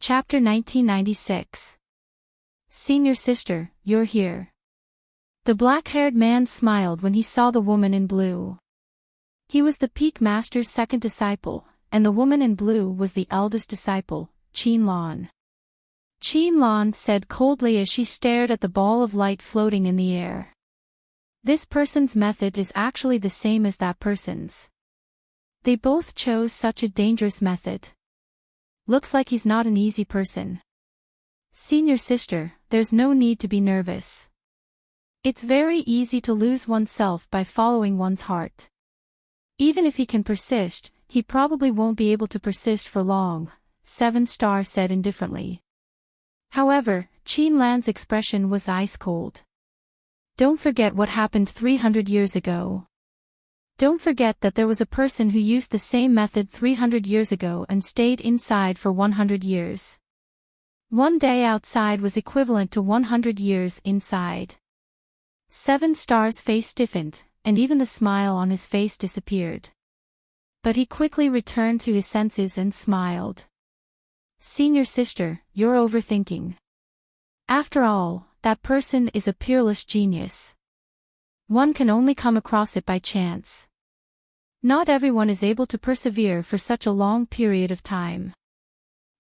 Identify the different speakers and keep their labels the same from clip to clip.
Speaker 1: Chapter 1996. Senior sister, you're here. The black-haired man smiled when he saw the woman in blue. He was the Peak Master's second disciple, and the woman in blue was the eldest disciple, Qianlan. Qianlan said coldly as she stared at the ball of light floating in the air. This person's method is actually the same as that person's. They both chose such a dangerous method. Looks like he's not an easy person. Senior sister, there's no need to be nervous. It's very easy to lose oneself by following one's heart. Even if he can persist, he probably won't be able to persist for long, 7-star said indifferently. However, Qianlan's expression was ice-cold. Don't forget what happened 300 years ago. Don't forget that there was a person who used the same method 300 years ago and stayed inside for 100 years. One day outside was equivalent to 100 years inside. 7-star's face stiffened, and even the smile on his face disappeared. But he quickly returned to his senses and smiled. Senior sister, you're overthinking. After all, that person is a peerless genius. One can only come across it by chance. Not everyone is able to persevere for such a long period of time.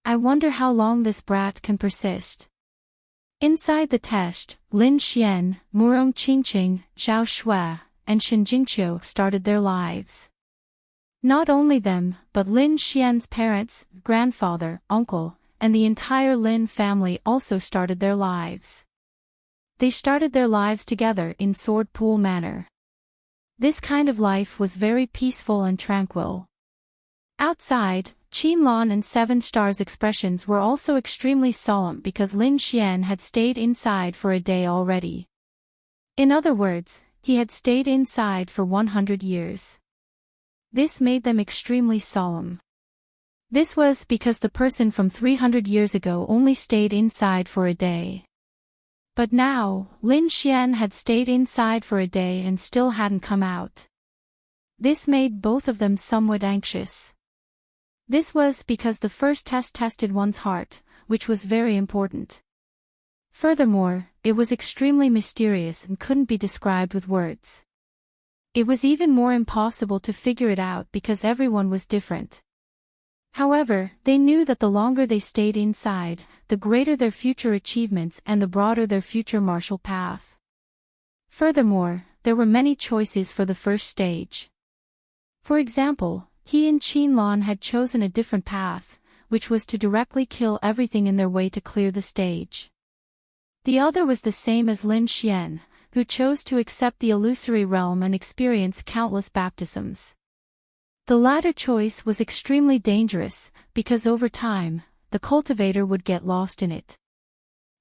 Speaker 1: I wonder how long this brat can persist. Inside the test, Lin Xian, Murong Qingqing, Zhao Shui, and Shen Jingqiu started their lives. Not only them, but Lin Xian's parents, grandfather, uncle, and the entire Lin family also started their lives. They started their lives together in Sword Pool manner. This kind of life was very peaceful and tranquil. Outside, Qianlan and 7-star's expressions were also extremely solemn because Lin Xian had stayed inside for a day already. In other words, he had stayed inside for 100 years. This made them extremely solemn. This was because the person from 300 years ago only stayed inside for a day. But now, Lin Xian had stayed inside for a day and still hadn't come out. This made both of them somewhat anxious. This was because the first test tested one's heart, which was very important. Furthermore, it was extremely mysterious and couldn't be described with words. It was even more impossible to figure it out because everyone was different. However, they knew that the longer they stayed inside, the greater their future achievements and the broader their future martial path. Furthermore, there were many choices for the first stage. For example, he and Qianlan had chosen a different path, which was to directly kill everything in their way to clear the stage. The other was the same as Lin Xian, who chose to accept the illusory realm and experience countless baptisms. The latter choice was extremely dangerous, because over time, the cultivator would get lost in it.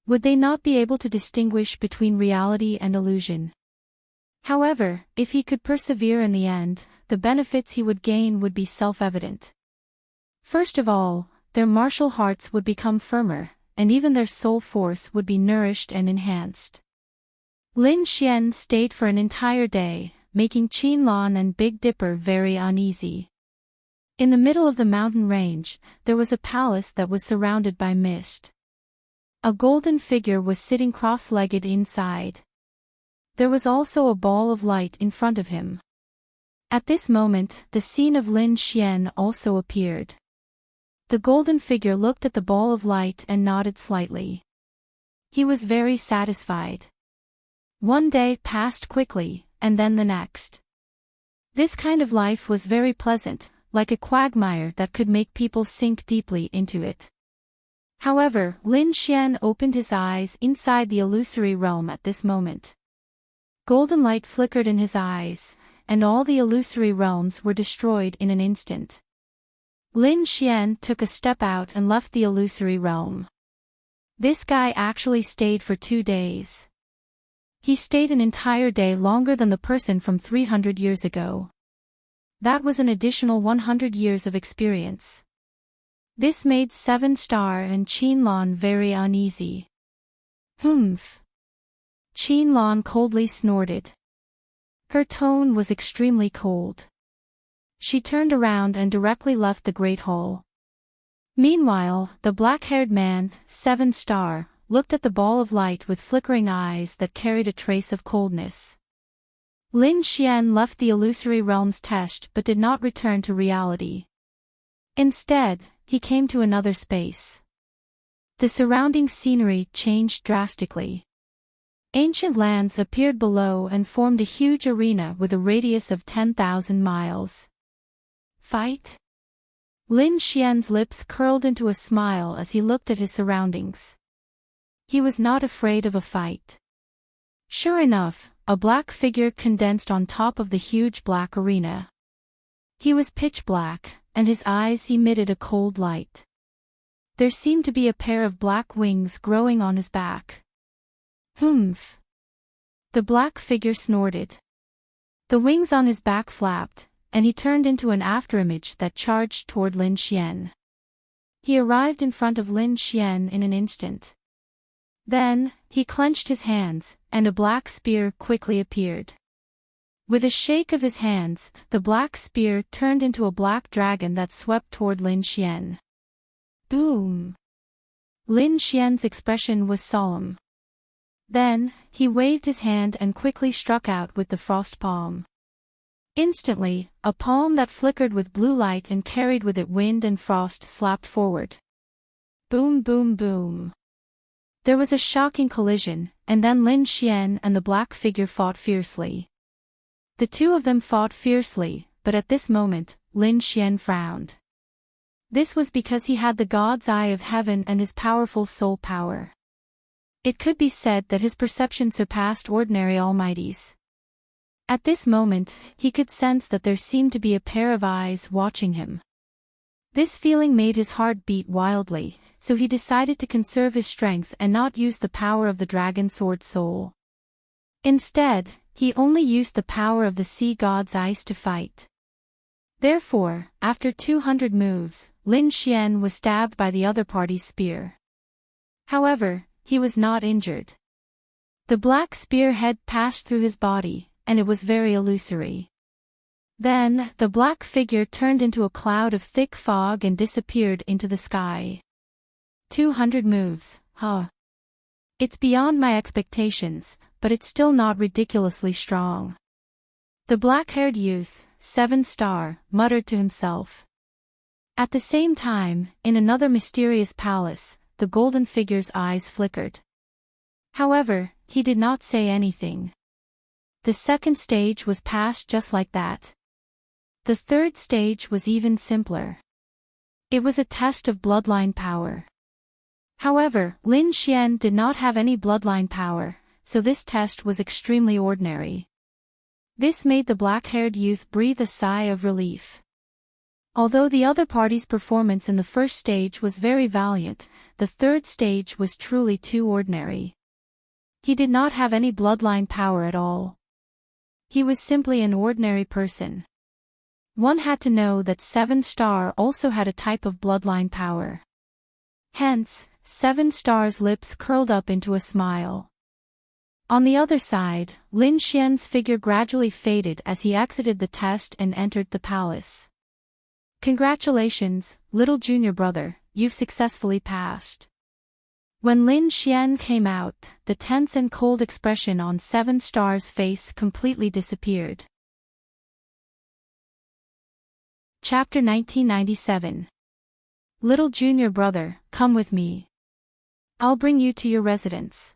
Speaker 1: Would they not be able to distinguish between reality and illusion? However, if he could persevere in the end, the benefits he would gain would be self-evident. First of all, their martial hearts would become firmer, and even their soul force would be nourished and enhanced. Lin Xian stayed for an entire day, making Qianlan and Big Dipper very uneasy. In the middle of the mountain range, there was a palace that was surrounded by mist. A golden figure was sitting cross-legged inside. There was also a ball of light in front of him. At this moment, the scene of Lin Xian also appeared. The golden figure looked at the ball of light and nodded slightly. He was very satisfied. One day passed quickly, and then the next. This kind of life was very pleasant, like a quagmire that could make people sink deeply into it. However, Lin Xian opened his eyes inside the illusory realm at this moment. Golden light flickered in his eyes, and all the illusory realms were destroyed in an instant. Lin Xian took a step out and left the illusory realm. This guy actually stayed for 2 days. He stayed an entire day longer than the person from 300 years ago. That was an additional 100 years of experience. This made 7-star and Qianlan very uneasy. Humph. Qianlan coldly snorted. Her tone was extremely cold. She turned around and directly left the Great Hall. Meanwhile, the black-haired man, 7-star, looked at the ball of light with flickering eyes that carried a trace of coldness. Lin Xian left the illusory realm's test but did not return to reality. Instead, he came to another space. The surrounding scenery changed drastically. Ancient lands appeared below and formed a huge arena with a radius of 10,000 miles. Fight? Lin Xian's lips curled into a smile as he looked at his surroundings. He was not afraid of a fight. Sure enough, a black figure condensed on top of the huge black arena. He was pitch black, and his eyes emitted a cold light. There seemed to be a pair of black wings growing on his back. Humph! The black figure snorted. The wings on his back flapped, and he turned into an afterimage that charged toward Lin Xian. He arrived in front of Lin Xian in an instant. Then, he clenched his hands, and a black spear quickly appeared. With a shake of his hands, the black spear turned into a black dragon that swept toward Lin Xian. Boom! Lin Xian's expression was solemn. Then, he waved his hand and quickly struck out with the frost palm. Instantly, a palm that flickered with blue light and carried with it wind and frost slapped forward. Boom, boom, boom. There was a shocking collision, and then Lin Xian and the black figure fought fiercely. The two of them fought fiercely, but at this moment, Lin Xian frowned. This was because he had the God's Eye of Heaven and his powerful soul power. It could be said that his perception surpassed ordinary almighties. At this moment, he could sense that there seemed to be a pair of eyes watching him. This feeling made his heart beat wildly, so he decided to conserve his strength and not use the power of the dragon sword soul. Instead, he only used the power of the sea god's ice to fight. Therefore, after 200 moves, Lin Xian was stabbed by the other party's spear. However, he was not injured. The black spear head passed through his body, and it was very illusory. Then, the black figure turned into a cloud of thick fog and disappeared into the sky. 200 moves, huh? It's beyond my expectations, but it's still not ridiculously strong. The black-haired youth, 7-star, muttered to himself. At the same time, in another mysterious palace, the golden figure's eyes flickered. However, he did not say anything. The second stage was passed just like that. The third stage was even simpler. It was a test of bloodline power. However, Lin Xian did not have any bloodline power, so this test was extremely ordinary. This made the black-haired youth breathe a sigh of relief. Although the other party's performance in the first stage was very valiant, the third stage was truly too ordinary. He did not have any bloodline power at all. He was simply an ordinary person. One had to know that 7-star also had a type of bloodline power. Hence, 7-star's lips curled up into a smile. On the other side, Lin Xian's figure gradually faded as he exited the test and entered the palace. Congratulations, little junior brother, you've successfully passed. When Lin Xian came out, the tense and cold expression on 7-star's face completely disappeared. Chapter 1997. Little junior brother, come with me. I'll bring you to your residence.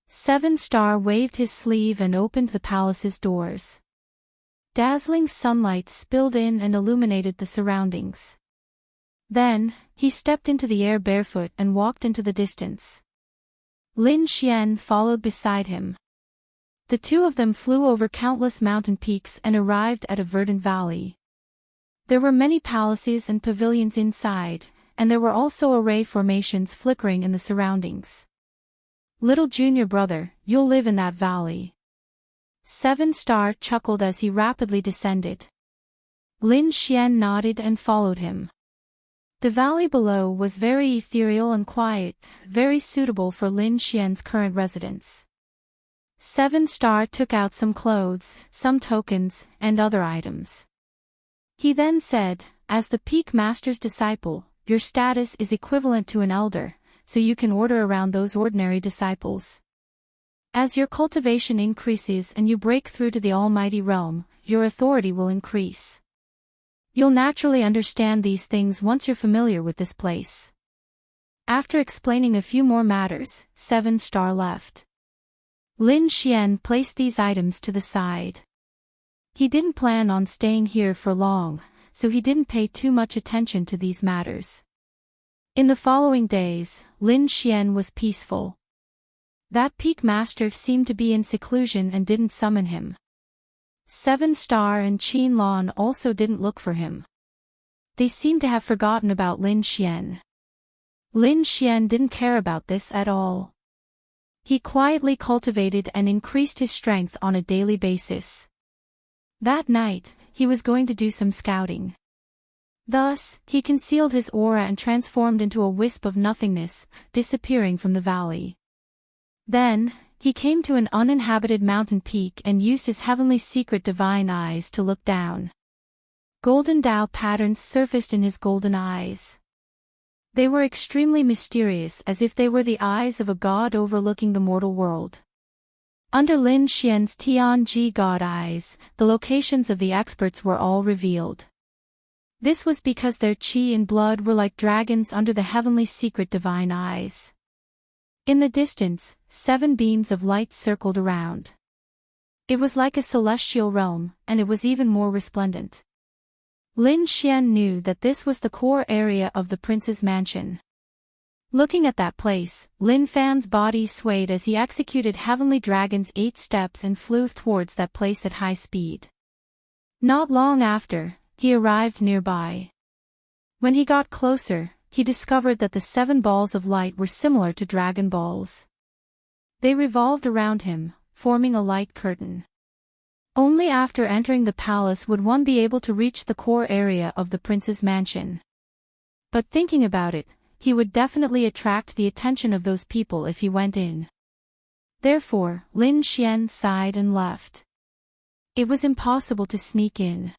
Speaker 1: 7-star waved his sleeve and opened the palace's doors. Dazzling sunlight spilled in and illuminated the surroundings. Then, he stepped into the air barefoot and walked into the distance. Lin Xian followed beside him. The two of them flew over countless mountain peaks and arrived at a verdant valley. There were many palaces and pavilions inside, and there were also array formations flickering in the surroundings. Little junior brother, you'll live in that valley. 7-star chuckled as he rapidly descended. Lin Xian nodded and followed him. The valley below was very ethereal and quiet, very suitable for Lin Xian's current residence. 7-star took out some clothes, some tokens, and other items. He then said, as the Peak Master's disciple, your status is equivalent to an elder, so you can order around those ordinary disciples. As your cultivation increases and you break through to the almighty realm, your authority will increase. You'll naturally understand these things once you're familiar with this place. After explaining a few more matters, 7-star left. Lin Xian placed these items to the side. He didn't plan on staying here for long, so he didn't pay too much attention to these matters. In the following days, Lin Xian was peaceful. That peak master seemed to be in seclusion and didn't summon him. 7-star and Qin Lan also didn't look for him. They seemed to have forgotten about Lin Xian. Lin Xian didn't care about this at all. He quietly cultivated and increased his strength on a daily basis. That night, he was going to do some scouting. Thus, he concealed his aura and transformed into a wisp of nothingness, disappearing from the valley. Then, he came to an uninhabited mountain peak and used his heavenly secret divine eyes to look down. Golden Tao patterns surfaced in his golden eyes. They were extremely mysterious, as if they were the eyes of a god overlooking the mortal world. Under Lin Xian's Tianji god eyes, the locations of the experts were all revealed. This was because their qi and blood were like dragons under the heavenly secret divine eyes. In the distance, 7 beams of light circled around. It was like a celestial realm, and it was even more resplendent. Lin Xian knew that this was the core area of the prince's mansion. Looking at that place, Lin Fan's body swayed as he executed Heavenly Dragon's 8 steps and flew towards that place at high speed. Not long after, he arrived nearby. When he got closer, he discovered that the 7 balls of light were similar to dragon balls. They revolved around him, forming a light curtain. Only after entering the palace would one be able to reach the core area of the prince's mansion. But thinking about it, he would definitely attract the attention of those people if he went in. Therefore, Lin Xian sighed and left. It was impossible to sneak in.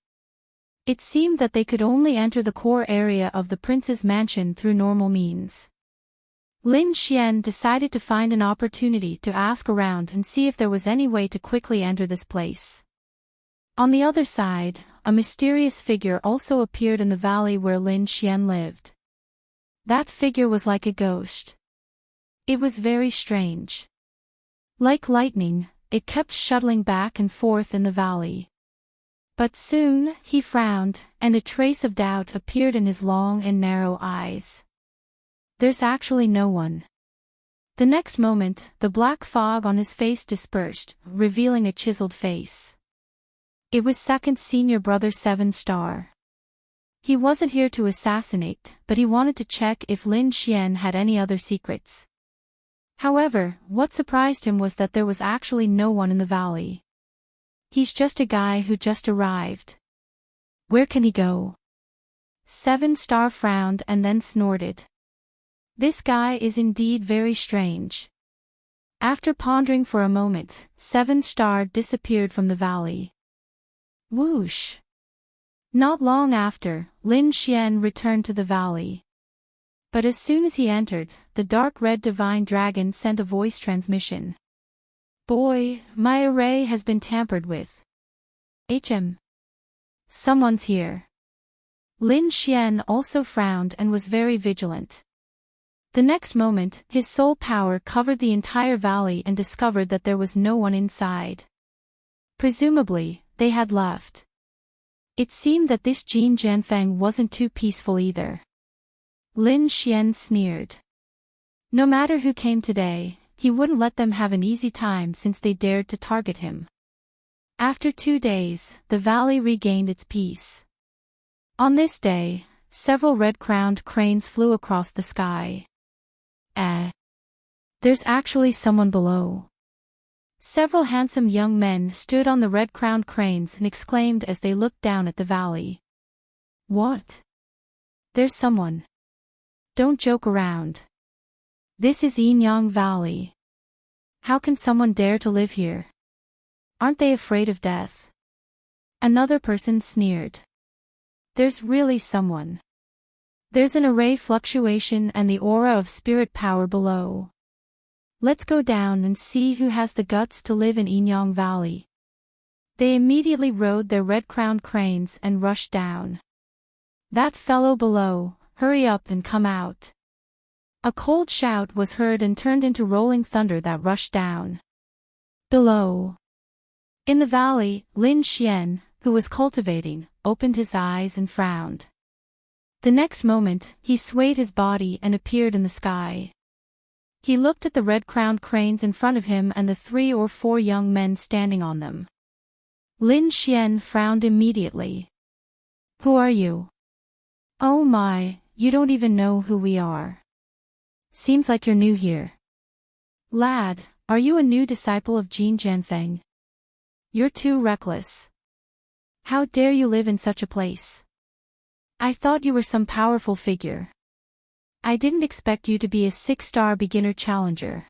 Speaker 1: It seemed that they could only enter the core area of the prince's mansion through normal means. Lin Xian decided to find an opportunity to ask around and see if there was any way to quickly enter this place. On the other side, a mysterious figure also appeared in the valley where Lin Xian lived. That figure was like a ghost. It was very strange. Like lightning, it kept shuttling back and forth in the valley. But soon, he frowned, and a trace of doubt appeared in his long and narrow eyes. There's actually no one. The next moment, the black fog on his face dispersed, revealing a chiseled face. It was second senior brother 7-star. He wasn't here to assassinate, but he wanted to check if Lin Xian had any other secrets. However, what surprised him was that there was actually no one in the valley. He's just a guy who just arrived. Where can he go? 7-star frowned and then snorted. This guy is indeed very strange. After pondering for a moment, 7-star disappeared from the valley. Whoosh! Not long after, Lin Xian returned to the valley. But as soon as he entered, the dark red divine dragon sent a voice transmission. Boy, my array has been tampered with. Someone's here. Lin Xian also frowned and was very vigilant. The next moment, his soul power covered the entire valley and discovered that there was no one inside. Presumably, they had left. It seemed that this Jin Jianfeng wasn't too peaceful either. Lin Xian sneered. No matter who came today, he wouldn't let them have an easy time since they dared to target him. After 2 days, the valley regained its peace. On this day, several red-crowned cranes flew across the sky. There's actually someone below. Several handsome young men stood on the red-crowned cranes and exclaimed as they looked down at the valley. What? There's someone. Don't joke around. This is Yinyang Valley. How can someone dare to live here? Aren't they afraid of death? Another person sneered. There's really someone. There's an array fluctuation and the aura of spirit power below. Let's go down and see who has the guts to live in Enyang Valley. They immediately rode their red-crowned cranes and rushed down. That fellow below, hurry up and come out. A cold shout was heard and turned into rolling thunder that rushed down. Below. In the valley, Lin Xian, who was cultivating, opened his eyes and frowned. The next moment, he swayed his body and appeared in the sky. He looked at the red-crowned cranes in front of him and the 3 or 4 young men standing on them. Lin Xian frowned immediately. Who are you? Oh my, you don't even know who we are. Seems like you're new here. Lad, are you a new disciple of Jin Jianfeng? You're too reckless. How dare you live in such a place? I thought you were some powerful figure. I didn't expect you to be a 6-star beginner challenger.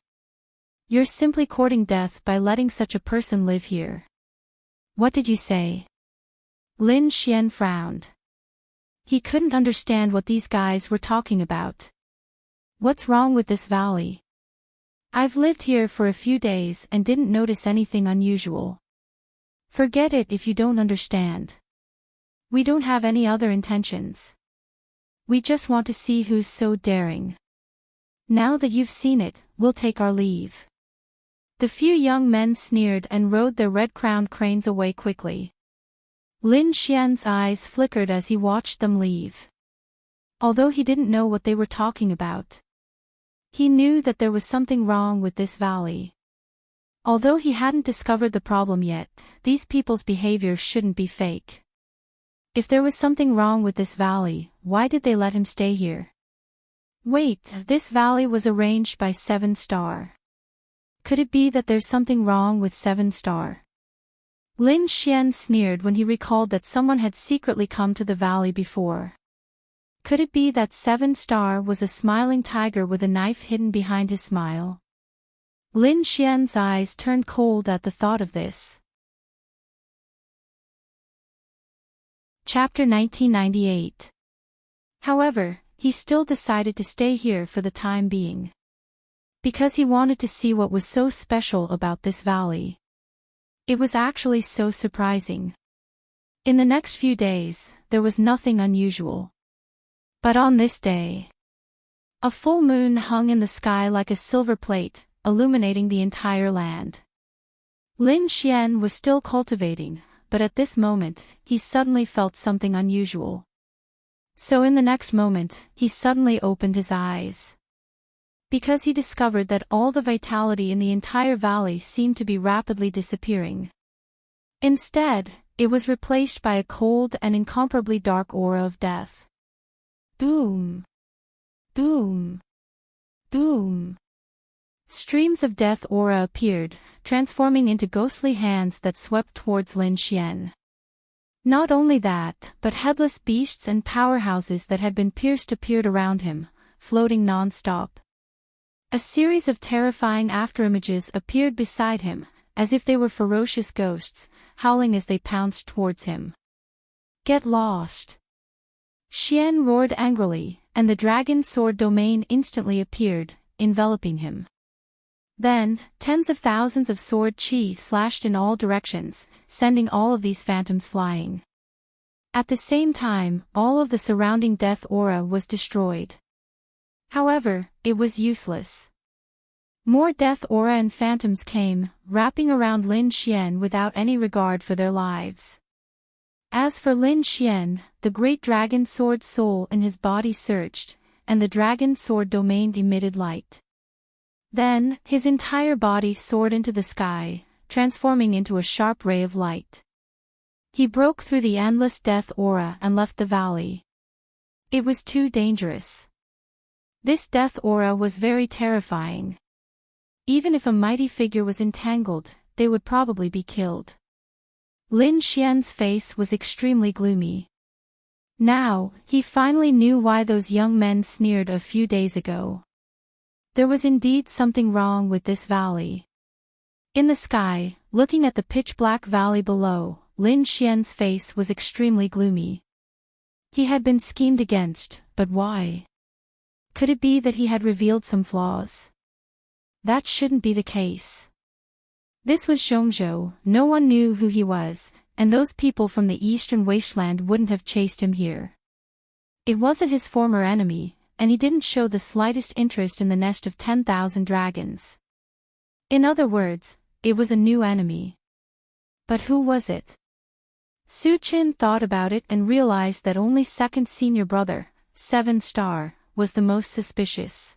Speaker 1: You're simply courting death by letting such a person live here. What did you say? Lin Xian frowned. He couldn't understand what these guys were talking about. What's wrong with this valley? I've lived here for a few days and didn't notice anything unusual. Forget it if you don't understand. We don't have any other intentions. We just want to see who's so daring. Now that you've seen it, we'll take our leave. The few young men sneered and rode their red-crowned cranes away quickly. Lin Xian's eyes flickered as he watched them leave. Although he didn't know what they were talking about, he knew that there was something wrong with this valley. Although he hadn't discovered the problem yet, these people's behavior shouldn't be fake. If there was something wrong with this valley, why did they let him stay here? Wait, this valley was arranged by 7-star. Could it be that there's something wrong with 7-star? Lin Xian sneered when he recalled that someone had secretly come to the valley before. Could it be that 7-star was a smiling tiger with a knife hidden behind his smile? Lin Xian's eyes turned cold at the thought of this. Chapter 1998. However, he still decided to stay here for the time being. Because he wanted to see what was so special about this valley. It was actually so surprising. In the next few days, there was nothing unusual. But on this day, a full moon hung in the sky like a silver plate, illuminating the entire land. Lin Xian was still cultivating, but at this moment, he suddenly felt something unusual. So in the next moment, he suddenly opened his eyes. Because he discovered that all the vitality in the entire valley seemed to be rapidly disappearing. Instead, it was replaced by a cold and incomparably dark aura of death. Boom! Boom! Boom! Streams of death aura appeared, transforming into ghostly hands that swept towards Lin Xian. Not only that, but headless beasts and powerhouses that had been pierced appeared around him, floating non-stop. A series of terrifying afterimages appeared beside him, as if they were ferocious ghosts, howling as they pounced towards him. Get lost! Xian roared angrily, and the dragon sword domain instantly appeared, enveloping him. Then, tens of thousands of sword chi slashed in all directions, sending all of these phantoms flying. At the same time, all of the surrounding death aura was destroyed. However, it was useless. More death aura and phantoms came, wrapping around Lin Xian without any regard for their lives. As for Lin Xian, the great dragon sword soul in his body surged, and the dragon sword domain emitted light. Then, his entire body soared into the sky, transforming into a sharp ray of light. He broke through the endless death aura and left the valley. It was too dangerous. This death aura was very terrifying. Even if a mighty figure was entangled, they would probably be killed. Lin Xian's face was extremely gloomy. Now, he finally knew why those young men sneered a few days ago. There was indeed something wrong with this valley. In the sky, looking at the pitch-black valley below, Lin Xian's face was extremely gloomy. He had been schemed against, but why? Could it be that he had revealed some flaws? That shouldn't be the case. This was Zhongzhou, no one knew who he was, and those people from the eastern wasteland wouldn't have chased him here. It wasn't his former enemy, and he didn't show the slightest interest in the nest of 10,000 dragons. In other words, it was a new enemy. But who was it? Su Qin thought about it and realized that only second senior brother, 7-star, was the most suspicious.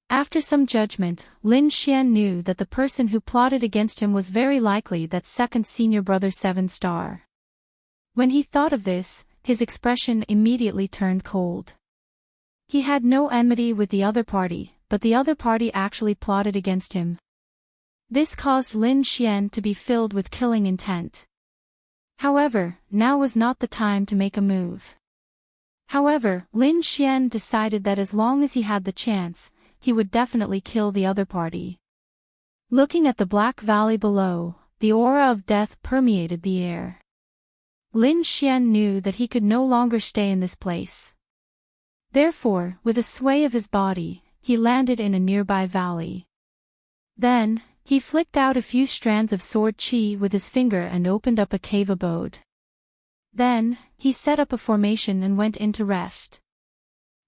Speaker 1: After some judgment, Lin Xian knew that the person who plotted against him was very likely that second senior brother 7-star. When he thought of this, his expression immediately turned cold. He had no enmity with the other party, but the other party actually plotted against him. This caused Lin Xian to be filled with killing intent. However, now was not the time to make a move. However, Lin Xian decided that as long as he had the chance, he would definitely kill the other party. Looking at the black valley below, the aura of death permeated the air. Lin Xian knew that he could no longer stay in this place. Therefore, with a sway of his body, he landed in a nearby valley. Then, he flicked out a few strands of sword chi with his finger and opened up a cave abode. Then, he set up a formation and went in to rest.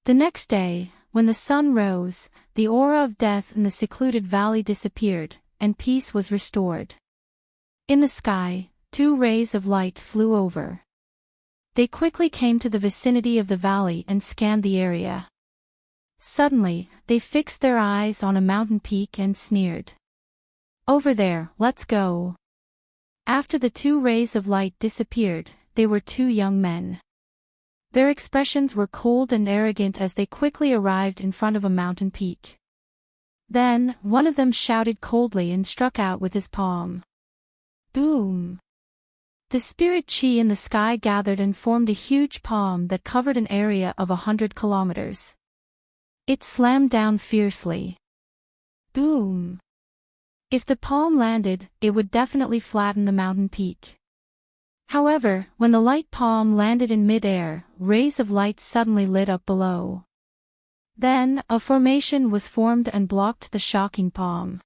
Speaker 1: The next day, when the sun rose, the aura of death in the secluded valley disappeared, and peace was restored. In the sky, 2 rays of light flew over. They quickly came to the vicinity of the valley and scanned the area. Suddenly, they fixed their eyes on a mountain peak and sneered. "Over there, let's go." After the 2 rays of light disappeared, they were 2 young men. Their expressions were cold and arrogant as they quickly arrived in front of a mountain peak. Then, one of them shouted coldly and struck out with his palm. Boom! The spirit chi in the sky gathered and formed a huge palm that covered an area of 100 kilometers. It slammed down fiercely. Boom! If the palm landed, it would definitely flatten the mountain peak. However, when the light palm landed in mid-air, rays of light suddenly lit up below. Then, a formation was formed and blocked the shocking palm.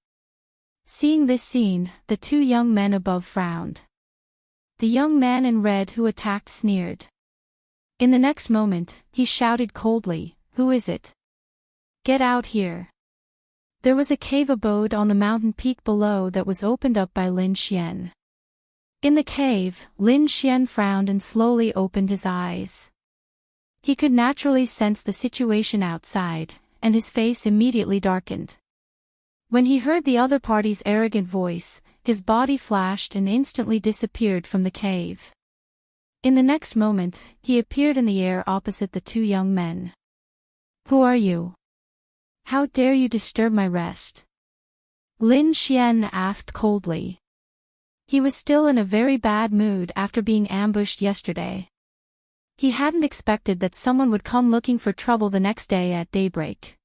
Speaker 1: Seeing this scene, the 2 young men above frowned. The young man in red who attacked sneered. In the next moment, he shouted coldly, "Who is it? Get out here." There was a cave abode on the mountain peak below that was opened up by Lin Xian. In the cave, Lin Xian frowned and slowly opened his eyes. He could naturally sense the situation outside, and his face immediately darkened. When he heard the other party's arrogant voice, his body flashed and instantly disappeared from the cave. In the next moment, he appeared in the air opposite the 2 young men. "Who are you? How dare you disturb my rest?" Lin Xian asked coldly. He was still in a very bad mood after being ambushed yesterday. He hadn't expected that someone would come looking for trouble the next day at daybreak.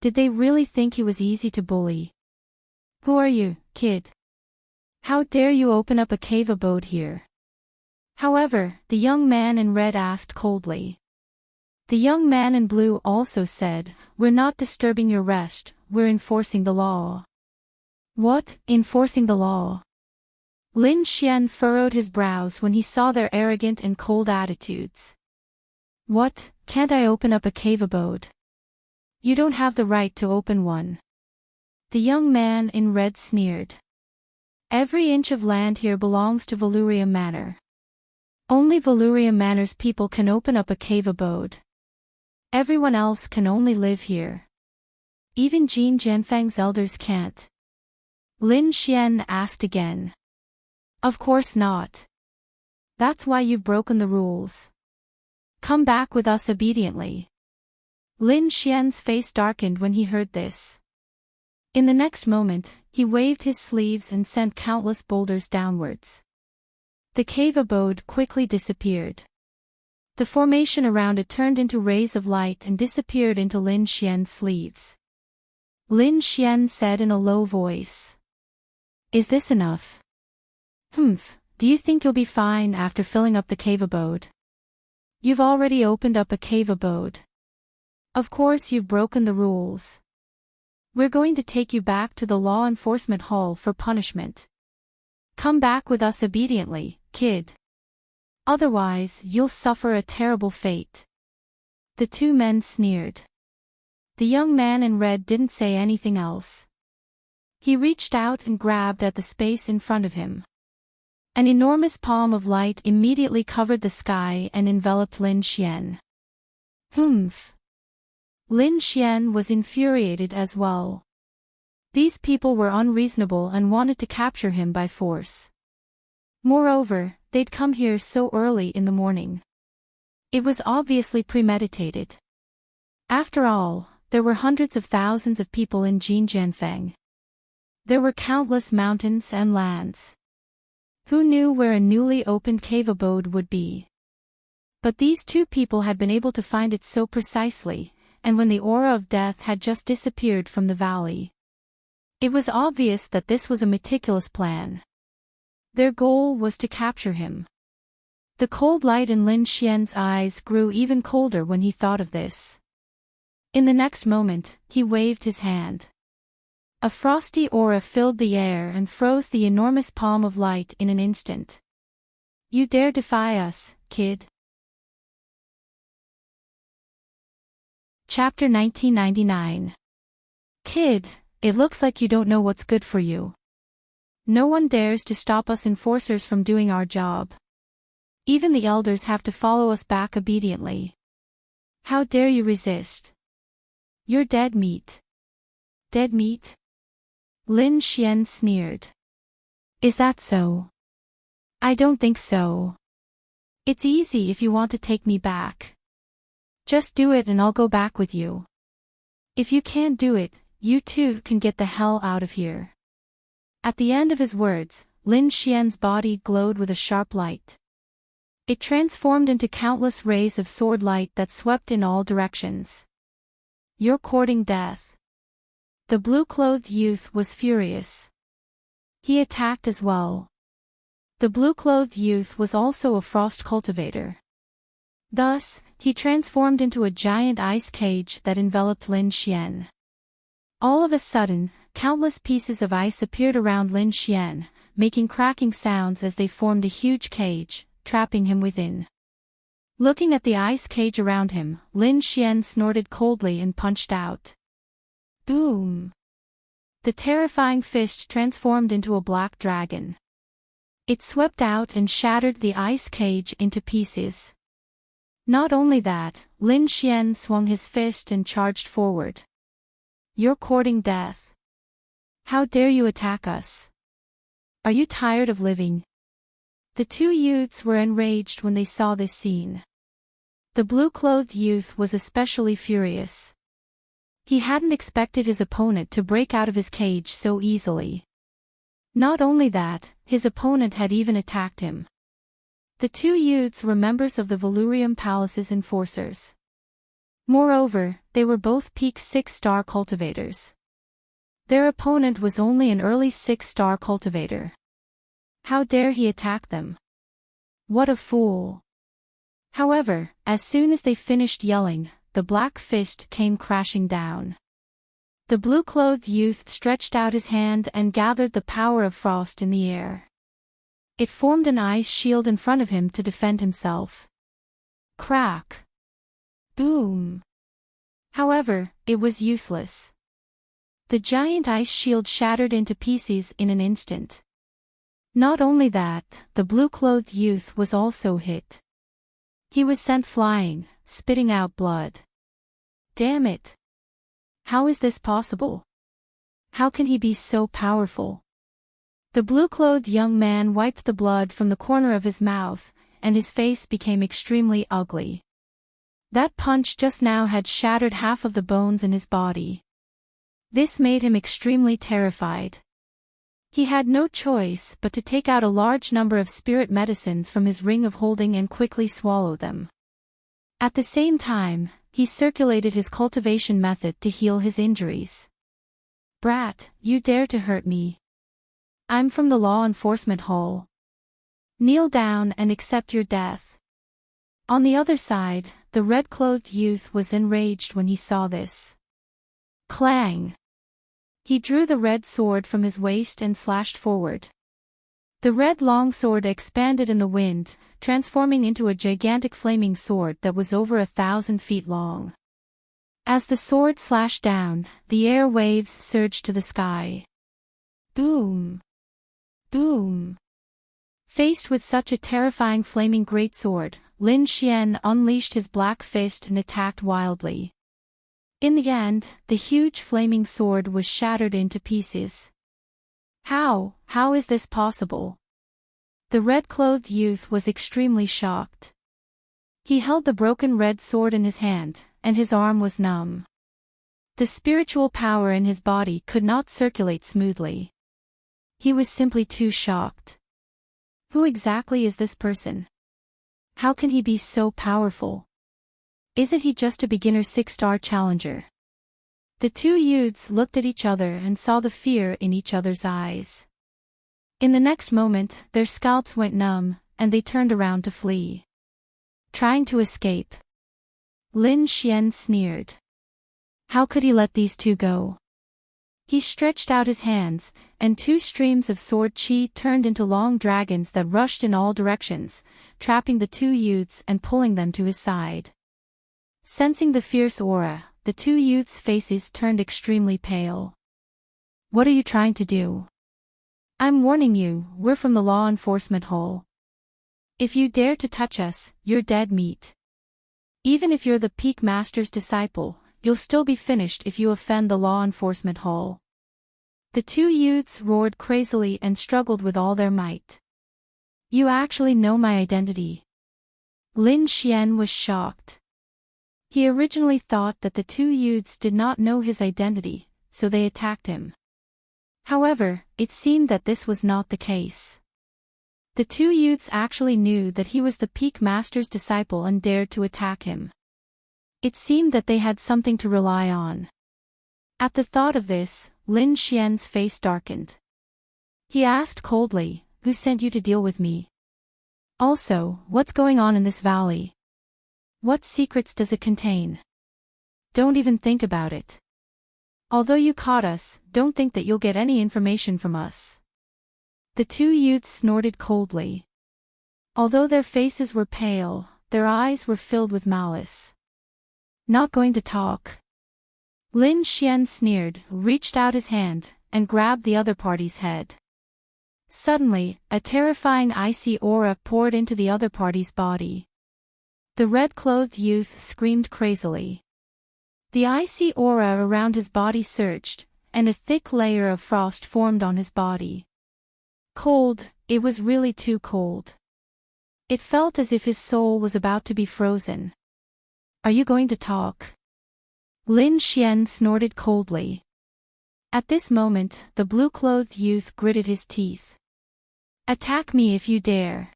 Speaker 1: Did they really think he was easy to bully? "Who are you, kid? How dare you open up a cave abode here?" However, the young man in red asked coldly. The young man in blue also said, "We're not disturbing your rest, we're enforcing the law." "What, enforcing the law?" Lin Xian furrowed his brows when he saw their arrogant and cold attitudes. "What, can't I open up a cave abode?" "You don't have the right to open one." The young man in red sneered. "Every inch of land here belongs to Valuria Manor. Only Valuria Manor's people can open up a cave abode. Everyone else can only live here. Even Jin Jianfang's elders can't." Lin Xian asked again. "Of course not. That's why you've broken the rules. Come back with us obediently." Lin Xian's face darkened when he heard this. In the next moment, he waved his sleeves and sent countless boulders downwards. The cave abode quickly disappeared. The formation around it turned into rays of light and disappeared into Lin Xian's sleeves. Lin Xian said in a low voice. "Is this enough?" "Do you think you'll be fine after filling up the cave abode?" You've already opened up a cave abode. Of course you've broken the rules. We're going to take you back to the law enforcement hall for punishment. Come back with us obediently, kid. Otherwise, you'll suffer a terrible fate. The two men sneered. The young man in red didn't say anything else. He reached out and grabbed at the space in front of him. An enormous palm of light immediately covered the sky and enveloped Lin Xian. Humph. Lin Xian was infuriated as well. These people were unreasonable and wanted to capture him by force. Moreover, they'd come here so early in the morning. It was obviously premeditated. After all, there were hundreds of thousands of people in Jinjianfeng. There were countless mountains and lands. Who knew where a newly opened cave abode would be? But these two people had been able to find it so precisely, and when the aura of death had just disappeared from the valley. It was obvious that this was a meticulous plan. Their goal was to capture him. The cold light in Lin Xian's eyes grew even colder when he thought of this. In the next moment, he waved his hand. A frosty aura filled the air and froze the enormous palm of light in an instant. You dare defy us, kid? Chapter 1999. Kid, it looks like you don't know what's good for you. No one dares to stop us enforcers from doing our job. Even the elders have to follow us back obediently. How dare you resist? You're dead meat. Dead meat? Lin Xian sneered. Is that so? I don't think so. It's easy if you want to take me back. Just do it and I'll go back with you. If you can't do it, you too can get the hell out of here. At the end of his words, Lin Xian's body glowed with a sharp light. It transformed into countless rays of sword light that swept in all directions. You're courting death. The blue-clothed youth was furious. He attacked as well. The blue-clothed youth was also a frost cultivator. Thus, he transformed into a giant ice cage that enveloped Lin Xian. All of a sudden, countless pieces of ice appeared around Lin Xian, making cracking sounds as they formed a huge cage, trapping him within. Looking at the ice cage around him, Lin Xian snorted coldly and punched out. Boom! The terrifying fist transformed into a black dragon. It swept out and shattered the ice cage into pieces. Not only that, Lin Xian swung his fist and charged forward. You're courting death. How dare you attack us? Are you tired of living? The two youths were enraged when they saw this scene. The blue-clothed youth was especially furious. He hadn't expected his opponent to break out of his cage so easily. Not only that, his opponent had even attacked him. The two youths were members of the Valurium Palace's enforcers. Moreover, they were both peak 6-star cultivators. Their opponent was only an early 6-star cultivator. How dare he attack them? What a fool! However, as soon as they finished yelling, the black fist came crashing down. The blue-clothed youth stretched out his hand and gathered the power of frost in the air. It formed an ice shield in front of him to defend himself. Crack! Boom! However, it was useless. The giant ice shield shattered into pieces in an instant. Not only that, the blue-clothed youth was also hit. He was sent flying, spitting out blood. Damn it! How is this possible? How can he be so powerful? The blue-clothed young man wiped the blood from the corner of his mouth, and his face became extremely ugly. That punch just now had shattered half of the bones in his body. This made him extremely terrified. He had no choice but to take out a large number of spirit medicines from his ring of holding and quickly swallow them. At the same time, he circulated his cultivation method to heal his injuries. Brat, you dare to hurt me. I'm from the law enforcement hall. Kneel down and accept your death. On the other side, the red-clothed youth was enraged when he saw this. Clang! He drew the red sword from his waist and slashed forward. The red longsword expanded in the wind, transforming into a gigantic flaming sword that was over 1,000 feet long. As the sword slashed down, the air waves surged to the sky. Boom! Boom! Faced with such a terrifying flaming greatsword, Lin Xian unleashed his black fist and attacked wildly. In the end, the huge flaming sword was shattered into pieces. How is this possible? The red-clothed youth was extremely shocked. He held the broken red sword in his hand, and his arm was numb. The spiritual power in his body could not circulate smoothly. He was simply too shocked. Who exactly is this person? How can he be so powerful? Isn't he just a beginner 6-star challenger? The two youths looked at each other and saw the fear in each other's eyes. In the next moment, their scalps went numb, and they turned around to flee. Trying to escape. Lin Xian sneered. How could he let these two go? He stretched out his hands, and 2 streams of sword chi turned into long dragons that rushed in all directions, trapping the 2 youths and pulling them to his side. Sensing the fierce aura, the 2 youths' faces turned extremely pale. What are you trying to do? I'm warning you, we're from the law enforcement hall. If you dare to touch us, you're dead meat. Even if you're the Peak Master's disciple, you'll still be finished if you offend the law enforcement hall. The 2 youths roared crazily and struggled with all their might. You actually know my identity. Lin Xian was shocked. He originally thought that the 2 youths did not know his identity, so they attacked him. However, it seemed that this was not the case. The 2 youths actually knew that he was the Peak Master's disciple and dared to attack him. It seemed that they had something to rely on. At the thought of this, Lin Xian's face darkened. He asked coldly, "Who sent you to deal with me? Also, what's going on in this valley? What secrets does it contain? Don't even think about it. Although you caught us, don't think that you'll get any information from us." The 2 youths snorted coldly. Although their faces were pale, their eyes were filled with malice. Not going to talk? Lin Xian sneered, reached out his hand, and grabbed the other party's head. Suddenly, a terrifying icy aura poured into the other party's body. The red-clothed youth screamed crazily. The icy aura around his body surged, and a thick layer of frost formed on his body. Cold, it was really too cold. It felt as if his soul was about to be frozen. Are you going to talk? Lin Xian snorted coldly. At this moment, the blue-clothed youth gritted his teeth. Attack me if you dare.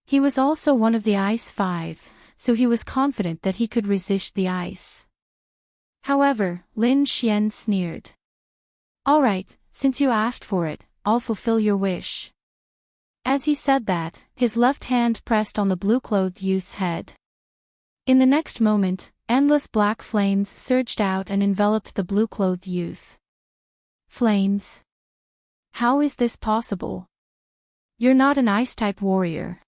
Speaker 1: He was also one of the Ice 5, so he was confident that he could resist the ice. However, Lin Xian sneered. All right, since you asked for it, I'll fulfill your wish. As he said that, his left hand pressed on the blue-clothed youth's head. In the next moment, endless black flames surged out and enveloped the blue-clothed youth. Flames? How is this possible? You're not an ice-type warrior.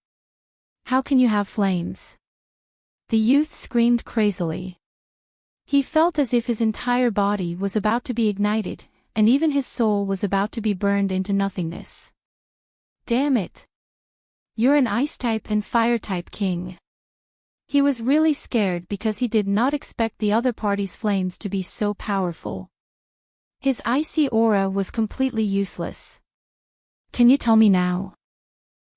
Speaker 1: How can you have flames? The youth screamed crazily. He felt as if his entire body was about to be ignited, and even his soul was about to be burned into nothingness. Damn it! You're an ice-type and fire-type king. He was really scared because he did not expect the other party's flames to be so powerful. His icy aura was completely useless. Can you tell me now?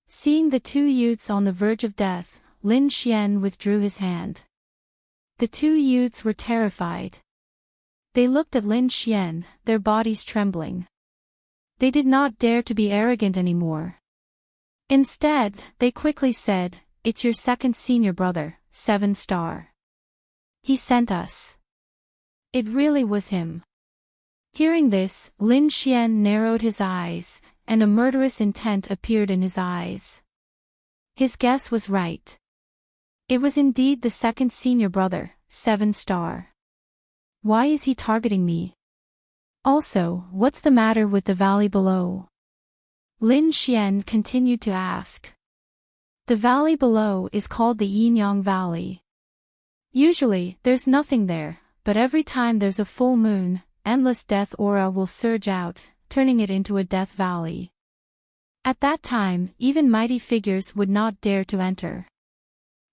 Speaker 1: Seeing the 2 youths on the verge of death, Lin Xian withdrew his hand. The 2 youths were terrified. They looked at Lin Xian, their bodies trembling. They did not dare to be arrogant anymore. Instead, they quickly said, "It's your second senior brother, 7-star. He sent us." It really was him. Hearing this, Lin Xian narrowed his eyes, and a murderous intent appeared in his eyes. His guess was right. It was indeed the second senior brother, 7-star. Why is he targeting me? Also, what's the matter with the valley below? Lin Xian continued to ask. The valley below is called the Yinyang Valley. Usually, there's nothing there, but every time there's a full moon, endless death aura will surge out, turning it into a death valley. At that time, even mighty figures would not dare to enter.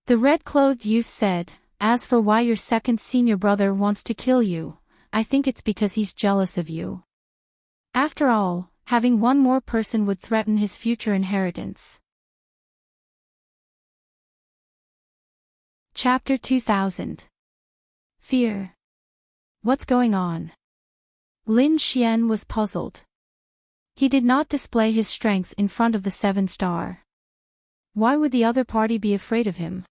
Speaker 1: The red-clothed youth said, as for why your second senior brother wants to kill you, I think it's because he's jealous of you. After all, having one more person would threaten his future inheritance. Chapter 2000. Fear. What's going on? Lin Xian was puzzled. He did not display his strength in front of the 7-star. Why would the other party be afraid of him?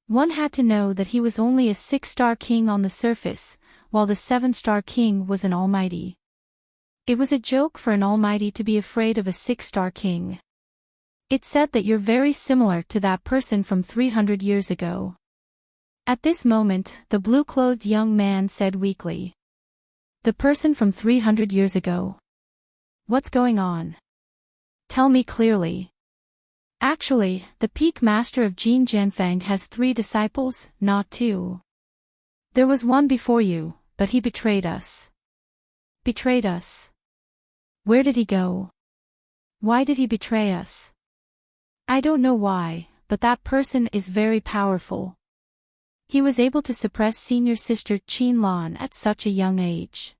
Speaker 1: One had to know that he was only a 6-star king on the surface, while the 7-star king was an almighty. It was a joke for an almighty to be afraid of a 6-star king. It said that you're very similar to that person from 300 years ago. At this moment, the blue-clothed young man said weakly. The person from 300 years ago. What's going on? Tell me clearly. Actually, the peak master of Jin Jianfeng has 3 disciples, not 2. There was one before you, but he betrayed us. Betrayed us? Where did he go? Why did he betray us? I don't know why, but that person is very powerful. He was able to suppress senior sister Qin Lan at such a young age.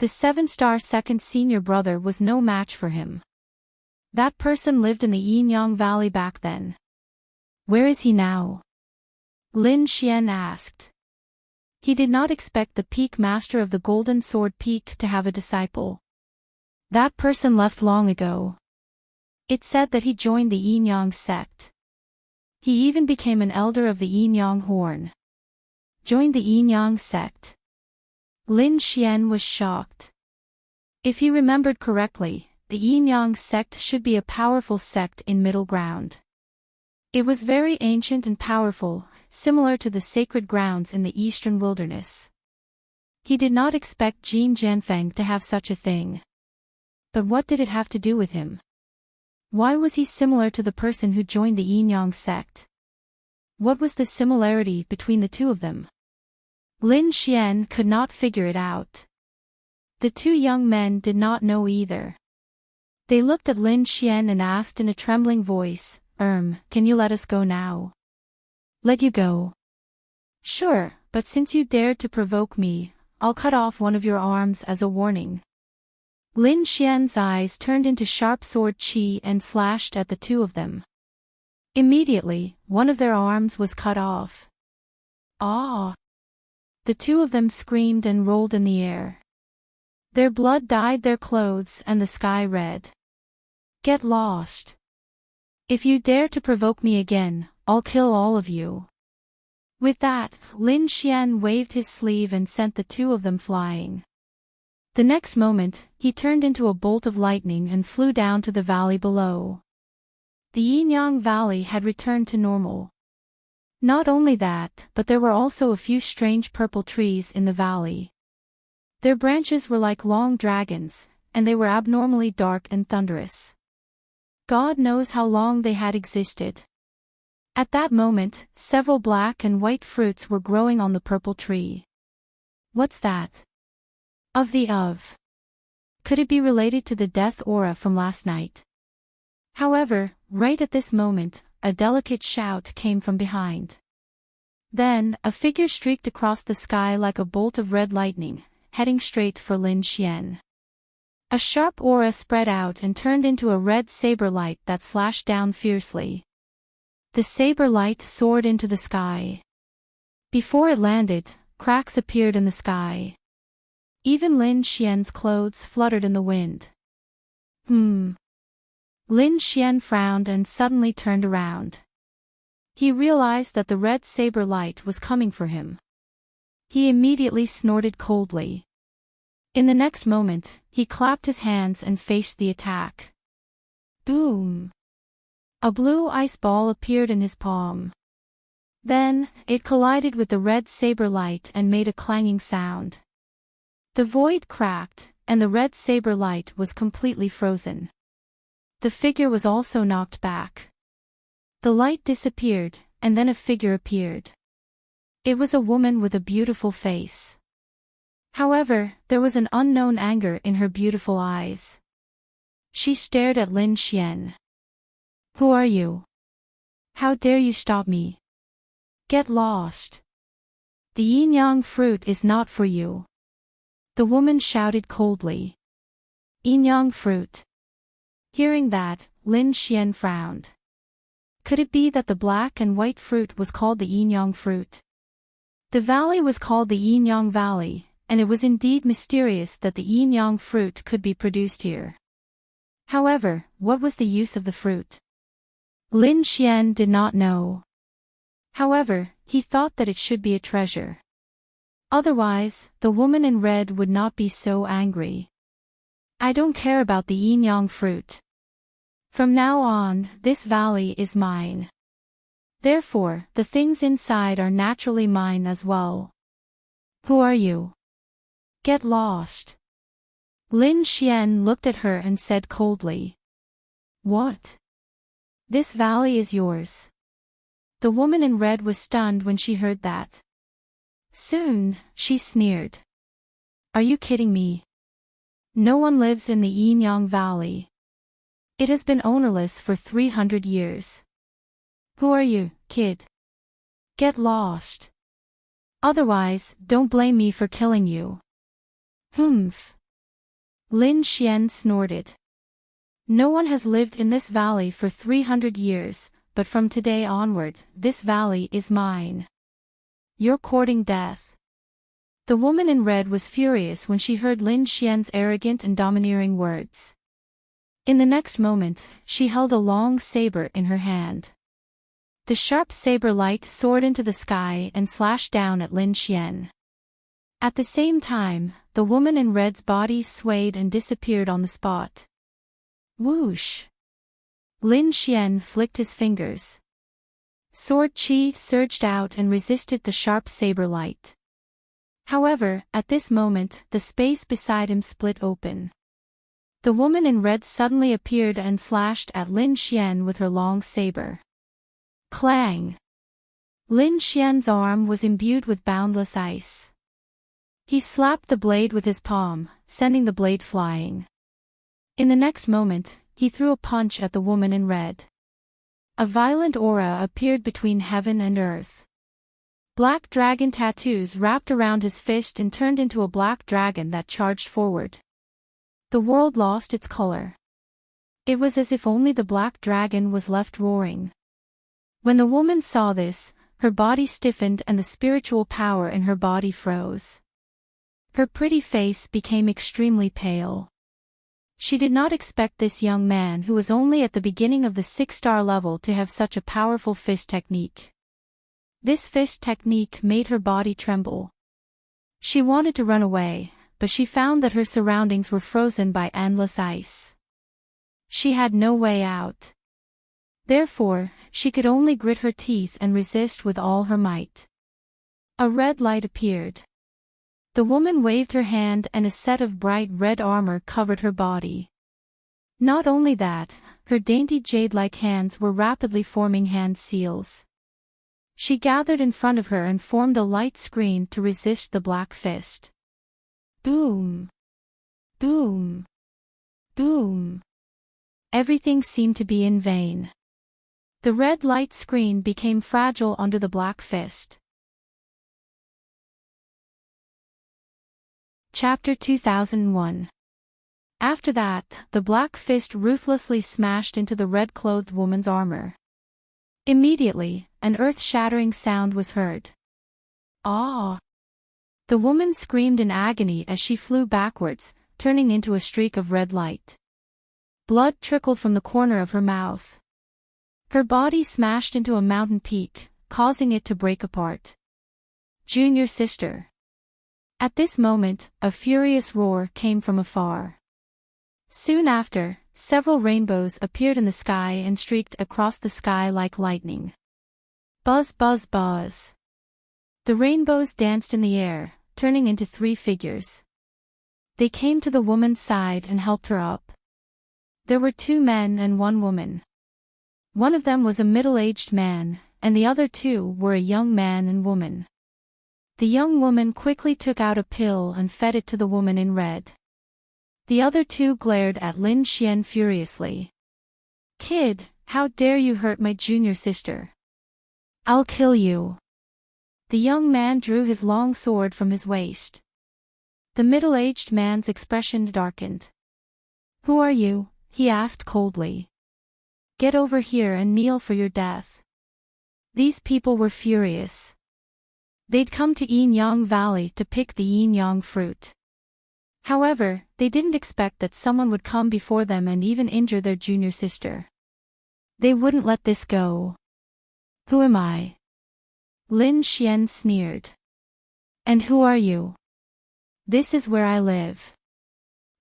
Speaker 1: The 7-star second senior brother was no match for him. That person lived in the Yinyang Valley back then. Where is he now? Lin Xian asked. He did not expect the peak master of the Golden Sword Peak to have a disciple. That person left long ago. It said that he joined the Yinyang sect. He even became an elder of the Yinyang Horn. Joined the Yinyang sect. Lin Xian was shocked. If he remembered correctly, the Yinyang sect should be a powerful sect in middle ground. It was very ancient and powerful, similar to the sacred grounds in the eastern wilderness. He did not expect Jin Jianfeng to have such a thing. But what did it have to do with him? Why was he similar to the person who joined the Yinyang sect? What was the similarity between the two of them? Lin Xian could not figure it out. The 2 young men did not know either. They looked at Lin Xian and asked in a trembling voice, can you let us go now? Let you go? Sure, but since you dared to provoke me, I'll cut off one of your arms as a warning. Lin Xian's eyes turned into sharp sword qi and slashed at the 2 of them. Immediately, one of their arms was cut off. Ah! The 2 of them screamed and rolled in the air. Their blood dyed their clothes and the sky red. Get lost. If you dare to provoke me again, I'll kill all of you. With that, Lin Xian waved his sleeve and sent the 2 of them flying. The next moment, he turned into a bolt of lightning and flew down to the valley below. The Yinyang Valley had returned to normal. Not only that, but there were also a few strange purple trees in the valley. Their branches were like long dragons, and they were abnormally dark and thunderous. God knows how long they had existed. At that moment, several black and white fruits were growing on the purple tree. What's that? Of. Could it be related to the death aura from last night? However, right at this moment, a delicate shout came from behind. Then, a figure streaked across the sky like a bolt of red lightning, heading straight for Lin Xian. A sharp aura spread out and turned into a red saber light that slashed down fiercely. The saber light soared into the sky. Before it landed, cracks appeared in the sky. Even Lin Xian's clothes fluttered in the wind. Lin Xian frowned and suddenly turned around. He realized that the red saber light was coming for him. He immediately snorted coldly. In the next moment, he clapped his hands and faced the attack. Boom! A blue ice ball appeared in his palm. Then, it collided with the red saber light and made a clanging sound. The void cracked, and the red saber light was completely frozen. The figure was also knocked back. The light disappeared, and then a figure appeared. It was a woman with a beautiful face. However, there was an unknown anger in her beautiful eyes. She stared at Lin Xian. "Who are you? How dare you stop me? Get lost. The yin-yang fruit is not for you." The woman shouted coldly. Yin-yang fruit. Hearing that, Lin Xian frowned. Could it be that the black and white fruit was called the yin-yang fruit? The valley was called the yin-yang valley, and it was indeed mysterious that the yin-yang fruit could be produced here. However, what was the use of the fruit? Lin Xian did not know. However, he thought that it should be a treasure. Otherwise, the woman in red would not be so angry. "I don't care about the yin-yang fruit. From now on, this valley is mine. Therefore, the things inside are naturally mine as well. Who are you? Get lost." Lin Xian looked at her and said coldly. "What? This valley is yours." The woman in red was stunned when she heard that. Soon, she sneered. "Are you kidding me? No one lives in the yin-yang valley. It has been ownerless for 300 years. Who are you, kid? Get lost. Otherwise, don't blame me for killing you." "Humph." Lin Xian snorted. "No one has lived in this valley for 300 years, but from today onward, this valley is mine. You're courting death." The woman in red was furious when she heard Lin Xian's arrogant and domineering words. In the next moment, she held a long saber in her hand. The sharp saber light soared into the sky and slashed down at Lin Xian. At the same time, the woman in red's body swayed and disappeared on the spot. Whoosh! Lin Xian flicked his fingers. Sword chi surged out and resisted the sharp saber light. However, at this moment, the space beside him split open. The woman in red suddenly appeared and slashed at Lin Xian with her long saber. Clang! Lin Xian's arm was imbued with boundless ice. He slapped the blade with his palm, sending the blade flying. In the next moment, he threw a punch at the woman in red. A violent aura appeared between heaven and earth. Black dragon tattoos wrapped around his fist and turned into a black dragon that charged forward. The world lost its color. It was as if only the black dragon was left roaring. When the woman saw this, her body stiffened and the spiritual power in her body froze. Her pretty face became extremely pale. She did not expect this young man who was only at the beginning of the 6-star level to have such a powerful fist technique. This fist technique made her body tremble. She wanted to run away, but she found that her surroundings were frozen by endless ice. She had no way out. Therefore, she could only grit her teeth and resist with all her might. A red light appeared. The woman waved her hand and a set of bright red armor covered her body. Not only that, her dainty jade-like hands were rapidly forming hand seals. She gathered in front of her and formed a light screen to resist the black fist. Boom! Boom! Boom! Everything seemed to be in vain. The red light screen became fragile under the black fist. Chapter 2001. After that, the black fist ruthlessly smashed into the red-clothed woman's armor. Immediately, an earth-shattering sound was heard. Ah! The woman screamed in agony as she flew backwards, turning into a streak of red light. Blood trickled from the corner of her mouth. Her body smashed into a mountain peak, causing it to break apart. Junior sister. At this moment, a furious roar came from afar. Soon after, several rainbows appeared in the sky and streaked across the sky like lightning. Buzz, buzz, buzz. The rainbows danced in the air, turning into 3 figures. They came to the woman's side and helped her up. There were 2 men and 1 woman. One of them was a middle-aged man, and the other 2 were a young man and woman. The young woman quickly took out a pill and fed it to the woman in red. The other 2 glared at Lin Xian furiously. "Kid, how dare you hurt my junior sister? I'll kill you." The young man drew his long sword from his waist. The middle-aged man's expression darkened. "Who are you?" he asked coldly. "Get over here and kneel for your death." These people were furious. They'd come to Yin-Yang Valley to pick the Yin-Yang fruit. However, they didn't expect that someone would come before them and even injure their junior sister. They wouldn't let this go. "Who am I?" Lin Xian sneered. "And who are you?" "This is where I live.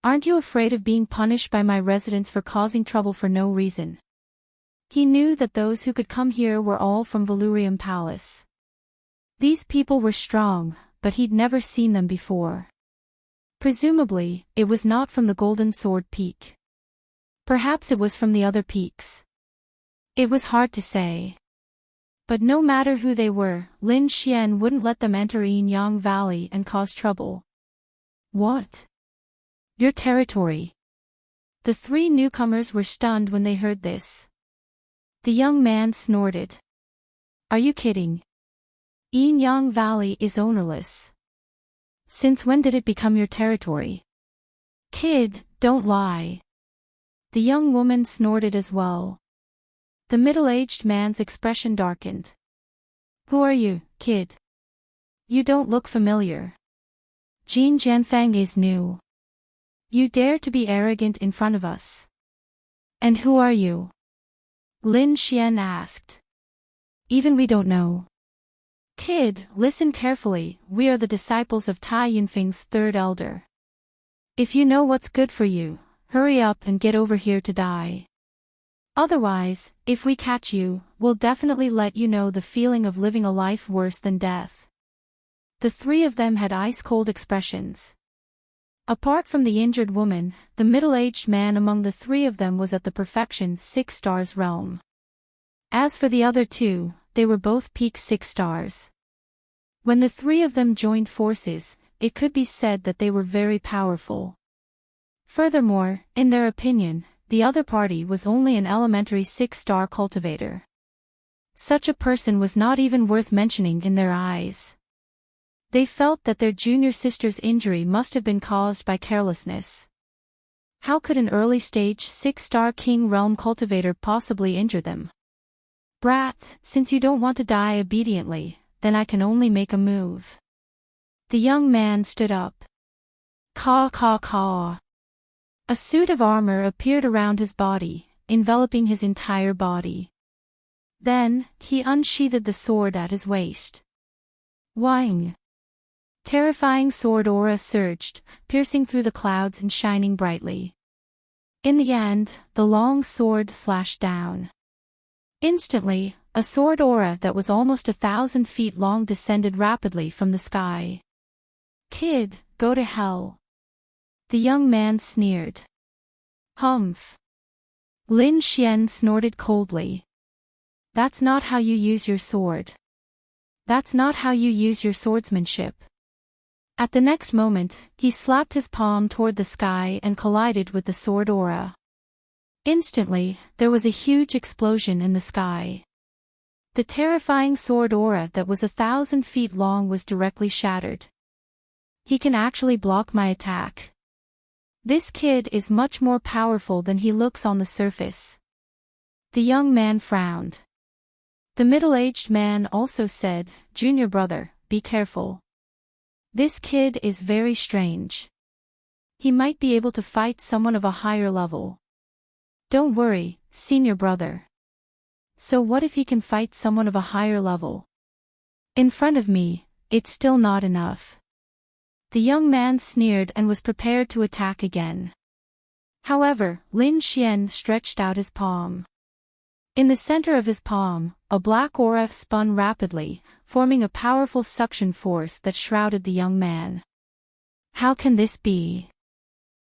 Speaker 1: Aren't you afraid of being punished by my residents for causing trouble for no reason?" He knew that those who could come here were all from Valurium Palace. These people were strong, but he'd never seen them before. Presumably, it was not from the Golden Sword Peak. Perhaps it was from the other peaks. It was hard to say. But no matter who they were, Lin Xian wouldn't let them enter Yin-Yang Valley and cause trouble. "What? Your territory?" The 3 newcomers were stunned when they heard this. The young man snorted. "Are you kidding? Yin-Yang Valley is ownerless. Since when did it become your territory?" "Kid, don't lie." The young woman snorted as well. The middle-aged man's expression darkened. "Who are you, kid? You don't look familiar. Jin Jianfang is new. You dare to be arrogant in front of us. And who are you?" Lin Xian asked. "Even we don't know." "Kid, listen carefully, we are the disciples of Tai Yunfeng's 3rd elder. If you know what's good for you, hurry up and get over here to die. Otherwise, if we catch you, we'll definitely let you know the feeling of living a life worse than death." The 3 of them had ice-cold expressions. Apart from the injured woman, the middle-aged man among the 3 of them was at the perfection 6 stars realm. As for the other 2, they were both peak 6 stars. When the 3 of them joined forces, it could be said that they were very powerful. Furthermore, in their opinion, the other party was only an elementary 6-star cultivator. Such a person was not even worth mentioning in their eyes. They felt that their junior sister's injury must have been caused by carelessness. How could an early-stage 6-star King Realm cultivator possibly injure them? "Brat, since you don't want to die obediently, then I can only make a move." The young man stood up. "Caw caw caw." A suit of armor appeared around his body, enveloping his entire body. Then, he unsheathed the sword at his waist. Whang! Terrifying sword aura surged, piercing through the clouds and shining brightly. In the end, the long sword slashed down. Instantly, a sword aura that was almost 1,000 feet long descended rapidly from the sky. "Kid, go to hell." The young man sneered. "Humph." Lin Xian snorted coldly. "That's not how you use your sword. That's not how you use your swordsmanship." At the next moment, he slapped his palm toward the sky and collided with the sword aura. Instantly, there was a huge explosion in the sky. The terrifying sword aura that was 1,000 feet long was directly shattered. "He can actually block my attack. This kid is much more powerful than he looks on the surface." The young man frowned. The middle-aged man also said, "Junior brother, be careful. This kid is very strange. He might be able to fight someone of a higher level." "Don't worry, senior brother. So what if he can fight someone of a higher level? In front of me, it's still not enough." The young man sneered and was prepared to attack again. However, Lin Xian stretched out his palm. In the center of his palm, a black aura spun rapidly, forming a powerful suction force that shrouded the young man. How can this be?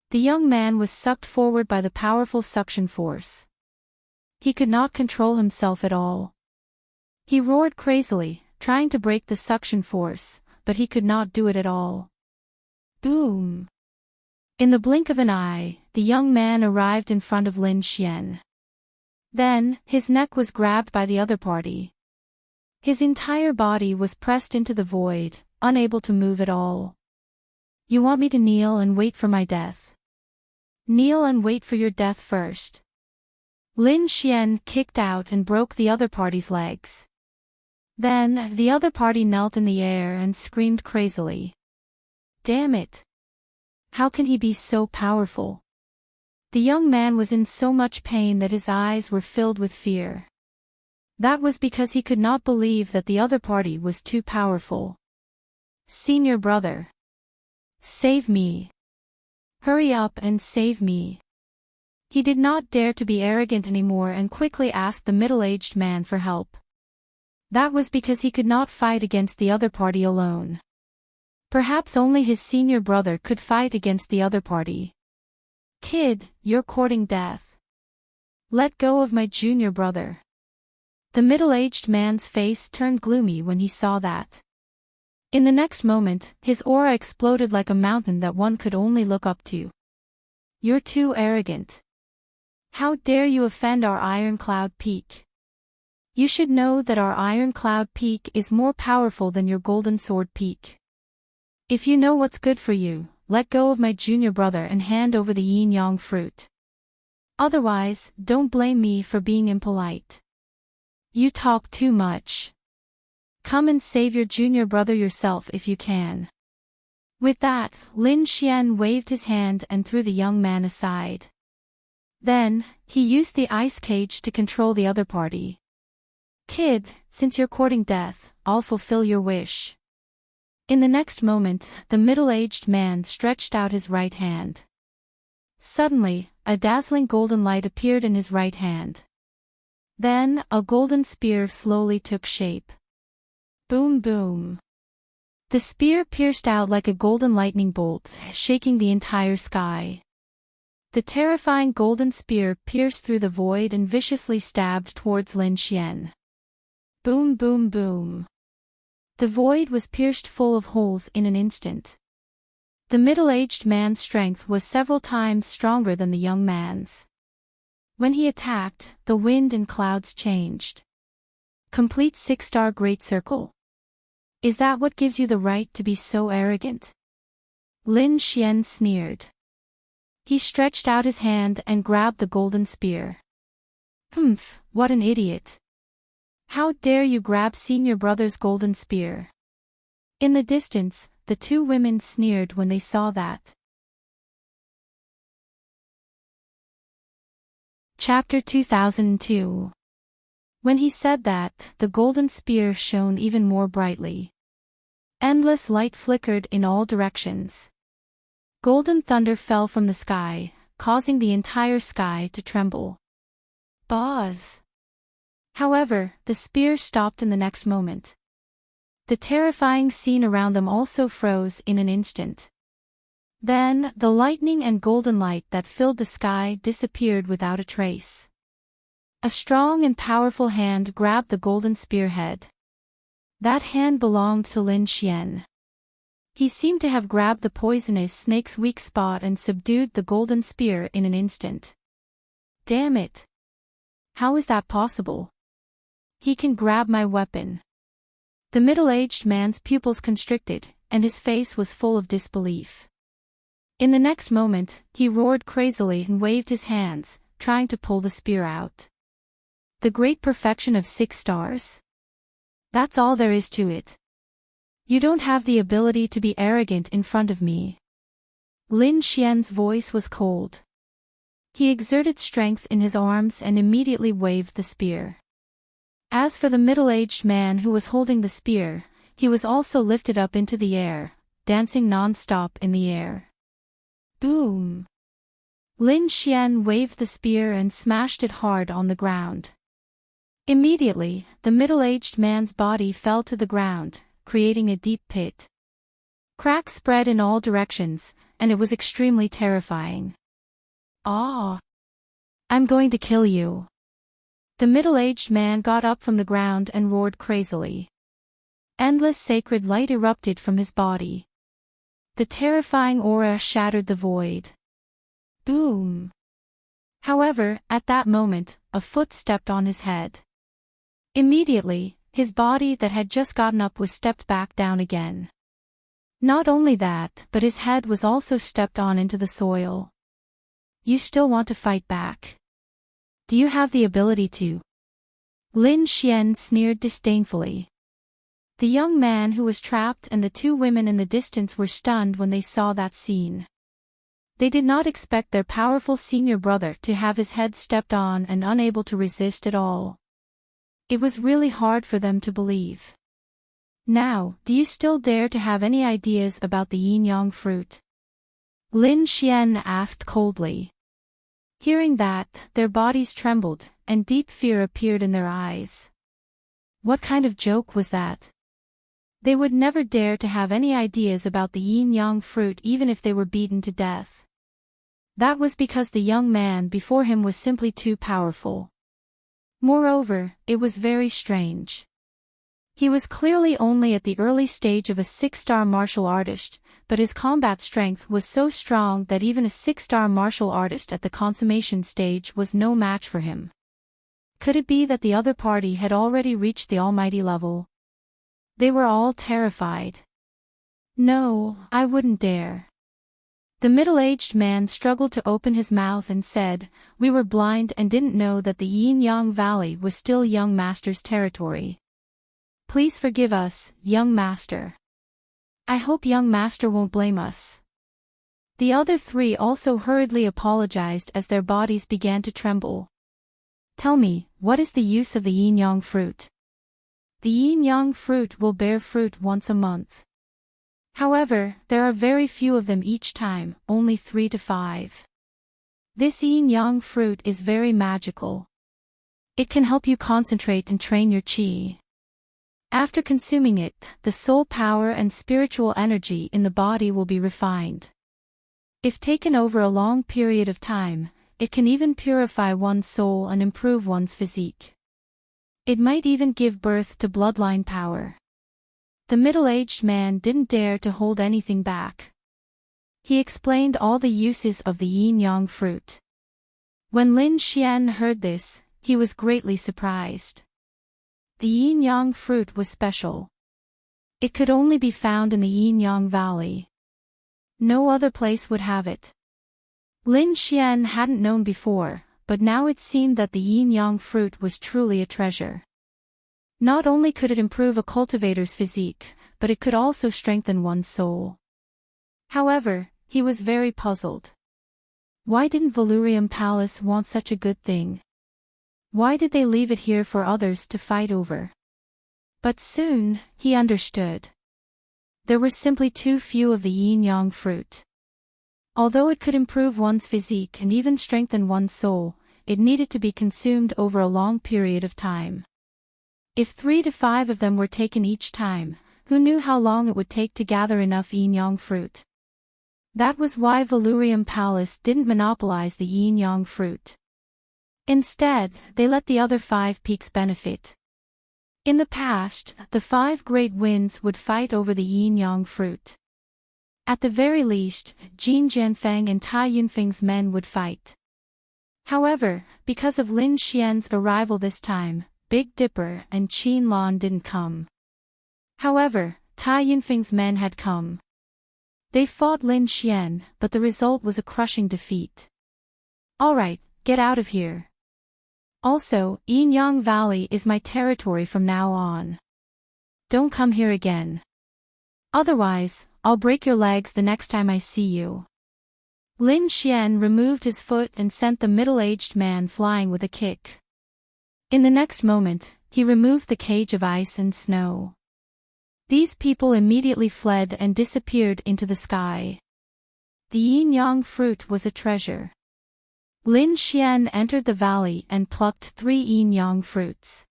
Speaker 1: The young man was sucked forward by the powerful suction force. He could not control himself at all. He roared crazily, trying to break the suction force, but he could not do it at all. Boom! In the blink of an eye, the young man arrived in front of Lin Xian. Then, his neck was grabbed by the other party. His entire body was pressed into the void, unable to move at all. You want me to kneel and wait for my death? Kneel and wait for your death first. Lin Xian kicked out and broke the other party's legs. Then, the other party knelt in the air and screamed crazily. Damn it! How can he be so powerful? The young man was in so much pain that his eyes were filled with fear. That was because he could not believe that the other party was too powerful. Senior brother. Save me. Hurry up and save me. He did not dare to be arrogant anymore and quickly asked the middle-aged man for help. That was because he could not fight against the other party alone. Perhaps only his senior brother could fight against the other party. Kid, you're courting death. Let go of my junior brother. The middle-aged man's face turned gloomy when he saw that. In the next moment, his aura exploded like a mountain that one could only look up to. You're too arrogant. How dare you offend our Ironcloud Peak? You should know that our Ironcloud Peak is more powerful than your Golden Sword Peak. If you know what's good for you, let go of my junior brother and hand over the yin-yang fruit. Otherwise, don't blame me for being impolite. You talk too much. Come and save your junior brother yourself if you can. With that, Lin Xian waved his hand and threw the young man aside. Then, he used the ice cage to control the other party. Kid, since you're courting death, I'll fulfill your wish. In the next moment, the middle-aged man stretched out his right hand. Suddenly, a dazzling golden light appeared in his right hand. Then, a golden spear slowly took shape. Boom boom. The spear pierced out like a golden lightning bolt, shaking the entire sky. The terrifying golden spear pierced through the void and viciously stabbed towards Lin Xian. Boom boom boom. The void was pierced full of holes in an instant. The middle-aged man's strength was several times stronger than the young man's. When he attacked, the wind and clouds changed. Complete 6-star Great Circle. Is that what gives you the right to be so arrogant? Lin Xian sneered. He stretched out his hand and grabbed the golden spear. Humph, what an idiot. How dare you grab senior brother's golden spear? In the distance, the two women sneered when they saw that. Chapter 2002. When he said that, the golden spear shone even more brightly. Endless light flickered in all directions. Golden thunder fell from the sky, causing the entire sky to tremble. Buzz! However, the spear stopped in the next moment. The terrifying scene around them also froze in an instant. Then, the lightning and golden light that filled the sky disappeared without a trace. A strong and powerful hand grabbed the golden spearhead. That hand belonged to Lin Xian. He seemed to have grabbed the poisonous snake's weak spot and subdued the golden spear in an instant. Damn it! How is that possible? He can grab my weapon. The middle-aged man's pupils constricted, and his face was full of disbelief. In the next moment, he roared crazily and waved his hands, trying to pull the spear out. The great perfection of 6 stars? That's all there is to it. You don't have the ability to be arrogant in front of me. Lin Xian's voice was cold. He exerted strength in his arms and immediately waved the spear. As for the middle-aged man who was holding the spear, he was also lifted up into the air, dancing non-stop in the air. Boom! Lin Xian waved the spear and smashed it hard on the ground. Immediately, the middle-aged man's body fell to the ground, creating a deep pit. Cracks spread in all directions, and it was extremely terrifying. "Ah! I'm going to kill you." The middle-aged man got up from the ground and roared crazily. Endless sacred light erupted from his body. The terrifying aura shattered the void. Boom! However, at that moment, a foot stepped on his head. Immediately, his body that had just gotten up was stepped back down again. Not only that, but his head was also stepped on into the soil. "You still want to fight back? Do you have the ability to?" Lin Xian sneered disdainfully. The young man who was trapped and the two women in the distance were stunned when they saw that scene. They did not expect their powerful senior brother to have his head stepped on and unable to resist at all. It was really hard for them to believe. "Now, do you still dare to have any ideas about the yin-yang fruit?" Lin Xian asked coldly. Hearing that, their bodies trembled, and deep fear appeared in their eyes. What kind of joke was that? They would never dare to have any ideas about the yin-yang fruit even if they were beaten to death. That was because the young man before him was simply too powerful. Moreover, it was very strange. He was clearly only at the early stage of a 6-star martial artist, but his combat strength was so strong that even a 6-star martial artist at the consummation stage was no match for him. Could it be that the other party had already reached the almighty level? They were all terrified. "No, I wouldn't dare." The middle-aged man struggled to open his mouth and said, "We were blind and didn't know that the Yin-Yang Valley was still young master's territory. Please forgive us, young master. I hope young master won't blame us." The other three also hurriedly apologized as their bodies began to tremble. "Tell me, what is the use of the yin-yang fruit?" "The yin-yang fruit will bear fruit once a month. However, there are very few of them each time, only 3 to 5. This yin-yang fruit is very magical. It can help you concentrate and train your qi. After consuming it, the soul power and spiritual energy in the body will be refined. If taken over a long period of time, it can even purify one's soul and improve one's physique. It might even give birth to bloodline power." The middle-aged man didn't dare to hold anything back. He explained all the uses of the yin-yang fruit. When Lin Xian heard this, he was greatly surprised. The yin-yang fruit was special. It could only be found in the yin-yang valley. No other place would have it. Lin Xian hadn't known before, but now it seemed that the yin-yang fruit was truly a treasure. Not only could it improve a cultivator's physique, but it could also strengthen one's soul. However, he was very puzzled. Why didn't Valurium Palace want such a good thing? Why did they leave it here for others to fight over? But soon, he understood. There were simply too few of the yin-yang fruit. Although it could improve one's physique and even strengthen one's soul, it needed to be consumed over a long period of time. If 3 to 5 of them were taken each time, who knew how long it would take to gather enough yin-yang fruit? That was why Valurium Palace didn't monopolize the yin-yang fruit. Instead, they let the other 5 peaks benefit. In the past, the 5 great winds would fight over the yin-yang fruit. At the very least, Jin Jianfeng and Tai Yunfeng's men would fight. However, because of Lin Xian's arrival this time, Big Dipper and Qin Lan didn't come. However, Tai Yunfeng's men had come. They fought Lin Xian, but the result was a crushing defeat. "Alright, get out of here. Also, Yin-Yang Valley is my territory from now on. Don't come here again. Otherwise, I'll break your legs the next time I see you." Lin Xian removed his foot and sent the middle-aged man flying with a kick. In the next moment, he removed the cage of ice and snow. These people immediately fled and disappeared into the sky. The yin-yang fruit was a treasure. Lin Xian entered the valley and plucked 3 yin-yang fruits.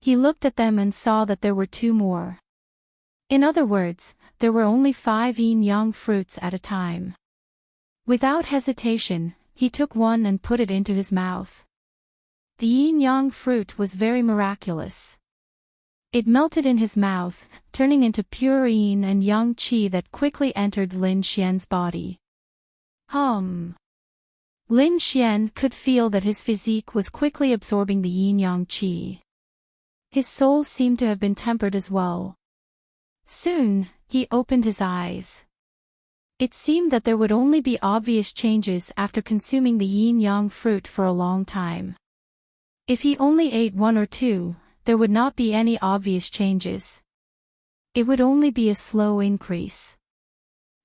Speaker 1: He looked at them and saw that there were 2 more. In other words, there were only 5 yin-yang fruits at a time. Without hesitation, he took one and put it into his mouth. The yin-yang fruit was very miraculous. It melted in his mouth, turning into pure yin and yang qi that quickly entered Lin Xian's body. Lin Xian could feel that his physique was quickly absorbing the yin-yang qi. His soul seemed to have been tempered as well. Soon, he opened his eyes. It seemed that there would only be obvious changes after consuming the yin-yang fruit for a long time. If he only ate 1 or 2, there would not be any obvious changes. It would only be a slow increase.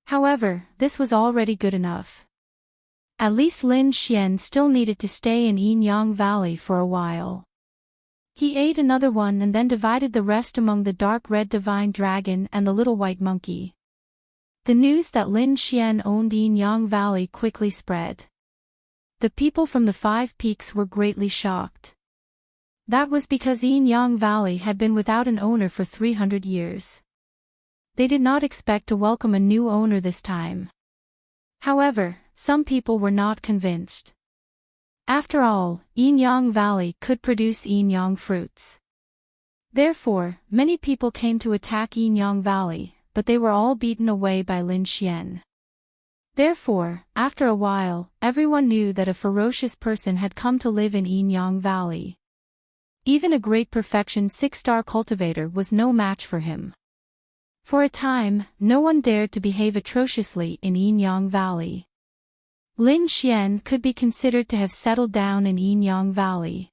Speaker 1: However, this was already good enough. At least Lin Xian still needed to stay in Yin-Yang Valley for a while. He ate another one and then divided the rest among the dark red divine dragon and the little white monkey. The news that Lin Xian owned Yin-Yang Valley quickly spread. The people from the 5 peaks were greatly shocked. That was because Yin-Yang Valley had been without an owner for 300 years. They did not expect to welcome a new owner this time. However, some people were not convinced. After all, Yin-Yang Valley could produce yin-yang fruits. Therefore, many people came to attack Yin-Yang Valley, but they were all beaten away by Lin Xian. Therefore, after a while, everyone knew that a ferocious person had come to live in Yin-Yang Valley. Even a great perfection 6-star cultivator was no match for him. For a time, no one dared to behave atrociously in Yin-Yang Valley. Lin Xian could be considered to have settled down in Yin-Yang Valley.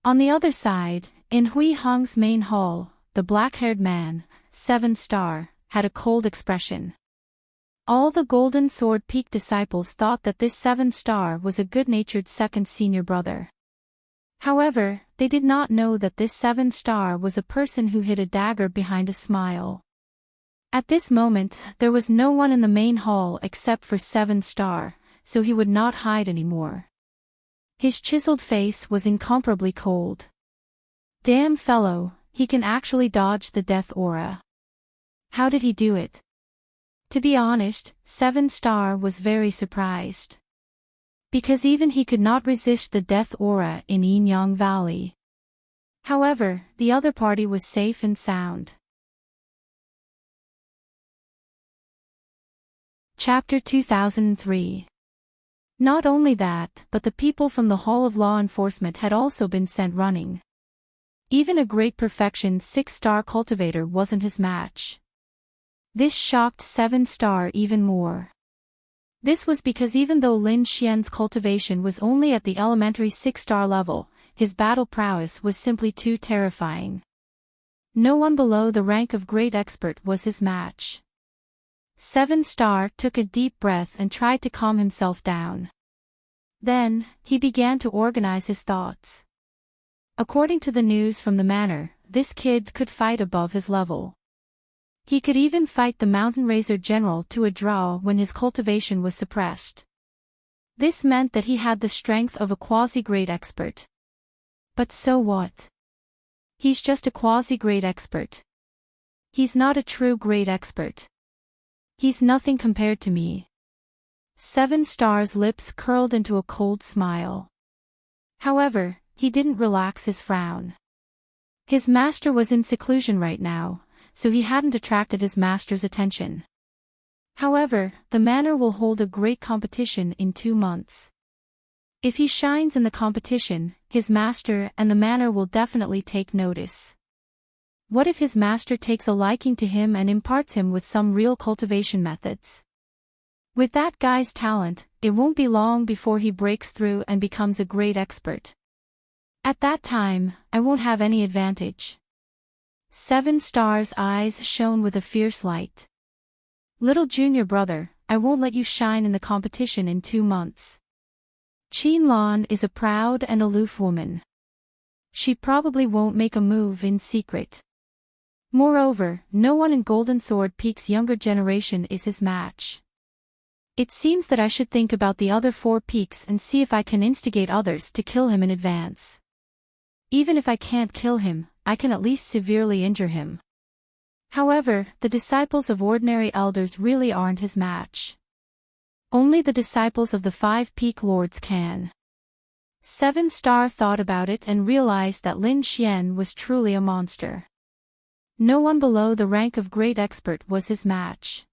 Speaker 1: On the other side, in Hui Hong's main hall, the black-haired man, 7-star, had a cold expression. All the Golden Sword Peak disciples thought that this 7-star was a good-natured second senior brother. However, they did not know that this 7-star was a person who hid a dagger behind a smile. At this moment, there was no one in the main hall except for 7-star, so he would not hide anymore. His chiseled face was incomparably cold. Damn fellow, he can actually dodge the death aura. How did he do it? To be honest, 7-star was very surprised. Because even he could not resist the death aura in Yin-Yang Valley. However, the other party was safe and sound. Chapter 2003. Not only that, but the people from the Hall of Law Enforcement had also been sent running. Even a great perfection 6-star cultivator wasn't his match. This shocked 7-star even more. This was because even though Lin Xian's cultivation was only at the elementary 6-star level, his battle prowess was simply too terrifying. No one below the rank of great expert was his match. 7-star took a deep breath and tried to calm himself down. Then, he began to organize his thoughts. According to the news from the manor, this kid could fight above his level. He could even fight the Mountain Razor General to a draw when his cultivation was suppressed. This meant that he had the strength of a quasi-great expert. But so what? He's just a quasi-great expert. He's not a true great expert. He's nothing compared to me. 7-star's lips curled into a cold smile. However, he didn't relax his frown. His master was in seclusion right now, so he hadn't attracted his master's attention. However, the manor will hold a great competition in 2 months. If he shines in the competition, his master and the manor will definitely take notice. What if his master takes a liking to him and imparts him with some real cultivation methods? With that guy's talent, it won't be long before he breaks through and becomes a great expert. At that time, I won't have any advantage. 7-star's eyes shone with a fierce light. Little junior brother, I won't let you shine in the competition in 2 months. Qinlan is a proud and aloof woman. She probably won't make a move in secret. Moreover, no one in Golden Sword Peak's younger generation is his match. It seems that I should think about the other 4 peaks and see if I can instigate others to kill him in advance. Even if I can't kill him, I can at least severely injure him. However, the disciples of ordinary elders really aren't his match. Only the disciples of the 5 Peak Lords can. 7-Star thought about it and realized that Lin Xian was truly a monster. No one below the rank of Great Expert was his match.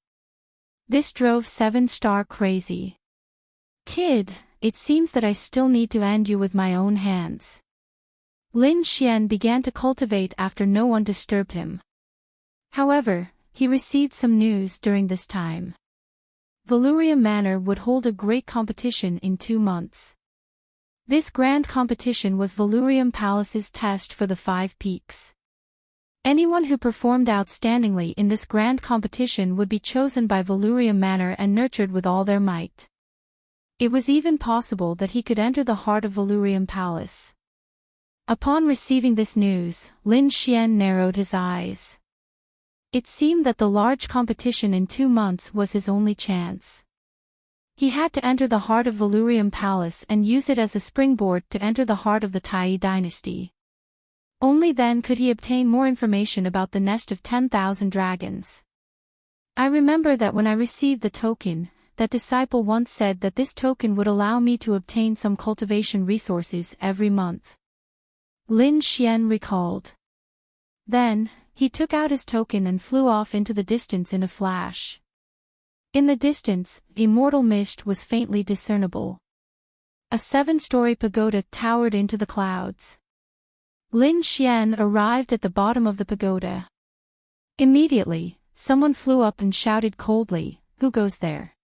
Speaker 1: This drove 7-Star crazy. Kid, it seems that I still need to end you with my own hands. Lin Xian began to cultivate after no one disturbed him. However, he received some news during this time. Valurium Manor would hold a great competition in 2 months. This grand competition was Valurium Palace's test for the 5 peaks. Anyone who performed outstandingly in this grand competition would be chosen by Valurium Manor and nurtured with all their might. It was even possible that he could enter the heart of Valurium Palace. Upon receiving this news, Lin Xian narrowed his eyes. It seemed that the large competition in 2 months was his only chance. He had to enter the heart of Valurium Palace and use it as a springboard to enter the heart of the Tai dynasty. Only then could he obtain more information about the nest of 10,000 dragons. I remember that when I received the token, that disciple once said that this token would allow me to obtain some cultivation resources every month. Lin Xian recalled. Then, he took out his token and flew off into the distance in a flash. In the distance, immortal mist was faintly discernible. A 7-story pagoda towered into the clouds. Lin Xian arrived at the bottom of the pagoda. Immediately, someone flew up and shouted coldly, "Who goes there?"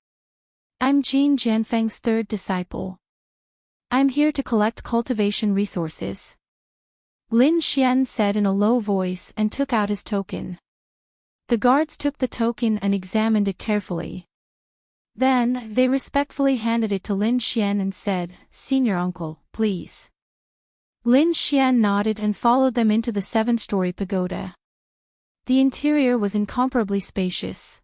Speaker 1: "I'm Jin Jianfeng's 3rd disciple. I'm here to collect cultivation resources." Lin Xian said in a low voice and took out his token. The guards took the token and examined it carefully. Then, they respectfully handed it to Lin Xian and said, "Senior uncle, please." Lin Xian nodded and followed them into the 7-story pagoda. The interior was incomparably spacious.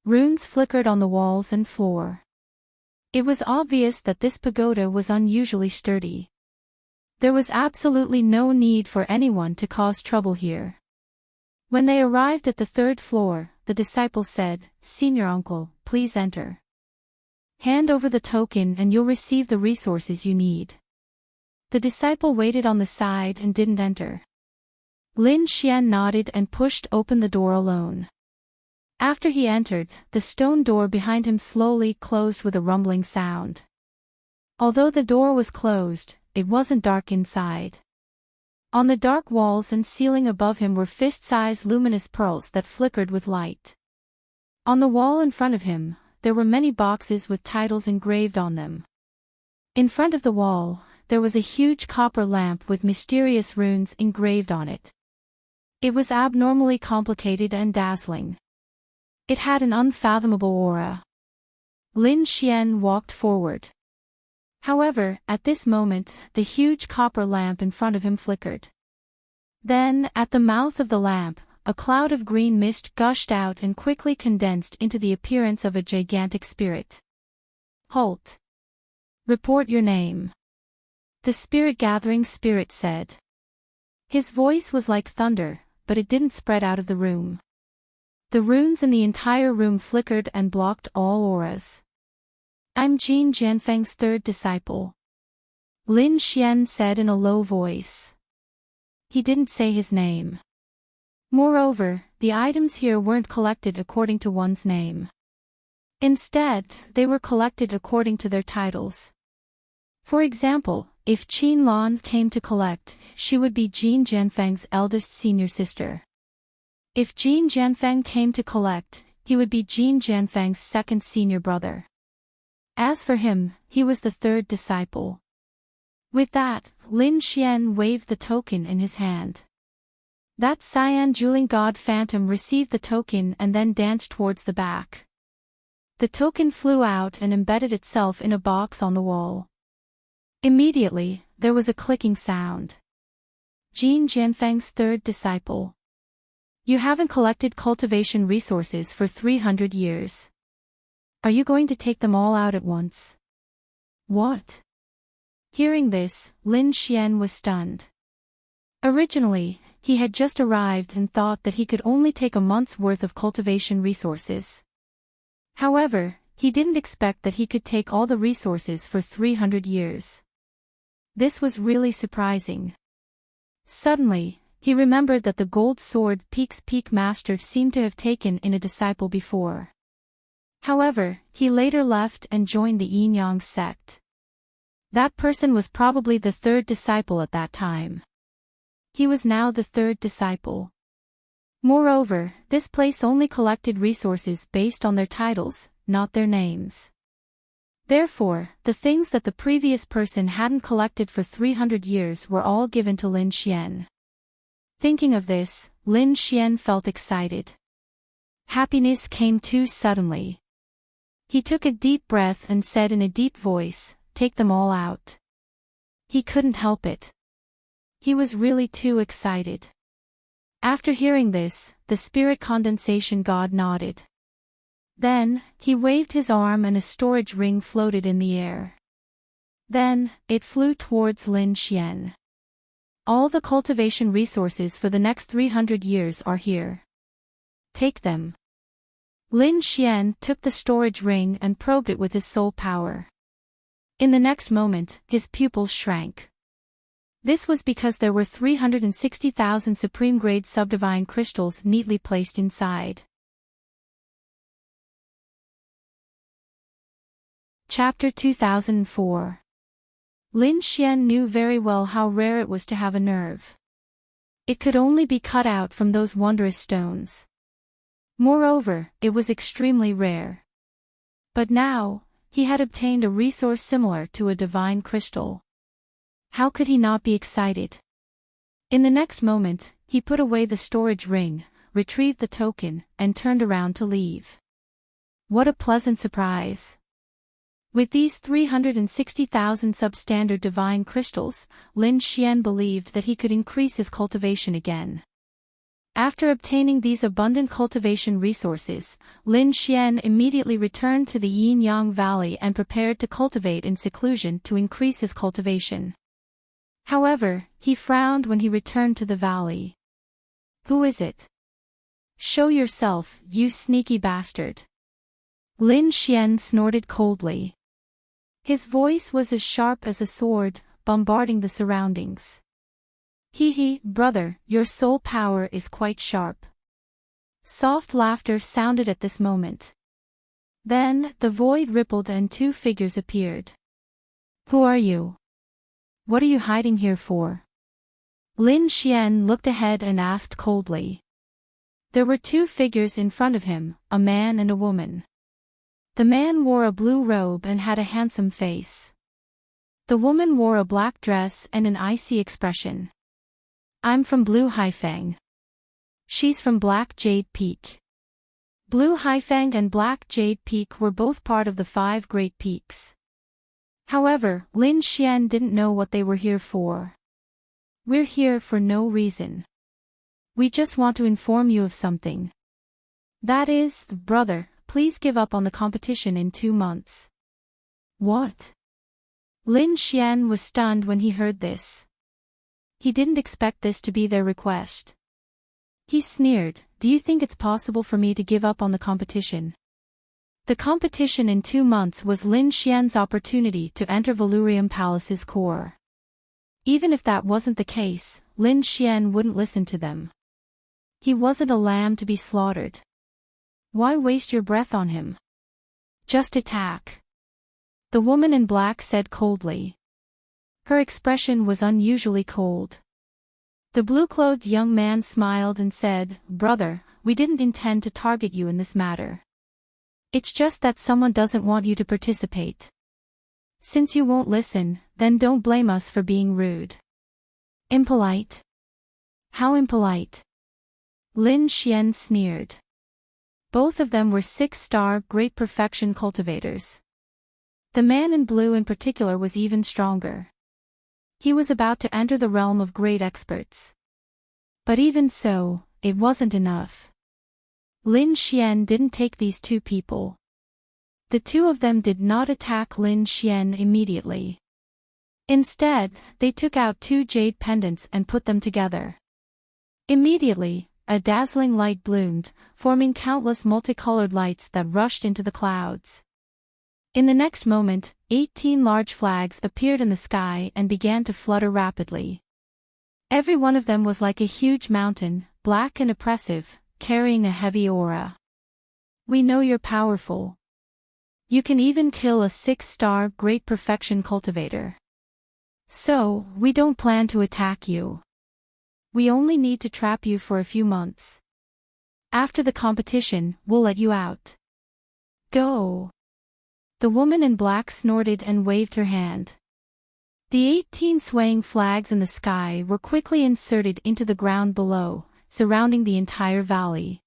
Speaker 1: Runes flickered on the walls and floor. It was obvious that this pagoda was unusually sturdy. There was absolutely no need for anyone to cause trouble here. When they arrived at the 3rd floor, the disciple said, "Senior uncle, please enter. Hand over the token and you'll receive the resources you need." The disciple waited on the side and didn't enter. Lin Xian nodded and pushed open the door alone. After he entered, the stone door behind him slowly closed with a rumbling sound. Although the door was closed, it wasn't dark inside. On the dark walls and ceiling above him were fist-sized luminous pearls that flickered with light. On the wall in front of him, there were many boxes with titles engraved on them. In front of the wall, there was a huge copper lamp with mysterious runes engraved on it. It was abnormally complicated and dazzling. It had an unfathomable aura. Lin Xian walked forward. However, at this moment, the huge copper lamp in front of him flickered. Then, at the mouth of the lamp, a cloud of green mist gushed out and quickly condensed into the appearance of a gigantic spirit. "Halt! Report your name," the spirit-gathering spirit said. His voice was like thunder, but it didn't spread out of the room. The runes in the entire room flickered and blocked all auras. "I'm Jin Jianfeng's 3rd disciple," Lin Xian said in a low voice. He didn't say his name. Moreover, the items here weren't collected according to one's name. Instead, they were collected according to their titles. For example, if Qin Lan came to collect, she would be Jin Jianfeng's eldest senior sister. If Jin Jianfeng came to collect, he would be Jin Jianfeng's 2nd senior brother. As for him, he was the 3rd disciple. With that, Lin Xian waved the token in his hand. That cyan Juling God phantom received the token and then danced towards the back. The token flew out and embedded itself in a box on the wall. Immediately, there was a clicking sound. Jin Jianfeng's 3rd disciple. You haven't collected cultivation resources for 300 years. Are you going to take them all out at once? What? Hearing this, Lin Xian was stunned. Originally, he had just arrived and thought that he could only take a month's worth of cultivation resources. However, he didn't expect that he could take all the resources for 300 years. This was really surprising. Suddenly, he remembered that the gold sword Peak's peak master seemed to have taken in a disciple before. However, he later left and joined the Yin-Yang sect. That person was probably the third disciple at that time. He was now the third disciple. Moreover, this place only collected resources based on their titles, not their names. Therefore, the things that the previous person hadn't collected for 300 years were all given to Lin Xian. Thinking of this, Lin Xian felt excited. Happiness came too suddenly. He took a deep breath and said in a deep voice, "Take them all out." He couldn't help it. He was really too excited. After hearing this, the spirit condensation god nodded. Then, he waved his arm and a storage ring floated in the air. Then, it flew towards Lin Xian. All the cultivation resources for the next 300 years are here. Take them. Lin Xian took the storage ring and probed it with his soul power. In the next moment, his pupils shrank. This was because there were 360,000 supreme-grade subdivine crystals neatly placed inside. Chapter 2004. Lin Xian knew very well how rare it was to have a nerve. It could only be cut out from those wondrous stones. Moreover, it was extremely rare. But now, he had obtained a resource similar to a divine crystal. How could he not be excited? In the next moment, he put away the storage ring, retrieved the token, and turned around to leave. What a pleasant surprise! With these 360,000 substandard divine crystals, Lin Xian believed that he could increase his cultivation again. After obtaining these abundant cultivation resources, Lin Xian immediately returned to the Yin-Yang Valley and prepared to cultivate in seclusion to increase his cultivation. However, he frowned when he returned to the valley. "Who is it? Show yourself, you sneaky bastard." Lin Xian snorted coldly. His voice was as sharp as a sword, bombarding the surroundings. "Hee, brother, your soul power is quite sharp." Soft laughter sounded at this moment. Then, the void rippled and two figures appeared. "Who are you? What are you hiding here for?" Lin Xian looked ahead and asked coldly. There were two figures in front of him, a man and a woman. The man wore a blue robe and had a handsome face. The woman wore a black dress and an icy expression. "I'm from Blue Haifang. She's from Black Jade Peak." Blue Haifang and Black Jade Peak were both part of the 5 Great Peaks. However, Lin Xian didn't know what they were here for. "We're here for no reason. We just want to inform you of something. That is, brother, please give up on the competition in 2 months." "What?" Lin Xian was stunned when he heard this. He didn't expect this to be their request. He sneered, "Do you think it's possible for me to give up on the competition?" The competition in 2 months was Lin Xian's opportunity to enter Valurium Palace's core. Even if that wasn't the case, Lin Xian wouldn't listen to them. He wasn't a lamb to be slaughtered. Why waste your breath on him? Just attack. The woman in black said coldly. Her expression was unusually cold. The blue-clothed young man smiled and said, "Brother, we didn't intend to target you in this matter. It's just that someone doesn't want you to participate. Since you won't listen, then don't blame us for being rude." "Impolite? How impolite?" Lin Xian sneered. Both of them were 6-star Great Perfection cultivators. The man in blue in particular was even stronger. He was about to enter the realm of great experts. But even so, it wasn't enough. Lin Xian didn't take these two people. The two of them did not attack Lin Xian immediately. Instead, they took out 2 jade pendants and put them together. Immediately, a dazzling light bloomed, forming countless multicolored lights that rushed into the clouds. In the next moment, 18 large flags appeared in the sky and began to flutter rapidly. Every one of them was like a huge mountain, black and oppressive, carrying a heavy aura. "We know you're powerful. You can even kill a 6-star Great Perfection cultivator. So, we don't plan to attack you. We only need to trap you for a few months. After the competition, we'll let you out. Go." The woman in black snorted and waved her hand. The 18 swaying flags in the sky were quickly inserted into the ground below, surrounding the entire valley.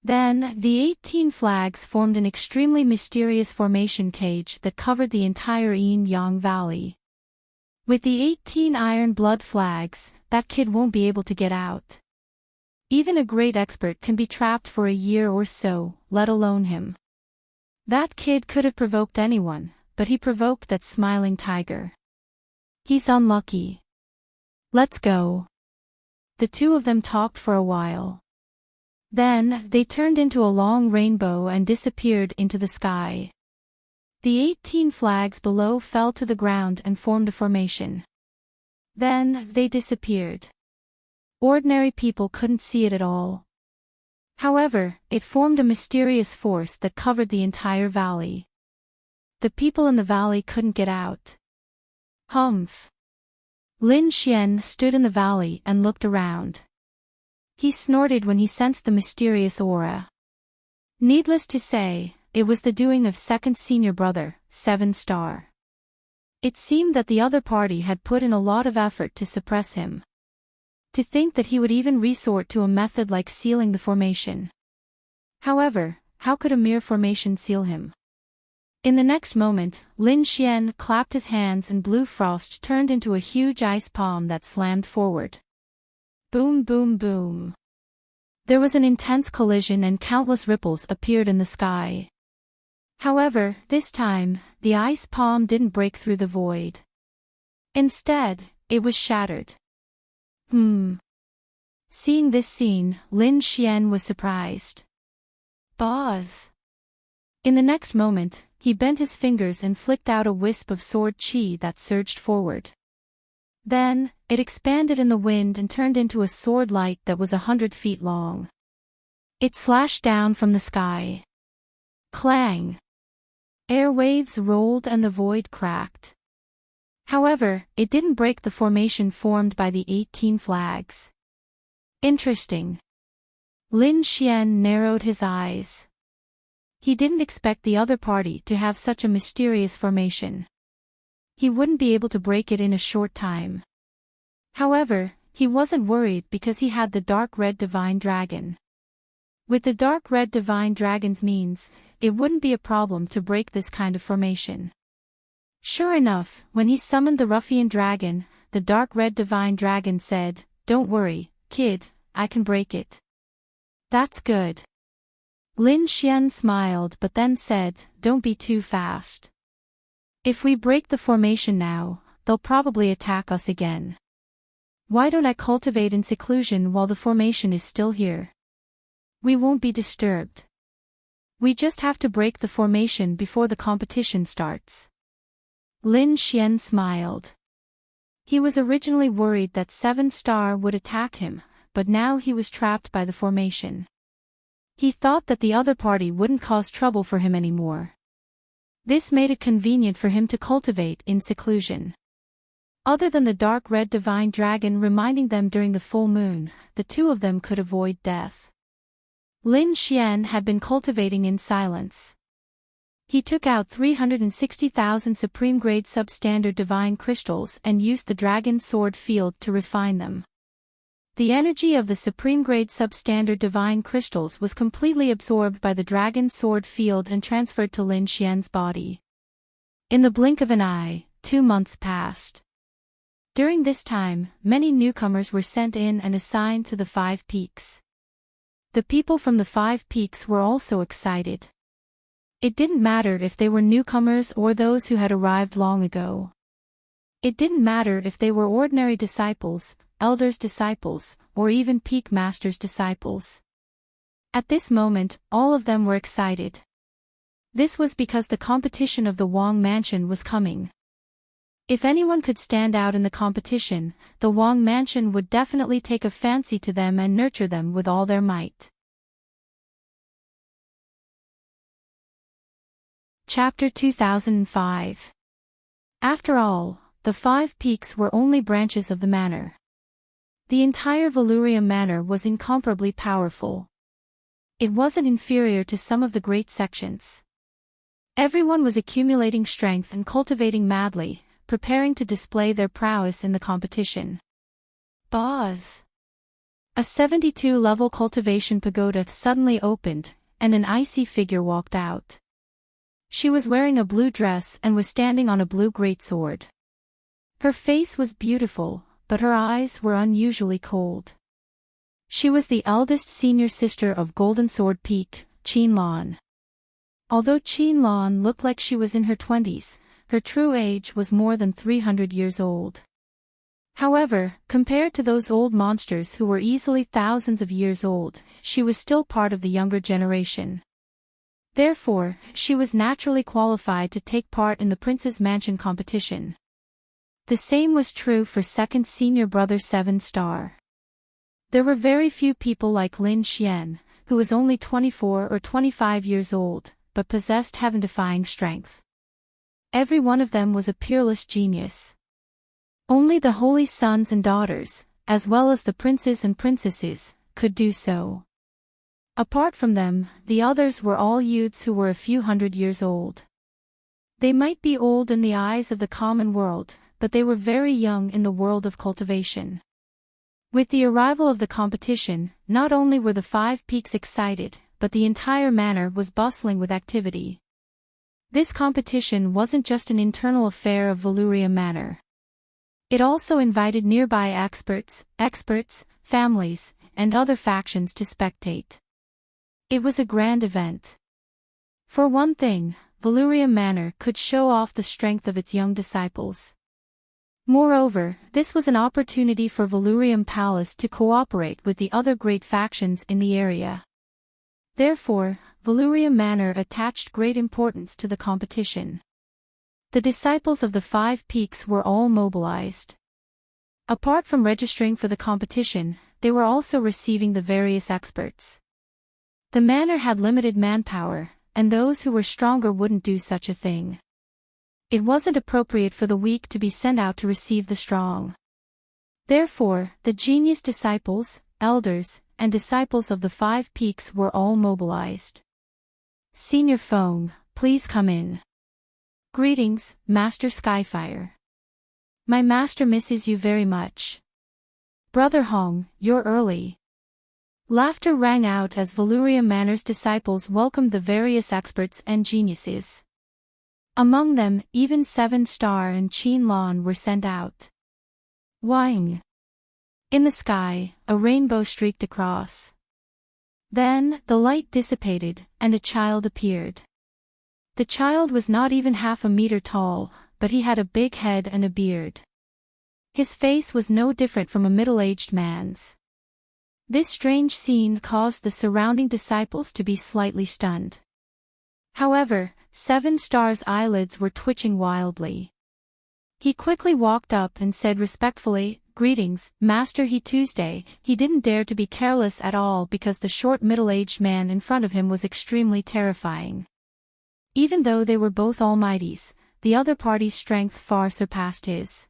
Speaker 1: Then, the 18 flags formed an extremely mysterious formation cage that covered the entire Yin-Yang Valley. With the 18 iron blood flags, that kid won't be able to get out. Even a great expert can be trapped for a year or so, let alone him. That kid could have provoked anyone, but he provoked that smiling tiger. He's unlucky. Let's go. The two of them talked for a while. Then, they turned into a long rainbow and disappeared into the sky. The 18 flags below fell to the ground and formed a formation. Then, they disappeared. Ordinary people couldn't see it at all. However, it formed a mysterious force that covered the entire valley. The people in the valley couldn't get out. Humph. Lin Xian stood in the valley and looked around. He snorted when he sensed the mysterious aura. Needless to say, it was the doing of second senior brother, 7-star. It seemed that the other party had put in a lot of effort to suppress him. To think that he would even resort to a method like sealing the formation. However, how could a mere formation seal him? In the next moment, Lin Xian clapped his hands and blue frost turned into a huge ice palm that slammed forward. Boom boom boom. There was an intense collision and countless ripples appeared in the sky. However, this time, the ice palm didn't break through the void. Instead, it was shattered. Seeing this scene, Lin Xian was surprised. Boss. In the next moment, he bent his fingers and flicked out a wisp of sword chi that surged forward. Then, it expanded in the wind and turned into a sword light that was 100 feet long. It slashed down from the sky. Clang! Airwaves rolled and the void cracked. However, it didn't break the formation formed by the 18 flags. Interesting. Lin Xian narrowed his eyes. He didn't expect the other party to have such a mysterious formation. He wouldn't be able to break it in a short time. However, he wasn't worried because he had the dark red divine dragon. With the dark red divine dragon's means, it wouldn't be a problem to break this kind of formation. Sure enough, when he summoned the ruffian dragon, the dark red divine dragon said, "Don't worry, kid, I can break it." That's good. Lin Xian smiled but then said, "Don't be too fast. If we break the formation now, they'll probably attack us again. Why don't I cultivate in seclusion while the formation is still here? We won't be disturbed. We just have to break the formation before the competition starts." Lin Xian smiled. He was originally worried that 7-star would attack him, but now he was trapped by the formation. He thought that the other party wouldn't cause trouble for him anymore. This made it convenient for him to cultivate in seclusion. Other than the dark red divine dragon reminding them during the full moon, the two of them could avoid death. Lin Xian had been cultivating in silence. He took out 360,000 supreme-grade substandard divine crystals and used the dragon sword field to refine them. The energy of the supreme-grade substandard divine crystals was completely absorbed by the dragon sword field and transferred to Lin Xian's body. In the blink of an eye, 2 months passed. During this time, many newcomers were sent in and assigned to the 5 peaks. The people from the 5 peaks were also excited. It didn't matter if they were newcomers or those who had arrived long ago. It didn't matter if they were ordinary disciples, elders' disciples, or even peak masters' disciples. At this moment, all of them were excited. This was because the competition of the Wang Mansion was coming. If anyone could stand out in the competition, the Wang Mansion would definitely take a fancy to them and nurture them with all their might. Chapter 2005. After all, the 5 peaks were only branches of the manor. The entire Valurium Manor was incomparably powerful. It wasn't inferior to some of the great sections. Everyone was accumulating strength and cultivating madly, preparing to display their prowess in the competition. Buzz! A 72-level cultivation pagoda suddenly opened, and an icy figure walked out. She was wearing a blue dress and was standing on a blue greatsword. Her face was beautiful, but her eyes were unusually cold. She was the eldest senior sister of Golden Sword Peak, Qinlan. Although Qinlan looked like she was in her 20s, her true age was more than 300 years old. However, compared to those old monsters who were easily thousands of years old, she was still part of the younger generation. Therefore, she was naturally qualified to take part in the Prince's Mansion competition. The same was true for second senior brother 7 Star. There were very few people like Lin Xian, who was only 24 or 25 years old, but possessed heaven-defying strength. Every one of them was a peerless genius. Only the holy sons and daughters, as well as the princes and princesses, could do so. Apart from them, the others were all youths who were a few hundred years old. They might be old in the eyes of the common world, but they were very young in the world of cultivation. With the arrival of the competition, not only were the 5 peaks excited, but the entire manor was bustling with activity. This competition wasn't just an internal affair of Valurium Manor. It also invited nearby experts, families, and other factions to spectate. It was a grand event. For one thing, Valurium Manor could show off the strength of its young disciples. Moreover, this was an opportunity for Valurium Palace to cooperate with the other great factions in the area. Therefore, Valurium Manor attached great importance to the competition. The disciples of the 5 peaks were all mobilized. Apart from registering for the competition, they were also receiving the various experts. The manor had limited manpower, and those who were stronger wouldn't do such a thing. It wasn't appropriate for the weak to be sent out to receive the strong. Therefore, the genius disciples, elders, and disciples of the 5 peaks were all mobilized. Senior Feng, please come in. Greetings, Master Skyfire. My master misses you very much. Brother Hong, you're early. Laughter rang out as Valurium Manor's disciples welcomed the various experts and geniuses. Among them, even 7 Star and Qinlan were sent out. Wang. In the sky, a rainbow streaked across. Then, the light dissipated, and a child appeared. The child was not even half a meter tall, but he had a big head and a beard. His face was no different from a middle-aged man's. This strange scene caused the surrounding disciples to be slightly stunned. However, 7 Star's eyelids were twitching wildly. He quickly walked up and said respectfully, "Greetings, Master." Tuesday, he didn't dare to be careless at all because the short middle-aged man in front of him was extremely terrifying. Even though they were both almighties, the other party's strength far surpassed his.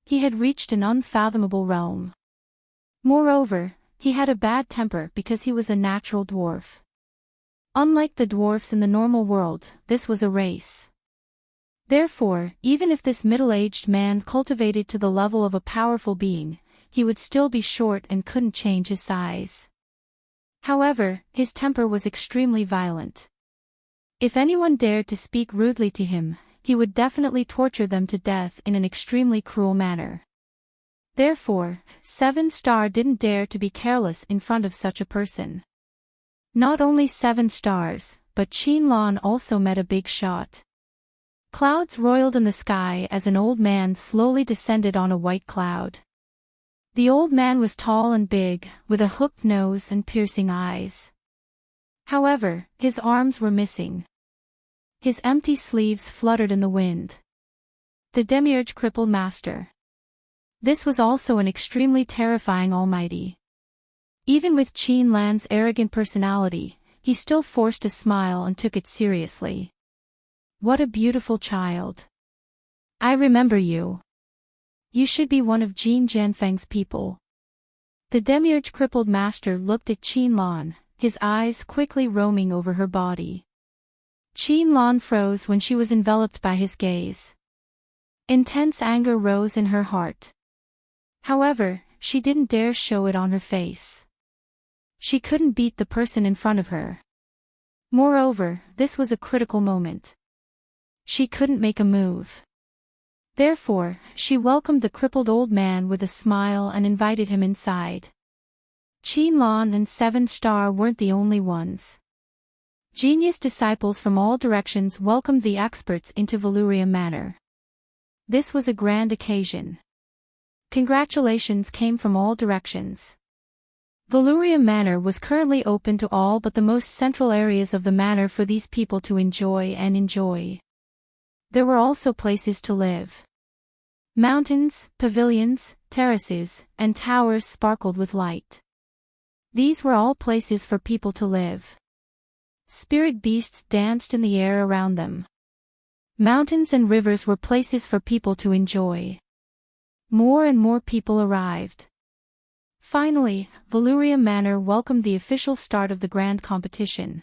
Speaker 1: He had reached an unfathomable realm. Moreover, he had a bad temper because he was a natural dwarf. Unlike the dwarfs in the normal world, this was a race. Therefore, even if this middle-aged man cultivated to the level of a powerful being, he would still be short and couldn't change his size. However, his temper was extremely violent. If anyone dared to speak rudely to him, he would definitely torture them to death in an extremely cruel manner. Therefore, 7 Star didn't dare to be careless in front of such a person. Not only 7 Stars, but Qinlan also met a big shot. Clouds roiled in the sky as an old man slowly descended on a white cloud. The old man was tall and big, with a hooked nose and piercing eyes. However, his arms were missing. His empty sleeves fluttered in the wind. The demiurge crippled master. This was also an extremely terrifying almighty. Even with Qin Lan's arrogant personality, he still forced a smile and took it seriously. What a beautiful child. I remember you. You should be one of Jin Jianfeng's people. The demiurge crippled master looked at Qin Lan, his eyes quickly roaming over her body. Qin Lan froze when she was enveloped by his gaze. Intense anger rose in her heart. However, she didn't dare show it on her face. She couldn't beat the person in front of her. Moreover, this was a critical moment. She couldn't make a move. Therefore, she welcomed the crippled old man with a smile and invited him inside. Qin Lan and 7 Star weren't the only ones. Genius disciples from all directions welcomed the experts into Valurium Manor. This was a grand occasion. Congratulations came from all directions. Valurium Manor was currently open to all but the most central areas of the manor for these people to enjoy. There were also places to live. Mountains, pavilions, terraces, and towers sparkled with light. These were all places for people to live. Spirit beasts danced in the air around them. Mountains and rivers were places for people to enjoy. More and more people arrived. Finally, Valurium Manor welcomed the official start of the grand competition.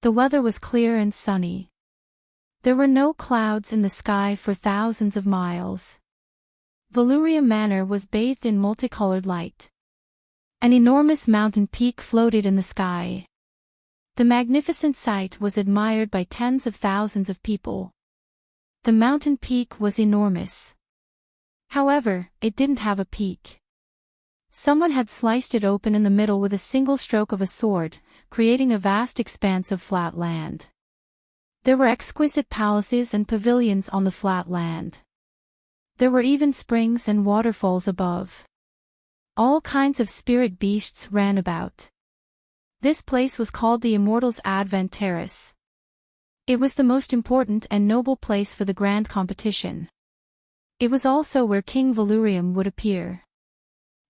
Speaker 1: The weather was clear and sunny. There were no clouds in the sky for thousands of miles. Valurium Manor was bathed in multicolored light. An enormous mountain peak floated in the sky. The magnificent sight was admired by tens of thousands of people. The mountain peak was enormous. However, it didn't have a peak. Someone had sliced it open in the middle with a single stroke of a sword, creating a vast expanse of flat land. There were exquisite palaces and pavilions on the flat land. There were even springs and waterfalls above. All kinds of spirit beasts ran about. This place was called the Immortals' Advent Terrace. It was the most important and noble place for the grand competition. It was also where King Valurium would appear.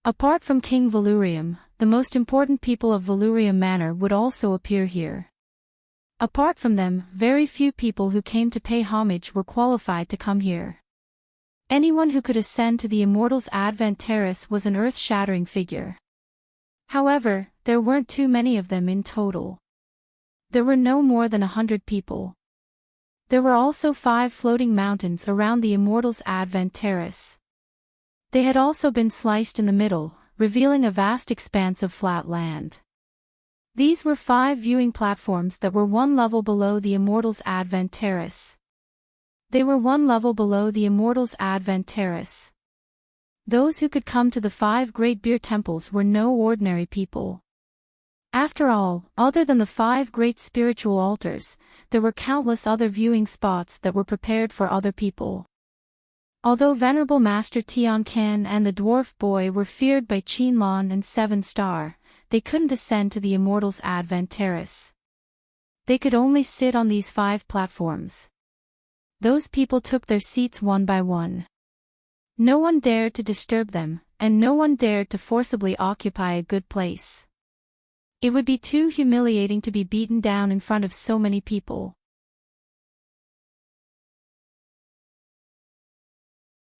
Speaker 1: Apart from King Valurium, the most important people of Valurium Manor would also appear here. Apart from them, very few people who came to pay homage were qualified to come here. Anyone who could ascend to the Immortals' Advent Terrace was an earth-shattering figure. However, there weren't too many of them in total. There were no more than 100 people. There were also 5 floating mountains around the Immortals' Advent Terrace. They had also been sliced in the middle, revealing a vast expanse of flat land. These were 5 viewing platforms that were 1 level below the Immortals' Advent Terrace. They were 1 level below the Immortals' Advent Terrace. Those who could come to the 5 great beer temples were no ordinary people. After all, other than the 5 great spiritual altars, there were countless other viewing spots that were prepared for other people. Although Venerable Master Tian Kan and the dwarf boy were feared by Qin Lan and 7 Star, they couldn't ascend to the Immortals' Advent Terrace. They could only sit on these 5 platforms. Those people took their seats one by one. No one dared to disturb them, and no one dared to forcibly occupy a good place. It would be too humiliating to be beaten down in front of so many people.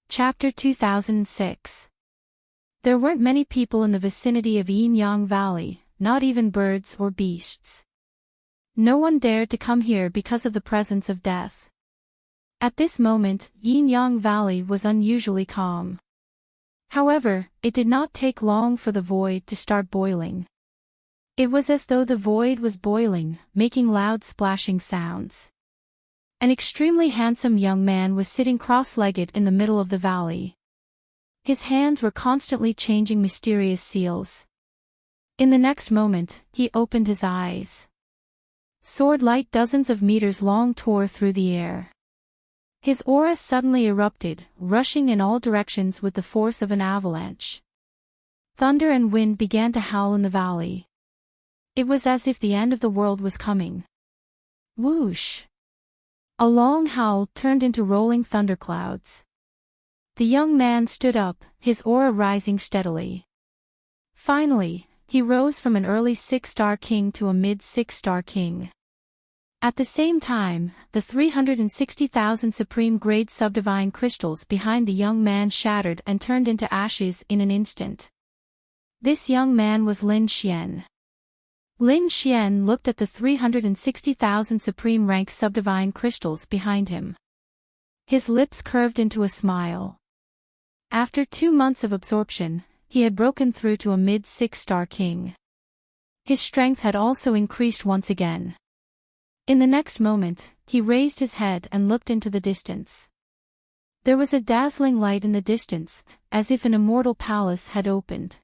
Speaker 1: Chapter 2006. There weren't many people in the vicinity of Yin Yang Valley, not even birds or beasts. No one dared to come here because of the presence of death. At this moment, Yin Yang Valley was unusually calm. However, it did not take long for the void to start boiling. It was as though the void was boiling, making loud splashing sounds. An extremely handsome young man was sitting cross-legged in the middle of the valley. His hands were constantly changing mysterious seals. In the next moment, he opened his eyes. Sword light dozens of meters long tore through the air. His aura suddenly erupted, rushing in all directions with the force of an avalanche. Thunder and wind began to howl in the valley. It was as if the end of the world was coming. Whoosh! A long howl turned into rolling thunderclouds. The young man stood up, his aura rising steadily. Finally, he rose from an early 6-star king to a mid-6-star king. At the same time, the 360,000 supreme-grade subdivine crystals behind the young man shattered and turned into ashes in an instant. This young man was Lin Xian. Lin Xian looked at the 360,000 supreme-rank subdivine crystals behind him. His lips curved into a smile. After 2 months of absorption, he had broken through to a mid-6-star king. His strength had also increased once again. In the next moment, he raised his head and looked into the distance. There was a dazzling light in the distance, as if an immortal palace had opened.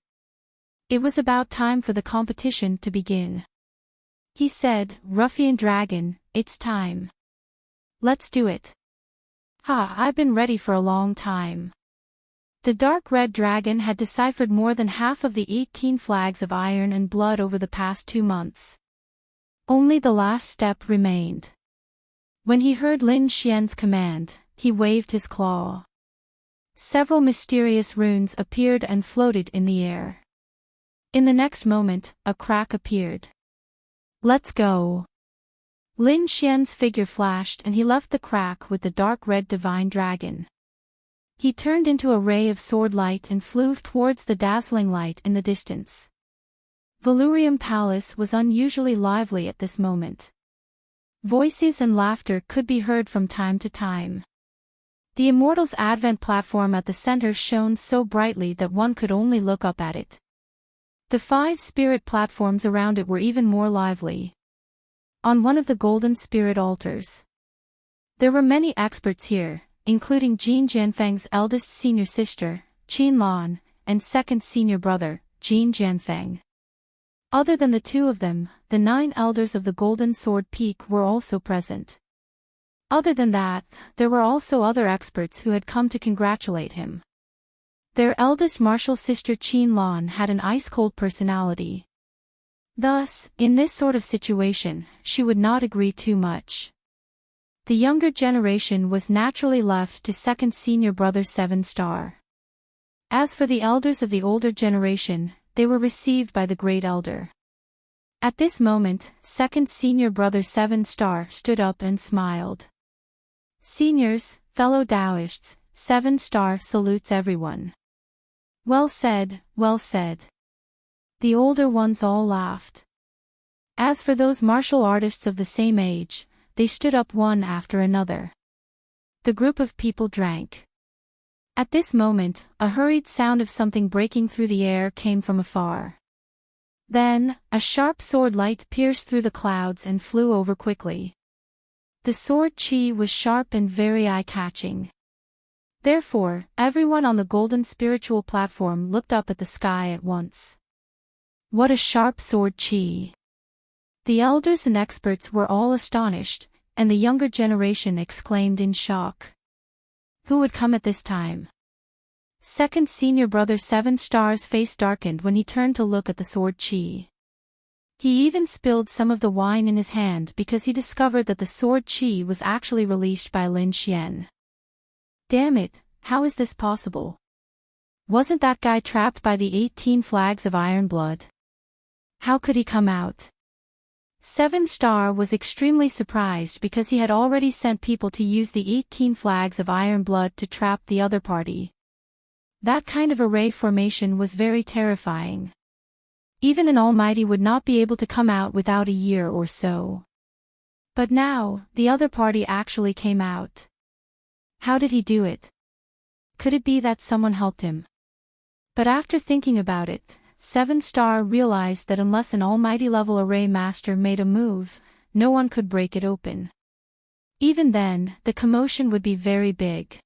Speaker 1: It was about time for the competition to begin. He said, "Ruffian dragon, it's time. Let's do it." "Ha, I've been ready for a long time." The dark red dragon had deciphered more than half of the 18 flags of iron and blood over the past 2 months. Only the last step remained. When he heard Lin Xian's command, he waved his claw. Several mysterious runes appeared and floated in the air. In the next moment, a crack appeared. "Let's go." Lin Xian's figure flashed and he left the crack with the dark red divine dragon. He turned into a ray of sword light and flew towards the dazzling light in the distance. Valurium Palace was unusually lively at this moment. Voices and laughter could be heard from time to time. The Immortals Advent platform at the center shone so brightly that one could only look up at it. The 5 spirit platforms around it were even more lively. On one of the golden spirit altars, there were many experts here, including Jin Jianfeng's eldest senior sister, Qin Lan, and second senior brother, Jin Jianfeng. Other than the 2 of them, the 9 elders of the Golden Sword Peak were also present. Other than that, there were also other experts who had come to congratulate him. Their eldest martial sister Qin Lan had an ice-cold personality. Thus, in this sort of situation, she would not agree too much. The younger generation was naturally left to second senior brother 7-star. As for the elders of the older generation, they were received by the great elder. At this moment, second senior brother 7-star stood up and smiled. "Seniors, fellow Taoists, 7-star salutes everyone." "Well said, well said." The older ones all laughed. As for those martial artists of the same age, they stood up one after another. The group of people drank. At this moment, a hurried sound of something breaking through the air came from afar. Then, a sharp sword light pierced through the clouds and flew over quickly. The sword chi was sharp and very eye-catching. Therefore, everyone on the golden spiritual platform looked up at the sky at once. What a sharp sword chi! The elders and experts were all astonished, and the younger generation exclaimed in shock. Who would come at this time? Second senior brother 7-star's face darkened when he turned to look at the sword chi. He even spilled some of the wine in his hand because he discovered that the sword chi was actually released by Lin Xian. Damn it, how is this possible? Wasn't that guy trapped by the 18 flags of iron blood? How could he come out? 7-star was extremely surprised because he had already sent people to use the 18 flags of iron blood to trap the other party. That kind of array formation was very terrifying. Even an almighty would not be able to come out without a year or so. But now, the other party actually came out. How did he do it? Could it be that someone helped him? But after thinking about it, 7-star realized that unless an almighty-level array master made a move, no one could break it open. Even then, the commotion would be very big.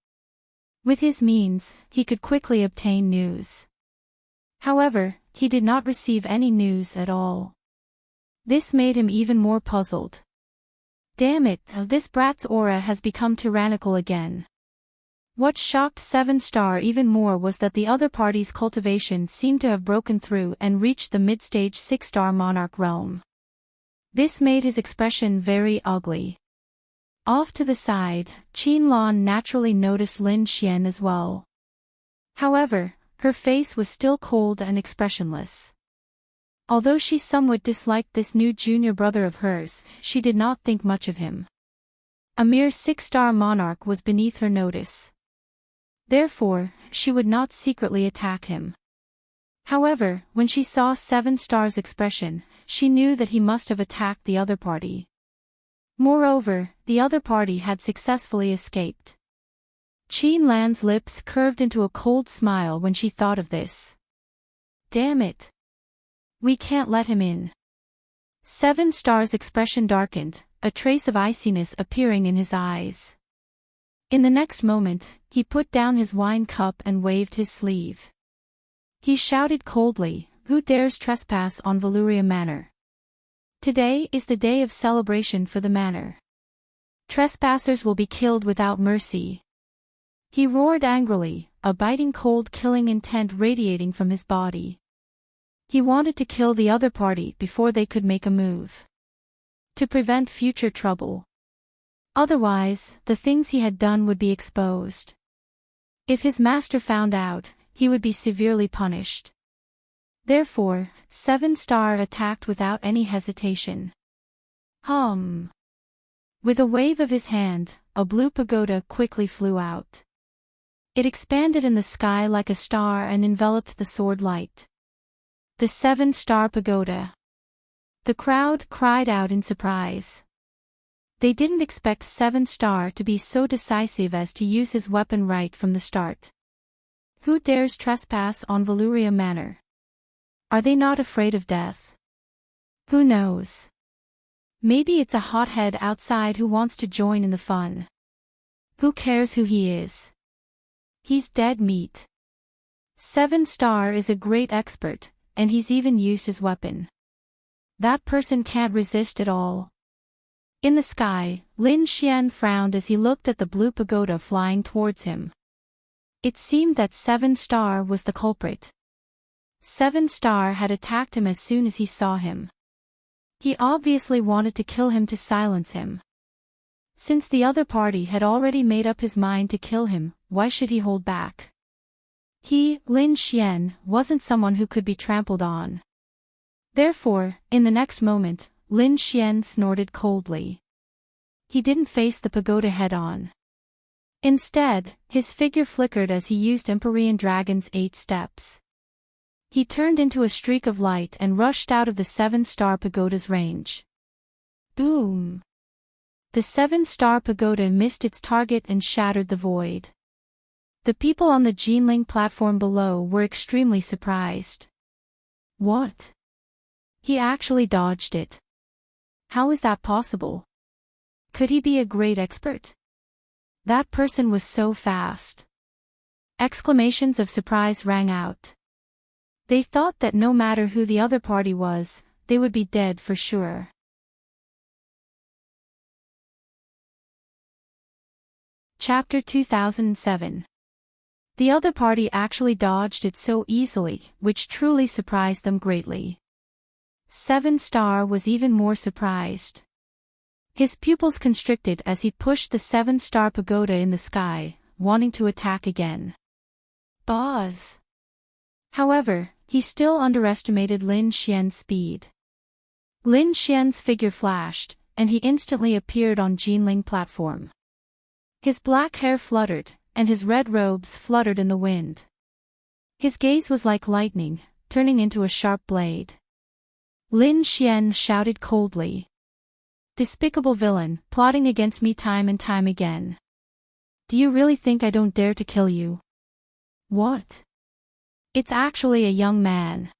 Speaker 1: With his means, he could quickly obtain news. However, he did not receive any news at all. This made him even more puzzled. Damn it, this brat's aura has become tyrannical again. What shocked 7-Star even more was that the other party's cultivation seemed to have broken through and reached the mid-stage 6-star monarch realm. This made his expression very ugly. Off to the side, Qinlan naturally noticed Lin Xian as well. However, her face was still cold and expressionless. Although she somewhat disliked this new junior brother of hers, she did not think much of him. A mere 6-star monarch was beneath her notice. Therefore, she would not secretly attack him. However, when she saw 7-Star's expression, she knew that he must have attacked the other party. Moreover, the other party had successfully escaped. Qinlan's lips curved into a cold smile when she thought of this. Damn it! We can't let him in. 7-Star's expression darkened, a trace of iciness appearing in his eyes. In the next moment, he put down his wine cup and waved his sleeve. He shouted coldly, "Who dares trespass on Valuria Manor? Today is the day of celebration for the manor. Trespassers will be killed without mercy." He roared angrily, a biting cold killing intent radiating from his body. He wanted to kill the other party before they could make a move. To prevent future trouble. Otherwise, the things he had done would be exposed. If his master found out, he would be severely punished. Therefore, 7-Star attacked without any hesitation. With a wave of his hand, a blue pagoda quickly flew out. It expanded in the sky like a star and enveloped the sword light. The 7-Star pagoda. The crowd cried out in surprise. They didn't expect 7-Star to be so decisive as to use his weapon right from the start. Who dares trespass on Valuria Manor? Are they not afraid of death? Who knows? Maybe it's a hothead outside who wants to join in the fun. Who cares who he is? He's dead meat. 7-Star is a great expert, and he's even used his weapon. That person can't resist at all. In the sky, Lin Xian frowned as he looked at the blue pagoda flying towards him. It seemed that 7-Star was the culprit. 7-Star had attacked him as soon as he saw him. He obviously wanted to kill him to silence him. Since the other party had already made up his mind to kill him, why should he hold back? He, Lin Xian, wasn't someone who could be trampled on. Therefore, in the next moment, Lin Xian snorted coldly. He didn't face the pagoda head-on. Instead, his figure flickered as he used Empyrean Dragon's 8 steps. He turned into a streak of light and rushed out of the 7-Star pagoda's range. Boom! The 7-Star pagoda missed its target and shattered the void. The people on the Jinling platform below were extremely surprised. What? He actually dodged it. How is that possible? Could he be a great expert? That person was so fast. Exclamations of surprise rang out. They thought that no matter who the other party was, they would be dead for sure. Chapter 2007. The other party actually dodged it so easily, which truly surprised them greatly. 7-Star was even more surprised. His pupils constricted as he pushed the 7-Star pagoda in the sky, wanting to attack again. Buzz! However, he still underestimated Lin Xian's speed. Lin Xian's figure flashed, and he instantly appeared on Jinling platform. His black hair fluttered, and his red robes fluttered in the wind. His gaze was like lightning, turning into a sharp blade. Lin Xian shouted coldly. Despicable villain, plotting against me time and time again. Do you really think I don't dare to kill you? What? It's actually a young man.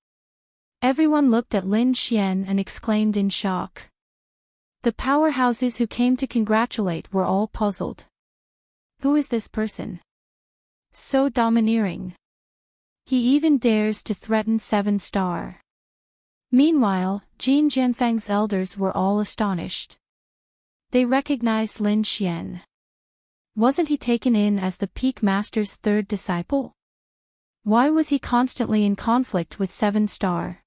Speaker 1: Everyone looked at Lin Xian and exclaimed in shock. The powerhouses who came to congratulate were all puzzled. Who is this person? So domineering. He even dares to threaten 7-Star. Meanwhile, Jin Jianfang's elders were all astonished. They recognized Lin Xian. Wasn't he taken in as the Peak Master's third disciple? Why was he constantly in conflict with 7-star?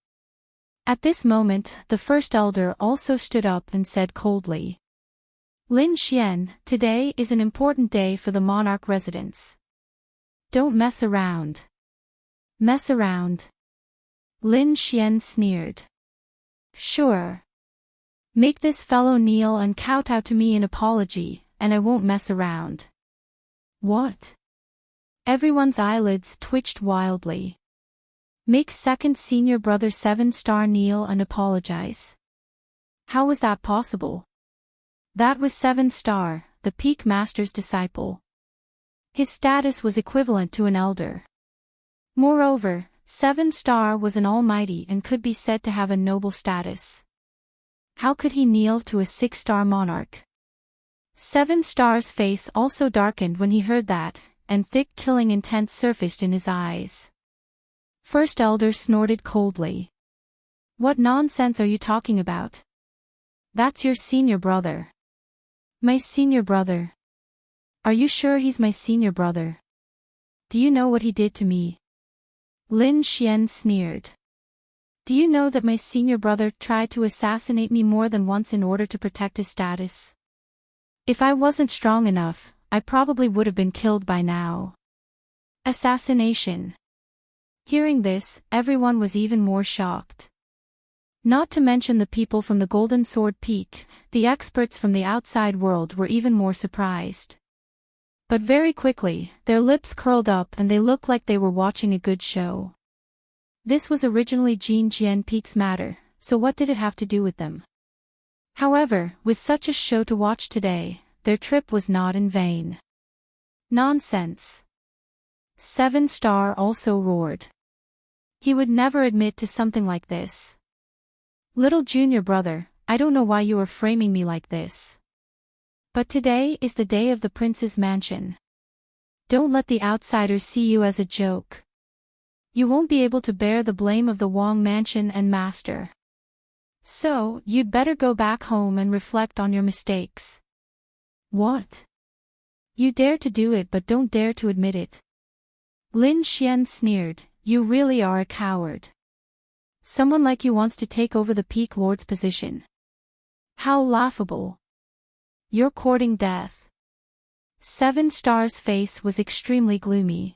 Speaker 1: At this moment, the first elder also stood up and said coldly, Lin Xian, today is an important day for the monarch residence. Don't mess around. Mess around? Lin Xian sneered. Sure. Make this fellow kneel and kowtow to me in apology, and I won't mess around. What? Everyone's eyelids twitched wildly. Make second senior brother 7-star kneel and apologize. How was that possible? That was 7-star, the Peak Master's disciple. His status was equivalent to an elder. Moreover, 7-star was an almighty and could be said to have a noble status. How could he kneel to a 6-star monarch? 7-star's face also darkened when he heard that, and thick killing intent surfaced in his eyes. First elder snorted coldly. What nonsense are you talking about? That's your senior brother. My senior brother. Are you sure he's my senior brother? Do you know what he did to me? Lin Xian sneered. Do you know that my senior brother tried to assassinate me more than once in order to protect his status? If I wasn't strong enough, I probably would have been killed by now. Assassination. Hearing this, everyone was even more shocked. Not to mention the people from the Golden Sword Peak, the experts from the outside world were even more surprised. But very quickly, their lips curled up and they looked like they were watching a good show. This was originally Jin Jian Peak's matter, so what did it have to do with them? However, with such a show to watch today, their trip was not in vain. Nonsense. 7-star also roared. He would never admit to something like this. Little junior brother, I don't know why you are framing me like this. But today is the day of the prince's mansion. Don't let the outsiders see you as a joke. You won't be able to bear the blame of the Wang mansion and master. So, you'd better go back home and reflect on your mistakes. What? You dare to do it but don't dare to admit it. Lin Xian sneered, you really are a coward. Someone like you wants to take over the Peak Lord's position. How laughable. You're courting death. 7-star's face was extremely gloomy.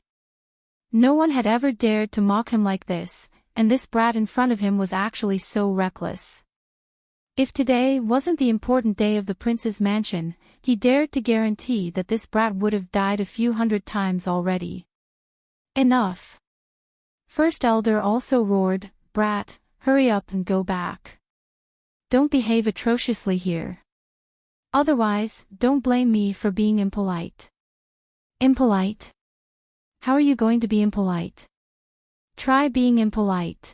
Speaker 1: No one had ever dared to mock him like this, and this brat in front of him was actually so reckless. If today wasn't the important day of the prince's mansion, he dared to guarantee that this brat would have died a few hundred times already. Enough. First elder also roared, brat, hurry up and go back. Don't behave atrociously here. Otherwise, don't blame me for being impolite. Impolite? How are you going to be impolite? Try being impolite.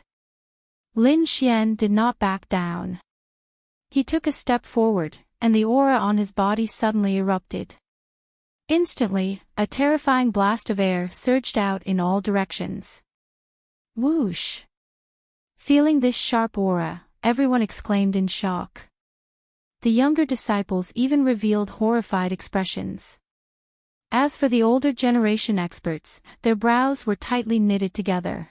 Speaker 1: Lin Xian did not back down. He took a step forward, and the aura on his body suddenly erupted. Instantly, a terrifying blast of air surged out in all directions. Whoosh! Feeling this sharp aura, everyone exclaimed in shock. The younger disciples even revealed horrified expressions. As for the older generation experts, their brows were tightly knitted together.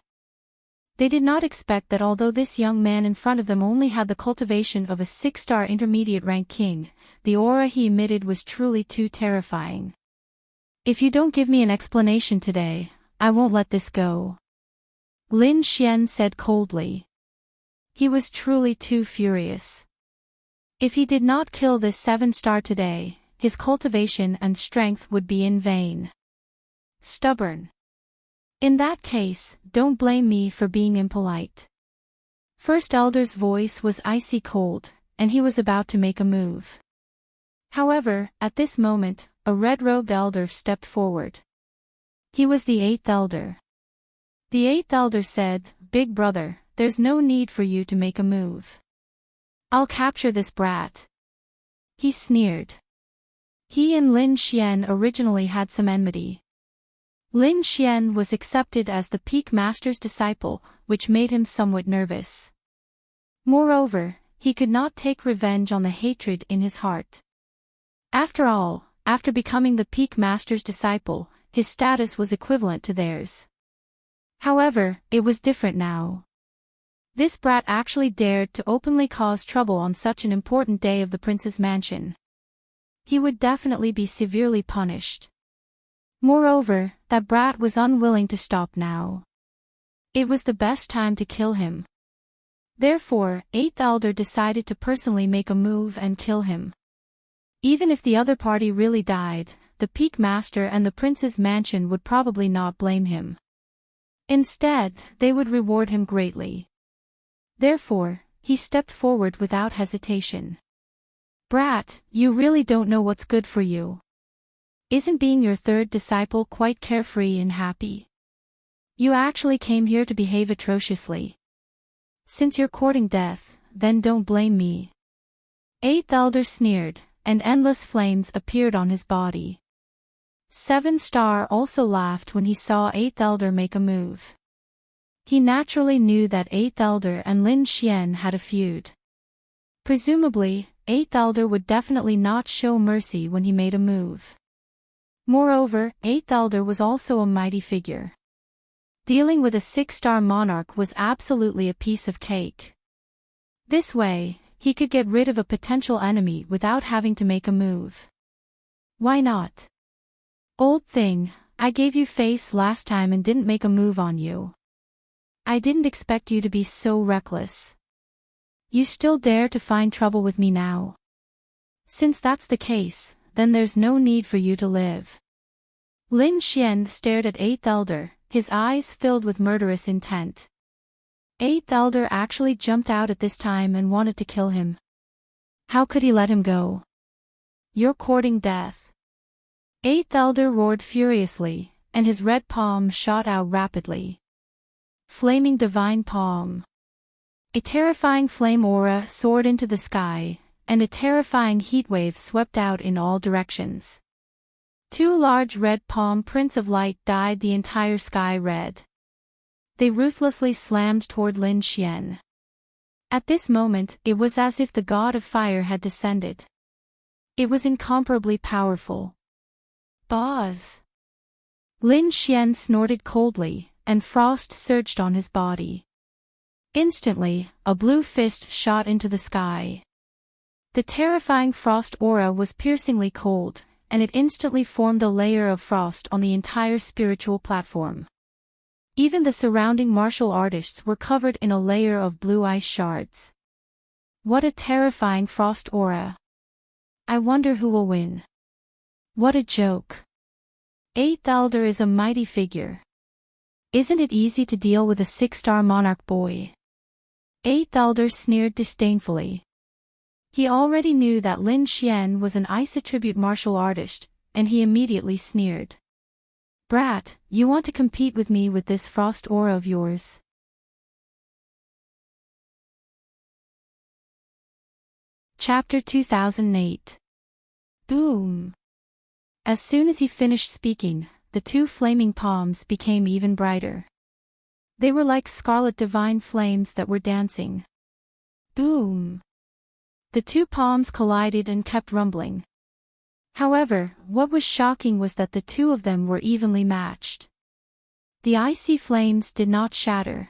Speaker 1: They did not expect that although this young man in front of them only had the cultivation of a 6-star intermediate rank king, the aura he emitted was truly too terrifying. If you don't give me an explanation today, I won't let this go. Lin Xian said coldly. He was truly too furious. If he did not kill this 7-star today, his cultivation and strength would be in vain. Stubborn. In that case, don't blame me for being impolite. First elder's voice was icy cold, and he was about to make a move. However, at this moment, a red-robed elder stepped forward. He was the 8th elder. The 8th elder said, Big brother, there's no need for you to make a move. I'll capture this brat. He sneered. He and Lin Xian originally had some enmity. Lin Xian was accepted as the Peak Master's disciple, which made him somewhat nervous. Moreover, he could not take revenge on the hatred in his heart. After all, after becoming the Peak Master's disciple, his status was equivalent to theirs. However, it was different now. This brat actually dared to openly cause trouble on such an important day of the prince's mansion. He would definitely be severely punished. Moreover, that brat was unwilling to stop now. It was the best time to kill him. Therefore, 8th Elder decided to personally make a move and kill him. Even if the other party really died, the Peak Master and the prince's mansion would probably not blame him. Instead, they would reward him greatly. Therefore, he stepped forward without hesitation. Brat, you really don't know what's good for you. Isn't being your third disciple quite carefree and happy? You actually came here to behave atrociously. Since you're courting death, then don't blame me. 8th Elder sneered, and endless flames appeared on his body. 7 Star also laughed when he saw 8th Elder make a move. He naturally knew that 8th Elder and Lin Xian had a feud. Presumably, 8th Elder would definitely not show mercy when he made a move. Moreover, 8th Elder was also a mighty figure. Dealing with a 6-star monarch was absolutely a piece of cake. This way, he could get rid of a potential enemy without having to make a move. Why not? Old thing, I gave you face last time and didn't make a move on you. I didn't expect you to be so reckless. You still dare to find trouble with me now? Since that's the case, then there's no need for you to live. Lin Xian stared at 8th Elder, his eyes filled with murderous intent. 8th Elder actually jumped out at this time and wanted to kill him. How could he let him go? You're courting death. 8th Elder roared furiously, and his red palm shot out rapidly. Flaming Divine Palm. A terrifying flame aura soared into the sky, and a terrifying heatwave swept out in all directions. 2 large red palm prints of light dyed the entire sky red. They ruthlessly slammed toward Lin Xian. At this moment, it was as if the god of fire had descended. It was incomparably powerful. Buzz! Lin Xian snorted coldly, and frost surged on his body. Instantly, a blue fist shot into the sky. The terrifying frost aura was piercingly cold, and it instantly formed a layer of frost on the entire spiritual platform. Even the surrounding martial artists were covered in a layer of blue ice shards. What a terrifying frost aura. I wonder who will win. What a joke. 8th Elder is a mighty figure. Isn't it easy to deal with a 6-star monarch boy? 8th Elder sneered disdainfully. He already knew that Lin Xian was an ice attribute martial artist, and he immediately sneered. Brat, you want to compete with me with this frost aura of yours? Chapter 2008. Boom! As soon as he finished speaking, the 2 flaming palms became even brighter. They were like scarlet divine flames that were dancing. Boom! The 2 palms collided and kept rumbling. However, what was shocking was that the 2 of them were evenly matched. The icy flames did not shatter.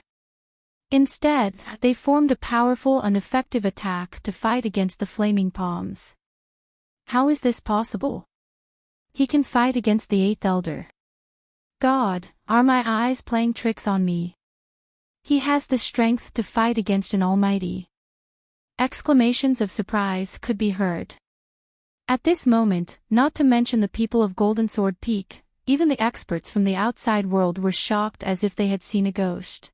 Speaker 1: Instead, they formed a powerful and effective attack to fight against the flaming palms. How is this possible? He can fight against the 8th Elder. God, are my eyes playing tricks on me? He has the strength to fight against an almighty. Exclamations of surprise could be heard. At this moment, not to mention the people of Golden Sword Peak, even the experts from the outside world were shocked as if they had seen a ghost.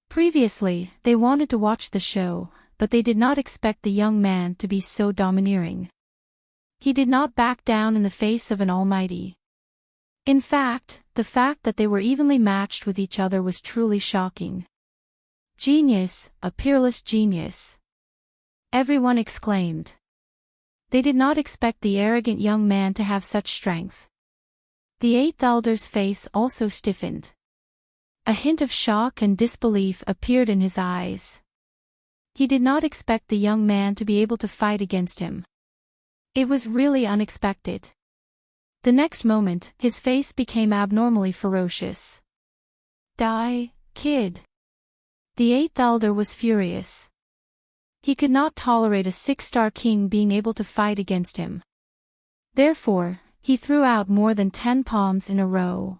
Speaker 1: Previously, they wanted to watch the show, but they did not expect the young man to be so domineering. He did not back down in the face of an almighty. In fact, the fact that they were evenly matched with each other was truly shocking. Genius, a peerless genius. Everyone exclaimed. They did not expect the arrogant young man to have such strength. The 8th Elder's face also stiffened. A hint of shock and disbelief appeared in his eyes. He did not expect the young man to be able to fight against him. It was really unexpected. The next moment, his face became abnormally ferocious. Die, kid. The eighth elder was furious. He could not tolerate a six-star king being able to fight against him. Therefore, he threw out more than 10 palms in a row.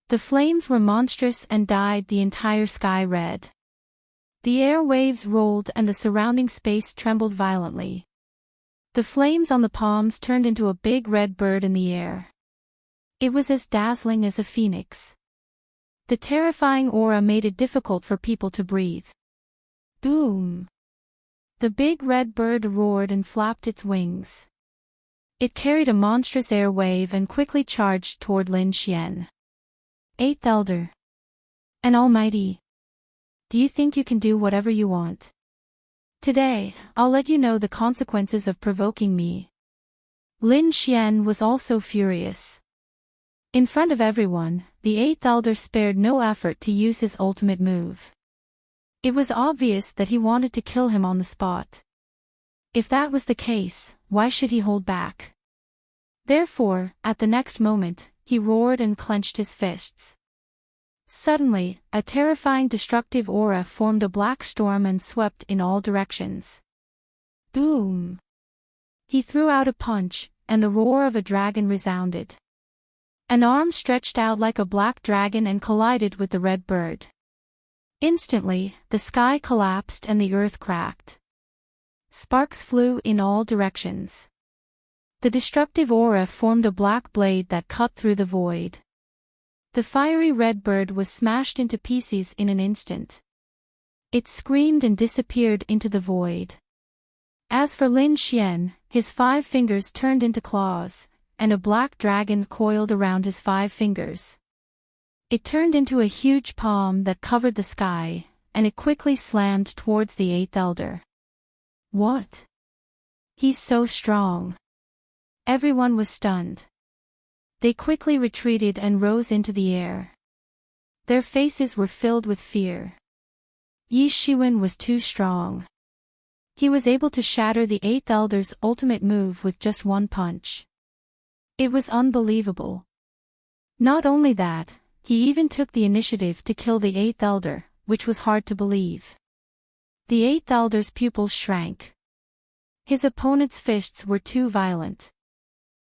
Speaker 1: The flames were monstrous and dyed the entire sky red. The air waves rolled and the surrounding space trembled violently. The flames on the palms turned into a big red bird in the air. It was as dazzling as a phoenix. The terrifying aura made it difficult for people to breathe. Boom! The big red bird roared and flapped its wings. It carried a monstrous air wave and quickly charged toward Lin Xian. Eighth Elder. An almighty. Do you think you can do whatever you want? Today, I'll let you know the consequences of provoking me. Lin Xian was also furious. In front of everyone, the eighth elder spared no effort to use his ultimate move. It was obvious that he wanted to kill him on the spot. If that was the case, why should he hold back? Therefore, at the next moment, he roared and clenched his fists. Suddenly, a terrifying destructive aura formed a black storm and swept in all directions. Boom! He threw out a punch, and the roar of a dragon resounded. An arm stretched out like a black dragon and collided with the red bird. Instantly, the sky collapsed and the earth cracked. Sparks flew in all directions. The destructive aura formed a black blade that cut through the void. The fiery red bird was smashed into pieces in an instant. It screamed and disappeared into the void. As for Lin Xian, his 5 fingers turned into claws, and a black dragon coiled around his 5 fingers. It turned into a huge palm that covered the sky, and it quickly slammed towards the eighth elder. What? He's so strong. Everyone was stunned. They quickly retreated and rose into the air. Their faces were filled with fear. Yi Shiwen was too strong. He was able to shatter the eighth elder's ultimate move with just one punch. It was unbelievable. Not only that, he even took the initiative to kill the eighth elder, which was hard to believe. The eighth elder's pupils shrank. His opponent's fists were too violent.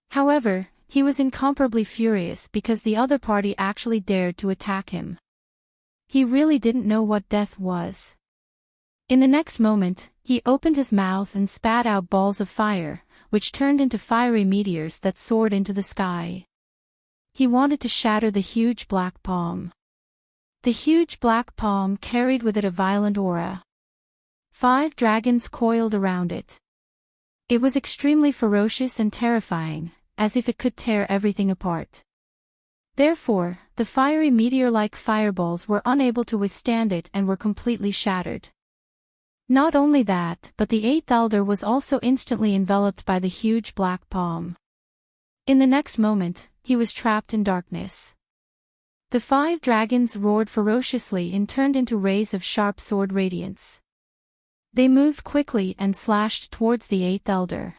Speaker 1: However, he was incomparably furious because the other party actually dared to attack him. He really didn't know what death was. In the next moment, he opened his mouth and spat out balls of fire, which turned into fiery meteors that soared into the sky. He wanted to shatter the huge black palm. The huge black palm carried with it a violent aura. 5 dragons coiled around it. It was extremely ferocious and terrifying, as if it could tear everything apart. Therefore, the fiery meteor-like fireballs were unable to withstand it and were completely shattered. Not only that, but the eighth elder was also instantly enveloped by the huge black palm. In the next moment, he was trapped in darkness. The 5 dragons roared ferociously and turned into rays of sharp sword radiance. They moved quickly and slashed towards the eighth elder.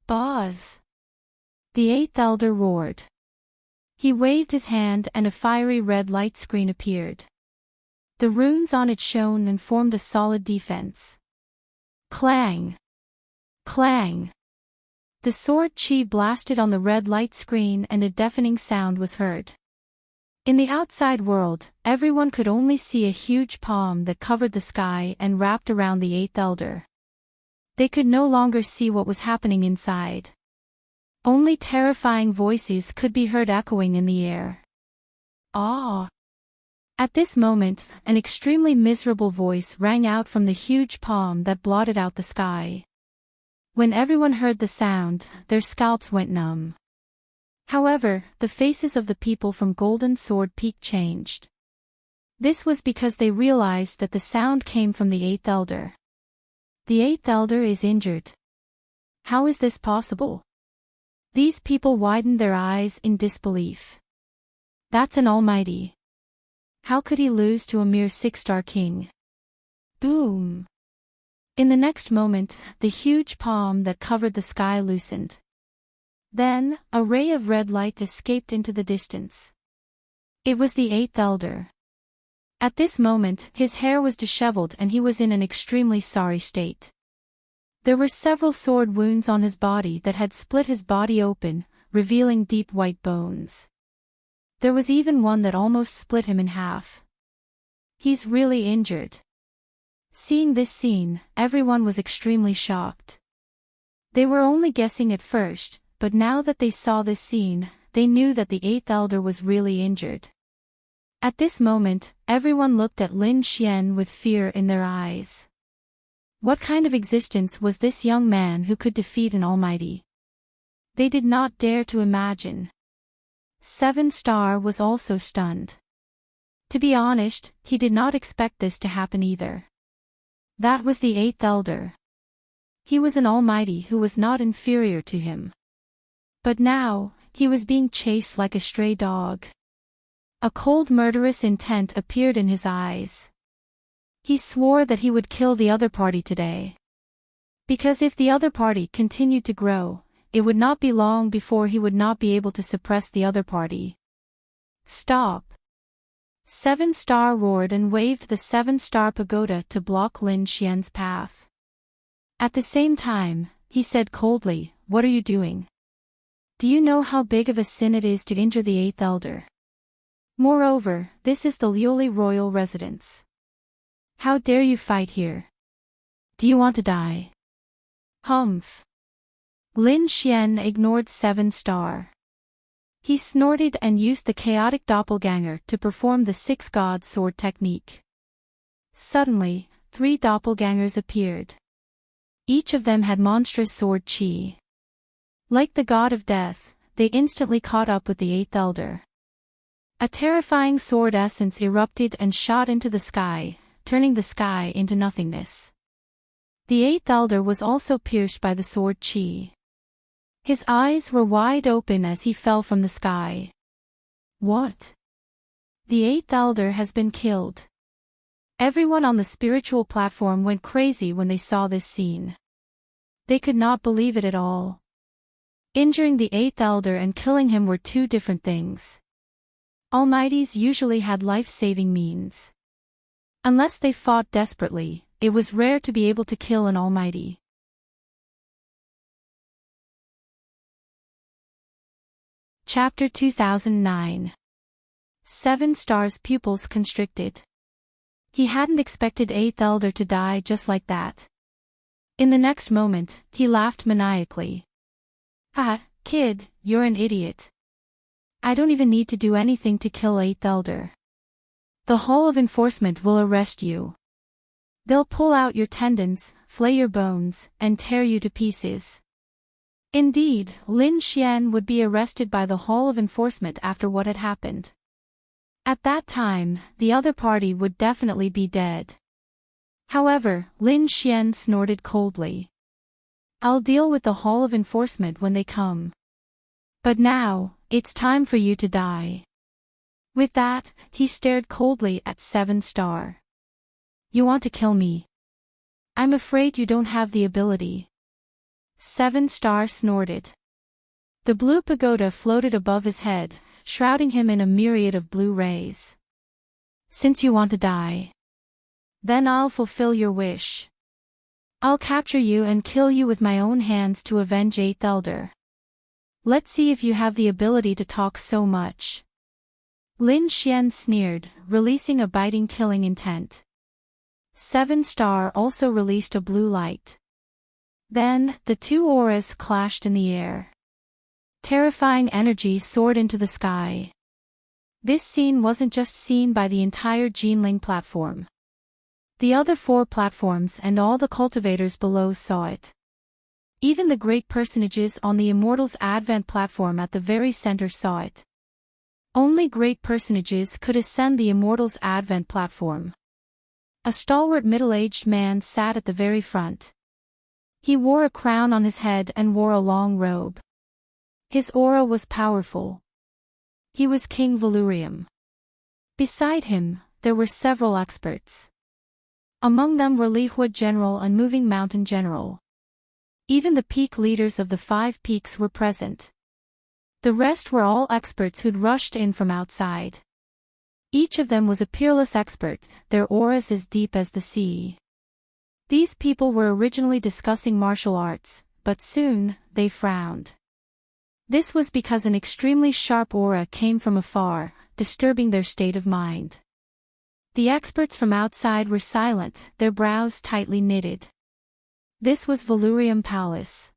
Speaker 1: Buzz! The eighth elder roared. He waved his hand and a fiery red light screen appeared. The runes on it shone and formed a solid defense. Clang! Clang! The sword chi blasted on the red light screen and a deafening sound was heard. In the outside world, everyone could only see a huge palm that covered the sky and wrapped around the eighth elder. They could no longer see what was happening inside. Only terrifying voices could be heard echoing in the air. Ah! At this moment, an extremely miserable voice rang out from the huge palm that blotted out the sky. When everyone heard the sound, their scalps went numb. However, the faces of the people from Golden Sword Peak changed. This was because they realized that the sound came from the eighth elder. The eighth elder is injured. How is this possible? These people widened their eyes in disbelief. That's an almighty. How could he lose to a mere 6-star king? Boom! In the next moment, the huge palm that covered the sky loosened. Then, a ray of red light escaped into the distance. It was the eighth elder. At this moment, his hair was disheveled and he was in an extremely sorry state. There were several sword wounds on his body that had split his body open, revealing deep white bones. There was even one that almost split him in half. He's really injured. Seeing this scene, everyone was extremely shocked. They were only guessing at first, but now that they saw this scene, they knew that the eighth elder was really injured. At this moment, everyone looked at Lin Xian with fear in their eyes. What kind of existence was this young man who could defeat an almighty? They did not dare to imagine. 7-Star was also stunned. To be honest, he did not expect this to happen either. That was the eighth elder. He was an almighty who was not inferior to him. But now, he was being chased like a stray dog. A cold murderous intent appeared in his eyes. He swore that he would kill the other party today. Because if the other party continued to grow, it would not be long before he would not be able to suppress the other party. Stop! 7-Star roared and waved the 7-star pagoda to block Lin Xian's path. At the same time, he said coldly, "What are you doing? Do you know how big of a sin it is to injure the eighth elder? Moreover, this is the Liuli royal residence. How dare you fight here? Do you want to die?" Humph. Lin Xian ignored 7-Star. He snorted and used the chaotic doppelganger to perform the 6-god sword technique. Suddenly, 3 doppelgangers appeared. Each of them had monstrous sword chi. Like the god of death, they instantly caught up with the eighth elder. A terrifying sword essence erupted and shot into the sky, turning the sky into nothingness. The eighth elder was also pierced by the sword chi. His eyes were wide open as he fell from the sky. What? The eighth elder has been killed. Everyone on the spiritual platform went crazy when they saw this scene. They could not believe it at all. Injuring the eighth elder and killing him were two different things. Almighties usually had life-saving means. Unless they fought desperately, it was rare to be able to kill an almighty. Chapter 2009. 7-Star's pupils constricted. He hadn't expected eighth elder to die just like that. In the next moment, he laughed maniacally. "Ah, kid, you're an idiot. I don't even need to do anything to kill eighth elder. The Hall of Enforcement will arrest you. They'll pull out your tendons, flay your bones, and tear you to pieces." Indeed, Lin Xian would be arrested by the Hall of Enforcement after what had happened. At that time, the other party would definitely be dead. However, Lin Xian snorted coldly. "I'll deal with the Hall of Enforcement when they come. But now, it's time for you to die." With that, he stared coldly at 7-Star. "You want to kill me? I'm afraid you don't have the ability." 7-Star snorted. The blue pagoda floated above his head, shrouding him in a myriad of blue rays. "Since you want to die, then I'll fulfill your wish. I'll capture you and kill you with my own hands to avenge eighth elder. Let's see if you have the ability to talk so much." Lin Xian sneered, releasing a biting killing intent. 7-Star also released a blue light. Then, the two auras clashed in the air. Terrifying energy soared into the sky. This scene wasn't just seen by the entire Jinling platform. The other 4 platforms and all the cultivators below saw it. Even the great personages on the Immortals Advent platform at the very center saw it. Only great personages could ascend the Immortals Advent platform. A stalwart middle-aged man sat at the very front. He wore a crown on his head and wore a long robe. His aura was powerful. He was King Valurium. Beside him, there were several experts. Among them were Leawood General and Moving Mountain General. Even the peak leaders of the 5 peaks were present. The rest were all experts who'd rushed in from outside. Each of them was a peerless expert, their auras as deep as the sea. These people were originally discussing martial arts, but soon, they frowned. This was because an extremely sharp aura came from afar, disturbing their state of mind. The experts from outside were silent, their brows tightly knitted. This was Valurium Palace.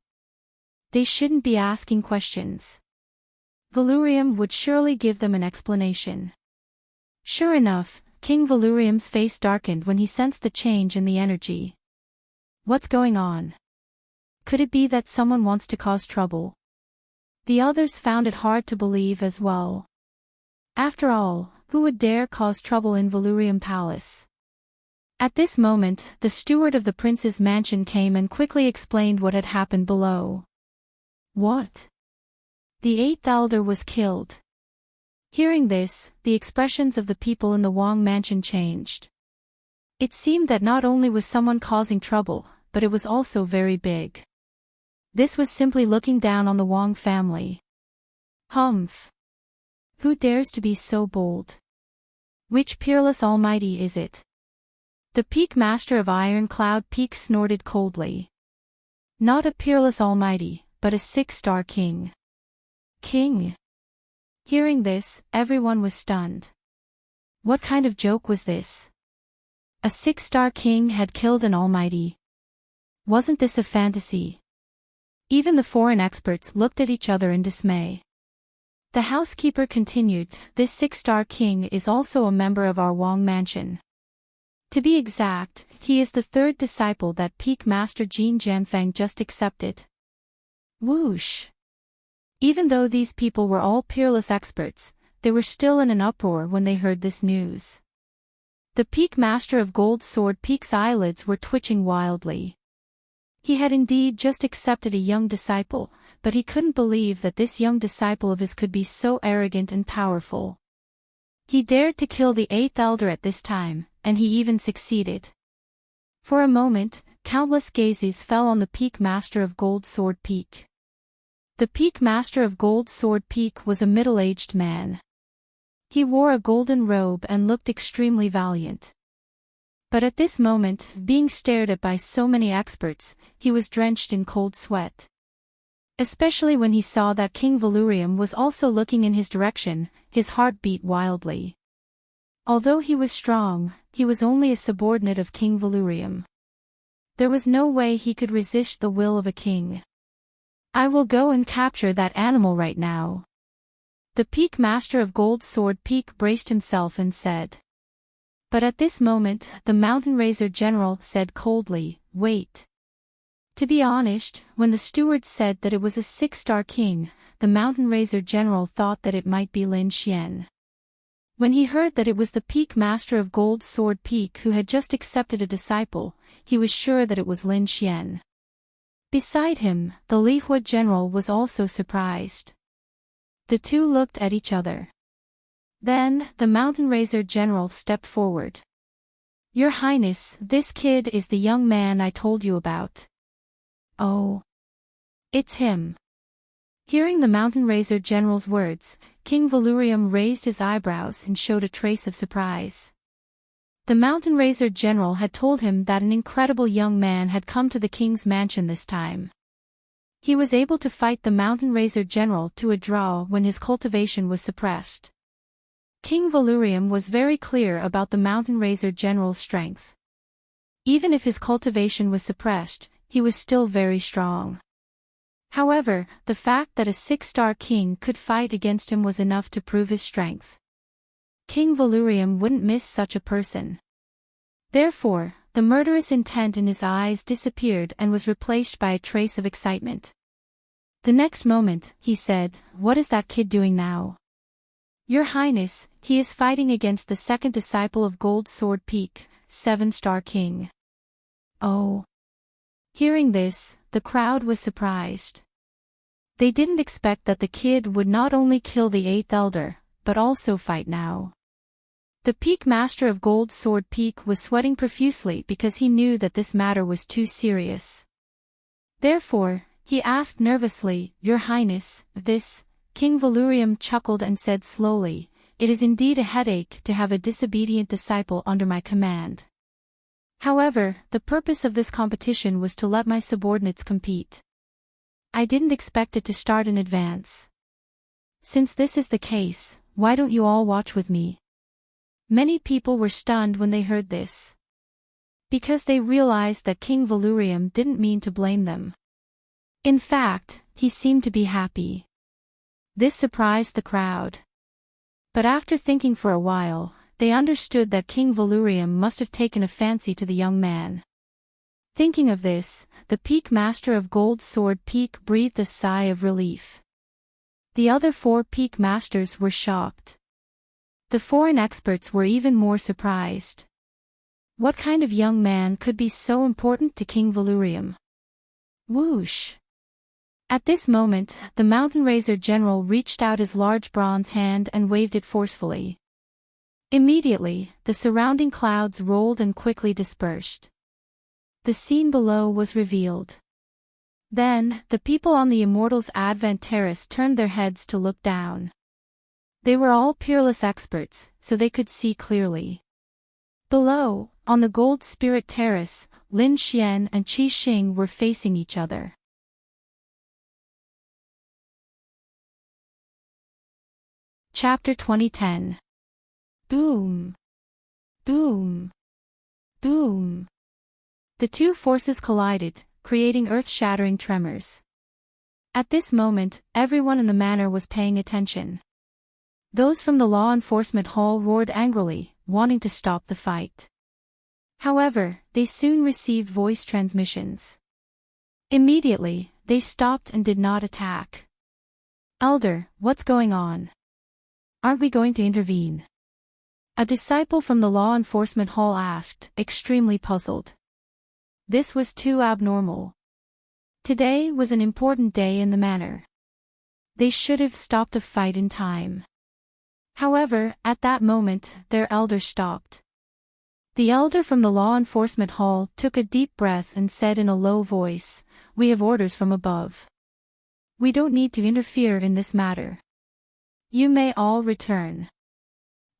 Speaker 1: They shouldn't be asking questions. Valurium would surely give them an explanation. Sure enough, King Valurium's face darkened when he sensed the change in the energy. What's going on? Could it be that someone wants to cause trouble? The others found it hard to believe as well. After all, who would dare cause trouble in Valurium Palace? At this moment, the steward of the prince's mansion came and quickly explained what had happened below. What? The 8th elder was killed. Hearing this, the expressions of the people in the Wang mansion changed. It seemed that not only was someone causing trouble, but it was also very big. This was simply looking down on the Wang family. Humph! Who dares to be so bold? Which peerless almighty is it? The peak master of Iron Cloud Peak snorted coldly. Not a peerless almighty, but a 6-star king. King? Hearing this, everyone was stunned. What kind of joke was this? A 6-star king had killed an almighty. Wasn't this a fantasy? Even the foreign experts looked at each other in dismay. The housekeeper continued, this 6-star king is also a member of our Wang mansion. To be exact, he is the 3rd disciple that Peak Master Jin Jianfeng just accepted. Whoosh! Even though these people were all peerless experts, they were still in an uproar when they heard this news. The Peak Master of Gold Sword Peak's eyelids were twitching wildly. He had indeed just accepted a young disciple, but he couldn't believe that this young disciple of his could be so arrogant and powerful. He dared to kill the 8th elder at this time, and he even succeeded. For a moment, countless gazes fell on the Peak Master of Gold Sword Peak. The Peak Master of Gold Sword Peak was a middle-aged man. He wore a golden robe and looked extremely valiant. But at this moment, being stared at by so many experts, he was drenched in cold sweat. Especially when he saw that King Valurium was also looking in his direction, his heart beat wildly. Although he was strong, he was only a subordinate of King Valurium. There was no way he could resist the will of a king. I will go and capture that animal right now. The Peak Master of Gold Sword Peak braced himself and said. But at this moment, the Mountain Razor General said coldly, wait. To be honest, when the steward said that it was a 6-star king, the Mountain Razor General thought that it might be Lin Xian. When he heard that it was the Peak Master of Gold Sword Peak who had just accepted a disciple, he was sure that it was Lin Xian. Beside him, the Leawood General was also surprised. The two looked at each other. Then, the Mountain Razor General stepped forward. Your Highness, this kid is the young man I told you about. Oh. It's him. Hearing the Mountain Razor General's words, King Valurium raised his eyebrows and showed a trace of surprise. The Mountain Razor General had told him that an incredible young man had come to the king's mansion this time. He was able to fight the Mountain Razor General to a draw when his cultivation was suppressed. King Valurium was very clear about the Mountain Razor General's strength. Even if his cultivation was suppressed, he was still very strong. However, the fact that a 6-star king could fight against him was enough to prove his strength. King Valurium wouldn't miss such a person. Therefore, the murderous intent in his eyes disappeared and was replaced by a trace of excitement. The next moment, he said, what is that kid doing now? Your Highness, he is fighting against the 2nd disciple of Gold Sword Peak, 7-star king. Oh. Hearing this, the crowd was surprised. They didn't expect that the kid would not only kill the 8th elder, but also fight now. The Peak Master of Gold Sword Peak was sweating profusely because he knew that this matter was too serious. Therefore, he asked nervously, "Your Highness, this..." King Valurium chuckled and said slowly, "It is indeed a headache to have a disobedient disciple under my command. However, the purpose of this competition was to let my subordinates compete. I didn't expect it to start in advance. Since this is the case, why don't you all watch with me?" Many people were stunned when they heard this, because they realized that King Valurium didn't mean to blame them. In fact, he seemed to be happy. This surprised the crowd. But after thinking for a while, they understood that King Valurium must have taken a fancy to the young man. Thinking of this, the Peak Master of Gold Sword Peak breathed a sigh of relief. The other 4 Peak Masters were shocked. The foreign experts were even more surprised. What kind of young man could be so important to King Valurium? Whoosh! At this moment, the Mountain Razor General reached out his large bronze hand and waved it forcefully. Immediately, the surrounding clouds rolled and quickly dispersed. The scene below was revealed. Then, the people on the Immortals' Advent Terrace turned their heads to look down. They were all peerless experts, so they could see clearly. Below, on the Gold Spirit Terrace, Lin Xian and Qi Xing were facing each other. Chapter 2010. Boom! Boom! Boom! The two forces collided, creating earth-shattering tremors. At this moment, everyone in the manor was paying attention. Those from the law enforcement hall roared angrily, wanting to stop the fight. However, they soon received voice transmissions. Immediately, they stopped and did not attack. "Elder, what's going on? Aren't we going to intervene?" A disciple from the law enforcement hall asked, extremely puzzled. This was too abnormal. Today was an important day in the manor. They should have stopped the fight in time. However, at that moment, their elder stopped. The elder from the law enforcement hall took a deep breath and said in a low voice, "We have orders from above. We don't need to interfere in this matter. You may all return."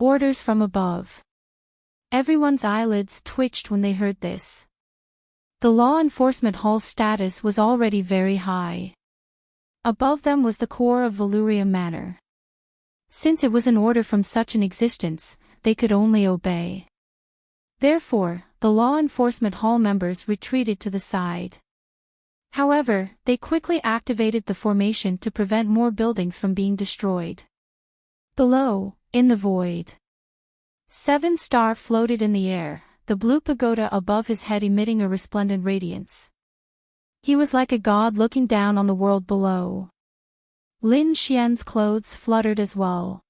Speaker 1: Orders from above. Everyone's eyelids twitched when they heard this. The law enforcement hall's status was already very high. Above them was the core of Valurium Manor. Since it was an order from such an existence, they could only obey. Therefore, the law enforcement hall members retreated to the side. However, they quickly activated the formation to prevent more buildings from being destroyed. Below, in the void, 7 Star floated in the air, the blue pagoda above his head emitting a resplendent radiance. He was like a god looking down on the world below. Lin Xian's clothes fluttered as well.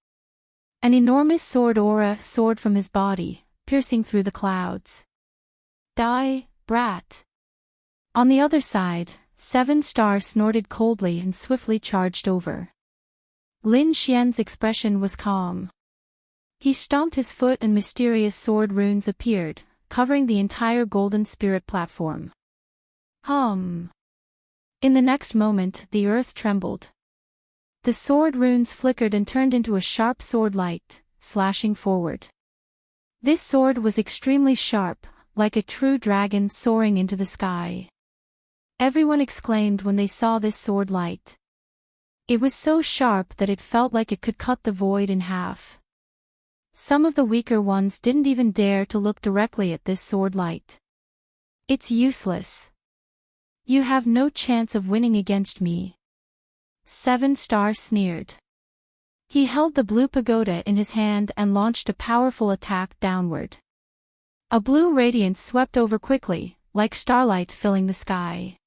Speaker 1: An enormous sword aura soared from his body, piercing through the clouds. "Die, brat!" On the other side, 7 Star snorted coldly and swiftly charged over. Lin Xian's expression was calm. He stomped his foot and mysterious sword runes appeared, covering the entire Golden Spirit platform. Hum! In the next moment, the earth trembled. The sword runes flickered and turned into a sharp sword light, slashing forward. This sword was extremely sharp, like a true dragon soaring into the sky. Everyone exclaimed when they saw this sword light. It was so sharp that it felt like it could cut the void in half. Some of the weaker ones didn't even dare to look directly at this sword light. "It's useless. You have no chance of winning against me." 7 Star sneered. He held the blue pagoda in his hand and launched a powerful attack downward. A blue radiance swept over quickly, like starlight filling the sky.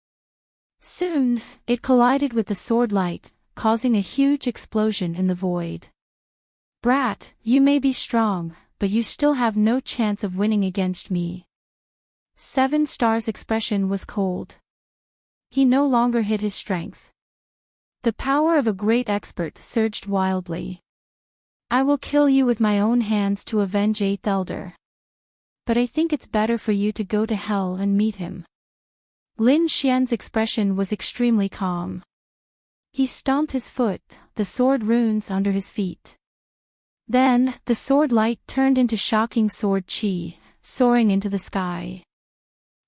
Speaker 1: Soon, it collided with the sword light, causing a huge explosion in the void. "Brat, you may be strong, but you still have no chance of winning against me." 7 Star's expression was cold. He no longer hid his strength. The power of a great expert surged wildly. I will kill you with my own hands to avenge Eighth Elder. But I think it's better for you to go to hell and meet him. Lin Xian's expression was extremely calm. He stomped his foot, the sword runes under his feet. Then, the sword light turned into shocking sword qi, soaring into the sky.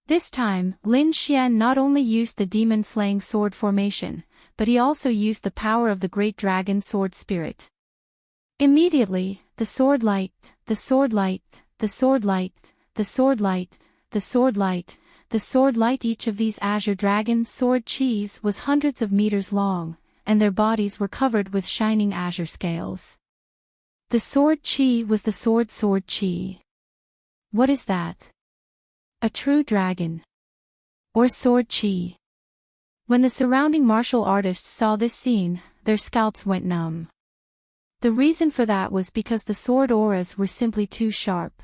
Speaker 1: This time, Lin Xian not only used the demon-slaying sword formation, but he also used the power of the great dragon sword spirit. Immediately, the sword light, the sword light, the sword light, the sword light, the sword light, the sword light, each of these azure dragon sword qis was hundreds of meters long, and their bodies were covered with shining azure scales. The sword qi was the sword qi. What is that? A true dragon. Or sword qi. When the surrounding martial artists saw this scene, their scalps went numb. The reason for that was because the sword auras were simply too sharp.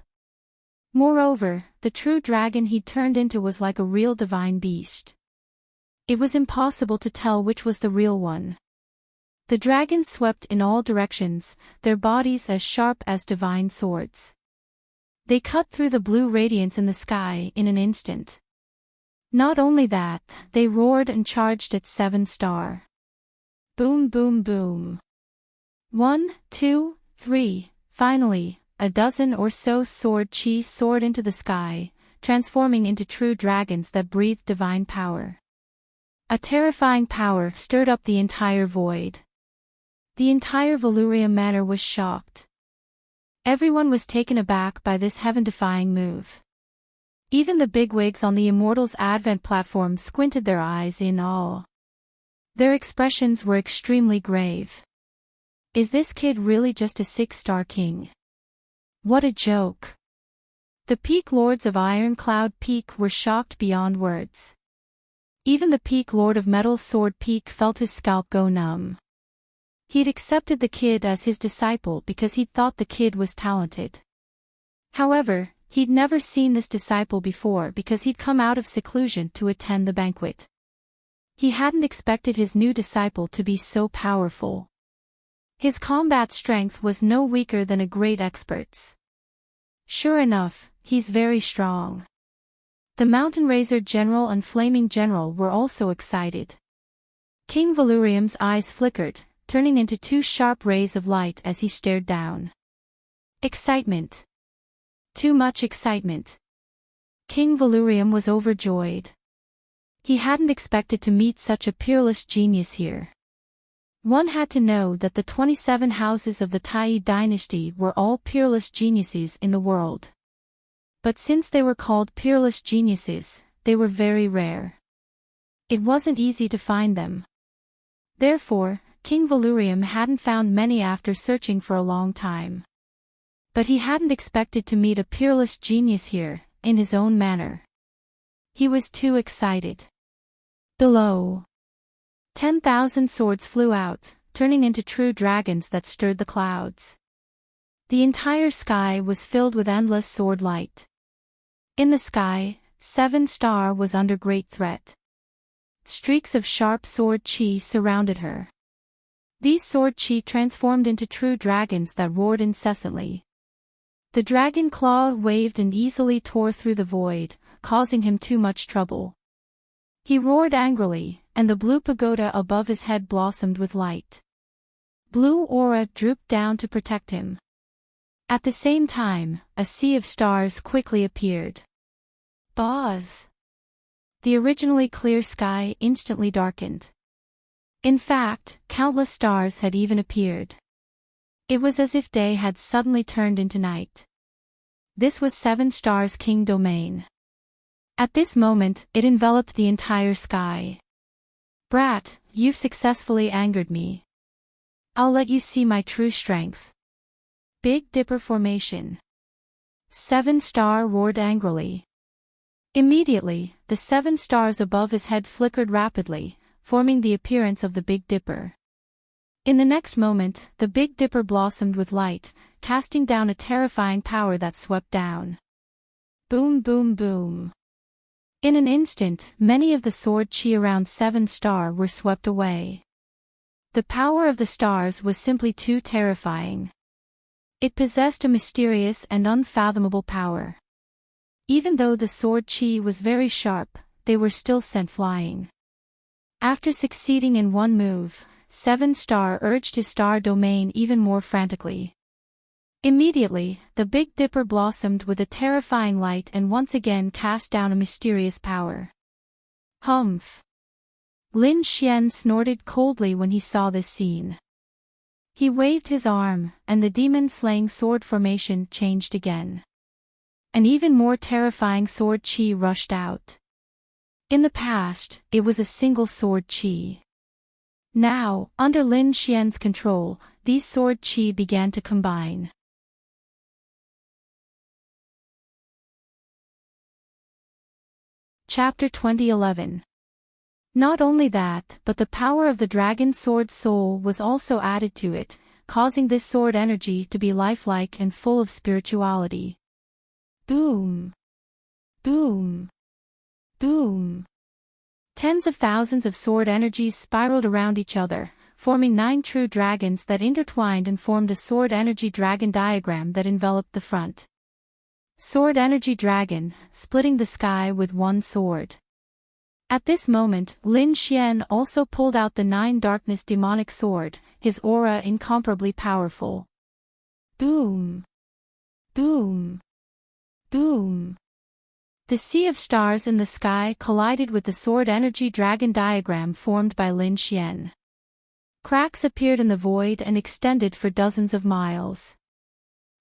Speaker 1: Moreover, the true dragon he turned into was like a real divine beast. It was impossible to tell which was the real one. The dragons swept in all directions, their bodies as sharp as divine swords. They cut through the blue radiance in the sky in an instant. Not only that, they roared and charged at 7 star. Boom, boom, boom. 1, 2, 3, finally, a dozen or so sword qi soared into the sky, transforming into true dragons that breathed divine power. A terrifying power stirred up the entire void. The entire Valurium Manor was shocked. Everyone was taken aback by this heaven-defying move. Even the bigwigs on the Immortals Advent platform squinted their eyes in awe. Their expressions were extremely grave. Is this kid really just a 6-star king? What a joke. The Peak Lords of Ironcloud Peak were shocked beyond words. Even the Peak Lord of Metal Sword Peak felt his scalp go numb. He'd accepted the kid as his disciple because he'd thought the kid was talented. However, he'd never seen this disciple before because he'd come out of seclusion to attend the banquet. He hadn't expected his new disciple to be so powerful. His combat strength was no weaker than a great expert's. Sure enough, he's very strong. The Mountain Razor General and Flaming General were also excited. King Valurium's eyes flickered, turning into 2 sharp rays of light as he stared down. Excitement. Too much excitement. King Valurium was overjoyed. He hadn't expected to meet such a peerless genius here. One had to know that the 27 houses of the Tai dynasty were all peerless geniuses in the world. But since they were called peerless geniuses, they were very rare. It wasn't easy to find them. Therefore, King Valurium hadn't found many after searching for a long time. But he hadn't expected to meet a peerless genius here, in his own manner. He was too excited. Below. 10,000 swords flew out, turning into true dragons that stirred the clouds. The entire sky was filled with endless sword light. In the sky, 7 star was under great threat. Streaks of sharp sword qi surrounded her. These sword qi transformed into true dragons that roared incessantly. The dragon claw waved and easily tore through the void, causing him too much trouble. He roared angrily, and the blue pagoda above his head blossomed with light. Blue aura drooped down to protect him. At the same time, a sea of stars quickly appeared. Buzz! The originally clear sky instantly darkened. In fact, countless stars had even appeared. It was as if day had suddenly turned into night. This was 7 stars' king domain. At this moment, it enveloped the entire sky. Brat, you've successfully angered me. I'll let you see my true strength. Big Dipper formation. 7 star roared angrily. Immediately, the 7 stars above his head flickered rapidly, forming the appearance of the Big Dipper. In the next moment, the Big Dipper blossomed with light, casting down a terrifying power that swept down. Boom, boom, boom. In an instant, many of the sword qi around 7 star were swept away. The power of the stars was simply too terrifying. It possessed a mysterious and unfathomable power. Even though the sword chi was very sharp, they were still sent flying. After succeeding in one move, 7-Star urged his star domain even more frantically. Immediately, the Big Dipper blossomed with a terrifying light and once again cast down a mysterious power. Humph! Lin Xian snorted coldly when he saw this scene. He waved his arm, and the demon-slaying sword formation changed again. An even more terrifying sword chi rushed out. In the past, it was a single sword chi. Now, under Lin Xian's control, these sword chi began to combine. Chapter 2011. Not only that, but the power of the dragon sword soul was also added to it, causing this sword energy to be lifelike and full of spirituality. Boom! Boom! Boom! Tens of thousands of sword energies spiraled around each other, forming 9 true dragons that intertwined and formed a sword energy dragon diagram that enveloped the front. Sword energy dragon, splitting the sky with one sword. At this moment, Lin Xian also pulled out the 9 darkness demonic sword, his aura incomparably powerful. Boom! Boom! Boom! The sea of stars in the sky collided with the sword energy dragon diagram formed by Lin Xian. Cracks appeared in the void and extended for dozens of miles.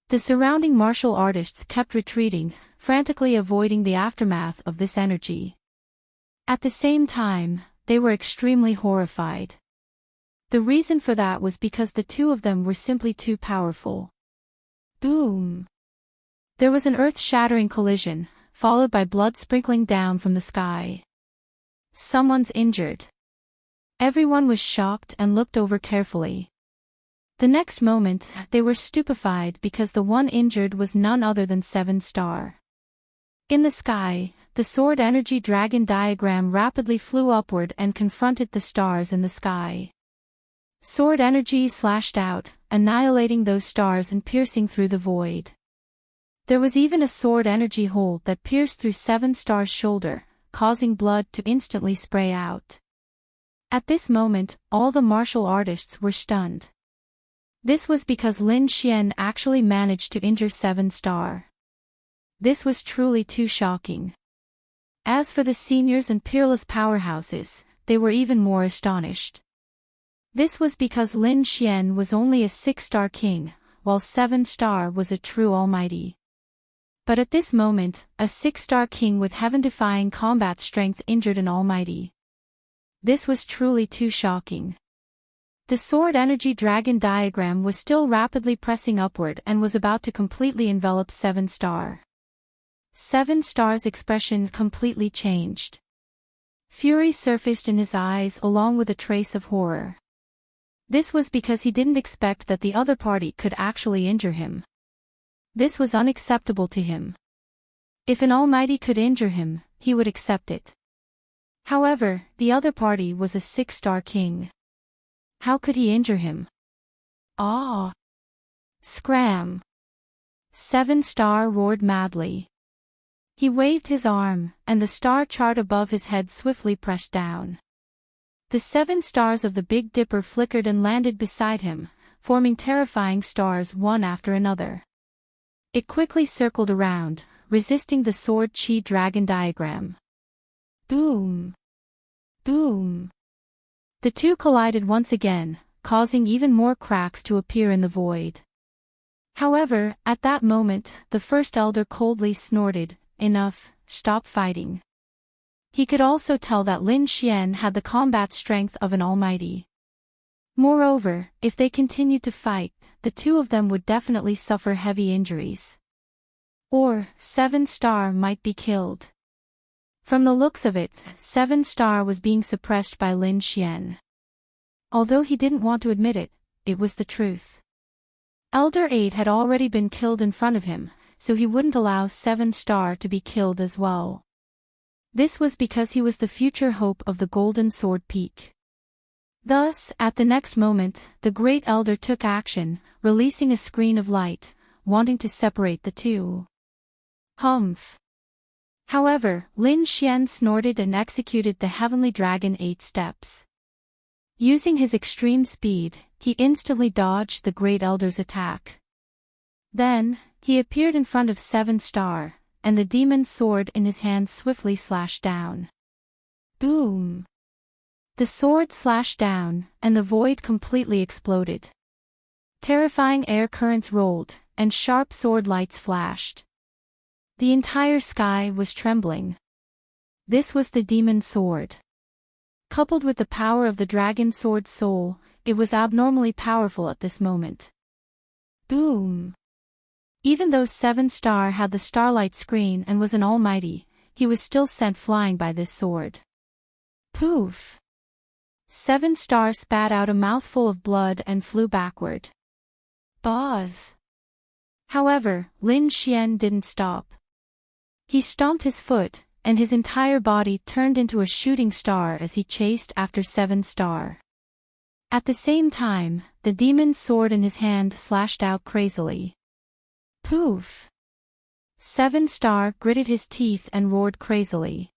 Speaker 1: The surrounding martial artists kept retreating, frantically avoiding the aftermath of this energy. At the same time, they were extremely horrified. The reason for that was because the two of them were simply too powerful. Boom! There was an earth-shattering collision, followed by blood sprinkling down from the sky. Someone's injured. Everyone was shocked and looked over carefully. The next moment, they were stupefied because the one injured was none other than 7-Star. In the sky, the sword energy dragon diagram rapidly flew upward and confronted the stars in the sky. Sword energy slashed out, annihilating those stars and piercing through the void. There was even a sword energy hole that pierced through 7-Star's shoulder, causing blood to instantly spray out. At this moment, all the martial artists were stunned. This was because Lin Xian actually managed to injure 7-Star. This was truly too shocking. As for the seniors and peerless powerhouses, they were even more astonished. This was because Lin Xian was only a 6-Star king, while 7-Star was a true almighty. But at this moment, a 6-Star king with heaven-defying combat strength injured an almighty. This was truly too shocking. The sword energy dragon diagram was still rapidly pressing upward and was about to completely envelop 7-Star. 7-Star's expression completely changed. Fury surfaced in his eyes along with a trace of horror. This was because he didn't expect that the other party could actually injure him. This was unacceptable to him. If an almighty could injure him, he would accept it. However, the other party was a 6-Star king. How could he injure him? Ah! Scram! 7-Star roared madly. He waved his arm, and the star chart above his head swiftly pressed down. The 7 stars of the Big Dipper flickered and landed beside him, forming terrifying stars one after another. It quickly circled around, resisting the sword chi dragon diagram. Boom! Boom! The two collided once again, causing even more cracks to appear in the void. However, at that moment, the first elder coldly snorted, "Enough, stop fighting." He could also tell that Lin Xian had the combat strength of an almighty. Moreover, if they continued to fight, the two of them would definitely suffer heavy injuries. Or, 7-Star might be killed. From the looks of it, 7-Star was being suppressed by Lin Xian. Although he didn't want to admit it, it was the truth. Elder 8 had already been killed in front of him, so he wouldn't allow 7-Star to be killed as well. This was because he was the future hope of the Golden Sword Peak. Thus, at the next moment, the Great Elder took action, releasing a screen of light, wanting to separate the two. Humph. However, Lin Xian snorted and executed the Heavenly Dragon 8 steps. Using his extreme speed, he instantly dodged the Great Elder's attack. Then, he appeared in front of 7 Star, and the demon's sword in his hand swiftly slashed down. Boom! The sword slashed down, and the void completely exploded. Terrifying air currents rolled, and sharp sword lights flashed. The entire sky was trembling. This was the demon's sword. Coupled with the power of the dragon sword's soul, it was abnormally powerful at this moment. Boom! Even though 7 Star had the starlight screen and was an almighty, he was still sent flying by this sword. Poof! 7 Star spat out a mouthful of blood and flew backward. Buzz! However, Lin Xian didn't stop. He stomped his foot, and his entire body turned into a shooting star as he chased after 7 Star. At the same time, the demon's sword in his hand slashed out crazily. Poof! 7 Star gritted his teeth and roared crazily.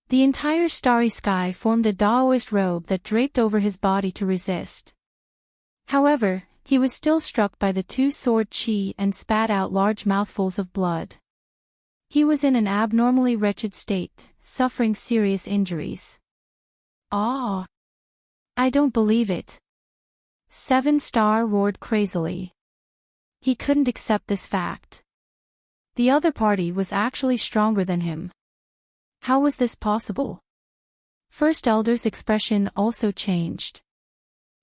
Speaker 1: The entire starry sky formed a Daoist robe that draped over his body to resist. However, he was still struck by the 2-sword chi and spat out large mouthfuls of blood. He was in an abnormally wretched state, suffering serious injuries. Ah! I don't believe it. 7 Star roared crazily. He couldn't accept this fact. The other party was actually stronger than him. How was this possible? First Elder's expression also changed.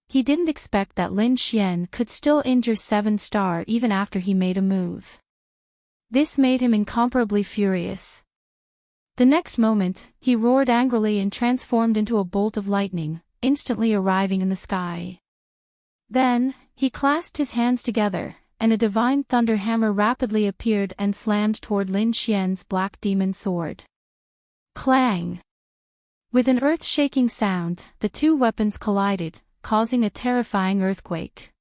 Speaker 1: He didn't expect that Lin Xian could still injure 7 Star even after he made a move. This made him incomparably furious. The next moment, he roared angrily and transformed into a bolt of lightning, instantly arriving in the sky. Then, he clasped his hands together, and a divine thunder hammer rapidly appeared and slammed toward Lin Xian's black demon sword. Clang! With an earth-shaking sound, the two weapons collided, causing a terrifying earthquake.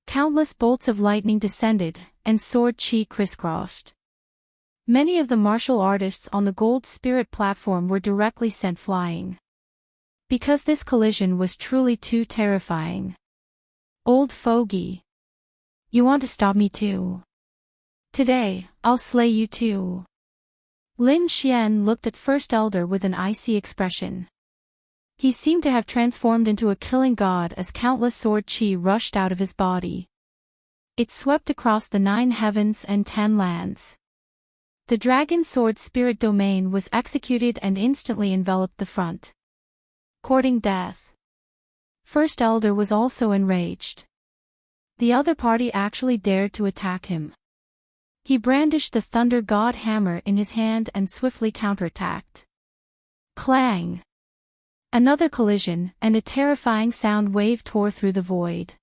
Speaker 1: Countless bolts of lightning descended, and sword chi crisscrossed. Many of the martial artists on the Gold Spirit platform were directly sent flying. Because this collision was truly too terrifying. Old fogey. You want to stop me too? Today, I'll slay you too. Lin Xian looked at First Elder with an icy expression. He seemed to have transformed into a killing god as countless sword chi rushed out of his body. It swept across the 9 heavens and 10 lands. The dragon sword spirit domain was executed and instantly enveloped the front. Courting death. First Elder was also enraged. The other party actually dared to attack him. He brandished the Thunder God hammer in his hand and swiftly counterattacked. Clang! Another collision, and a terrifying sound wave tore through the void.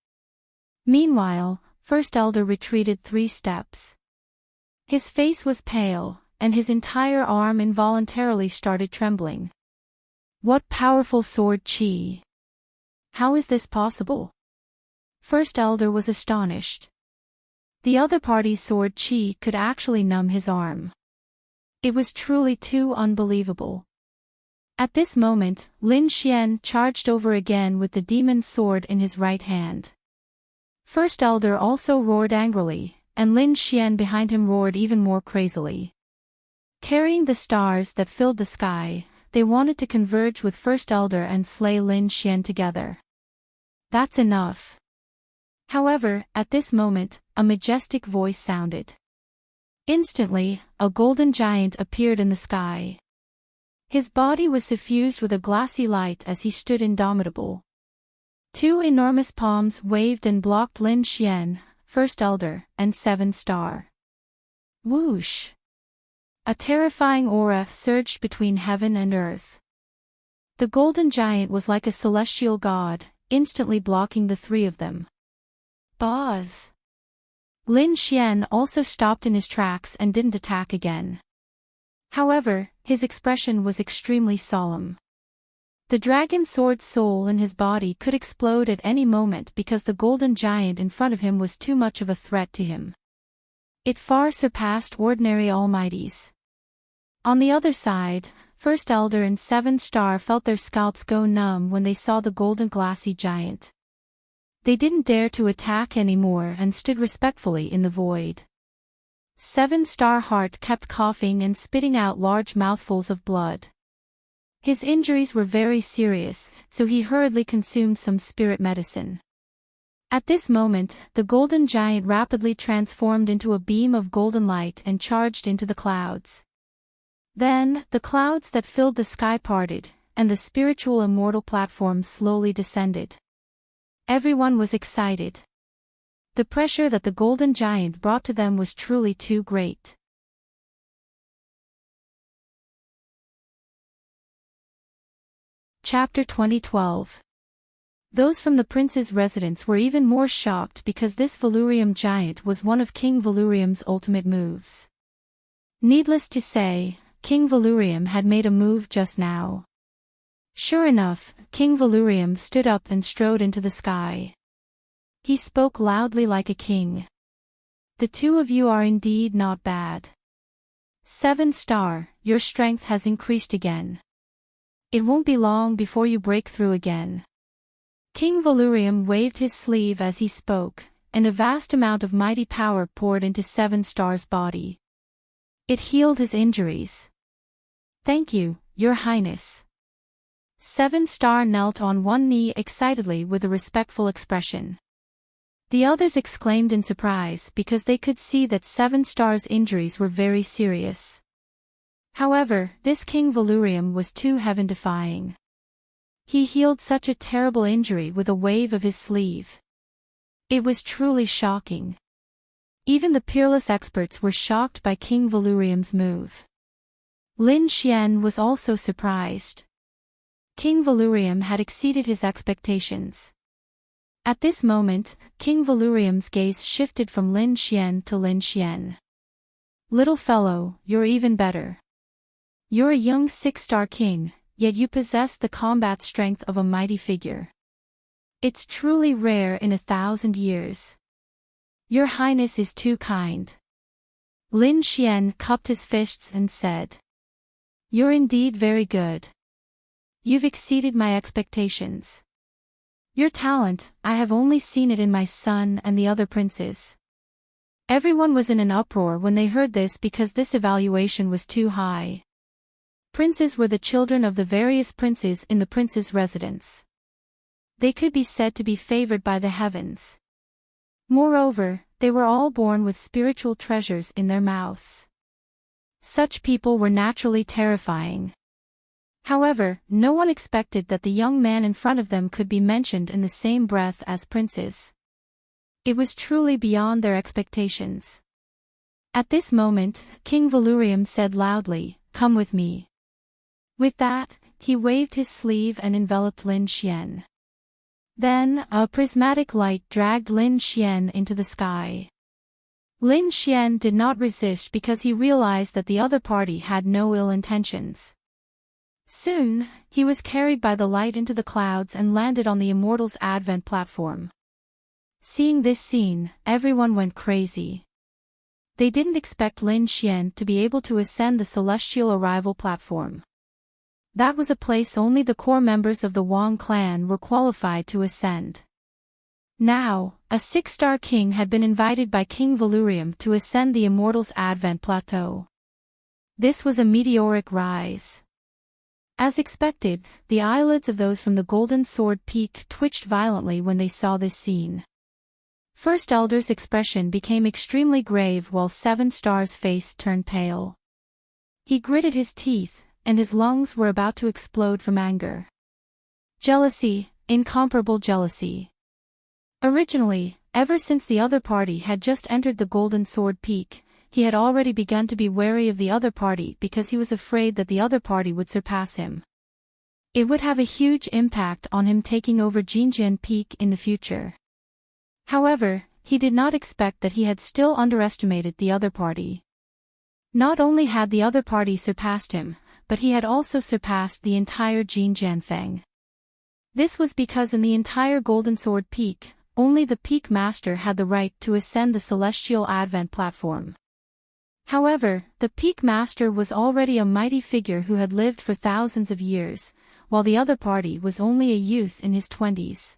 Speaker 1: Meanwhile, First Elder retreated 3 steps. His face was pale, and his entire arm involuntarily started trembling. What powerful sword chi! How is this possible? First Elder was astonished. The other party's sword chi could actually numb his arm. It was truly too unbelievable. At this moment, Lin Xian charged over again with the demon's sword in his right hand. First Elder also roared angrily, and Lin Xian behind him roared even more crazily. Carrying the stars that filled the sky, they wanted to converge with First Elder and slay Lin Xian together. That's enough. However, at this moment, a majestic voice sounded. Instantly, a golden giant appeared in the sky. His body was suffused with a glassy light as he stood indomitable. 2 enormous palms waved and blocked Lin Xian, First Elder, and 7 Star. Whoosh! A terrifying aura surged between heaven and earth. The golden giant was like a celestial god, instantly blocking the 3 of them. Buzz! Lin Xian also stopped in his tracks and didn't attack again. However, his expression was extremely solemn. The dragon sword soul in his body could explode at any moment because the golden giant in front of him was too much of a threat to him. It far surpassed ordinary almighties. On the other side, First Elder and 7-Star felt their scalps go numb when they saw the golden glassy giant. They didn't dare to attack anymore and stood respectfully in the void. 7-Star Heart kept coughing and spitting out large mouthfuls of blood. His injuries were very serious, so he hurriedly consumed some spirit medicine. At this moment, the golden giant rapidly transformed into a beam of golden light and charged into the clouds. Then, the clouds that filled the sky parted, and the spiritual immortal platform slowly descended. Everyone was excited. The pressure that the golden giant brought to them was truly too great. Chapter 2012. Those from the prince's residence were even more shocked because this Valurium giant was one of King Valurium's ultimate moves. Needless to say, King Valurium had made a move just now. Sure enough, King Valurium stood up and strode into the sky. He spoke loudly like a king. The two of you are indeed not bad. 7-Star, your strength has increased again. It won't be long before you break through again. King Valurium waved his sleeve as he spoke, and a vast amount of mighty power poured into 7-Star's body. It healed his injuries. Thank you, Your Highness. 7-Star knelt on one knee excitedly with a respectful expression. The others exclaimed in surprise because they could see that 7-Star's injuries were very serious. However, this King Valurium was too heaven-defying. He healed such a terrible injury with a wave of his sleeve. It was truly shocking. Even the peerless experts were shocked by King Valurium's move. Lin Xian was also surprised. King Valurium had exceeded his expectations. At this moment, King Valurium's gaze shifted from Lin Xian to Lin Xian. Little fellow, you're even better. You're a young 6-star king, yet you possess the combat strength of a mighty figure. It's truly rare in 1,000 years. Your Highness is too kind. Lin Xian cupped his fists and said. You're indeed very good. You've exceeded my expectations. Your talent, I have only seen it in my son and the other princes. Everyone was in an uproar when they heard this because this evaluation was too high. Princes were the children of the various princes in the prince's residence. They could be said to be favored by the heavens. Moreover, they were all born with spiritual treasures in their mouths. Such people were naturally terrifying. However, no one expected that the young man in front of them could be mentioned in the same breath as princes. It was truly beyond their expectations. At this moment, King Valurium said loudly, "Come with me." With that, he waved his sleeve and enveloped Lin Xian. Then, a prismatic light dragged Lin Xian into the sky. Lin Xian did not resist because he realized that the other party had no ill intentions. Soon, he was carried by the light into the clouds and landed on the Immortals Advent platform. Seeing this scene, everyone went crazy. They didn't expect Lin Xian to be able to ascend the celestial arrival platform. That was a place only the core members of the Wang clan were qualified to ascend. Now, a 6-star king had been invited by King Valurium to ascend the Immortals Advent Plateau. This was a meteoric rise. As expected, the eyelids of those from the Golden Sword Peak twitched violently when they saw this scene. First Elder's expression became extremely grave while 7-star's face turned pale. He gritted his teeth, and his lungs were about to explode from anger. Jealousy, incomparable jealousy. Originally, ever since the other party had just entered the Golden Sword Peak, he had already begun to be wary of the other party because he was afraid that the other party would surpass him. It would have a huge impact on him taking over Jinjian Peak in the future. However, he did not expect that he had still underestimated the other party. Not only had the other party surpassed him, but he had also surpassed the entire Jin Jianfeng. This was because in the entire Golden Sword Peak, only the Peak Master had the right to ascend the Celestial Advent platform. However, the Peak Master was already a mighty figure who had lived for thousands of years, while the other party was only a youth in his 20s.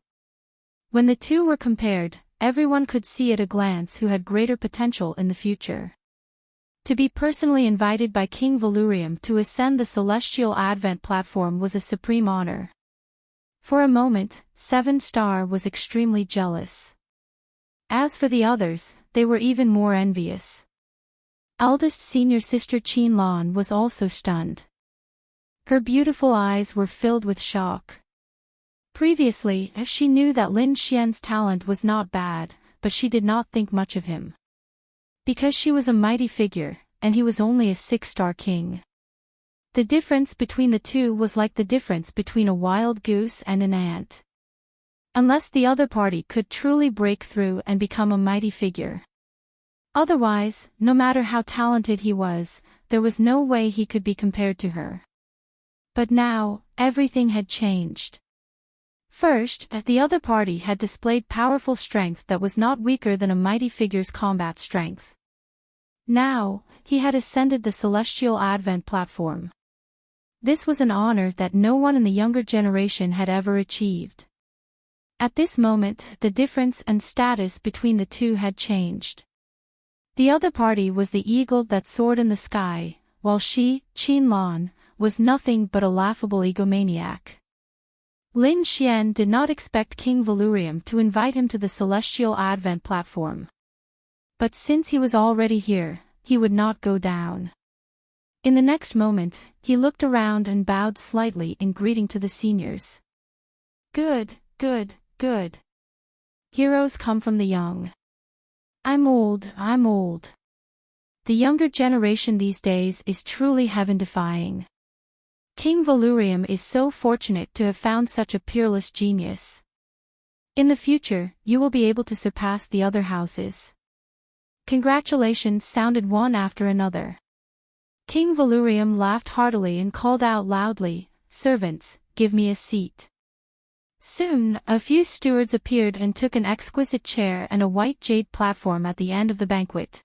Speaker 1: When the two were compared, everyone could see at a glance who had greater potential in the future. To be personally invited by King Valurium to ascend the Celestial Advent platform was a supreme honor. For a moment, Seven Star was extremely jealous. As for the others, they were even more envious. Eldest senior sister Qin Lan was also stunned. Her beautiful eyes were filled with shock. Previously, she knew that Lin Xian's talent was not bad, but she did not think much of him. Because she was a mighty figure, and he was only a 6-star king. The difference between the two was like the difference between a wild goose and an ant. Unless the other party could truly break through and become a mighty figure. Otherwise, no matter how talented he was, there was no way he could be compared to her. But now, everything had changed. First, the other party had displayed powerful strength that was not weaker than a mighty figure's combat strength. Now, he had ascended the Celestial Advent platform. This was an honor that no one in the younger generation had ever achieved. At this moment, the difference and status between the two had changed. The other party was the eagle that soared in the sky, while she, Qin Lan, was nothing but a laughable egomaniac. Lin Xian did not expect King Valurium to invite him to the Celestial Advent platform. But since he was already here, he would not go down. In the next moment, he looked around and bowed slightly in greeting to the seniors. Good, good, good. Heroes come from the young. I'm old. The younger generation these days is truly heaven-defying. King Valurium is so fortunate to have found such a peerless genius. In the future, you will be able to surpass the other houses. Congratulations sounded one after another. King Valurium laughed heartily and called out loudly, "Servants, give me a seat." Soon, a few stewards appeared and took an exquisite chair and a white jade platform at the end of the banquet.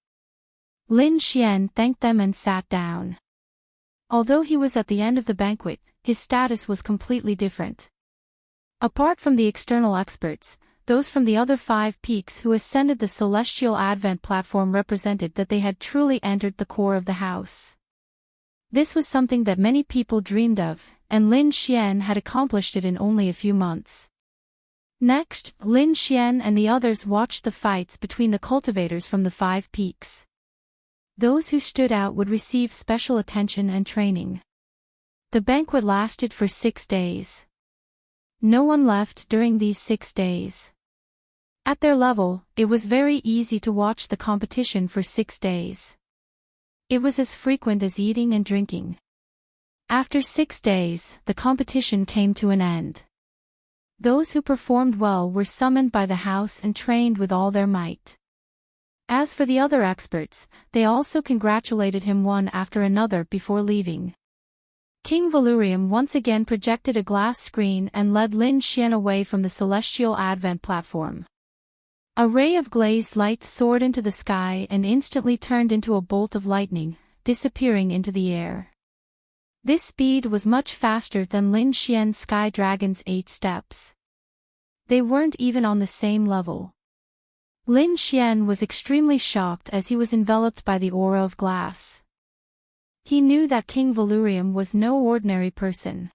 Speaker 1: Lin Xian thanked them and sat down. Although he was at the end of the banquet, his status was completely different. Apart from the external experts, those from the other 5 peaks who ascended the Celestial Advent platform represented that they had truly entered the core of the house. This was something that many people dreamed of, and Lin Xian had accomplished it in only a few months. Next, Lin Xian and the others watched the fights between the cultivators from the 5 peaks. Those who stood out would receive special attention and training. The banquet lasted for 6 days. No one left during these 6 days. At their level, it was very easy to watch the competition for 6 days. It was as frequent as eating and drinking. After 6 days, the competition came to an end. Those who performed well were summoned by the house and trained with all their might. As for the other experts, they also congratulated him one after another before leaving. King Valurium once again projected a glass screen and led Lin Xian away from the Celestial Advent platform. A ray of glazed light soared into the sky and instantly turned into a bolt of lightning, disappearing into the air. This speed was much faster than Lin Xian's Sky Dragon's 8 steps. They weren't even on the same level. Lin Xian was extremely shocked as he was enveloped by the aura of glass. He knew that King Valurium was no ordinary person.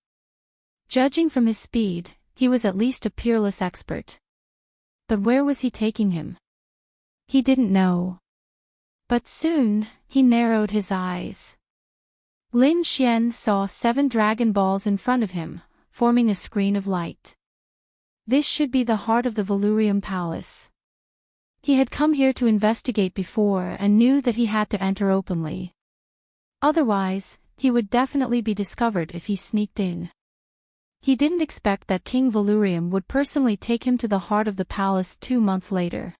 Speaker 1: Judging from his speed, he was at least a peerless expert. But where was he taking him? He didn't know. But soon, he narrowed his eyes. Lin Xian saw 7 dragon balls in front of him, forming a screen of light. This should be the heart of the Valurium Palace. He had come here to investigate before and knew that he had to enter openly. Otherwise, he would definitely be discovered if he sneaked in. He didn't expect that King Valurium would personally take him to the heart of the palace 2 months later.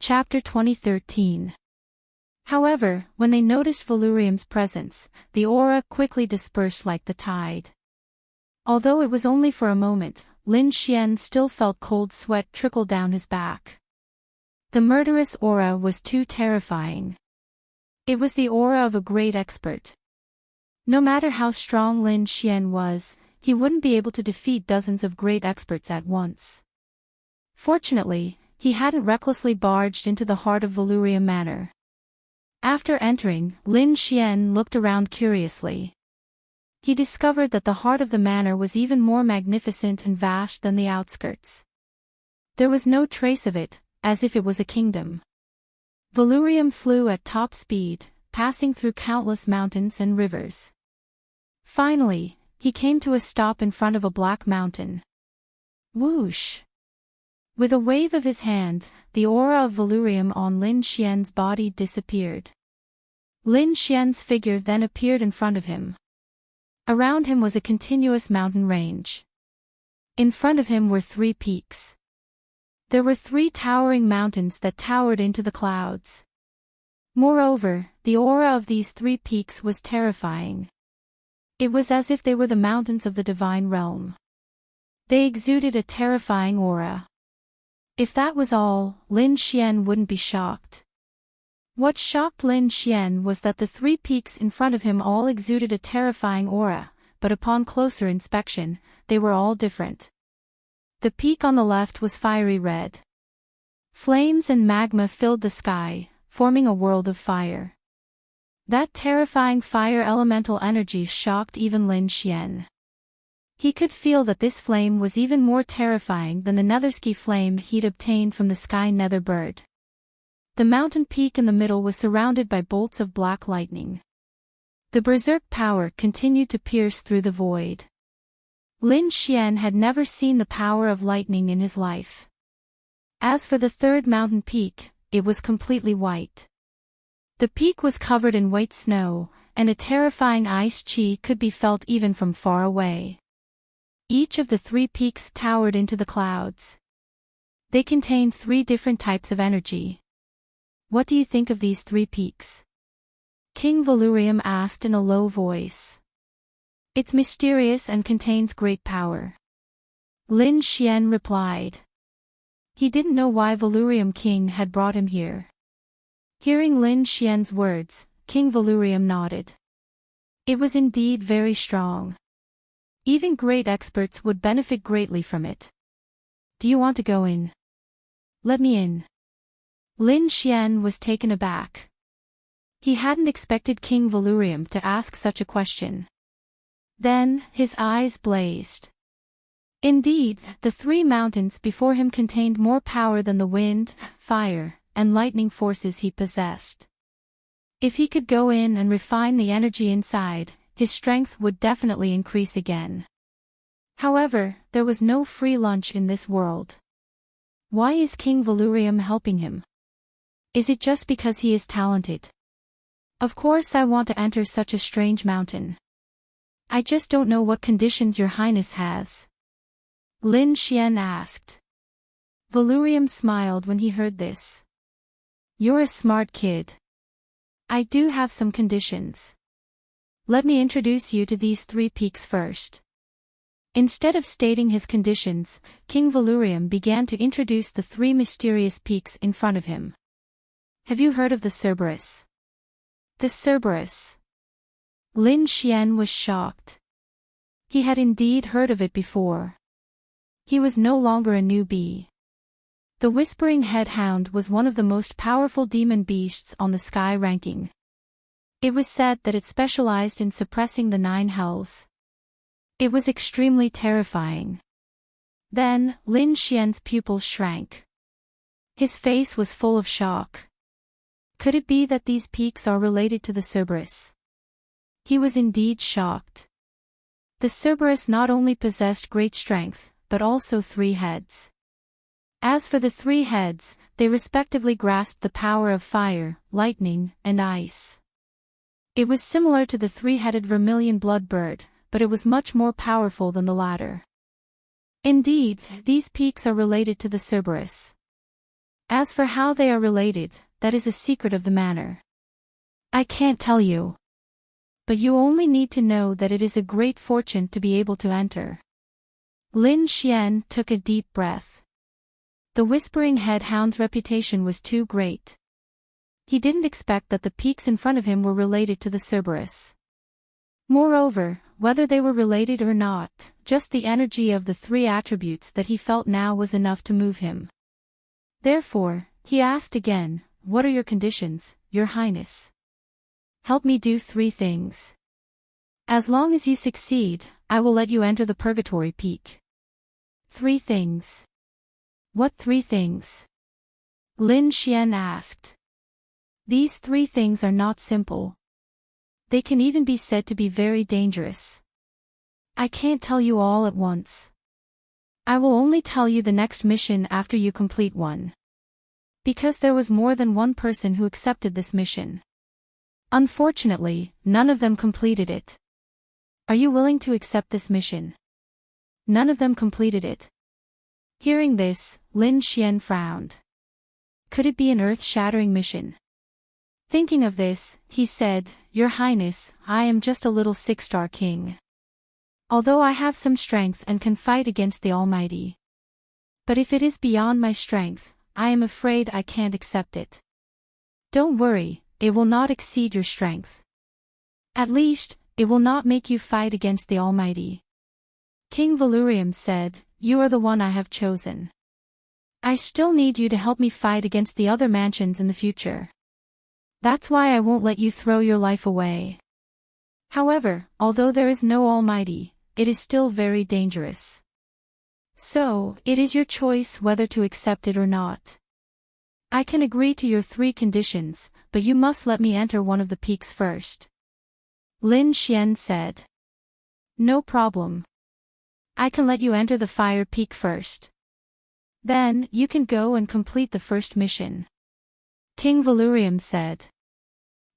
Speaker 1: Chapter 2013. However, when they noticed Valurium's presence, the aura quickly dispersed like the tide. Although it was only for a moment, Lin Xian still felt cold sweat trickle down his back. The murderous aura was too terrifying. It was the aura of a great expert. No matter how strong Lin Xian was, he wouldn't be able to defeat dozens of great experts at once. Fortunately, he hadn't recklessly barged into the heart of Valurium Manor. After entering, Lin Xian looked around curiously. He discovered that the heart of the manor was even more magnificent and vast than the outskirts. There was no trace of it, as if it was a kingdom. Valurium flew at top speed, passing through countless mountains and rivers. Finally, he came to a stop in front of a black mountain. Whoosh! With a wave of his hand, the aura of Valurium on Lin Xian's body disappeared. Lin Xian's figure then appeared in front of him. Around him was a continuous mountain range. In front of him were 3 peaks. There were 3 towering mountains that towered into the clouds. Moreover, the aura of these 3 peaks was terrifying. It was as if they were the mountains of the divine realm. They exuded a terrifying aura. If that was all, Lin Xian wouldn't be shocked. What shocked Lin Xian was that the 3 peaks in front of him all exuded a terrifying aura, but upon closer inspection, they were all different. The peak on the left was fiery red. Flames and magma filled the sky, forming a world of fire. That terrifying fire elemental energy shocked even Lin Xian. He could feel that this flame was even more terrifying than the Nethersky flame he'd obtained from the sky nether bird. The mountain peak in the middle was surrounded by bolts of black lightning. The berserk power continued to pierce through the void. Lin Xian had never seen the power of lightning in his life. As for the 3rd mountain peak, it was completely white. The peak was covered in white snow, and a terrifying ice chi could be felt even from far away. Each of the 3 peaks towered into the clouds. They contained 3 different types of energy. What do you think of these 3 peaks? King Valurium asked in a low voice. It's mysterious and contains great power. Lin Xian replied. He didn't know why Valurium King had brought him here. Hearing Lin Xian's words, King Valurium nodded. It was indeed very strong. Even great experts would benefit greatly from it. Do you want to go in? Let me in. Lin Xian was taken aback. He hadn't expected King Valurium to ask such a question. Then, his eyes blazed. Indeed, the 3 mountains before him contained more power than the wind, fire, and lightning forces he possessed. If he could go in and refine the energy inside, his strength would definitely increase again. However, there was no free lunch in this world. Why is King Valurium helping him? Is it just because he is talented? Of course I want to enter such a strange mountain. I just don't know what conditions your highness has. Lin Xian asked. Valurium smiled when he heard this. You're a smart kid. I do have some conditions. Let me introduce you to these 3 peaks first. Instead of stating his conditions, King Valurium began to introduce the 3 mysterious peaks in front of him. Have you heard of the Cerberus? The Cerberus. Lin Xian was shocked. He had indeed heard of it before. He was no longer a newbie. The Whispering Headhound was one of the most powerful demon beasts on the sky ranking. It was said that it specialized in suppressing the 9 hells. It was extremely terrifying. Then, Lin Xian's pupils shrank. His face was full of shock. Could it be that these peaks are related to the Cerberus? He was indeed shocked. The Cerberus not only possessed great strength, but also 3 heads. As for the 3 heads, they respectively grasped the power of fire, lightning, and ice. It was similar to the 3-headed vermilion blood bird, but it was much more powerful than the latter. Indeed, these peaks are related to the Cerberus. As for how they are related, that is a secret of the manor. I can't tell you. But you only need to know that it is a great fortune to be able to enter. Lin Xian took a deep breath. The Whispering Headhound's reputation was too great. He didn't expect that the peaks in front of him were related to the Cerberus. Moreover, whether they were related or not, just the energy of the three attributes that he felt now was enough to move him. Therefore, he asked again, "What are your conditions, Your Highness? Help me do 3 things. As long as you succeed, I will let you enter the Purgatory Peak." 3 things. What 3 things? Lin Xian asked. These 3 things are not simple. They can even be said to be very dangerous. I can't tell you all at once. I will only tell you the next mission after you complete one. Because there was more than one person who accepted this mission. Unfortunately, none of them completed it. Are you willing to accept this mission? None of them completed it. Hearing this, Lin Xian frowned. Could it be an earth-shattering mission? Thinking of this, he said, "Your Highness, I am just a little 6-star king. Although I have some strength and can fight against the Almighty. But if it is beyond my strength, I am afraid I can't accept it." Don't worry, it will not exceed your strength. At least, it will not make you fight against the Almighty. King Valurium said, "You are the one I have chosen. I still need you to help me fight against the other mansions in the future. That's why I won't let you throw your life away. However, although there is no Almighty, it is still very dangerous. So, it is your choice whether to accept it or not. I can agree to your 3 conditions, but you must let me enter one of the peaks first." Lin Xian said. "No problem. I can let you enter the Fire Peak first. Then, you can go and complete the first mission," King Valurium said.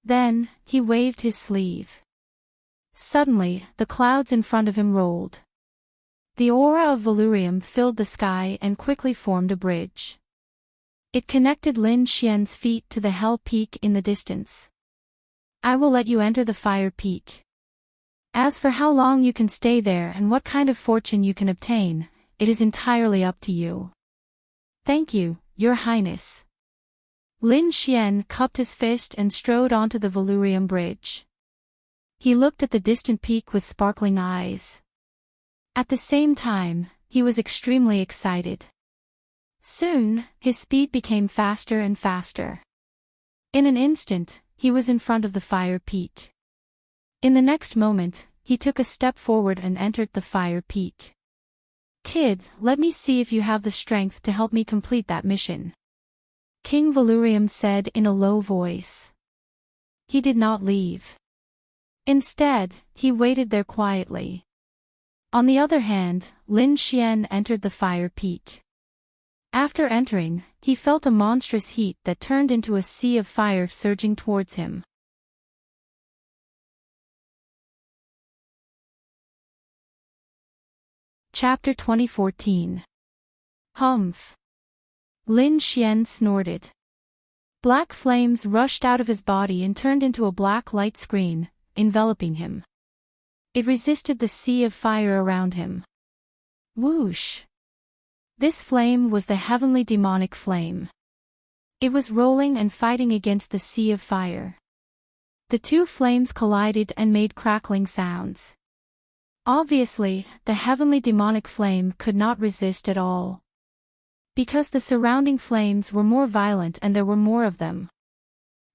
Speaker 1: Then, he waved his sleeve. Suddenly, the clouds in front of him rolled. The aura of Valurium filled the sky and quickly formed a bridge. It connected Lin Xian's feet to the Hell Peak in the distance. "I will let you enter the Fire Peak. As for how long you can stay there and what kind of fortune you can obtain, it is entirely up to you." "Thank you, Your Highness." Lin Xian cupped his fist and strode onto the Valurium Bridge. He looked at the distant peak with sparkling eyes. At the same time, he was extremely excited. Soon, his speed became faster and faster. In an instant, he was in front of the Fire Peak. In the next moment, he took a step forward and entered the Fire Peak. "Kid, let me see if you have the strength to help me complete that mission," King Valurium said in a low voice. He did not leave. Instead, he waited there quietly. On the other hand, Lin Xian entered the Fire Peak. After entering, he felt a monstrous heat that turned into a sea of fire surging towards him. Chapter 2014. Humph. Lin Xian snorted. Black flames rushed out of his body and turned into a black light screen, enveloping him. It resisted the sea of fire around him. Whoosh! This flame was the heavenly demonic flame. It was rolling and fighting against the sea of fire. The 2 flames collided and made crackling sounds. Obviously, the heavenly demonic flame could not resist at all. Because the surrounding flames were more violent and there were more of them.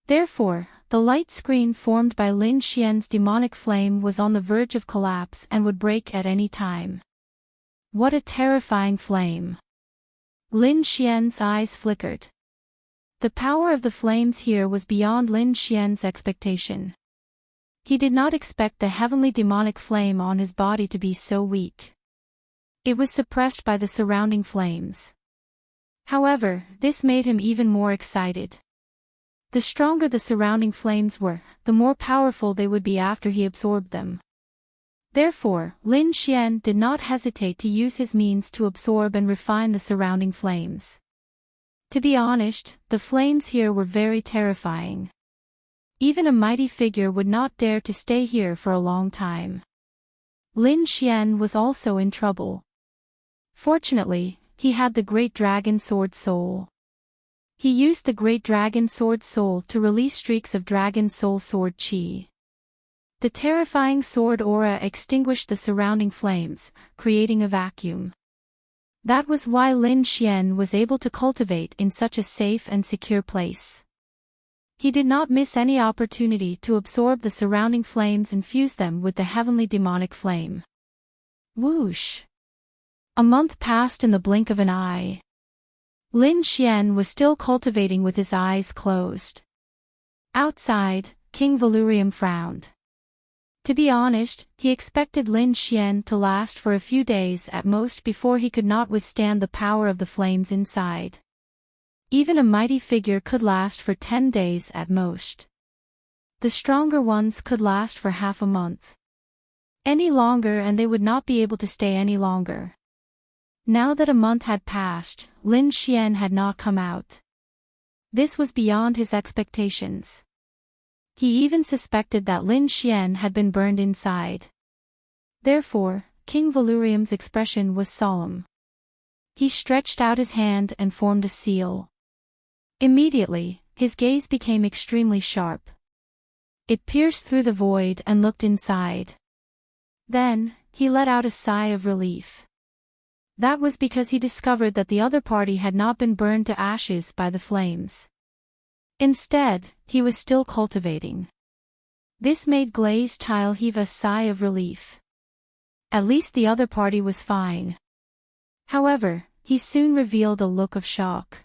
Speaker 1: Therefore, the light screen formed by Lin Xian's demonic flame was on the verge of collapse and would break at any time. What a terrifying flame! Lin Xian's eyes flickered. The power of the flames here was beyond Lin Xian's expectation. He did not expect the heavenly demonic flame on his body to be so weak. It was suppressed by the surrounding flames. However, this made him even more excited. The stronger the surrounding flames were, the more powerful they would be after he absorbed them. Therefore, Lin Xian did not hesitate to use his means to absorb and refine the surrounding flames. To be honest, the flames here were very terrifying. Even a mighty figure would not dare to stay here for a long time. Lin Xian was also in trouble. Fortunately, he had the Great Dragon Sword Soul. He used the Great Dragon Sword Soul to release streaks of Dragon Soul Sword Qi. The terrifying sword aura extinguished the surrounding flames, creating a vacuum. That was why Lin Xian was able to cultivate in such a safe and secure place. He did not miss any opportunity to absorb the surrounding flames and fuse them with the heavenly demonic flame. Whoosh! A month passed in the blink of an eye. Lin Xian was still cultivating with his eyes closed. Outside, King Valurium frowned. To be honest, he expected Lin Xian to last for a few days at most before he could not withstand the power of the flames inside. Even a mighty figure could last for 10 days at most. The stronger ones could last for half a month. Any longer and they would not be able to stay any longer. Now that a month had passed, Lin Xian had not come out. This was beyond his expectations. He even suspected that Lin Xian had been burned inside. Therefore, King Valurium's expression was solemn. He stretched out his hand and formed a seal. Immediately, his gaze became extremely sharp. It pierced through the void and looked inside. Then, he let out a sigh of relief. That was because he discovered that the other party had not been burned to ashes by the flames. Instead, he was still cultivating. This made Glazed Tile heave a sigh of relief. At least the other party was fine. However, he soon revealed a look of shock.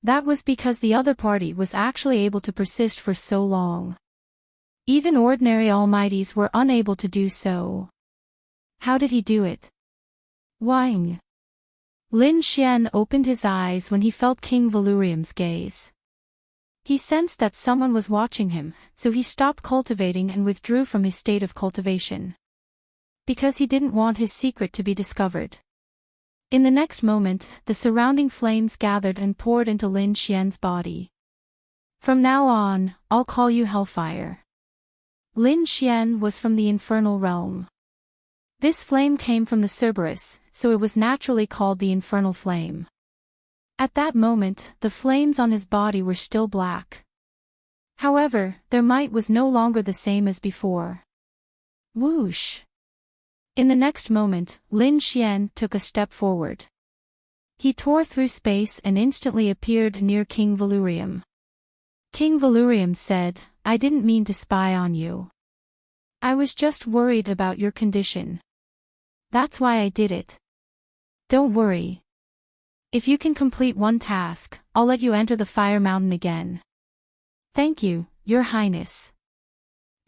Speaker 1: That was because the other party was actually able to persist for so long. Even ordinary almighties were unable to do so. How did he do it? Wang. Lin Xian opened his eyes when he felt King Valurium's gaze. He sensed that someone was watching him, so he stopped cultivating and withdrew from his state of cultivation. Because he didn't want his secret to be discovered. In the next moment, the surrounding flames gathered and poured into Lin Xian's body. From now on, I'll call you Hellfire. Lin Xian was from the infernal realm. This flame came from the Cerberus, so it was naturally called the infernal flame. At that moment, the flames on his body were still black. However, their might was no longer the same as before. Whoosh! In the next moment, Lin Xian took a step forward. He tore through space and instantly appeared near King Valurium. King Valurium said, "I didn't mean to spy on you. I was just worried about your condition. That's why I did it. Don't worry. If you can complete one task, I'll let you enter the Fire Mountain again." "Thank you, Your Highness.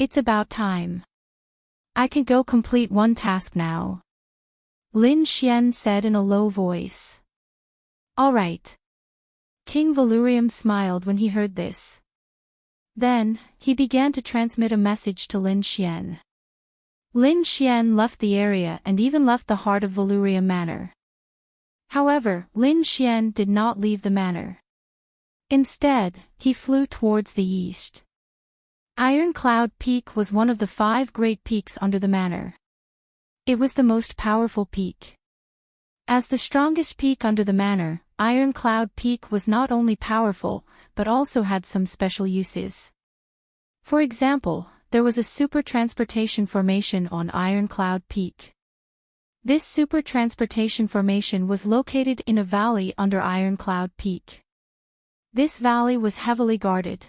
Speaker 1: It's about time. I can go complete one task now," Lin Xian said in a low voice. "All right." King Valurium smiled when he heard this. Then, he began to transmit a message to Lin Xian. Lin Xian left the area and even left the heart of Valurium Manor. However, Lin Xian did not leave the manor. Instead, he flew towards the east. Iron Cloud Peak was one of the 5 great peaks under the manor. It was the most powerful peak. As the strongest peak under the manor, Iron Cloud Peak was not only powerful, but also had some special uses. For example, there was a super transportation formation on Iron Cloud Peak. This super transportation formation was located in a valley under Iron Cloud Peak. This valley was heavily guarded.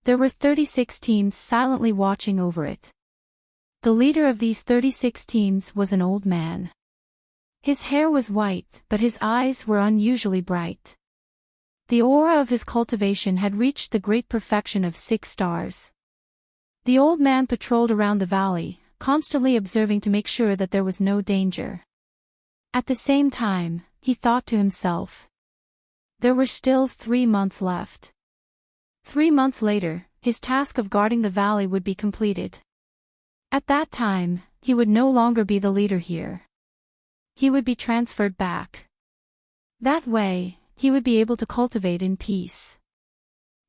Speaker 1: There were 36 teams silently watching over it. The leader of these 36 teams was an old man. His hair was white, but his eyes were unusually bright. The aura of his cultivation had reached the great perfection of 6 stars. The old man patrolled around the valley, constantly observing to make sure that there was no danger. At the same time, he thought to himself. There were still 3 months left. 3 months later, his task of guarding the valley would be completed. At that time, he would no longer be the leader here. He would be transferred back. That way, he would be able to cultivate in peace.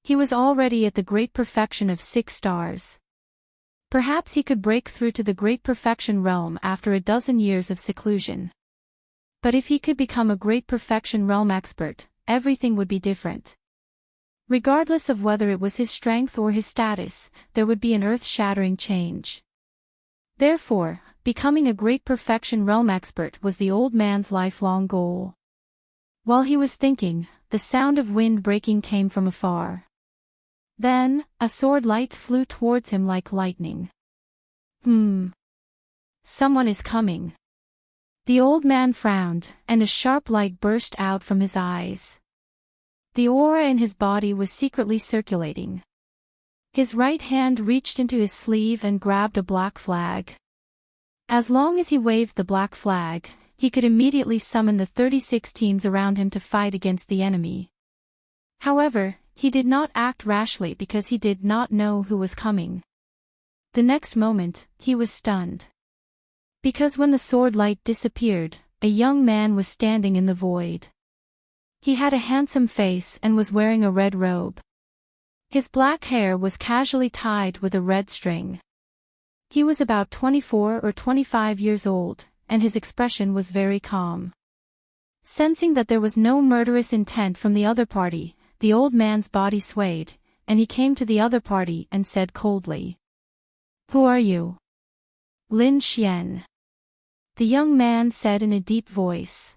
Speaker 1: He was already at the great perfection of 6 stars. Perhaps he could break through to the great perfection realm after a dozen years of seclusion. But if he could become a great perfection realm expert, everything would be different. Regardless of whether it was his strength or his status, there would be an earth-shattering change. Therefore, becoming a great perfection realm expert was the old man's lifelong goal. While he was thinking, the sound of wind breaking came from afar. Then, a sword light flew towards him like lightning. Someone is coming. The old man frowned, and a sharp light burst out from his eyes. The aura in his body was secretly circulating. His right hand reached into his sleeve and grabbed a black flag. As long as he waved the black flag, he could immediately summon the 36 teams around him to fight against the enemy. However, he did not act rashly because he did not know who was coming. The next moment, he was stunned. Because when the sword light disappeared, a young man was standing in the void. He had a handsome face and was wearing a red robe. His black hair was casually tied with a red string. He was about 24 or 25 years old, and his expression was very calm. Sensing that there was no murderous intent from the other party, the old man's body swayed, and he came to the other party and said coldly, "Who are you?" "Lin Xian," the young man said in a deep voice.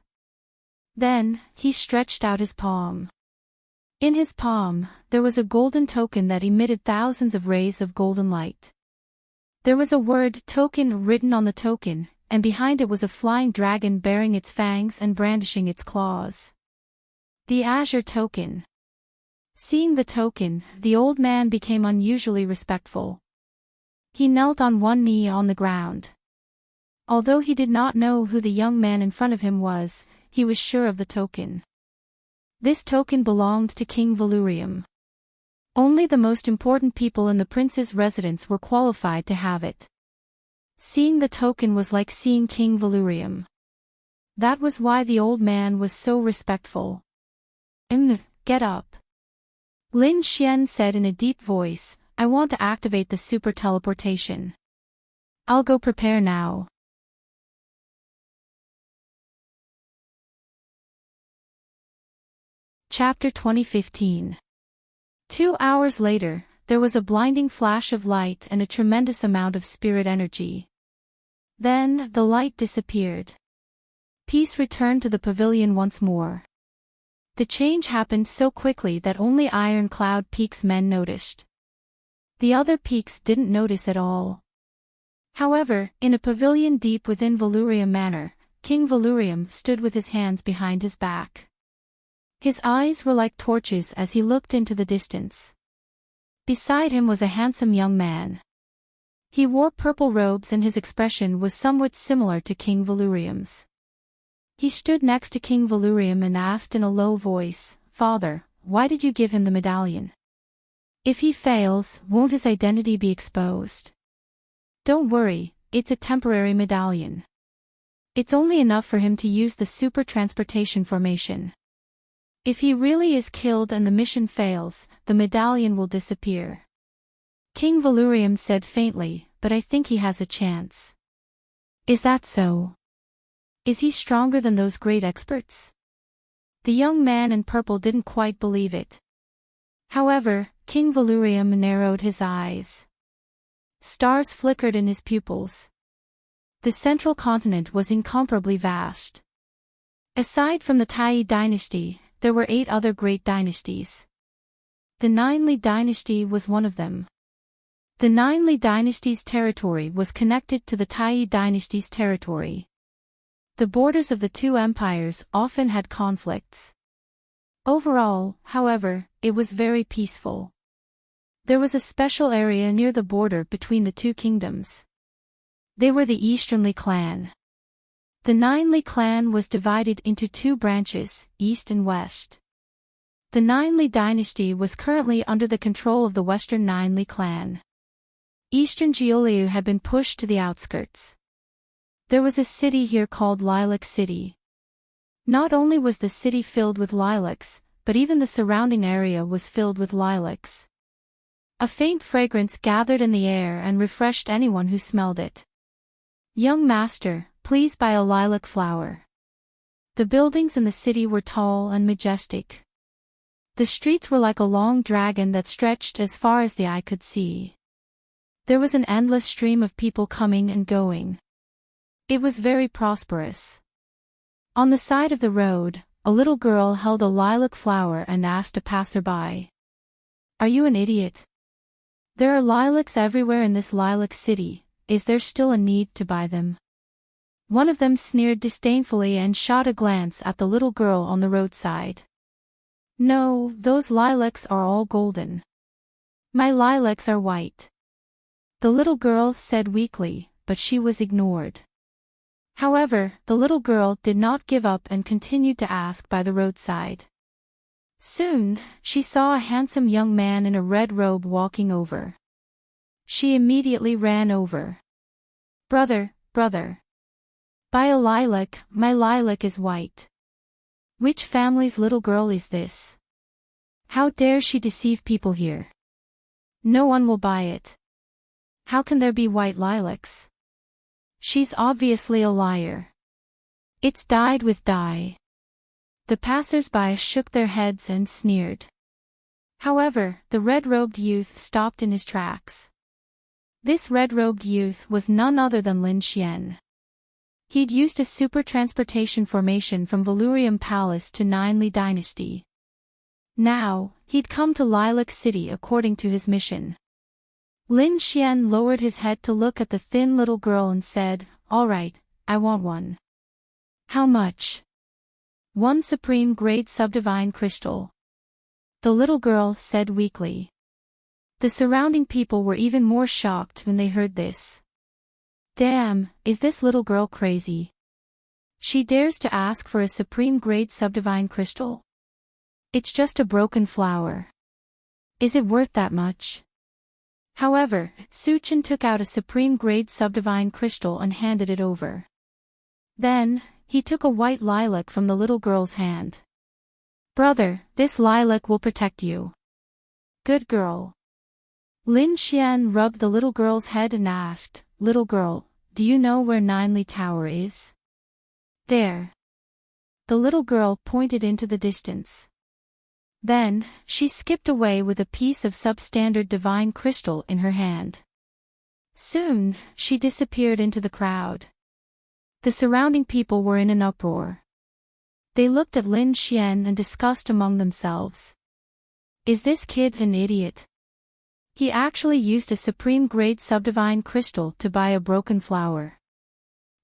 Speaker 1: Then, he stretched out his palm. In his palm, there was a golden token that emitted thousands of rays of golden light. There was a word "token" written on the token, and behind it was a flying dragon bearing its fangs and brandishing its claws. The Azure Token. Seeing the token, the old man became unusually respectful. He knelt on one knee on the ground. Although he did not know who the young man in front of him was, he was sure of the token. This token belonged to King Valurium. Only the most important people in the prince's residence were qualified to have it. Seeing the token was like seeing King Valurium. That was why the old man was so respectful. Get up," Lin Xian said in a deep voice. "I want to activate the super teleportation. I'll go prepare now." Chapter 2015. 2 hours later, there was a blinding flash of light and a tremendous amount of spirit energy. Then, the light disappeared. Peace returned to the pavilion once more. The change happened so quickly that only Iron Cloud Peak's men noticed. The other peaks didn't notice at all. However, in a pavilion deep within Valurium Manor, King Valurium stood with his hands behind his back. His eyes were like torches as he looked into the distance. Beside him was a handsome young man. He wore purple robes and his expression was somewhat similar to King Valurium's. He stood next to King Valurium and asked in a low voice, "Father, why did you give him the medallion? If he fails, won't his identity be exposed?" "Don't worry, it's a temporary medallion. It's only enough for him to use the super transportation formation. If he really is killed and the mission fails, the medallion will disappear." King Valurium said faintly, "But I think he has a chance." "Is that so? Is he stronger than those great experts?" The young man in purple didn't quite believe it. However, King Valurium narrowed his eyes. Stars flickered in his pupils. The central continent was incomparably vast. Aside from the Tai dynasty, there were 8 other great dynasties. The Ninely dynasty was one of them. The Ninely dynasty's territory was connected to the Tai dynasty's territory. The borders of the two empires often had conflicts. Overall, however, it was very peaceful. There was a special area near the border between the two kingdoms. They were the Easternly clan. The Ninely clan was divided into 2 branches, East and West. The Ninely dynasty was currently under the control of the Western Ninely clan. Eastern Geoliu had been pushed to the outskirts. There was a city here called Lilac City. Not only was the city filled with lilacs, but even the surrounding area was filled with lilacs. A faint fragrance gathered in the air and refreshed anyone who smelled it. "Young master, please buy a lilac flower." The buildings in the city were tall and majestic. The streets were like a long dragon that stretched as far as the eye could see. There was an endless stream of people coming and going. It was very prosperous. On the side of the road, a little girl held a lilac flower and asked a passerby, "Are you an idiot? There are lilacs everywhere in this lilac city, is there still a need to buy them?" One of them sneered disdainfully and shot a glance at the little girl on the roadside. "No, those lilacs are all golden. My lilacs are white." The little girl said weakly, but she was ignored. However, the little girl did not give up and continued to ask by the roadside. Soon, she saw a handsome young man in a red robe walking over. She immediately ran over. "Brother, brother. Buy a lilac, my lilac is white. Which family's little girl is this? How dare she deceive people here? No one will buy it. How can there be white lilacs? She's obviously a liar. It's dyed with dye." The passers-by shook their heads and sneered. However, the red-robed youth stopped in his tracks. This red-robed youth was none other than Lin Xian. He'd used a super transportation formation from Valurium Palace to Ninely Dynasty. Now, he'd come to Lilac City according to his mission. Lin Xian lowered his head to look at the thin little girl and said, "All right, I want one." "How much?" "1 supreme grade subdivine crystal." The little girl said weakly. The surrounding people were even more shocked when they heard this. Damn, is this little girl crazy? She dares to ask for a supreme grade subdivine crystal? It's just a broken flower. Is it worth that much? However, Suchin took out a supreme grade subdivine crystal and handed it over. Then, he took a white lilac from the little girl's hand. "Brother, this lilac will protect you." "Good girl." Lin Xian rubbed the little girl's head and asked, "Little girl, do you know where Ninely Tower is?" "There." The little girl pointed into the distance. Then, she skipped away with a piece of substandard divine crystal in her hand. Soon, she disappeared into the crowd. The surrounding people were in an uproar. They looked at Lin Xian and discussed among themselves. Is this kid an idiot? He actually used a supreme grade subdivine crystal to buy a broken flower.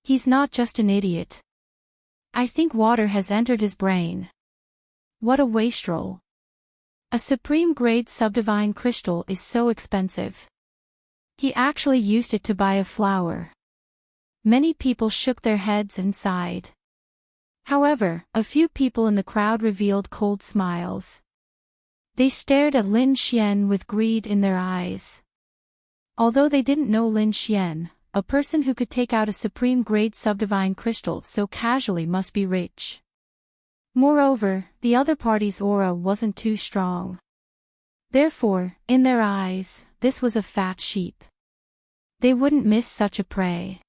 Speaker 1: He's not just an idiot. I think water has entered his brain. What a wastrel. A supreme grade subdivine crystal is so expensive. He actually used it to buy a flower. Many people shook their heads and sighed. However, a few people in the crowd revealed cold smiles. They stared at Lin Xian with greed in their eyes. Although they didn't know Lin Xian, a person who could take out a supreme grade subdivine crystal so casually must be rich. Moreover, the other party's aura wasn't too strong. Therefore, in their eyes, this was a fat sheep. They wouldn't miss such a prey.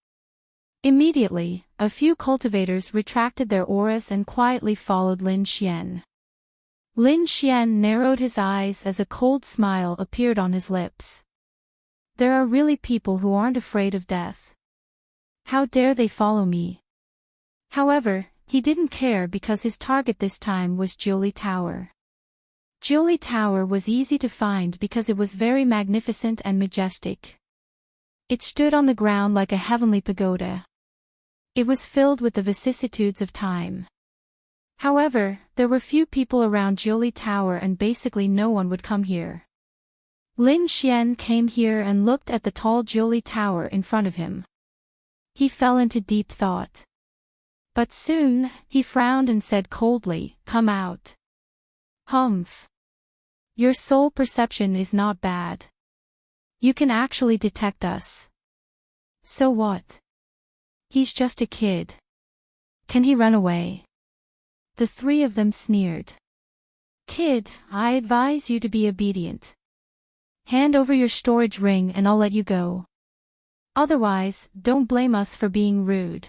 Speaker 1: Immediately, a few cultivators retracted their auras and quietly followed Lin Xian. Lin Xian narrowed his eyes as a cold smile appeared on his lips. There are really people who aren't afraid of death. How dare they follow me? However, he didn't care because his target this time was Jiuli Tower. Jiuli Tower was easy to find because it was very magnificent and majestic. It stood on the ground like a heavenly pagoda. It was filled with the vicissitudes of time. However, there were few people around Jiuli Tower and basically no one would come here. Lin Xian came here and looked at the tall Jiuli Tower in front of him. He fell into deep thought. But soon, he frowned and said coldly, "Come out." Humph. Your soul perception is not bad. You can actually detect us. So what? He's just a kid. Can he run away? The three of them sneered. Kid, I advise you to be obedient. Hand over your storage ring and I'll let you go. Otherwise, don't blame us for being rude.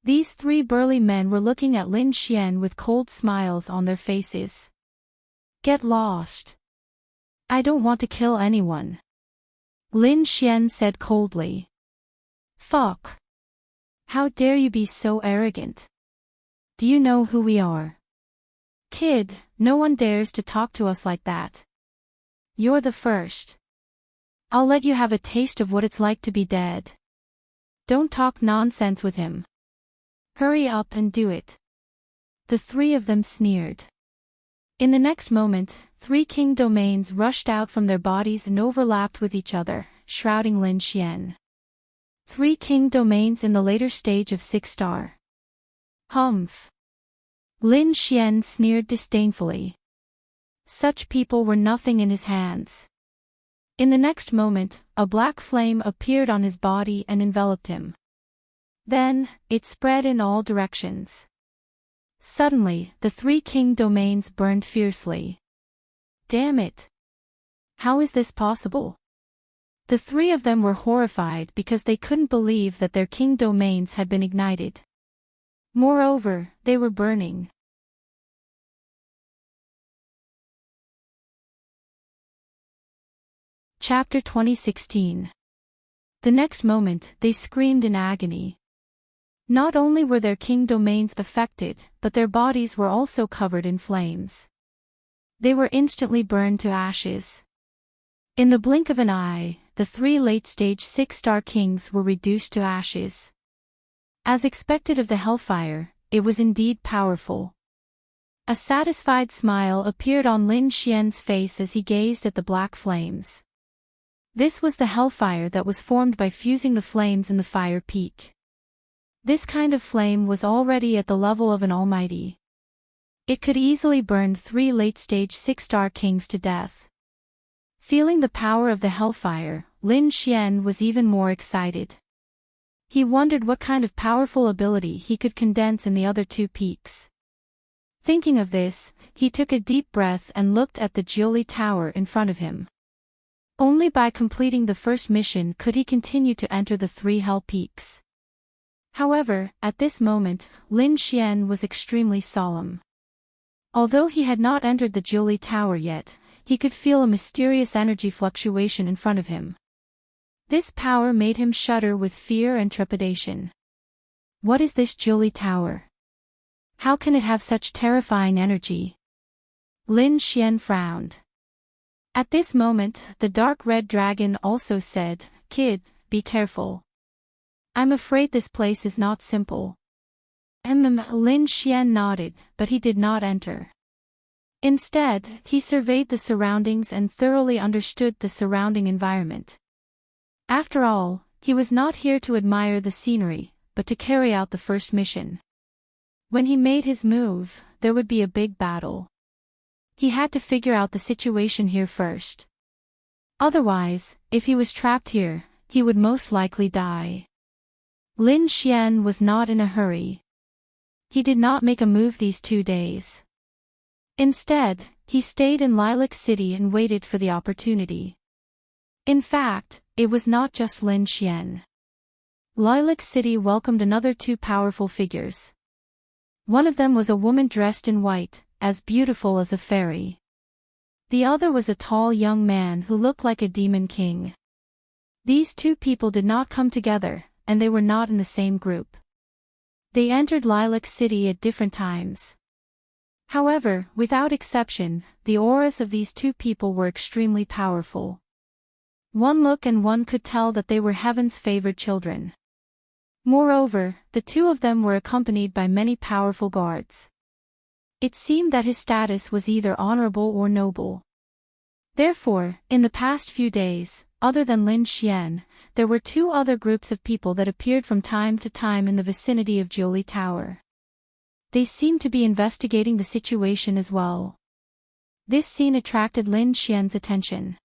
Speaker 1: These three burly men were looking at Lin Xian with cold smiles on their faces. Get lost. I don't want to kill anyone. Lin Xian said coldly. Fuck. How dare you be so arrogant? Do you know who we are? Kid, no one dares to talk to us like that. You're the first. I'll let you have a taste of what it's like to be dead. Don't talk nonsense with him. Hurry up and do it. The three of them sneered. In the next moment, three king domains rushed out from their bodies and overlapped with each other, shrouding Lin Xian. 3 king domains in the later stage of 6-star. Humph. Lin Xian sneered disdainfully. Such people were nothing in his hands. In the next moment, a black flame appeared on his body and enveloped him. Then, it spread in all directions. Suddenly, the 3 king domains burned fiercely. Damn it! How is this possible? The 3 of them were horrified because they couldn't believe that their king domains had been ignited. Moreover, they were burning. Chapter 2016. The next moment, they screamed in agony. Not only were their king domains affected, but their bodies were also covered in flames. They were instantly burned to ashes. In the blink of an eye, the 3 late-stage 6-star kings were reduced to ashes. As expected of the hellfire, it was indeed powerful. A satisfied smile appeared on Lin Xian's face as he gazed at the black flames. This was the hellfire that was formed by fusing the flames in the fire peak. This kind of flame was already at the level of an almighty. It could easily burn 3 late-stage 6-star kings to death. Feeling the power of the hellfire, Lin Xian was even more excited. He wondered what kind of powerful ability he could condense in the other 2 peaks. Thinking of this, he took a deep breath and looked at the Jiuli Tower in front of him. Only by completing the first mission could he continue to enter the 3 hell peaks. However, at this moment, Lin Xian was extremely solemn. Although he had not entered the Jiuli Tower yet, he could feel a mysterious energy fluctuation in front of him. This power made him shudder with fear and trepidation. What is this Jiuli Tower? How can it have such terrifying energy? Lin Xian frowned. At this moment, the dark red dragon also said, Kid, be careful. I'm afraid this place is not simple. Lin Xian nodded, but he did not enter. Instead, he surveyed the surroundings and thoroughly understood the surrounding environment. After all, he was not here to admire the scenery, but to carry out the first mission. When he made his move, there would be a big battle. He had to figure out the situation here first. Otherwise, if he was trapped here, he would most likely die. Lin Xian was not in a hurry. He did not make a move these 2 days. Instead, he stayed in Lilac City and waited for the opportunity. In fact, it was not just Lin Xian. Lilac City welcomed another 2 powerful figures. One of them was a woman dressed in white, as beautiful as a fairy. The other was a tall young man who looked like a demon king. These 2 people did not come together, and they were not in the same group. They entered Lilac City at different times. However, without exception, the auras of these 2 people were extremely powerful. One look and one could tell that they were heaven's favored children. Moreover, the 2 of them were accompanied by many powerful guards. It seemed that his status was either honorable or noble. Therefore, in the past few days, other than Lin Xian, there were 2 other groups of people that appeared from time to time in the vicinity of Jiuli Tower. They seemed to be investigating the situation as well. This scene attracted Lin Xian's attention.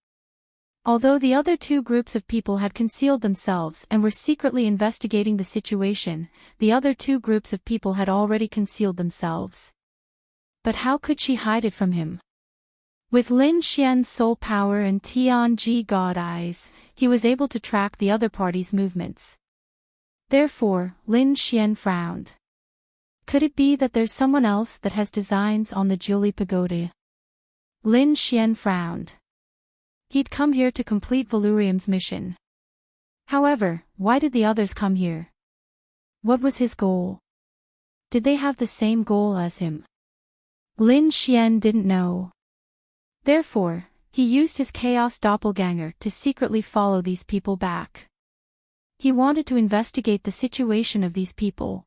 Speaker 1: Although the other 2 groups of people had concealed themselves and were secretly investigating the situation, the other 2 groups of people had already concealed themselves. But how could she hide it from him? With Lin Xian's soul power and Tianji God Eyes, he was able to track the other party's movements. Therefore, Lin Xian frowned. Could it be that there's someone else that has designs on the Jewelry Pagoda? Lin Xian frowned. He'd come here to complete Valurium's mission. However, why did the others come here? What was his goal? Did they have the same goal as him? Lin Xian didn't know. Therefore, he used his chaos doppelganger to secretly follow these people back. He wanted to investigate the situation of these people.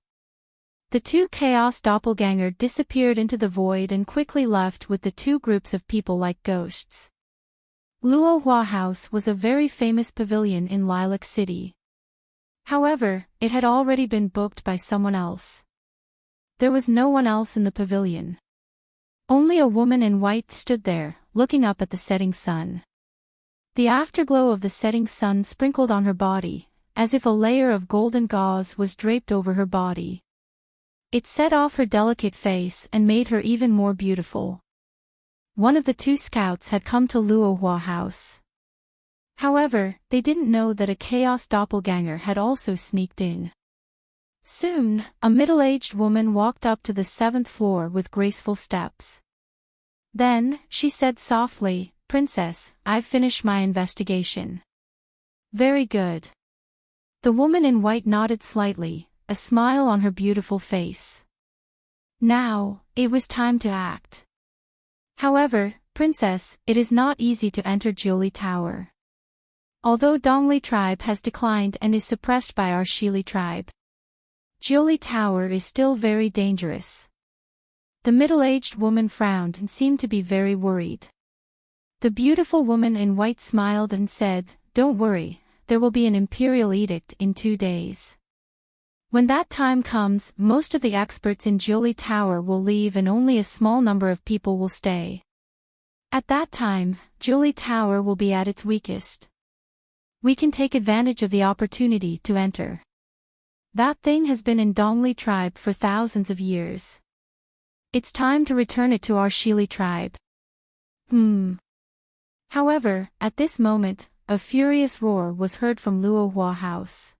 Speaker 1: The two chaos doppelganger disappeared into the void and quickly left with the two groups of people like ghosts. Luohua House was a very famous pavilion in Lilac City. However, it had already been booked by someone else. There was no one else in the pavilion. Only a woman in white stood there, looking up at the setting sun. The afterglow of the setting sun sprinkled on her body, as if a layer of golden gauze was draped over her body. It set off her delicate face and made her even more beautiful. One of the two scouts had come to Luohua House. However, they didn't know that a chaos doppelganger had also sneaked in. Soon, a middle-aged woman walked up to the 7th floor with graceful steps. Then, she said softly, "Princess, I've finished my investigation." "Very good." The woman in white nodded slightly, a smile on her beautiful face. Now, it was time to act. "However, Princess, it is not easy to enter Jiuli Tower. Although Dongli tribe has declined and is suppressed by our Shili tribe, Jiuli Tower is still very dangerous." The middle-aged woman frowned and seemed to be very worried. The beautiful woman in white smiled and said, "Don't worry, there will be an imperial edict in 2 days. When that time comes, most of the experts in Jiuli Tower will leave and only a small number of people will stay. At that time, Jiuli Tower will be at its weakest. We can take advantage of the opportunity to enter. That thing has been in Dongli tribe for thousands of years. It's time to return it to our Shili tribe." However, at this moment, a furious roar was heard from Luohua House.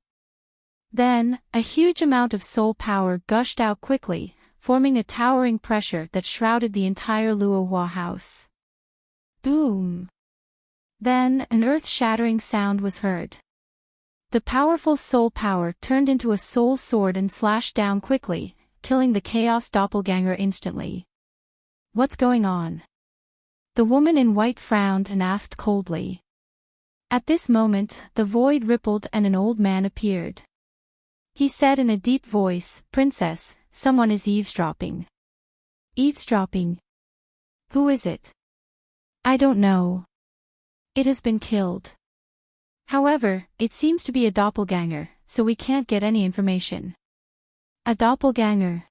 Speaker 1: Then, a huge amount of soul power gushed out quickly, forming a towering pressure that shrouded the entire Luohua House. Boom! Then, an earth-shattering sound was heard. The powerful soul power turned into a soul sword and slashed down quickly, killing the chaos doppelganger instantly. "What's going on?" The woman in white frowned and asked coldly. At this moment, the void rippled and an old man appeared. He said in a deep voice, "Princess, someone is eavesdropping." "Eavesdropping? Who is it?" "I don't know. It has been killed. However, it seems to be a doppelganger, so we can't get any information." "A doppelganger?"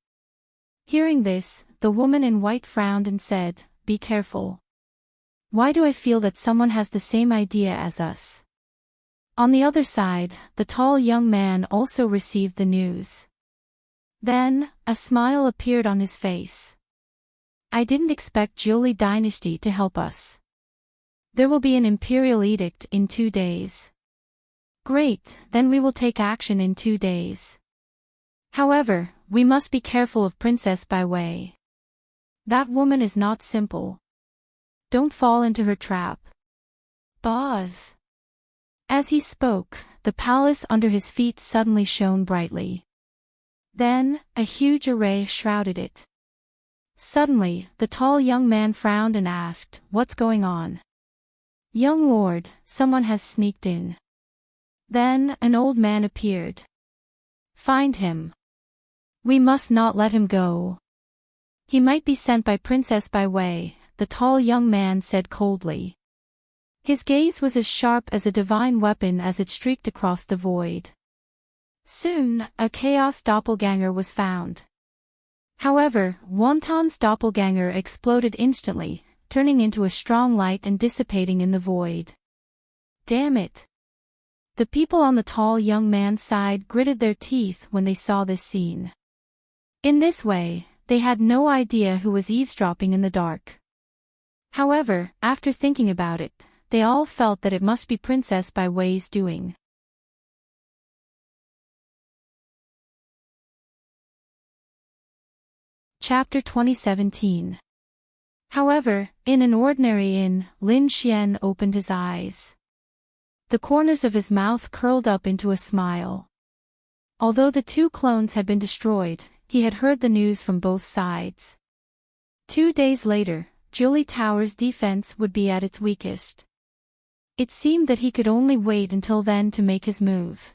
Speaker 1: Hearing this, the woman in white frowned and said, "Be careful. Why do I feel that someone has the same idea as us?" On the other side, the tall young man also received the news. Then, a smile appeared on his face. "I didn't expect Jiuli dynasty to help us. There will be an imperial edict in 2 days. Great, then we will take action in 2 days. However, we must be careful of Princess Bai Wei. That woman is not simple. Don't fall into her trap." Boz. As he spoke, the palace under his feet suddenly shone brightly. Then, a huge array shrouded it. Suddenly, the tall young man frowned and asked, "What's going on?" "Young lord, someone has sneaked in." Then, an old man appeared. "Find him. We must not let him go. He might be sent by Princess Bai Wei," the tall young man said coldly. His gaze was as sharp as a divine weapon as it streaked across the void. Soon, a chaos doppelganger was found. However, Wonton's doppelganger exploded instantly, turning into a strong light and dissipating in the void. Damn it! The people on the tall young man's side gritted their teeth when they saw this scene. In this way, they had no idea who was eavesdropping in the dark. However, after thinking about it, they all felt that it must be Princess Bai Wei's doing. Chapter 2017. However, in an ordinary inn, Lin Xian opened his eyes. The corners of his mouth curled up into a smile. Although the two clones had been destroyed, he had heard the news from both sides. 2 days later, Julie Tower's defense would be at its weakest. It seemed that he could only wait until then to make his move.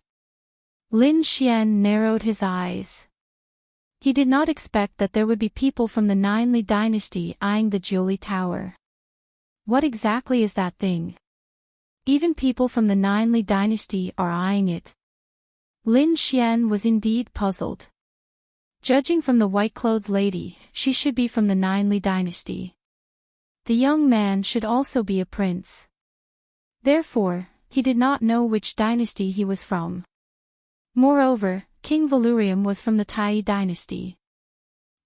Speaker 1: Lin Xian narrowed his eyes. He did not expect that there would be people from the Ninely dynasty eyeing the Julie Tower. What exactly is that thing? Even people from the Ninely dynasty are eyeing it. Lin Xian was indeed puzzled. Judging from the white-clothed lady, she should be from the Ninely dynasty. The young man should also be a prince. Therefore, he did not know which dynasty he was from. Moreover, King Valurium was from the Tai dynasty.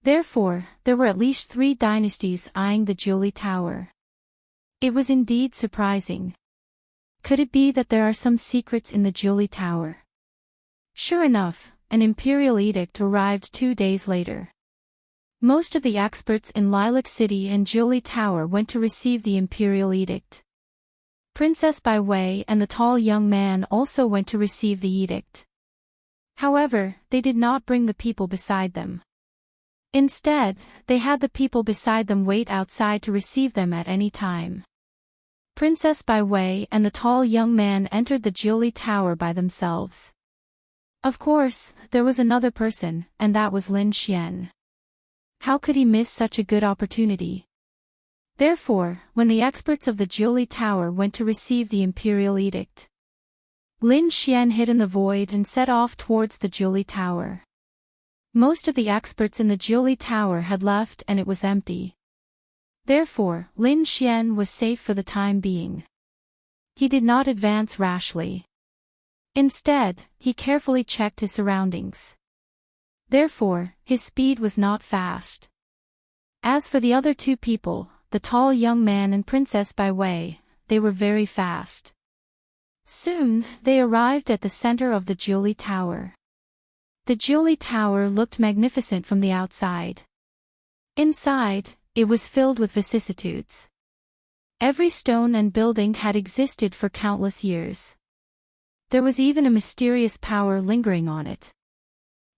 Speaker 1: Therefore, there were at least 3 dynasties eyeing the Julie Tower. It was indeed surprising. Could it be that there are some secrets in the Julie Tower? Sure enough, an imperial edict arrived 2 days later. Most of the experts in Lilac City and Julie Tower went to receive the imperial edict. Princess Bai Wei and the tall young man also went to receive the edict. However, they did not bring the people beside them. Instead, they had the people beside them wait outside to receive them at any time. Princess Bai Wei and the tall young man entered the Julie Tower by themselves. Of course, there was another person, and that was Lin Xian. How could he miss such a good opportunity? Therefore, when the experts of the Julie Tower went to receive the imperial edict, Lin Xian hid in the void and set off towards the Julie Tower. Most of the experts in the Julie Tower had left and it was empty. Therefore, Lin Xian was safe for the time being. He did not advance rashly. Instead, he carefully checked his surroundings. Therefore, his speed was not fast. As for the other 2 people, the tall young man and Princess Bai Wei, they were very fast. Soon, they arrived at the center of the Julie Tower. The Julie Tower looked magnificent from the outside. Inside, it was filled with vicissitudes. Every stone and building had existed for countless years. There was even a mysterious power lingering on it.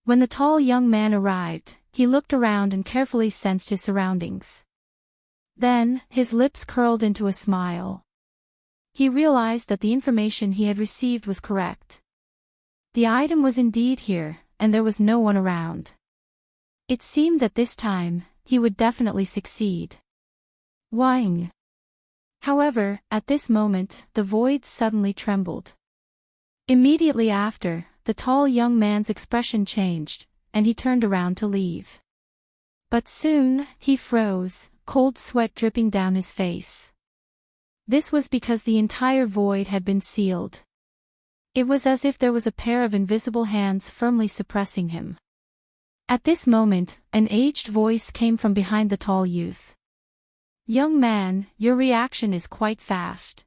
Speaker 1: When the tall young man arrived, he looked around and carefully sensed his surroundings. Then, his lips curled into a smile. He realized that the information he had received was correct. The item was indeed here, and there was no one around. It seemed that this time, he would definitely succeed. Wang. However, at this moment, the void suddenly trembled. Immediately after, the tall young man's expression changed, and he turned around to leave. But soon, he froze, cold sweat dripping down his face. This was because the entire void had been sealed. It was as if there was a pair of invisible hands firmly suppressing him. At this moment, an aged voice came from behind the tall youth. "Young man, your reaction is quite fast.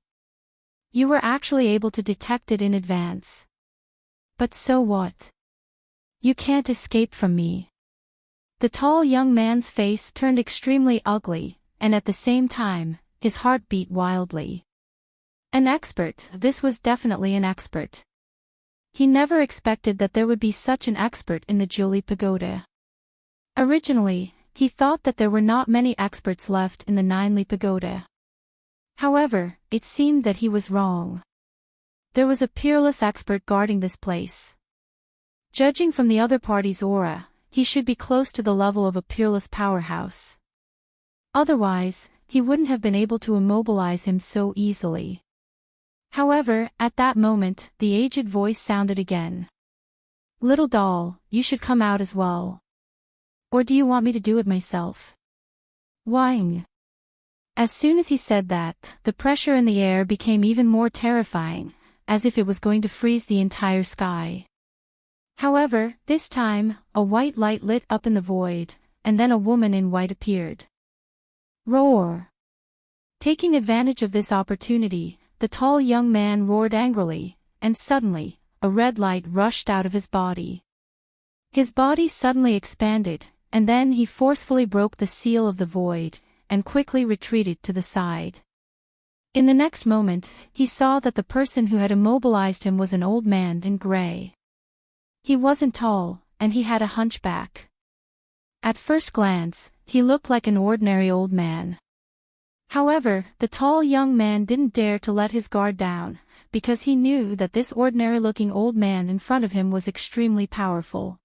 Speaker 1: You were actually able to detect it in advance. But so what? You can't escape from me." The tall young man's face turned extremely ugly, and at the same time, his heart beat wildly. An expert, this was definitely an expert. He never expected that there would be such an expert in the Julie Pagoda. Originally, he thought that there were not many experts left in the Ninely Pagoda. However, it seemed that he was wrong. There was a peerless expert guarding this place. Judging from the other party's aura, he should be close to the level of a peerless powerhouse. Otherwise, he wouldn't have been able to immobilize him so easily. However, at that moment, the aged voice sounded again. "Little doll, you should come out as well. Or do you want me to do it myself?" Wang. As soon as he said that, the pressure in the air became even more terrifying, as if it was going to freeze the entire sky. However, this time, a white light lit up in the void, and then a woman in white appeared. Roar! Taking advantage of this opportunity, the tall young man roared angrily, and suddenly, a red light rushed out of his body. His body suddenly expanded, and then he forcefully broke the seal of the void, and quickly retreated to the side. In the next moment, he saw that the person who had immobilized him was an old man in gray. He wasn't tall, and he had a hunchback. At first glance, he looked like an ordinary old man. However, the tall young man didn't dare to let his guard down, because he knew that this ordinary-looking old man in front of him was extremely powerful.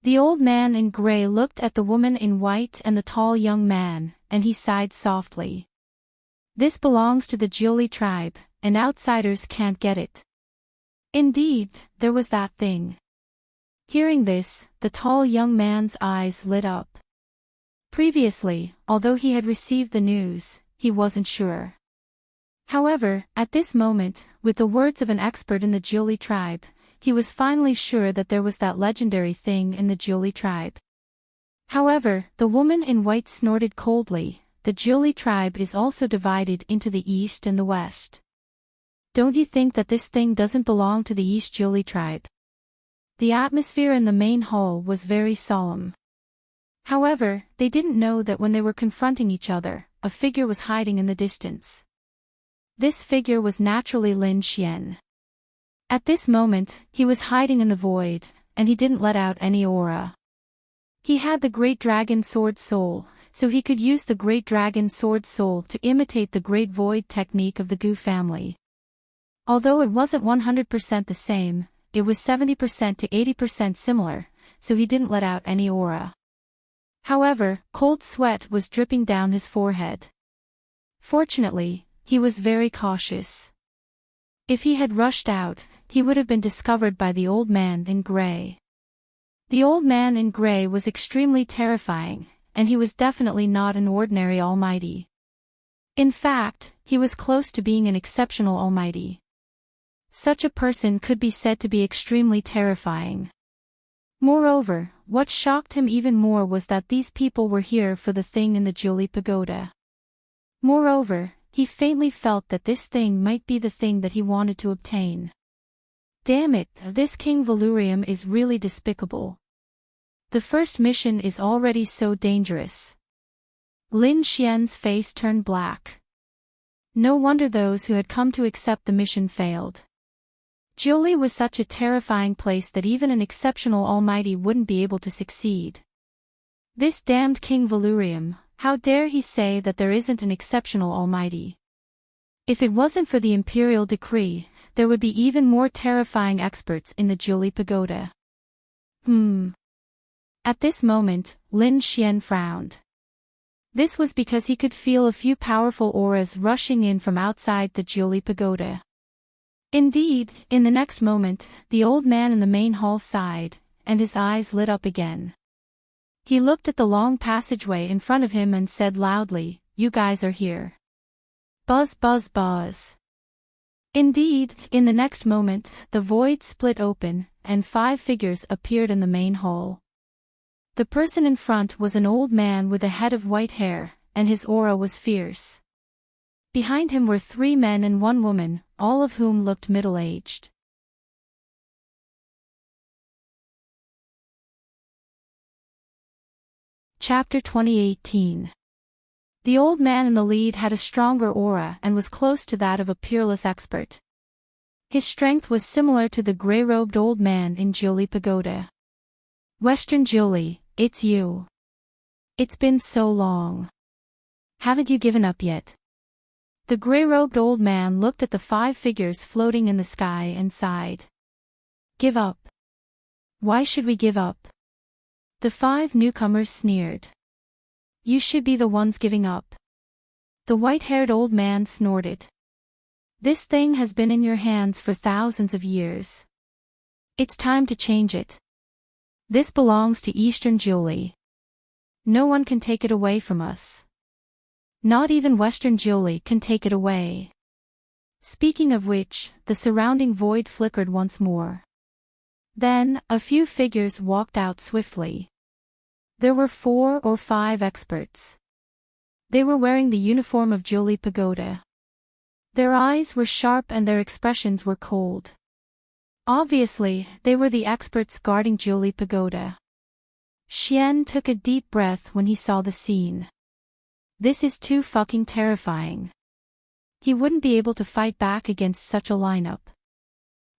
Speaker 1: The old man in gray looked at the woman in white and the tall young man, and he sighed softly. This belongs to the Jioli tribe, and outsiders can't get it. Indeed, there was that thing. Hearing this, the tall young man's eyes lit up. Previously, although he had received the news, he wasn't sure. However, at this moment, with the words of an expert in the Jioli tribe, he was finally sure that there was that legendary thing in the Jioli tribe. However, the woman in white snorted coldly. The Jioli tribe is also divided into the east and the west. Don't you think that this thing doesn't belong to the East Jioli tribe? The atmosphere in the main hall was very solemn. However, they didn't know that when they were confronting each other, a figure was hiding in the distance. This figure was naturally Lin Xian. At this moment, he was hiding in the void, and he didn't let out any aura. He had the Great Dragon Sword Soul, so he could use the Great Dragon Sword Soul to imitate the Great Void technique of the Gu family. Although it wasn't 100% the same, it was 70% to 80% similar, so he didn't let out any aura. However, cold sweat was dripping down his forehead. Fortunately, he was very cautious. If he had rushed out, he would have been discovered by the old man in gray. The old man in gray was extremely terrifying, and he was definitely not an ordinary almighty. In fact, he was close to being an exceptional almighty. Such a person could be said to be extremely terrifying. Moreover, what shocked him even more was that these people were here for the thing in the Jioli pagoda. Moreover, he faintly felt that this thing might be the thing that he wanted to obtain. Damn it, this King Valurium is really despicable. The first mission is already so dangerous. Lin Xian's face turned black. No wonder those who had come to accept the mission failed. Jioli was such a terrifying place that even an exceptional almighty wouldn't be able to succeed. This damned King Valurium, how dare he say that there isn't an exceptional almighty? If it wasn't for the imperial decree, there would be even more terrifying experts in the Jioli pagoda. At this moment, Lin Xian frowned. This was because he could feel a few powerful auras rushing in from outside the Jioli pagoda. Indeed, in the next moment, the old man in the main hall sighed, and his eyes lit up again. He looked at the long passageway in front of him and said loudly, "You guys are here." Buzz buzz buzz. Indeed, in the next moment, the void split open, and 5 figures appeared in the main hall. The person in front was an old man with a head of white hair, and his aura was fierce. Behind him were 3 men and 1 woman, all of whom looked middle-aged. Chapter 2018. The old man in the lead had a stronger aura and was close to that of a peerless expert. His strength was similar to the gray-robed old man in Jioli pagoda. "Western Jioli, it's you. It's been so long. Haven't you given up yet?" The gray-robed old man looked at the 5 figures floating in the sky and sighed. "Give up? Why should we give up?" The 5 newcomers sneered. "You should be the ones giving up." The white-haired old man snorted. "This thing has been in your hands for thousands of years. It's time to change it. This belongs to Eastern Jioli. No one can take it away from us. Not even Western Jioli can take it away." Speaking of which, the surrounding void flickered once more. Then, a few figures walked out swiftly. There were 4 or 5 experts. They were wearing the uniform of Julie Pagoda. Their eyes were sharp and their expressions were cold. Obviously, they were the experts guarding Julie Pagoda. Xian took a deep breath when he saw the scene. This is too fucking terrifying. He wouldn't be able to fight back against such a lineup.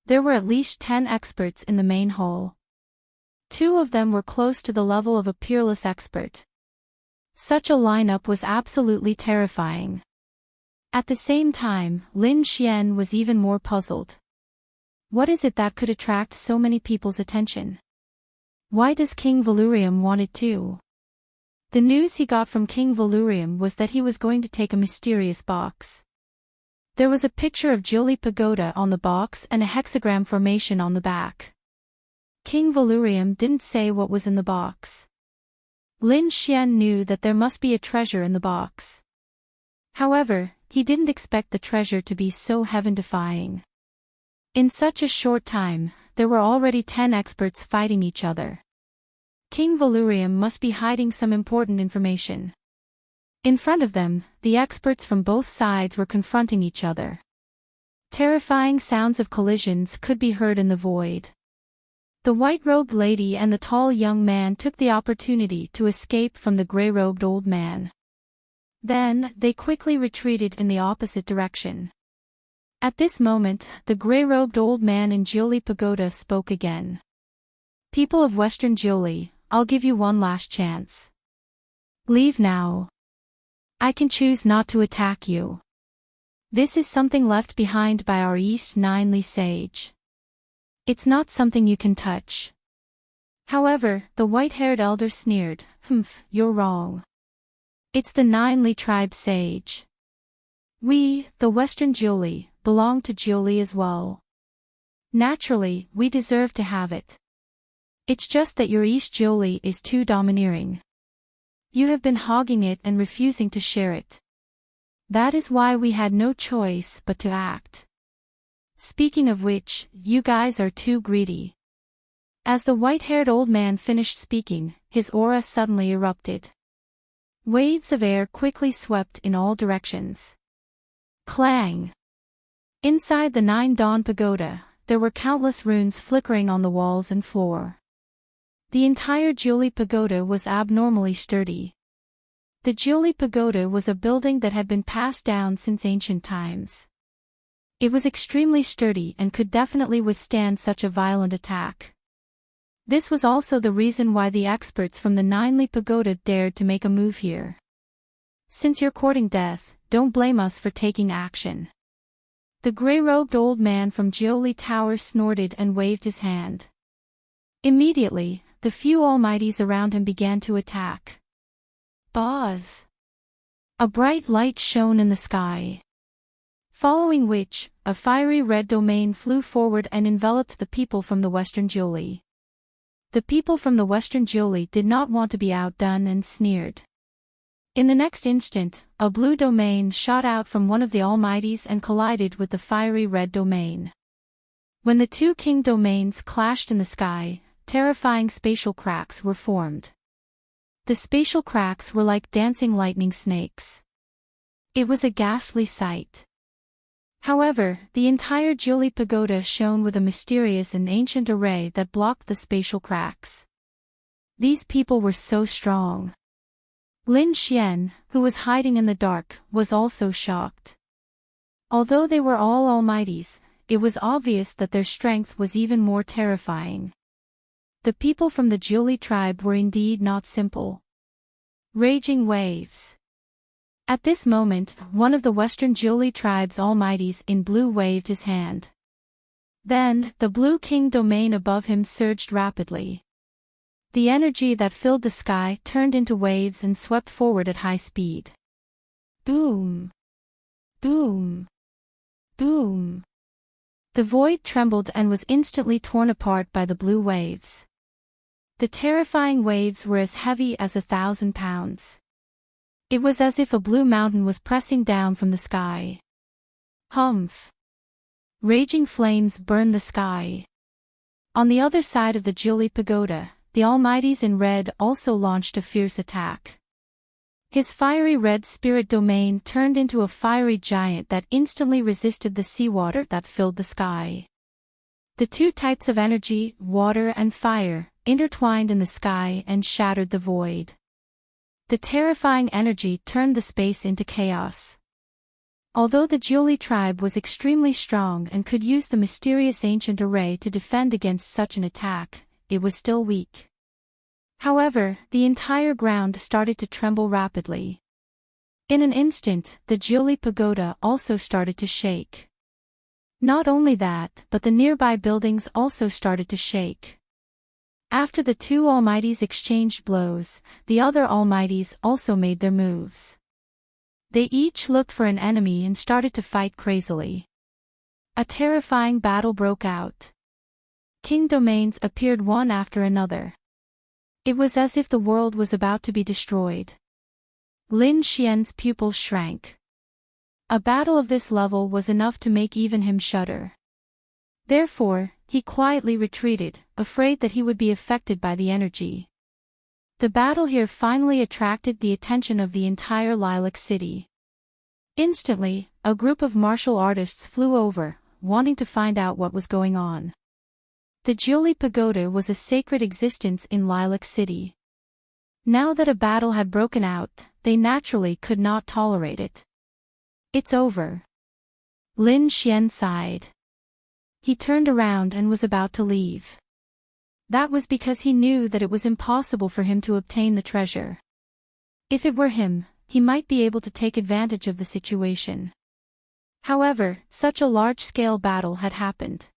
Speaker 1: There were at least 10 experts in the main hall. 2 of them were close to the level of a peerless expert. Such a lineup was absolutely terrifying. At the same time, Lin Xian was even more puzzled. What is it that could attract so many people's attention? Why does King Valurium want it too? The news he got from King Valurium was that he was going to take a mysterious box. There was a picture of Julie Pagoda on the box and a hexagram formation on the back. King Valurium didn't say what was in the box. Lin Xian knew that there must be a treasure in the box. However, he didn't expect the treasure to be so heaven-defying. In such a short time, there were already 10 experts fighting each other. King Valurium must be hiding some important information. In front of them, the experts from both sides were confronting each other. Terrifying sounds of collisions could be heard in the void. The white-robed lady and the tall young man took the opportunity to escape from the gray-robed old man. Then, they quickly retreated in the opposite direction. At this moment, the gray-robed old man in Julie Pagoda spoke again. People of Western Julie, I'll give you one last chance. Leave now. I can choose not to attack you. This is something left behind by our East Ninely sage. It's not something you can touch. However, the white-haired elder sneered, you're wrong. It's the Ninely tribe sage. We, the Western Julie, belong to Julie as well. Naturally, we deserve to have it. It's just that your East Julie is too domineering. You have been hogging it and refusing to share it. That is why we had no choice but to act. Speaking of which, you guys are too greedy. As the white-haired old man finished speaking, his aura suddenly erupted. Waves of air quickly swept in all directions. Clang! Inside the 9 Dawn Pagoda, there were countless runes flickering on the walls and floor. The entire Julie Pagoda was abnormally sturdy. The Julie Pagoda was a building that had been passed down since ancient times. It was extremely sturdy and could definitely withstand such a violent attack. This was also the reason why the experts from the Ninely Pagoda dared to make a move here. Since you're courting death, don't blame us for taking action. The gray-robed old man from Julie Tower snorted and waved his hand. Immediately, the few almighties around him began to attack. Buzz! A bright light shone in the sky. Following which, a fiery red domain flew forward and enveloped the people from the Western Julie. The people from the Western Julie did not want to be outdone and sneered. In the next instant, a blue domain shot out from one of the almighties and collided with the fiery red domain. When the 2 king domains clashed in the sky, terrifying spatial cracks were formed. The spatial cracks were like dancing lightning snakes. It was a ghastly sight. However, the entire Julie Pagoda shone with a mysterious and ancient array that blocked the spatial cracks. These people were so strong. Lin Xian, who was hiding in the dark, was also shocked. Although they were all almighties, it was obvious that their strength was even more terrifying. The people from the Julie tribe were indeed not simple. Raging waves. At this moment, one of the Western Julie tribe's almighties in blue waved his hand. Then, the blue king domain above him surged rapidly. The energy that filled the sky turned into waves and swept forward at high speed. Boom! Boom! Boom! The void trembled and was instantly torn apart by the blue waves. The terrifying waves were as heavy as 1,000 pounds. It was as if a blue mountain was pressing down from the sky. Humph! Raging flames burned the sky. On the other side of the Julie Pagoda, the Almighties in red also launched a fierce attack. His fiery red spirit domain turned into a fiery giant that instantly resisted the seawater that filled the sky. The two types of energy, water and fire, intertwined in the sky and shattered the void. The terrifying energy turned the space into chaos. Although the Julie tribe was extremely strong and could use the mysterious ancient array to defend against such an attack, it was still weak. However, the entire ground started to tremble rapidly. In an instant, the Julie pagoda also started to shake. Not only that, but the nearby buildings also started to shake. After the two Almighties exchanged blows, the other Almighties also made their moves. They each looked for an enemy and started to fight crazily. A terrifying battle broke out. King domains appeared one after another. It was as if the world was about to be destroyed. Lin Xian's pupils shrank. A battle of this level was enough to make even him shudder. Therefore, he quietly retreated, afraid that he would be affected by the energy. The battle here finally attracted the attention of the entire Lilac City. Instantly, a group of martial artists flew over, wanting to find out what was going on. The Julie Pagoda was a sacred existence in Lilac City. Now that a battle had broken out, they naturally could not tolerate it. It's over. Lin Xian sighed. He turned around and was about to leave. That was because he knew that it was impossible for him to obtain the treasure. If it were him, he might be able to take advantage of the situation. However, such a large-scale battle had happened.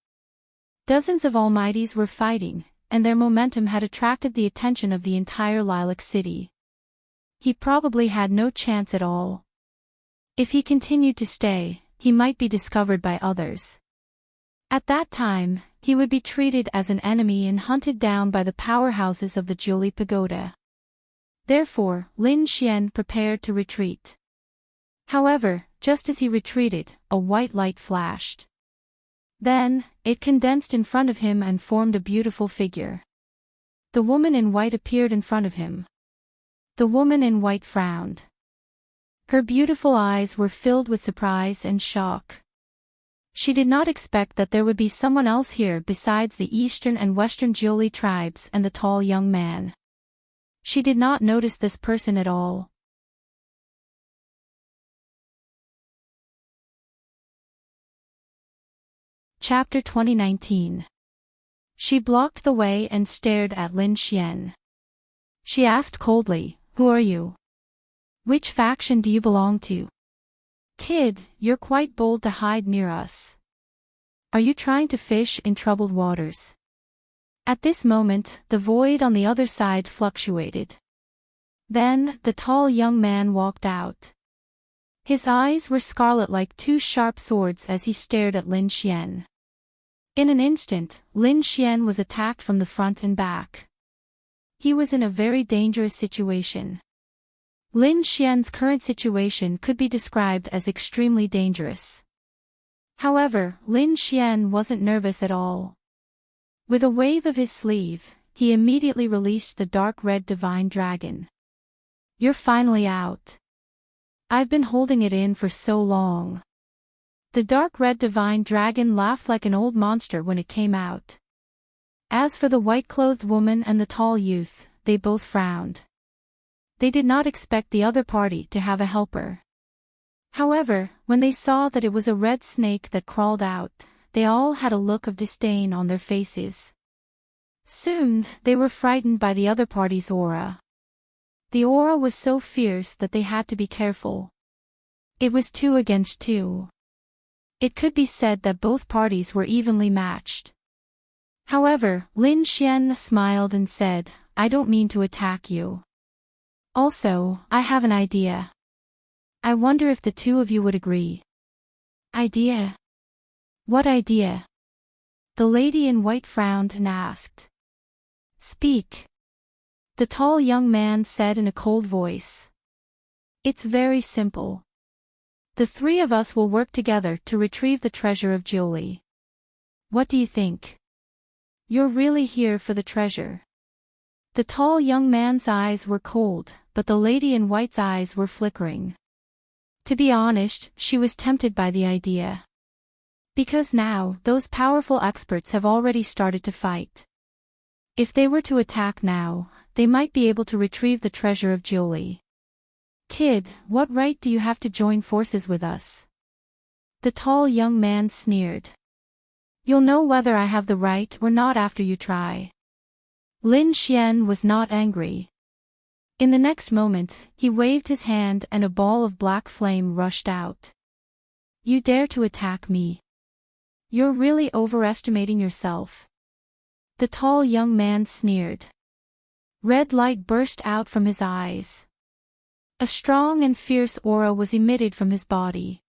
Speaker 1: Dozens of Almighties were fighting, and their momentum had attracted the attention of the entire Lilac City. He probably had no chance at all. If he continued to stay, he might be discovered by others. At that time, he would be treated as an enemy and hunted down by the powerhouses of the Julie Pagoda. Therefore, Lin Xian prepared to retreat. However, just as he retreated, a white light flashed. Then, it condensed in front of him and formed a beautiful figure. The woman in white appeared in front of him. The woman in white frowned. Her beautiful eyes were filled with surprise and shock. She did not expect that there would be someone else here besides the Eastern and Western Julie tribes and the tall young man. She did not notice this person at all. Chapter 2019. She blocked the way and stared at Lin Xian. She asked coldly, "Who are you? Which faction do you belong to? Kid, you're quite bold to hide near us. Are you trying to fish in troubled waters?" At this moment, the void on the other side fluctuated. Then, the tall young man walked out. His eyes were scarlet like two sharp swords as he stared at Lin Xian. In an instant, Lin Xian was attacked from the front and back. He was in a very dangerous situation. Lin Xian's current situation could be described as extremely dangerous. However, Lin Xian wasn't nervous at all. With a wave of his sleeve, he immediately released the dark red divine dragon. "You're finally out. I've been holding it in for so long." The dark red divine dragon laughed like an old monster when it came out. As for the white-clothed woman and the tall youth, they both frowned. They did not expect the other party to have a helper. However, when they saw that it was a red snake that crawled out, they all had a look of disdain on their faces. Soon, they were frightened by the other party's aura. The aura was so fierce that they had to be careful. It was 2 against 2. It could be said that both parties were evenly matched. However, Lin Xian smiled and said, "I don't mean to attack you. Also, I have an idea. I wonder if the two of you would agree." "Idea? What idea?" The lady in white frowned and asked. "Speak." The tall young man said in a cold voice. "It's very simple. The 3 of us will work together to retrieve the treasure of Julie. What do you think? You're really here for the treasure?" The tall young man's eyes were cold, but the lady in white's eyes were flickering. To be honest, she was tempted by the idea. Because now, those powerful experts have already started to fight. If they were to attack now, they might be able to retrieve the treasure of Julie. Kid, what right do you have to join forces with us? The tall young man sneered. You'll know whether I have the right or not after you try. Lin Xian was not angry. In the next moment, he waved his hand and a ball of black flame rushed out. You dare to attack me? You're really overestimating yourself. The tall young man sneered. Red light burst out from his eyes. A strong and fierce aura was emitted from his body.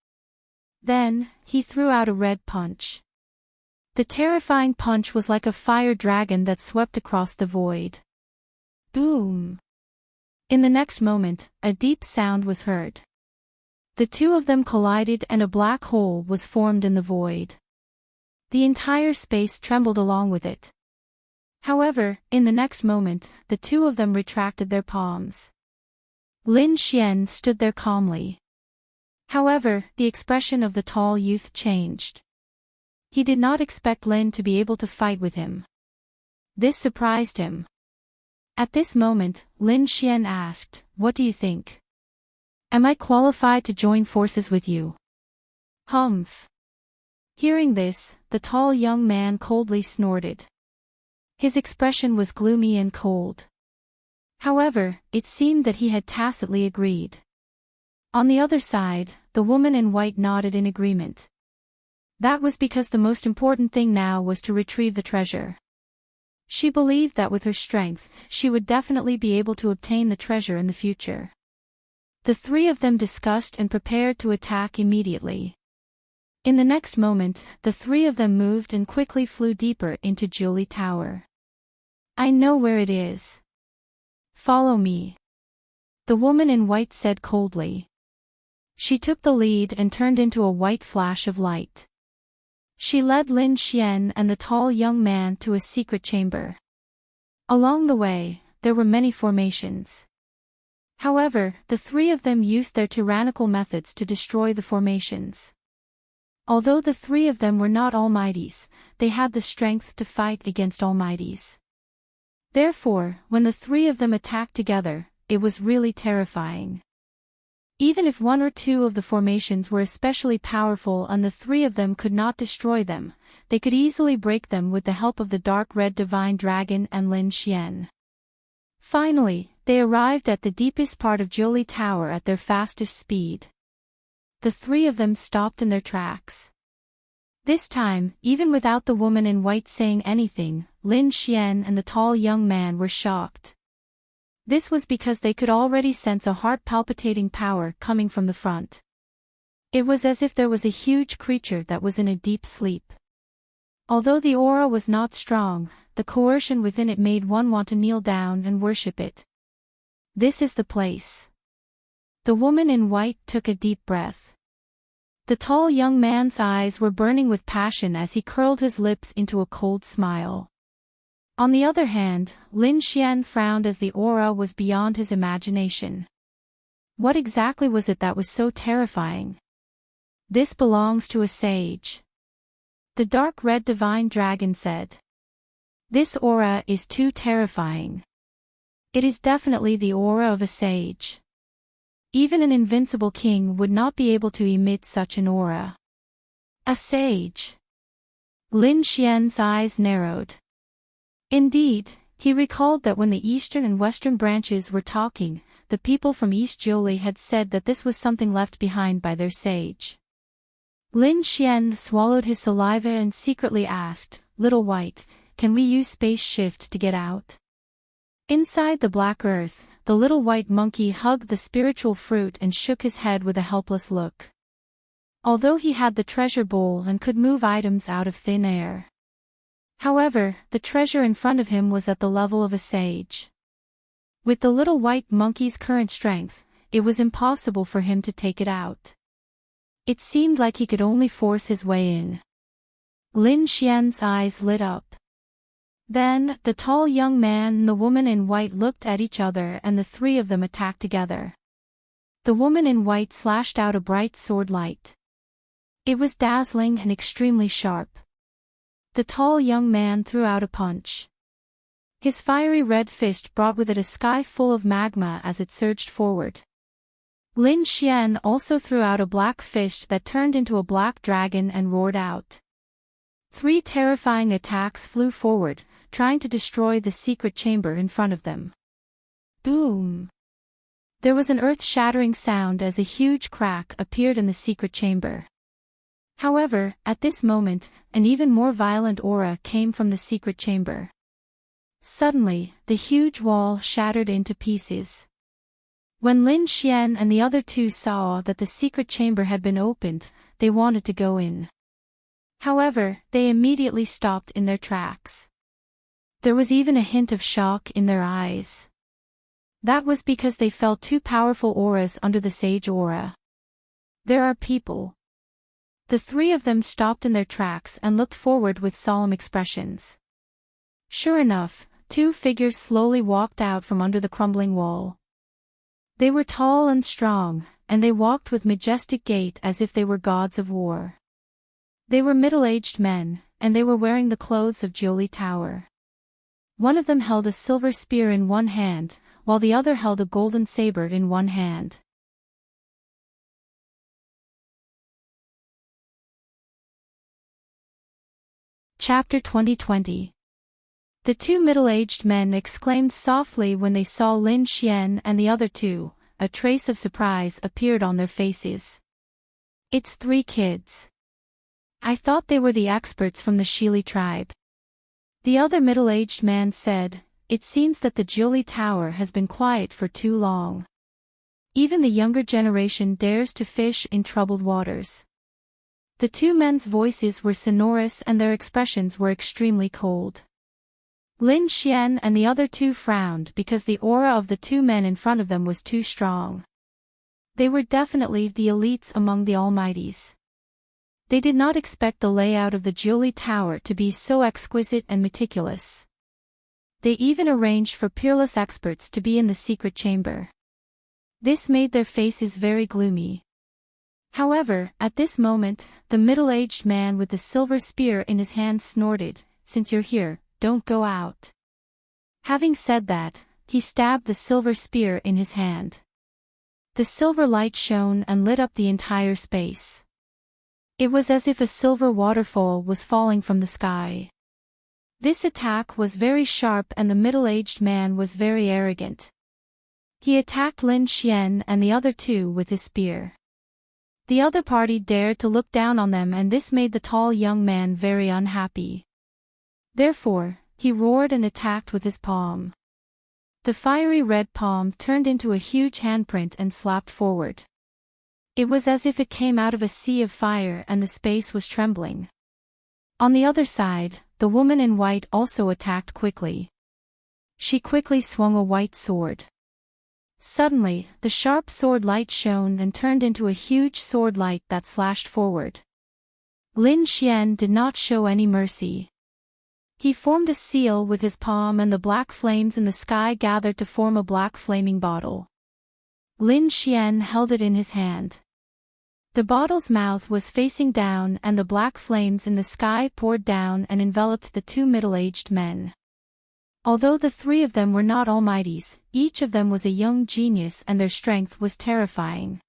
Speaker 1: Then, he threw out a red punch. The terrifying punch was like a fire dragon that swept across the void. Boom! In the next moment, a deep sound was heard. The two of them collided and a black hole was formed in the void. The entire space trembled along with it. However, in the next moment, the two of them retracted their palms. Lin Xian stood there calmly. However, the expression of the tall youth changed. He did not expect Lin to be able to fight with him. This surprised him. At this moment, Lin Xian asked, What do you think? Am I qualified to join forces with you? Humph. Hearing this, the tall young man coldly snorted. His expression was gloomy and cold. However, it seemed that he had tacitly agreed. On the other side, the woman in white nodded in agreement. That was because the most important thing now was to retrieve the treasure. She believed that with her strength, she would definitely be able to obtain the treasure in the future. The three of them discussed and prepared to attack immediately. In the next moment, the three of them moved and quickly flew deeper into Julie Tower. I know where it is. Follow me. The woman in white said coldly. She took the lead and turned into a white flash of light. She led Lin Xian and the tall young man to a secret chamber. Along the way, there were many formations. However, the three of them used their tyrannical methods to destroy the formations. Although the three of them were not almighties, they had the strength to fight against almighties. Therefore, when the three of them attacked together, it was really terrifying. Even if one or two of the formations were especially powerful and the three of them could not destroy them, they could easily break them with the help of the dark red divine dragon and Lin Xian. Finally, they arrived at the deepest part of Julie Tower at their fastest speed. The three of them stopped in their tracks. This time, even without the woman in white saying anything, Lin Xian and the tall young man were shocked. This was because they could already sense a heart-palpitating power coming from the front. It was as if there was a huge creature that was in a deep sleep. Although the aura was not strong, the coercion within it made one want to kneel down and worship it. This is the place. The woman in white took a deep breath. The tall young man's eyes were burning with passion as he curled his lips into a cold smile. On the other hand, Lin Xian frowned as the aura was beyond his imagination. What exactly was it that was so terrifying? This belongs to a sage. The dark red divine dragon said. This aura is too terrifying. It is definitely the aura of a sage. Even an invincible king would not be able to emit such an aura. A sage. Lin Xian's eyes narrowed. Indeed, he recalled that when the eastern and western branches were talking, the people from East Jolie had said that this was something left behind by their sage. Lin Xian swallowed his saliva and secretly asked, Little White, can we use space shift to get out? Inside the black earth, the little white monkey hugged the spiritual fruit and shook his head with a helpless look. Although he had the treasure bowl and could move items out of thin air. However, the treasure in front of him was at the level of a sage. With the little white monkey's current strength, it was impossible for him to take it out. It seemed like he could only force his way in. Lin Xian's eyes lit up. Then, the tall young man and the woman in white looked at each other and the three of them attacked together. The woman in white slashed out a bright sword light. It was dazzling and extremely sharp. The tall young man threw out a punch. His fiery red fist brought with it a sky full of magma as it surged forward. Lin Xian also threw out a black fist that turned into a black dragon and roared out. 3 terrifying attacks flew forward, trying to destroy the secret chamber in front of them. Boom! There was an earth-shattering sound as a huge crack appeared in the secret chamber. However, at this moment, an even more violent aura came from the secret chamber. Suddenly, the huge wall shattered into pieces. When Lin Xian and the other 2 saw that the secret chamber had been opened, they wanted to go in. However, they immediately stopped in their tracks. There was even a hint of shock in their eyes. That was because they felt 2 powerful auras under the sage aura. There are people. The 3 of them stopped in their tracks and looked forward with solemn expressions. Sure enough, 2 figures slowly walked out from under the crumbling wall. They were tall and strong, and they walked with majestic gait as if they were gods of war. They were middle-aged men, and they were wearing the clothes of Jiuli Tower. One of them held a silver spear in one hand, while the other held a golden saber in one hand. Chapter 2020. The 2 middle-aged men exclaimed softly when they saw Lin Xian and the other 2, a trace of surprise appeared on their faces. It's 3 kids. I thought they were the experts from the Shili tribe. The other middle-aged man said, it seems that the Jiuli Tower has been quiet for too long. Even the younger generation dares to fish in troubled waters. The 2 men's voices were sonorous and their expressions were extremely cold. Lin Xian and the other 2 frowned because the aura of the 2 men in front of them was too strong. They were definitely the elites among the Almighties. They did not expect the layout of the Jiuli Tower to be so exquisite and meticulous. They even arranged for peerless experts to be in the secret chamber. This made their faces very gloomy. However, at this moment, the middle-aged man with the silver spear in his hand snorted, "Since you're here, don't go out." Having said that, he stabbed the silver spear in his hand. The silver light shone and lit up the entire space. It was as if a silver waterfall was falling from the sky. This attack was very sharp and the middle-aged man was very arrogant. He attacked Lin Xian and the other 2 with his spear. The other party dared to look down on them and this made the tall young man very unhappy. Therefore, he roared and attacked with his palm. The fiery red palm turned into a huge handprint and slapped forward. It was as if it came out of a sea of fire and the space was trembling. On the other side, the woman in white also attacked quickly. She quickly swung a white sword. Suddenly, the sharp sword light shone and turned into a huge sword light that slashed forward. Lin Xian did not show any mercy. He formed a seal with his palm and the black flames in the sky gathered to form a black flaming bottle. Lin Xian held it in his hand. The bottle's mouth was facing down and the black flames in the sky poured down and enveloped the 2 middle-aged men. Although the 3 of them were not almighties, each of them was a young genius and their strength was terrifying.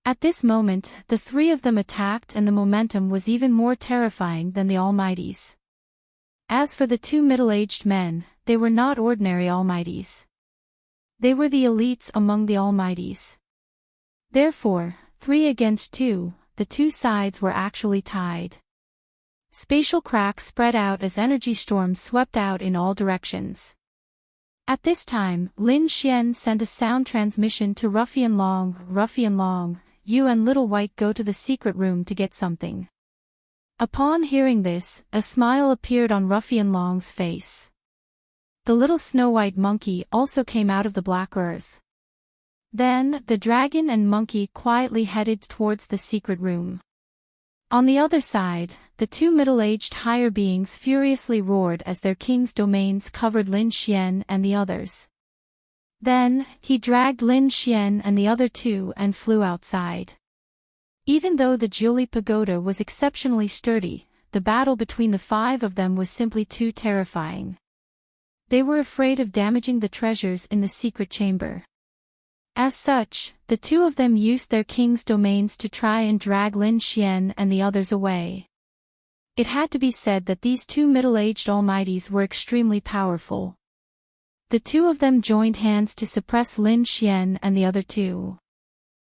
Speaker 1: At this moment, the 3 of them attacked and the momentum was even more terrifying than the almighties. As for the 2 middle-aged men, they were not ordinary almighties. They were the elites among the almighties. Therefore, 3 against 2, the 2 sides were actually tied. Spatial cracks spread out as energy storms swept out in all directions. At this time, Lin Xian sent a sound transmission to Ruffian Long, you and Little White go to the secret room to get something. Upon hearing this, a smile appeared on Ruffian Long's face. The little snow-white monkey also came out of the black earth. Then, the dragon and monkey quietly headed towards the secret room. On the other side, the two middle-aged higher beings furiously roared as their king's domains covered Lin Xian and the others. Then, he dragged Lin Xian and the other two and flew outside. Even though the Julie Pagoda was exceptionally sturdy, the battle between the five of them was simply too terrifying. They were afraid of damaging the treasures in the secret chamber. As such, the two of them used their king's domains to try and drag Lin Xian and the others away. It had to be said that these two middle-aged almighties were extremely powerful. The two of them joined hands to suppress Lin Xian and the other two.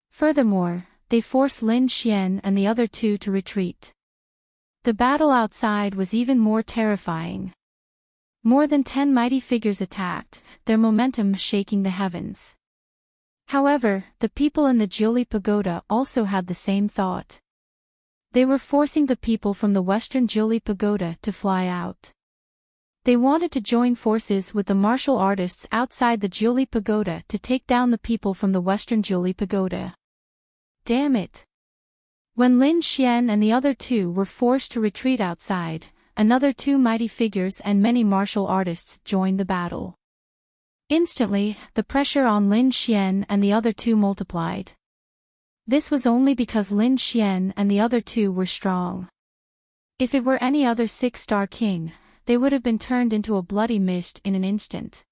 Speaker 1: Furthermore, they forced Lin Xian and the other two to retreat. The battle outside was even more terrifying. More than 10 mighty figures attacked, their momentum shaking the heavens. However, the people in the Julie Pagoda also had the same thought. They were forcing the people from the Western Julie Pagoda to fly out. They wanted to join forces with the martial artists outside the Julie Pagoda to take down the people from the Western Julie Pagoda. Damn it! When Lin Xian and the other two were forced to retreat outside, another two mighty figures and many martial artists joined the battle. Instantly, the pressure on Lin Xian and the other two multiplied. This was only because Lin Xian and the other two were strong. If it were any other six-star king, they would have been turned into a bloody mist in an instant.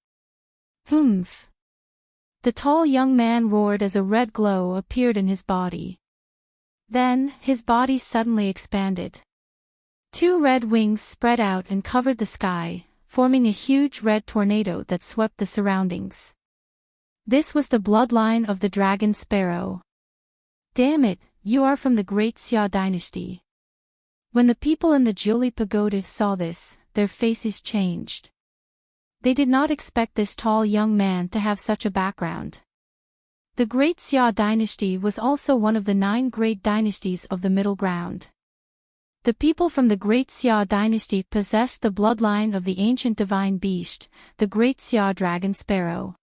Speaker 1: Humph! The tall young man roared as a red glow appeared in his body. Then, his body suddenly expanded. Two red wings spread out and covered the sky, forming a huge red tornado that swept the surroundings. This was the bloodline of the dragon sparrow. Damn it, you are from the Great Xia dynasty. When the people in the Julie Pagoda saw this, their faces changed. They did not expect this tall young man to have such a background. The Great Xia dynasty was also one of the 9 great dynasties of the Middle Ground. The people from the Great Xia dynasty possessed the bloodline of the ancient divine beast, the Great Xia dragon sparrow.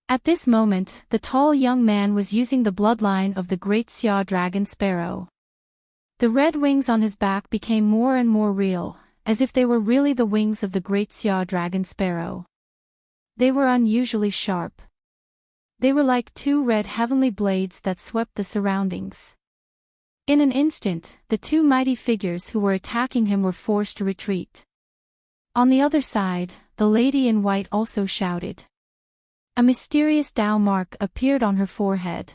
Speaker 1: At this moment, the tall young man was using the bloodline of the Great Xia dragon sparrow. The red wings on his back became more and more real, as if they were really the wings of the Great Xia dragon sparrow. They were unusually sharp. They were like 2 red heavenly blades that swept the surroundings. In an instant, the 2 mighty figures who were attacking him were forced to retreat. On the other side, the lady in white also shouted. A mysterious Tao mark appeared on her forehead.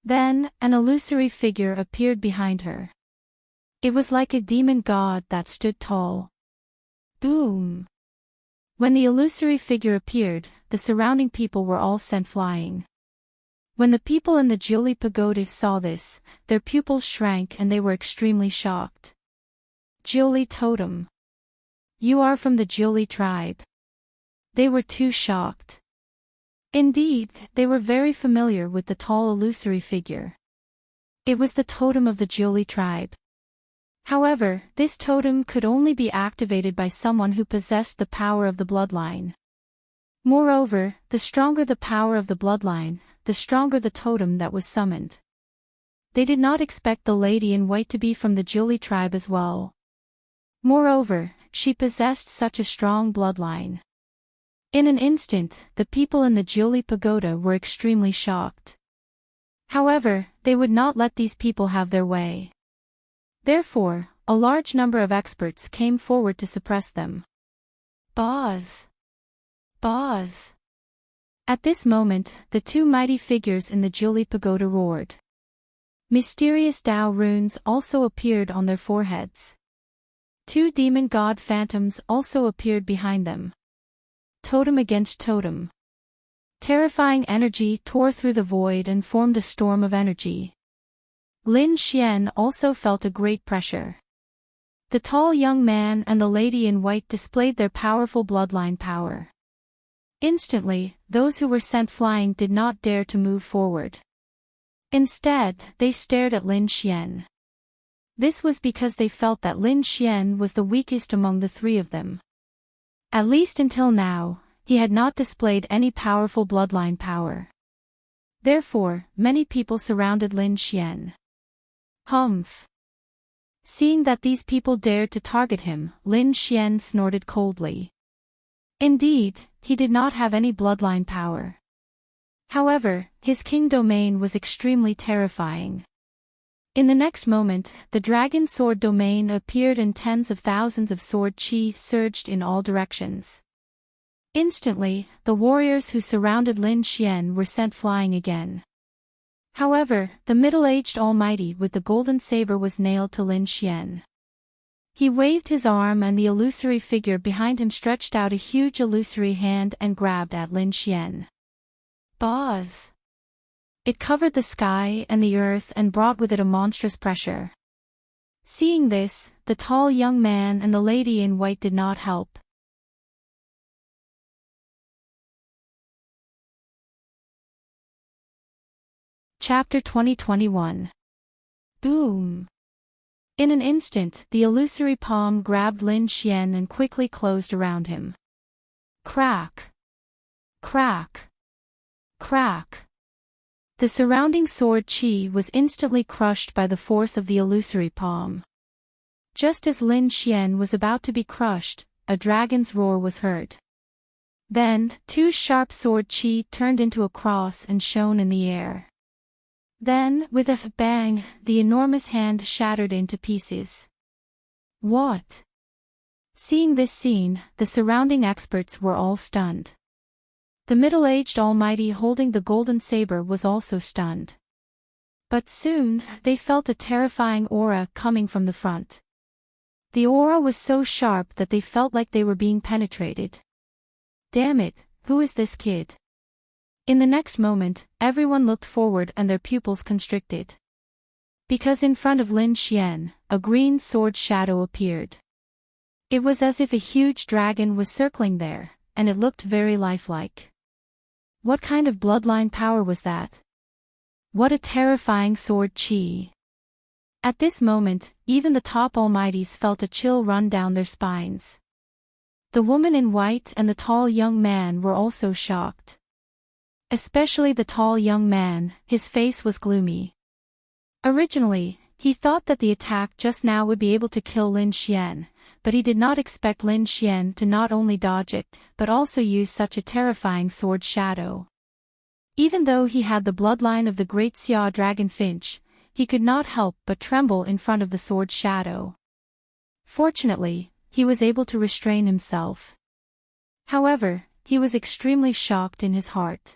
Speaker 1: Then, an illusory figure appeared behind her. It was like a demon god that stood tall. Boom! When the illusory figure appeared, the surrounding people were all sent flying. When the people in the Julie Pagoda saw this, their pupils shrank and they were extremely shocked. Julie Totem. You are from the Julie tribe. They were too shocked. Indeed, they were very familiar with the tall illusory figure. It was the totem of the Julie tribe. However, this totem could only be activated by someone who possessed the power of the bloodline. Moreover, the stronger the power of the bloodline, the stronger the totem that was summoned. They did not expect the lady in white to be from the Julie tribe as well. Moreover, she possessed such a strong bloodline. In an instant, the people in the Julie Pagoda were extremely shocked. However, they would not let these people have their way. Therefore, a large number of experts came forward to suppress them. Boz! Boz! At this moment, the 2 mighty figures in the Julie Pagoda roared. Mysterious Tao runes also appeared on their foreheads. 2 demon god phantoms also appeared behind them. Totem against totem. Terrifying energy tore through the void and formed a storm of energy. Lin Xian also felt a great pressure. The tall young man and the lady in white displayed their powerful bloodline power. Instantly, those who were sent flying did not dare to move forward. Instead, they stared at Lin Xian. This was because they felt that Lin Xian was the weakest among the 3 of them. At least until now, he had not displayed any powerful bloodline power. Therefore, many people surrounded Lin Xian. Humph! Seeing that these people dared to target him, Lin Xian snorted coldly. Indeed, he did not have any bloodline power. However, his king domain was extremely terrifying. In the next moment, the dragon sword domain appeared and tens of thousands of sword chi surged in all directions. Instantly, the warriors who surrounded Lin Xian were sent flying again. However, the middle-aged almighty with the golden saber was nailed to Lin Xian. He waved his arm and the illusory figure behind him stretched out a huge illusory hand and grabbed at Lin Xian. Buzz! It covered the sky and the earth and brought with it a monstrous pressure. Seeing this, the tall young man and the lady in white did not help. Chapter 2021. Boom! In an instant, the illusory palm grabbed Lin Xian and quickly closed around him. Crack! Crack! Crack! The surrounding sword chi was instantly crushed by the force of the illusory palm. Just as Lin Xian was about to be crushed, a dragon's roar was heard. Then, two sharp sword chi turned into a cross and shone in the air. Then, with a bang, the enormous hand shattered into pieces. What? Seeing this scene, the surrounding experts were all stunned. The middle-aged almighty holding the golden saber was also stunned. But soon, they felt a terrifying aura coming from the front. The aura was so sharp that they felt like they were being penetrated. Damn it, who is this kid? In the next moment, everyone looked forward and their pupils constricted. Because in front of Lin Xian, a green sword shadow appeared. It was as if a huge dragon was circling there, and it looked very lifelike. What kind of bloodline power was that? What a terrifying sword chi! At this moment, even the top almighties felt a chill run down their spines. The woman in white and the tall young man were also shocked. Especially the tall young man, his face was gloomy. Originally, he thought that the attack just now would be able to kill Lin Xian, but he did not expect Lin Xian to not only dodge it, but also use such a terrifying sword shadow. Even though he had the bloodline of the great Xia Dragon Finch, he could not help but tremble in front of the sword shadow. Fortunately, he was able to restrain himself. However, he was extremely shocked in his heart.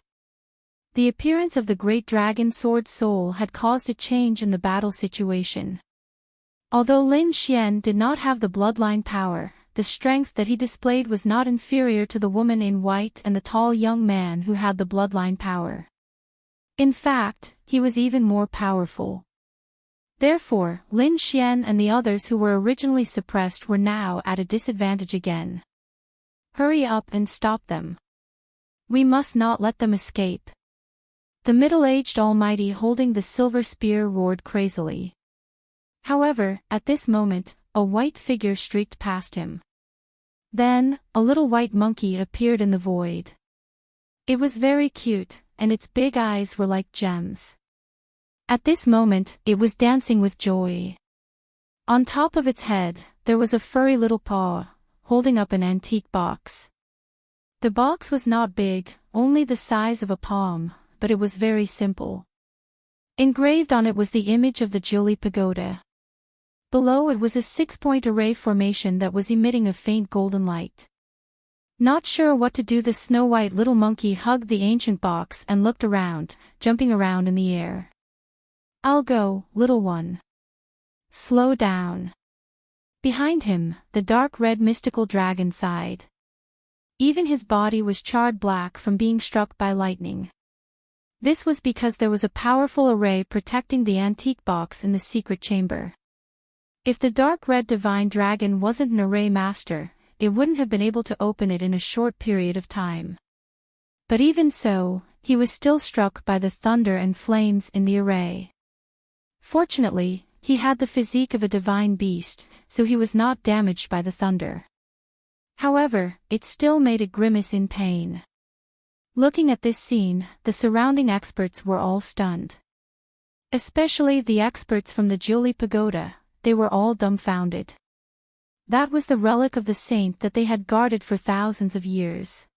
Speaker 1: The appearance of the great dragon sword soul had caused a change in the battle situation. Although Lin Xian did not have the bloodline power, the strength that he displayed was not inferior to the woman in white and the tall young man who had the bloodline power. In fact, he was even more powerful. Therefore, Lin Xian and the others who were originally suppressed were now at a disadvantage again. Hurry up and stop them. We must not let them escape. The middle-aged almighty holding the silver spear roared crazily. However, at this moment, a white figure streaked past him. Then, a little white monkey appeared in the void. It was very cute, and its big eyes were like gems. At this moment, it was dancing with joy. On top of its head, there was a furry little paw, holding up an antique box. The box was not big, only the size of a palm, but it was very simple. Engraved on it was the image of the Julie Pagoda. Below it was a 6-point array formation that was emitting a faint golden light. Not sure what to do, the snow-white little monkey hugged the ancient box and looked around, jumping around in the air. I'll go, little one. Slow down. Behind him, the dark red mystical dragon sighed. Even his body was charred black from being struck by lightning. This was because there was a powerful array protecting the antique box in the secret chamber. If the dark red divine dragon wasn't an array master, it wouldn't have been able to open it in a short period of time. But even so, he was still struck by the thunder and flames in the array. Fortunately, he had the physique of a divine beast, so he was not damaged by the thunder. However, it still made a grimace in pain. Looking at this scene, the surrounding experts were all stunned. Especially the experts from the Julie Pagoda, they were all dumbfounded. That was the relic of the saint that they had guarded for thousands of years.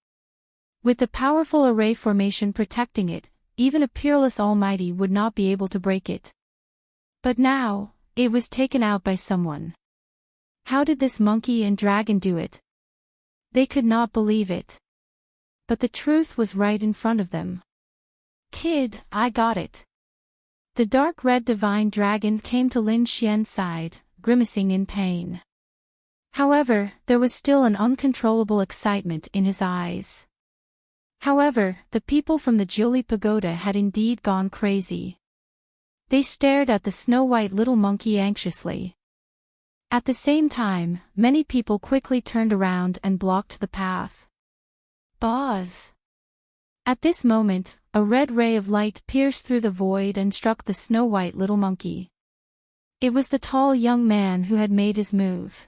Speaker 1: With the powerful array formation protecting it, even a peerless almighty would not be able to break it. But now, it was taken out by someone. How did this monkey and dragon do it? They could not believe it. But the truth was right in front of them. Kid, I got it. The dark red divine dragon came to Lin Xian's side, grimacing in pain. However, there was still an uncontrollable excitement in his eyes. However, the people from the Jiuli Pagoda had indeed gone crazy. They stared at the snow-white little monkey anxiously. At the same time, many people quickly turned around and blocked the path. Buzz! At this moment, a red ray of light pierced through the void and struck the snow-white little monkey. It was the tall young man who had made his move.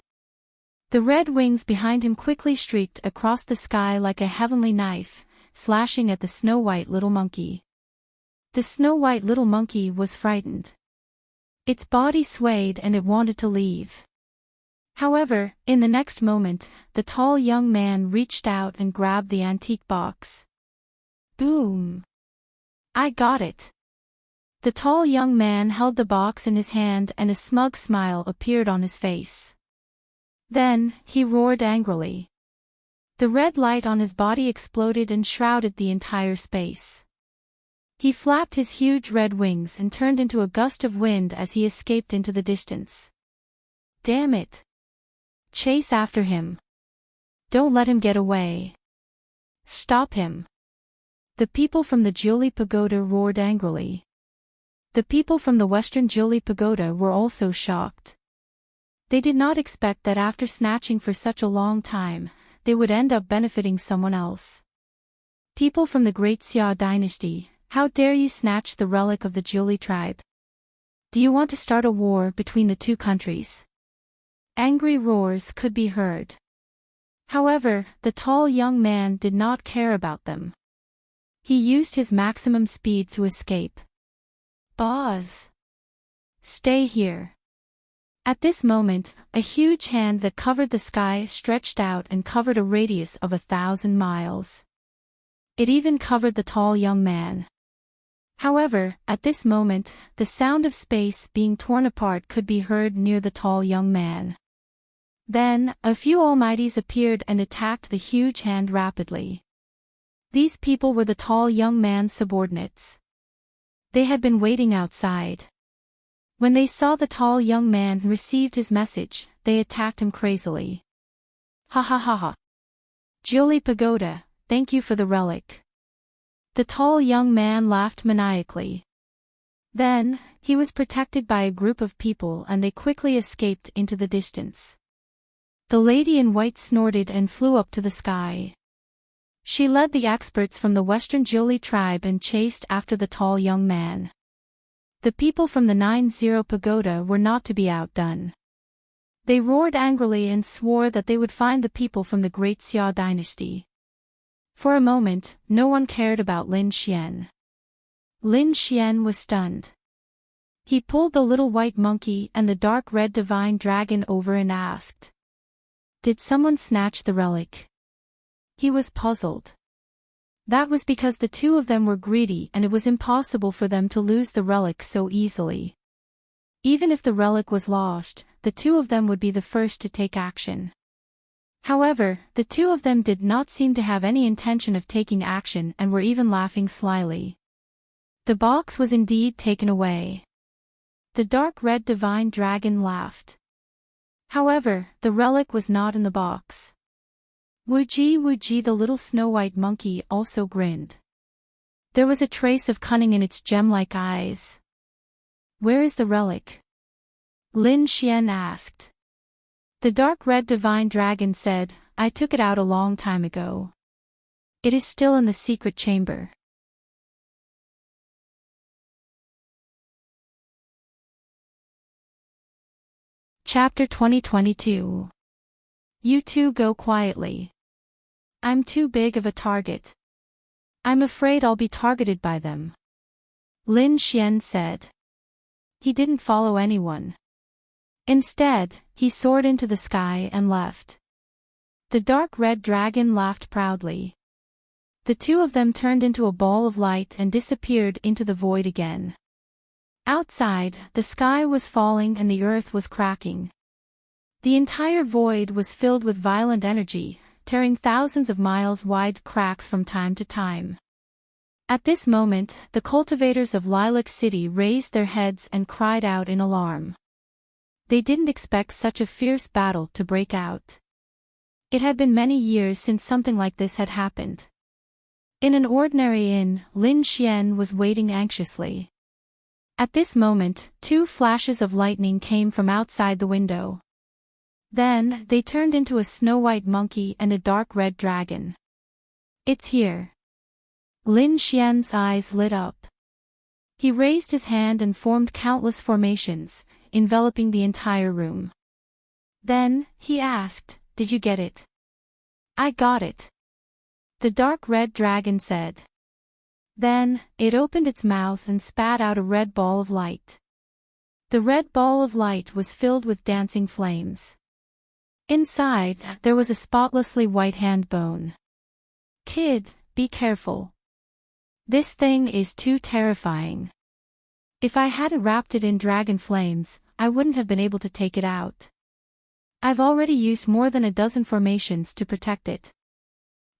Speaker 1: The red wings behind him quickly streaked across the sky like a heavenly knife, slashing at the snow-white little monkey. The snow-white little monkey was frightened. Its body swayed and it wanted to leave. However, in the next moment, the tall young man reached out and grabbed the antique box. Boom! I got it! The tall young man held the box in his hand and a smug smile appeared on his face. Then, he roared angrily. The red light on his body exploded and shrouded the entire space. He flapped his huge red wings and turned into a gust of wind as he escaped into the distance. Damn it! Chase after him. Don't let him get away. Stop him. The people from the Jiuli Pagoda roared angrily. The people from the Western Jiuli Pagoda were also shocked. They did not expect that after snatching for such a long time, they would end up benefiting someone else. People from the Great Xia dynasty, how dare you snatch the relic of the Jiuli tribe? Do you want to start a war between the two countries? Angry roars could be heard. However, the tall young man did not care about them. He used his maximum speed to escape. Buzz! Stay here. At this moment, a huge hand that covered the sky stretched out and covered a radius of 1,000 miles. It even covered the tall young man. However, at this moment, the sound of space being torn apart could be heard near the tall young man. Then, a few almighties appeared and attacked the huge hand rapidly. These people were the tall young man's subordinates. They had been waiting outside. When they saw the tall young man who received his message, they attacked him crazily. Ha ha ha ha. Jiuli Pagoda, thank you for the relic. The tall young man laughed maniacally. Then, he was protected by a group of people and they quickly escaped into the distance. The lady in white snorted and flew up to the sky. She led the experts from the Western Jiuli tribe and chased after the tall young man. The people from the 90 Pagoda were not to be outdone. They roared angrily and swore that they would find the people from the Great Xia dynasty. For a moment, no one cared about Lin Xian. Lin Xian was stunned. He pulled the little white monkey and the dark red divine dragon over and asked, "Did someone snatch the relic?" He was puzzled. That was because the two of them were greedy and it was impossible for them to lose the relic so easily. Even if the relic was lost, the two of them would be the first to take action. However, the two of them did not seem to have any intention of taking action and were even laughing slyly. The box was indeed taken away. The dark red divine dragon laughed. However, the relic was not in the box. Wuji, the little snow-white monkey also grinned. There was a trace of cunning in its gem-like eyes. Where is the relic? Lin Xian asked. The dark red divine dragon said, I took it out a long time ago. It is still in the secret chamber. Chapter 2022. You two go quietly. I'm too big of a target. I'm afraid I'll be targeted by them. Lin Xian said. He didn't follow anyone. Instead, he soared into the sky and left. The dark red dragon laughed proudly. The two of them turned into a ball of light and disappeared into the void again. Outside, the sky was falling and the earth was cracking. The entire void was filled with violent energy, tearing thousands of miles wide cracks from time to time. At this moment, the cultivators of Lilac City raised their heads and cried out in alarm. They didn't expect such a fierce battle to break out. It had been many years since something like this had happened. In an ordinary inn, Lin Xian was waiting anxiously. At this moment, two flashes of lightning came from outside the window. Then, they turned into a snow-white monkey and a dark red dragon. It's here. Lin Xian's eyes lit up. He raised his hand and formed countless formations, enveloping the entire room. Then, he asked, "Did you get it?" "I got it," the dark red dragon said. Then, it opened its mouth and spat out a red ball of light. The red ball of light was filled with dancing flames. Inside, there was a spotlessly white hand bone. "Kid, be careful. This thing is too terrifying. If I hadn't wrapped it in dragon flames, I wouldn't have been able to take it out. I've already used more than a dozen formations to protect it,"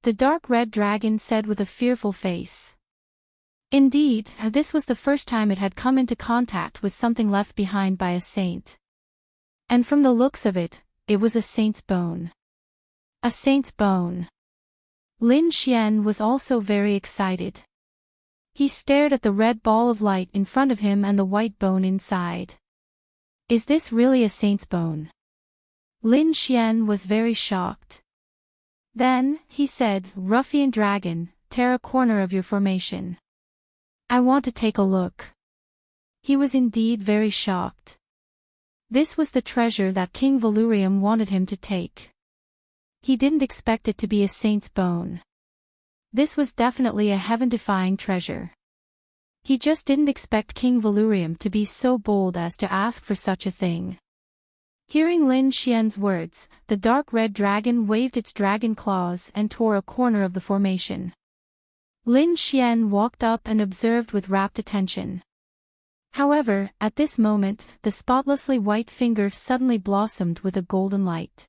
Speaker 1: the dark red dragon said with a fearful face. Indeed, this was the first time it had come into contact with something left behind by a saint. And from the looks of it, it was a saint's bone. A saint's bone. Lin Xian was also very excited. He stared at the red ball of light in front of him and the white bone inside. Is this really a saint's bone? Lin Xian was very shocked. Then, he said, "Ruffian dragon, tear a corner of your formation. I want to take a look." He was indeed very shocked. This was the treasure that King Valurium wanted him to take. He didn't expect it to be a saint's bone. This was definitely a heaven-defying treasure. He just didn't expect King Valurium to be so bold as to ask for such a thing. Hearing Lin Xian's words, the dark red dragon waved its dragon claws and tore a corner of the formation. Lin Xian walked up and observed with rapt attention. However, at this moment, the spotlessly white finger suddenly blossomed with a golden light.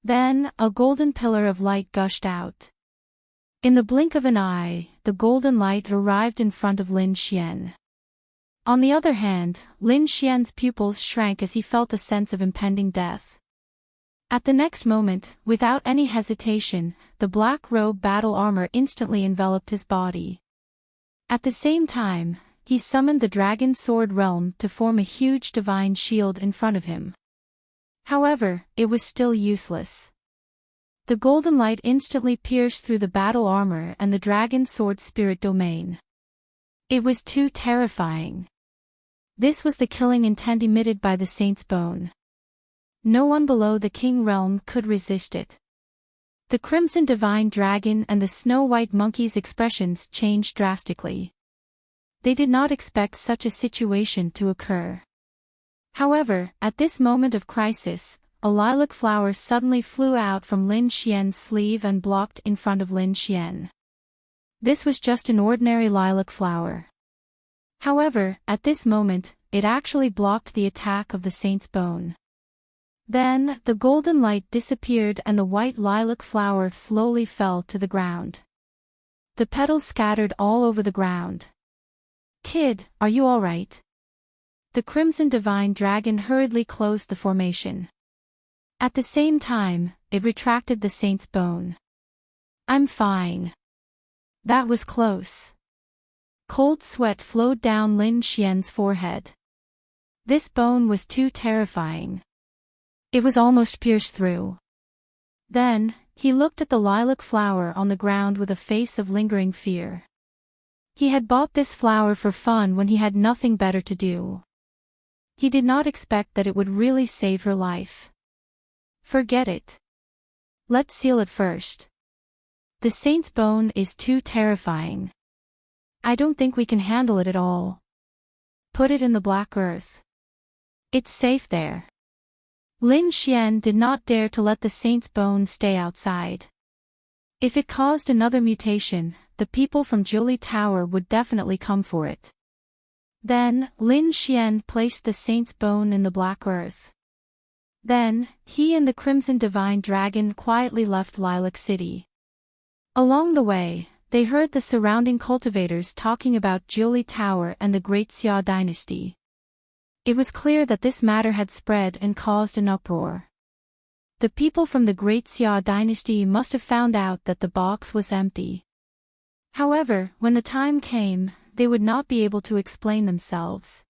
Speaker 1: Then, a golden pillar of light gushed out. In the blink of an eye, the golden light arrived in front of Lin Xian. On the other hand, Lin Xian's pupils shrank as he felt a sense of impending death. At the next moment, without any hesitation, the black robe battle armor instantly enveloped his body. At the same time, he summoned the dragon sword realm to form a huge divine shield in front of him. However, it was still useless. The golden light instantly pierced through the battle armor and the dragon sword spirit domain. It was too terrifying. This was the killing intent emitted by the saint's bone. No one below the king realm could resist it. The crimson divine dragon and the snow-white monkey's expressions changed drastically. They did not expect such a situation to occur. However, at this moment of crisis, a lilac flower suddenly flew out from Lin Xian's sleeve and blocked in front of Lin Xian. This was just an ordinary lilac flower. However, at this moment, it actually blocked the attack of the saint's bone. Then, the golden light disappeared and the white lilac flower slowly fell to the ground. The petals scattered all over the ground. "Kid, are you all right?" The crimson divine dragon hurriedly closed the formation. At the same time, it retracted the saint's bone. "I'm fine." That was close. Cold sweat flowed down Lin Xian's forehead. This bone was too terrifying. It was almost pierced through. Then, he looked at the lilac flower on the ground with a face of lingering fear. He had bought this flower for fun when he had nothing better to do. He did not expect that it would really save her life. Forget it. Let's seal it first. The saint's bone is too terrifying. I don't think we can handle it at all. Put it in the black earth. It's safe there. Lin Xian did not dare to let the saint's bone stay outside. If it caused another mutation, the people from Julie Tower would definitely come for it. Then, Lin Xian placed the saint's bone in the black earth. Then, he and the Crimson Divine Dragon quietly left Lilac City. Along the way, they heard the surrounding cultivators talking about Julie Tower and the Great Xia dynasty. It was clear that this matter had spread and caused an uproar. The people from the Great Xia dynasty must have found out that the box was empty. However, when the time came, they would not be able to explain themselves.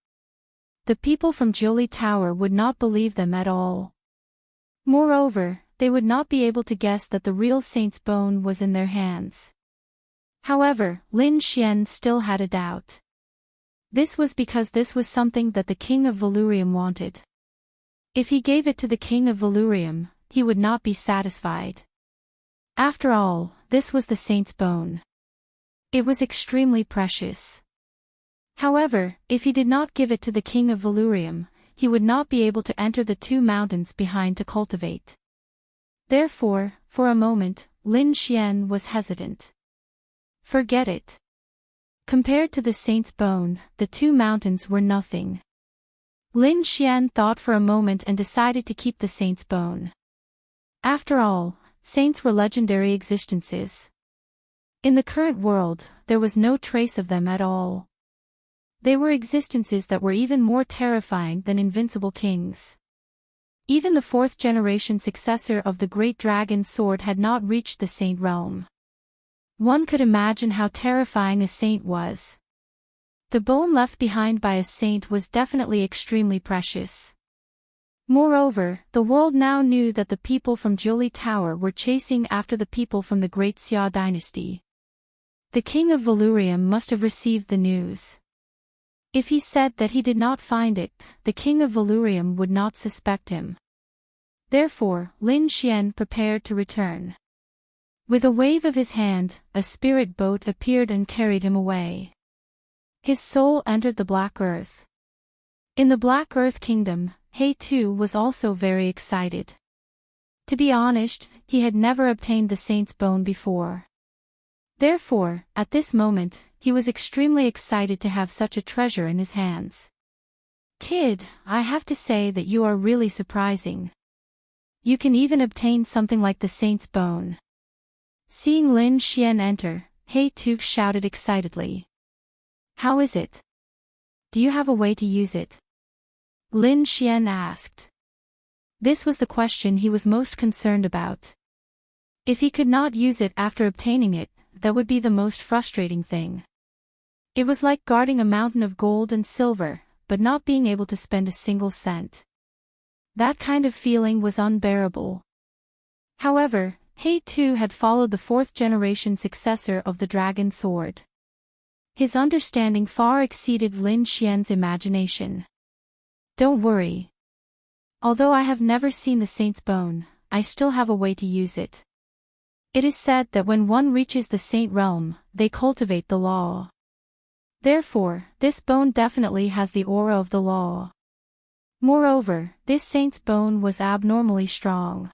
Speaker 1: The people from Julie Tower would not believe them at all. Moreover, they would not be able to guess that the real saint's bone was in their hands. However, Lin Xian still had a doubt. This was because this was something that the King of Valurium wanted. If he gave it to the King of Valurium, he would not be satisfied. After all, this was the saint's bone. It was extremely precious. However, if he did not give it to the King of Valurium, he would not be able to enter the 2 mountains behind to cultivate. Therefore, for a moment, Lin Xian was hesitant. Forget it. Compared to the saint's bone, the 2 mountains were nothing. Lin Xian thought for a moment and decided to keep the saint's bone. After all, saints were legendary existences. In the current world, there was no trace of them at all. They were existences that were even more terrifying than invincible kings. Even the 4th generation successor of the Great Dragon Sword had not reached the saint realm. One could imagine how terrifying a saint was. The bone left behind by a saint was definitely extremely precious. Moreover, the world now knew that the people from Julie Tower were chasing after the people from the Great Xia dynasty. The King of Valurium must have received the news. If he said that he did not find it, the King of Valurium would not suspect him. Therefore, Lin Xian prepared to return. With a wave of his hand, a spirit boat appeared and carried him away. His soul entered the Black Earth. In the Black Earth Kingdom, He too was also very excited. To be honest, he had never obtained the saint's bone before. Therefore, at this moment, he was extremely excited to have such a treasure in his hands. Kid, I have to say that you are really surprising. You can even obtain something like the saint's bone. Seeing Lin Xian enter, He Tu shouted excitedly. How is it? Do you have a way to use it? Lin Xian asked. This was the question he was most concerned about. If he could not use it after obtaining it, that would be the most frustrating thing. It was like guarding a mountain of gold and silver, but not being able to spend a single cent. That kind of feeling was unbearable. However, He Tu had followed the 4th generation successor of the Dragon Sword. His understanding far exceeded Lin Xian's imagination. Don't worry. Although I have never seen the saint's bone, I still have a way to use it. It is said that when one reaches the saint realm, they cultivate the law. Therefore, this bone definitely has the aura of the law. Moreover, this saint's bone was abnormally strong.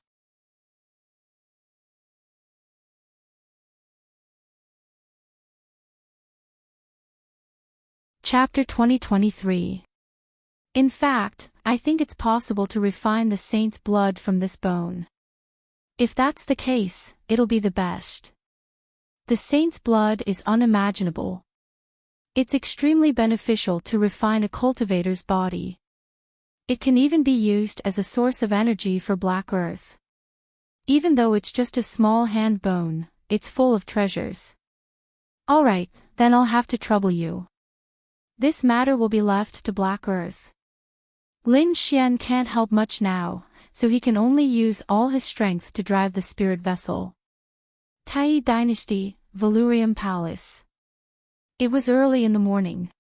Speaker 1: Chapter 2023. In fact, I think it's possible to refine the saint's blood from this bone. If that's the case, it'll be the best. The saint's blood is unimaginable. It's extremely beneficial to refine a cultivator's body. It can even be used as a source of energy for Black Earth. Even though it's just a small hand bone, it's full of treasures. Alright, then I'll have to trouble you. This matter will be left to Black Earth. Lin Xian can't help much now, so he can only use all his strength to drive the spirit vessel. Tai Dynasty, Valurium Palace. It was early in the morning.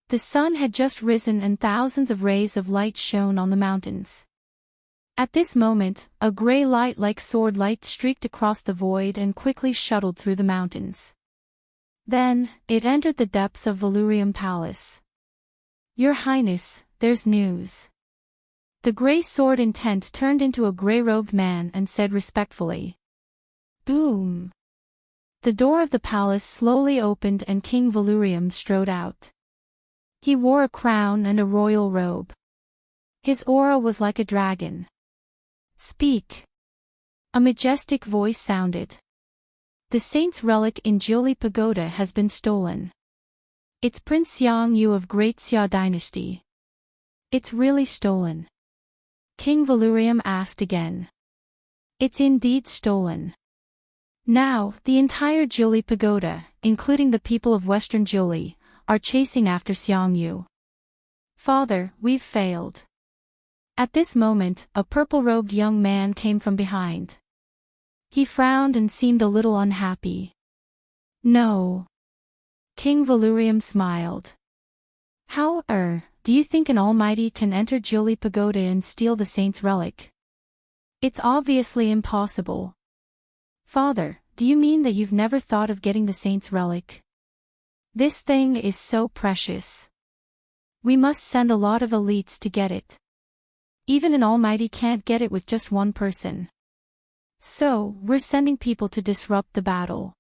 Speaker 1: The sun had just risen and thousands of rays of light shone on the mountains. At this moment, a gray light like sword light streaked across the void and quickly shuttled through the mountains. Then, it entered the depths of Valurium Palace. Your Highness, there's news. The gray sword intent turned into a gray-robed man and said respectfully. Boom! The door of the palace slowly opened and King Valurium strode out. He wore a crown and a royal robe. His aura was like a dragon. Speak! A majestic voice sounded. The saint's relic in Jiuli Pagoda has been stolen. It's Prince Xiang Yu of Great Xia Dynasty. It's really stolen. King Valurium asked again. It's indeed stolen. Now, the entire Jiuli Pagoda, including the people of Western Jiuli, are chasing after Xiang Yu. Father, we've failed. At this moment, a purple-robed young man came from behind. He frowned and seemed a little unhappy. No. King Valurium smiled. How, do you think an almighty can enter Jiuli Pagoda and steal the saint's relic? It's obviously impossible. Father, do you mean that you've never thought of getting the saint's relic? This thing is so precious. We must send a lot of elites to get it. Even an almighty can't get it with just one person. So, we're sending people to disrupt the battle.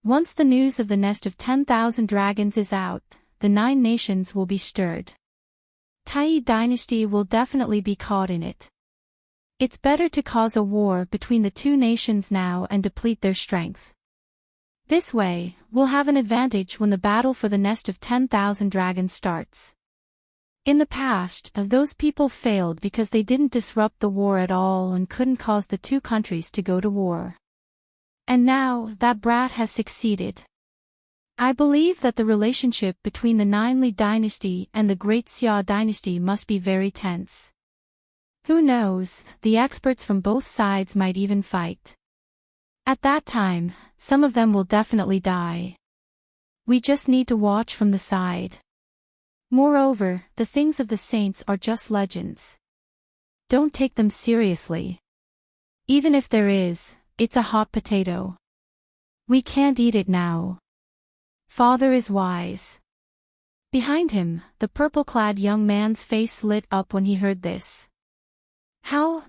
Speaker 1: Once the news of the nest of 10,000 dragons is out, the 9 nations will be stirred. Tai dynasty will definitely be caught in it. It's better to cause a war between the 2 nations now and deplete their strength. This way, we'll have an advantage when the battle for the nest of 10,000 dragons starts. In the past, those people failed because they didn't disrupt the war at all and couldn't cause the 2 countries to go to war. And now, that brat has succeeded. I believe that the relationship between the 9 Li dynasty and the Great Xia dynasty must be very tense. Who knows, the experts from both sides might even fight. At that time, some of them will definitely die. We just need to watch from the side. Moreover, the things of the saints are just legends. Don't take them seriously. Even if there is, it's a hot potato. We can't eat it now. Father is wise. Behind him, the purple-clad young man's face lit up when he heard this. How,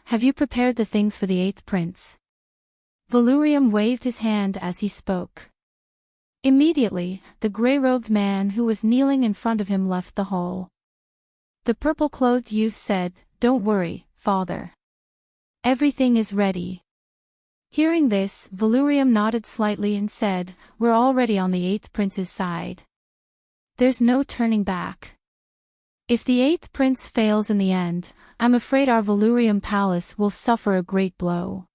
Speaker 1: have you prepared the things for the 8th prince? Valurium waved his hand as he spoke. Immediately, the gray-robed man who was kneeling in front of him left the hall. The purple-clothed youth said, Don't worry, father. Everything is ready. Hearing this, Valurium nodded slightly and said, We're already on the 8th prince's side. There's no turning back. If the 8th prince fails in the end, I'm afraid our Valurium palace will suffer a great blow.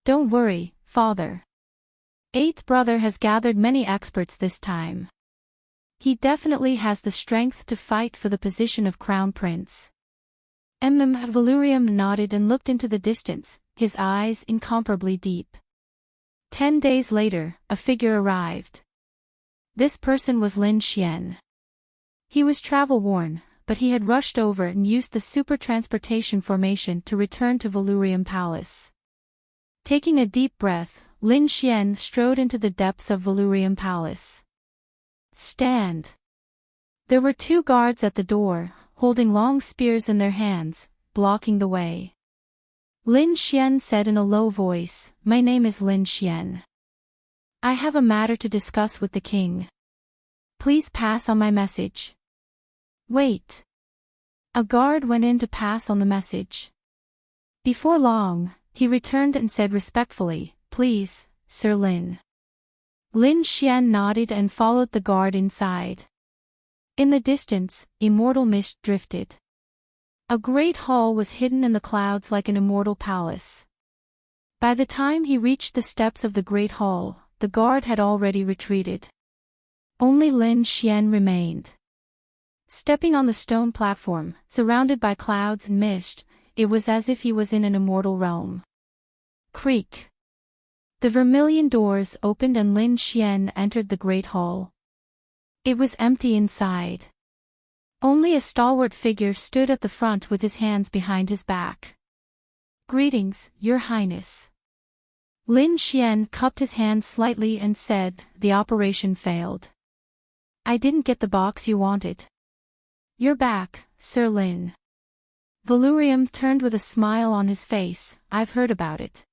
Speaker 1: Don't worry, father. 8th brother has gathered many experts this time. He definitely has the strength to fight for the position of crown prince. Valurium nodded and looked into the distance, his eyes incomparably deep. 10 days later, a figure arrived. This person was Lin Xian. He was travel-worn, but he had rushed over and used the super transportation formation to return to Valurium Palace. Taking a deep breath, Lin Xian strode into the depths of Valurium Palace. Stand! There were 2 guards at the door, holding long spears in their hands, blocking the way. Lin Xian said in a low voice, My name is Lin Xian. I have a matter to discuss with the king. Please pass on my message. Wait. A guard went in to pass on the message. Before long, he returned and said respectfully, Please, Sir Lin. Lin Xian nodded and followed the guard inside. In the distance, immortal mist drifted. A great hall was hidden in the clouds like an immortal palace. By the time he reached the steps of the great hall, the guard had already retreated. Only Lin Xian remained. Stepping on the stone platform, surrounded by clouds and mist, it was as if he was in an immortal realm. Creak. The vermilion doors opened and Lin Xian entered the great hall. It was empty inside. Only a stalwart figure stood at the front with his hands behind his back. Greetings, Your Highness. Lin Xian cupped his hands slightly and said, The operation failed. I didn't get the box you wanted. You're back, Sir Lin. Valurium turned with a smile on his face. I've heard about it.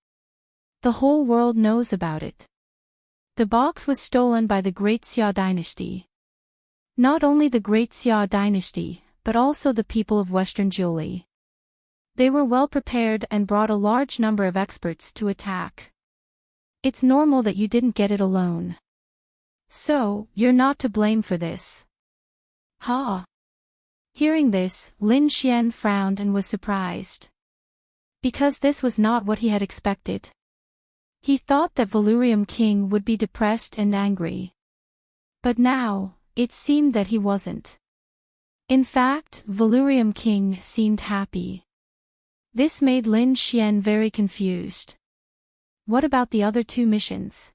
Speaker 1: The whole world knows about it. The box was stolen by the Great Xia dynasty. Not only the Great Xia dynasty, but also the people of Western Jewelry. They were well prepared and brought a large number of experts to attack. It's normal that you didn't get it alone. So, you're not to blame for this. Ha! Hearing this, Lin Xian frowned and was surprised. Because this was not what he had expected. He thought that Valurium King would be depressed and angry. But now, it seemed that he wasn't. In fact, Valurium King seemed happy. This made Lin Xian very confused. What about the other two missions?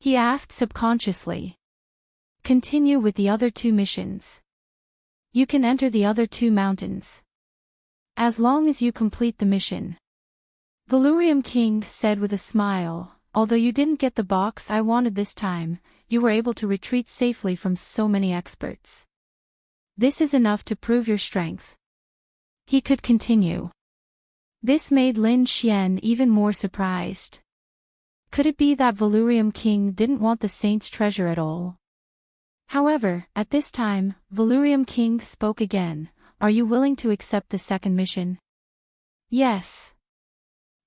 Speaker 1: He asked subconsciously. Continue with the other two missions. You can enter the other two mountains. As long as you complete the mission. Valurium King said with a smile, although you didn't get the box I wanted this time, you were able to retreat safely from so many experts. This is enough to prove your strength. He could continue. This made Lin Xian even more surprised. Could it be that Valurium King didn't want the saint's treasure at all? However, at this time, Valurium King spoke again. Are you willing to accept the second mission? Yes.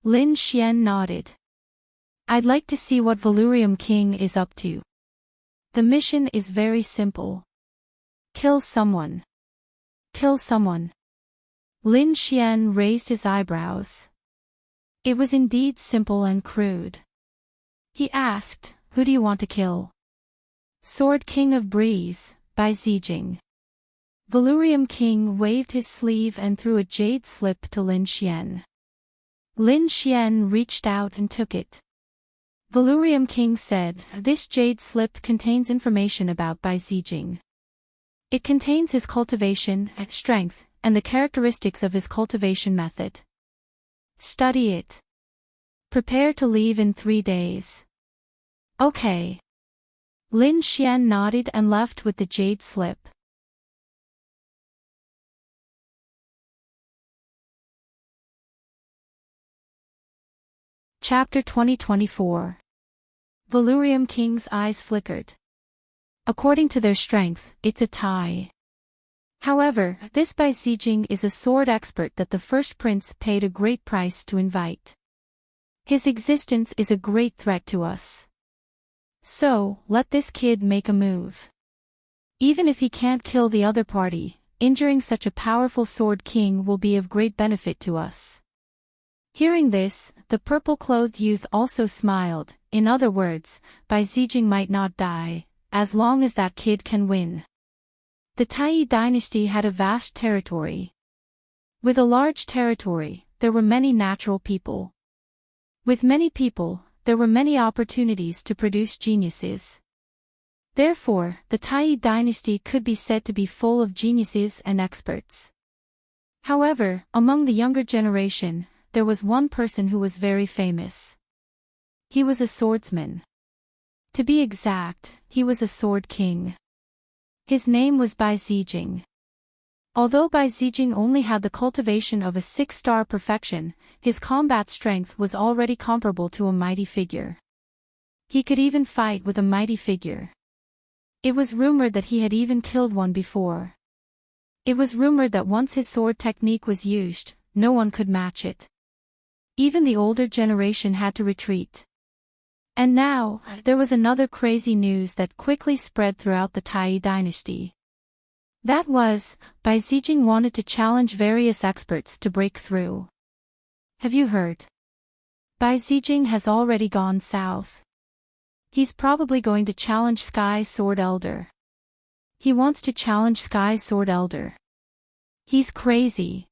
Speaker 1: Lin Xian nodded. I'd like to see what Valurium King is up to. The mission is very simple. Kill someone. Kill someone. Lin Xian raised his eyebrows. It was indeed simple and crude. He asked, who do you want to kill? Sword King of Breeze, by Zijing. Valurium King waved his sleeve and threw a jade slip to Lin Xian. Lin Xian reached out and took it. Valurium King said, this jade slip contains information about Bai Zijing. It contains his cultivation, strength, and the characteristics of his cultivation method. Study it. Prepare to leave in 3 days. Okay. Lin Xian nodded and left with the jade slip. Chapter 2024. Valurium King's eyes flickered. According to their strength, it's a tie. However, this Bai Zijing is a sword expert that the first prince paid a great price to invite. His existence is a great threat to us. So, let this kid make a move. Even if he can't kill the other party, injuring such a powerful sword king will be of great benefit to us. Hearing this, the purple-clothed youth also smiled. In other words, Bai Zijing might not die, as long as that kid can win. The Tai dynasty had a vast territory. With a large territory, there were many natural people. With many people, there were many opportunities to produce geniuses. Therefore, the Tai dynasty could be said to be full of geniuses and experts. However, among the younger generation, there was one person who was very famous. He was a swordsman. To be exact, he was a sword king. His name was Bai Zijing. Although Bai Zijing only had the cultivation of a 6-star perfection, his combat strength was already comparable to a mighty figure. He could even fight with a mighty figure. It was rumored that he had even killed one before. It was rumored that once his sword technique was used, no one could match it. Even the older generation had to retreat. And now, there was another crazy news that quickly spread throughout the Tai dynasty. That was, Bai Zijing wanted to challenge various experts to break through. Have you heard? Bai Zijing has already gone south. He's probably going to challenge Sky Sword Elder. He wants to challenge Sky Sword Elder. He's crazy.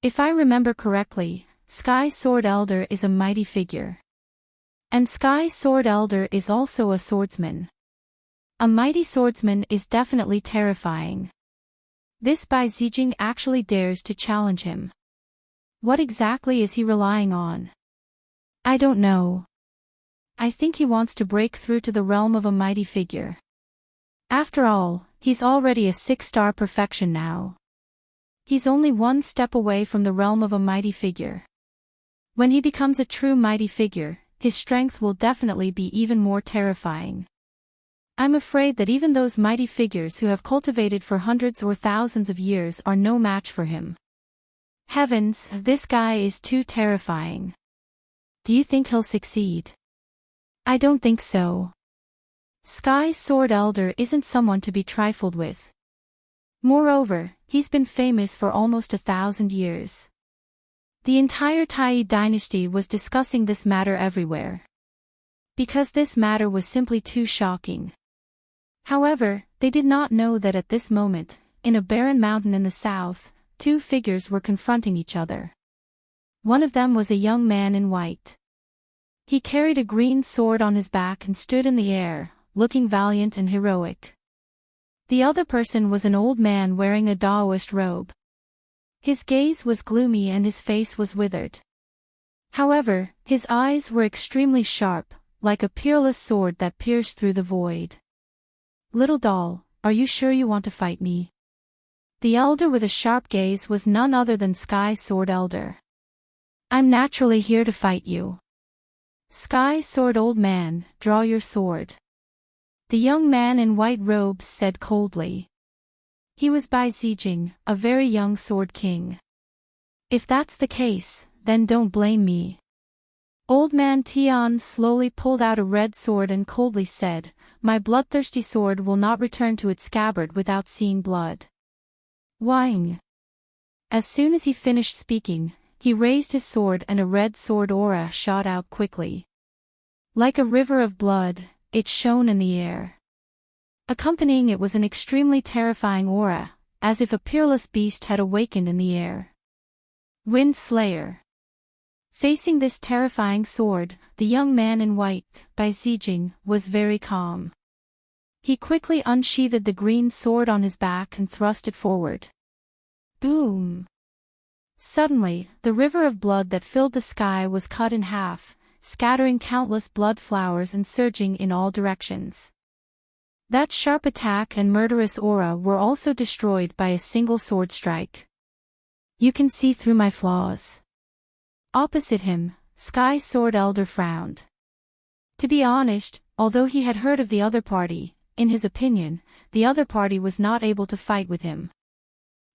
Speaker 1: If I remember correctly, Sky Sword Elder is a mighty figure. And Sky Sword Elder is also a swordsman. A mighty swordsman is definitely terrifying. This Bai Zijing actually dares to challenge him. What exactly is he relying on? I don't know. I think he wants to break through to the realm of a mighty figure. After all, he's already a 6-star perfection now. He's only one step away from the realm of a mighty figure. When he becomes a true mighty figure, his strength will definitely be even more terrifying. I'm afraid that even those mighty figures who have cultivated for hundreds or thousands of years are no match for him. Heavens, this guy is too terrifying. Do you think he'll succeed? I don't think so. Sky Sword Elder isn't someone to be trifled with. Moreover, he's been famous for almost 1,000 years. The entire Tai dynasty was discussing this matter everywhere. Because this matter was simply too shocking. However, they did not know that at this moment, in a barren mountain in the south, two figures were confronting each other. One of them was a young man in white. He carried a green sword on his back and stood in the air, looking valiant and heroic. The other person was an old man wearing a Taoist robe. His gaze was gloomy and his face was withered. However, his eyes were extremely sharp, like a peerless sword that pierced through the void. Little doll, are you sure you want to fight me? The elder with a sharp gaze was none other than Sky Sword Elder. I'm naturally here to fight you. Sky Sword Old Man, draw your sword. The young man in white robes said coldly. He was Bai Zijing, a very young sword king. If that's the case, then don't blame me. Old man Tian slowly pulled out a red sword and coldly said, my bloodthirsty sword will not return to its scabbard without seeing blood. Wang. As soon as he finished speaking, he raised his sword and a red sword aura shot out quickly. Like a river of blood, it shone in the air. Accompanying it was an extremely terrifying aura, as if a peerless beast had awakened in the air. Wind Slayer. Facing this terrifying sword, the young man in white, Bai Zijing, was very calm. He quickly unsheathed the green sword on his back and thrust it forward. Boom! Suddenly, the river of blood that filled the sky was cut in half, scattering countless blood flowers and surging in all directions. That sharp attack and murderous aura were also destroyed by a single sword strike. You can see through my flaws. Opposite him, Sky Sword Elder frowned. To be honest, although he had heard of the other party, in his opinion, the other party was not able to fight with him.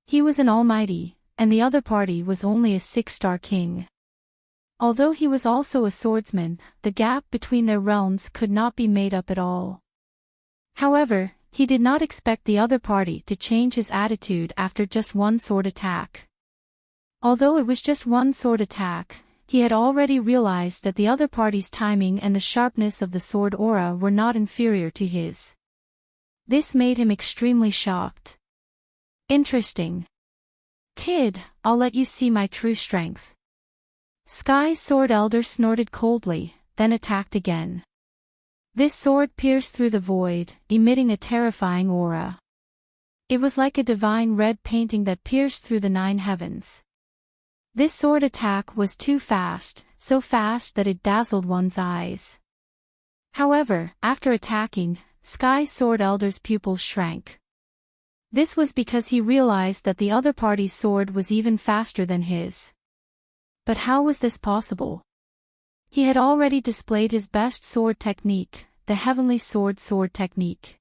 Speaker 1: He was an almighty, and the other party was only a 6-star king. Although he was also a swordsman, the gap between their realms could not be made up at all. However, he did not expect the other party to change his attitude after just one sword attack. Although it was just one sword attack, he had already realized that the other party's timing and the sharpness of the sword aura were not inferior to his. This made him extremely shocked. Interesting. Kid, I'll let you see my true strength. Sky Sword Elder snorted coldly, then attacked again. This sword pierced through the void, emitting a terrifying aura. It was like a divine red painting that pierced through the 9 heavens. This sword attack was too fast, so fast that it dazzled one's eyes. However, after attacking, Sky Sword Elder's pupils shrank. This was because he realized that the other party's sword was even faster than his. But how was this possible? He had already displayed his best sword technique, the Heavenly Sword technique.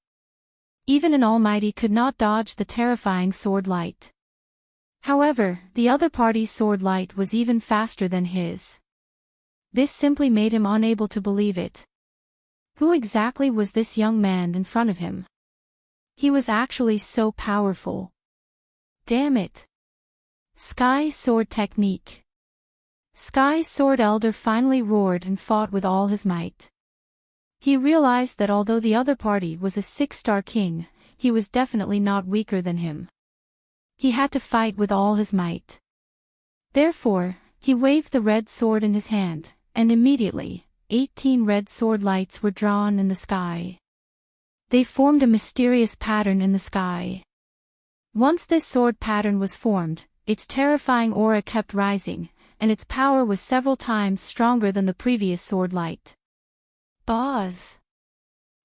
Speaker 1: Even an almighty could not dodge the terrifying sword light. However, the other party's sword light was even faster than his. This simply made him unable to believe it. Who exactly was this young man in front of him? He was actually so powerful. Damn it! Sky Sword Technique. Sky Sword Elder finally roared and fought with all his might. He realized that although the other party was a 6-star king, he was definitely not weaker than him. He had to fight with all his might. Therefore, he waved the red sword in his hand, and immediately, 18 red sword lights were drawn in the sky. They formed a mysterious pattern in the sky. Once this sword pattern was formed, its terrifying aura kept rising, and its power was several times stronger than the previous sword light. Boz!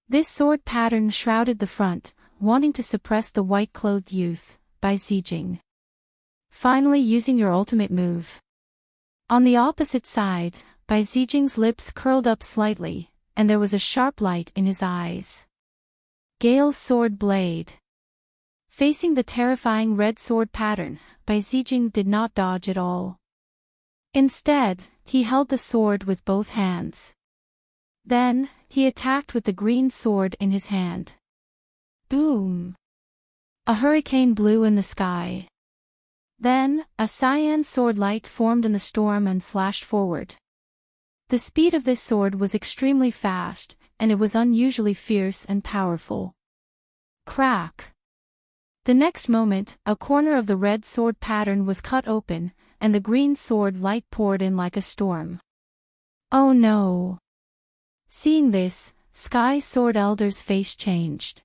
Speaker 1: This sword pattern shrouded the front, wanting to suppress the white-clothed youth, Bai Zijing. Finally using your ultimate move. On the opposite side, Bai Zijing's lips curled up slightly, and there was a sharp light in his eyes. Gale's sword blade. Facing the terrifying red sword pattern, Bai Zijing did not dodge at all. Instead, he held the sword with both hands. Then, he attacked with the green sword in his hand. Boom! A hurricane blew in the sky. Then, a cyan sword light formed in the storm and slashed forward. The speed of this sword was extremely fast, and it was unusually fierce and powerful. Crack! The next moment, a corner of the red sword pattern was cut open, and the green sword light poured in like a storm. Oh no! Seeing this, Sky Sword Elder's face changed.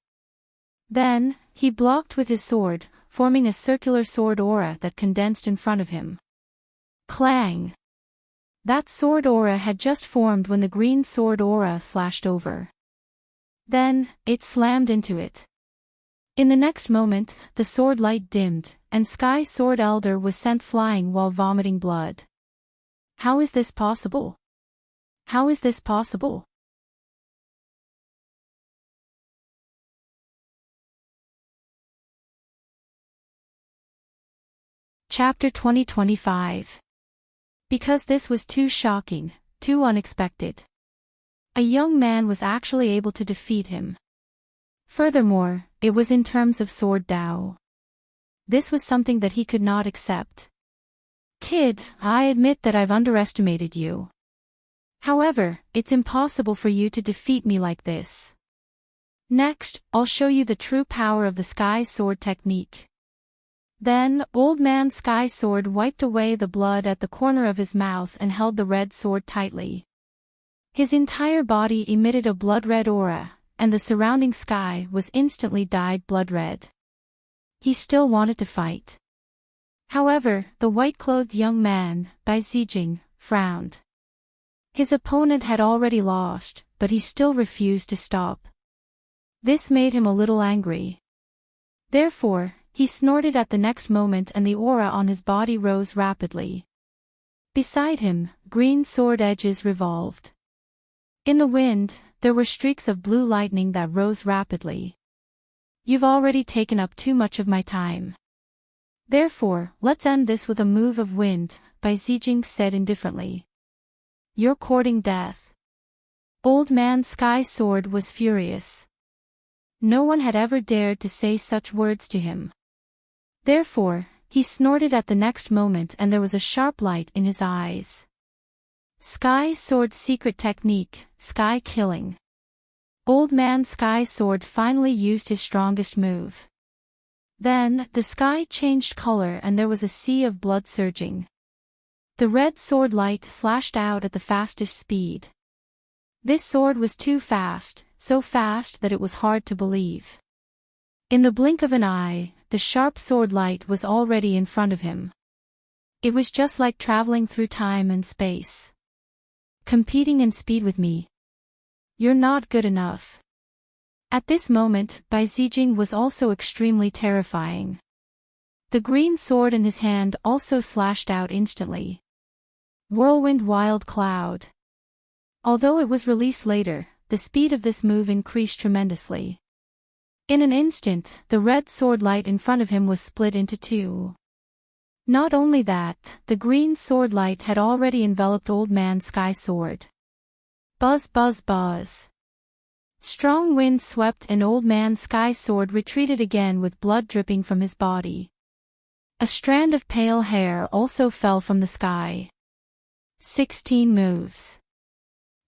Speaker 1: Then, he blocked with his sword, forming a circular sword aura that condensed in front of him. Clang! That sword aura had just formed when the green sword aura slashed over. Then, it slammed into it. In the next moment, the sword light dimmed, and Sky Sword Elder was sent flying while vomiting blood. How is this possible? How is this possible? Chapter 2025. Because this was too shocking, too unexpected. A young man was actually able to defeat him. Furthermore, it was in terms of sword Dao. This was something that he could not accept. Kid, I admit that I've underestimated you. However, it's impossible for you to defeat me like this. Next, I'll show you the true power of the Sky Sword technique. Then, Old Man Sky Sword wiped away the blood at the corner of his mouth and held the red sword tightly. His entire body emitted a blood-red aura, and the surrounding sky was instantly dyed blood-red. He still wanted to fight. However, the white-clothed young man, Bai Zijing, frowned. His opponent had already lost, but he still refused to stop. This made him a little angry. Therefore, he snorted at the next moment and the aura on his body rose rapidly. Beside him, green sword edges revolved. In the wind, there were streaks of blue lightning that rose rapidly. You've already taken up too much of my time. Therefore, let's end this with a move of wind, Bai Zijing said indifferently. You're courting death. Old Man Sky Sword was furious. No one had ever dared to say such words to him. Therefore, he snorted at the next moment and there was a sharp light in his eyes. Sky Sword's secret technique, Sky Killing. Old Man Sky Sword finally used his strongest move. Then, the sky changed color and there was a sea of blood surging. The red sword light slashed out at the fastest speed. This sword was too fast, so fast that it was hard to believe. In the blink of an eye, the sharp sword light was already in front of him. It was just like traveling through time and space. Competing in speed with me. You're not good enough. At this moment, Bai Zijing was also extremely terrifying. The green sword in his hand also slashed out instantly. Whirlwind Wild Cloud. Although it was released later, the speed of this move increased tremendously. In an instant, the red sword light in front of him was split into two. Not only that, the green sword light had already enveloped Old Man Sky Sword. Buzz buzz buzz. Strong wind swept and Old Man Sky Sword retreated again with blood dripping from his body. A strand of pale hair also fell from the sky. 16 moves.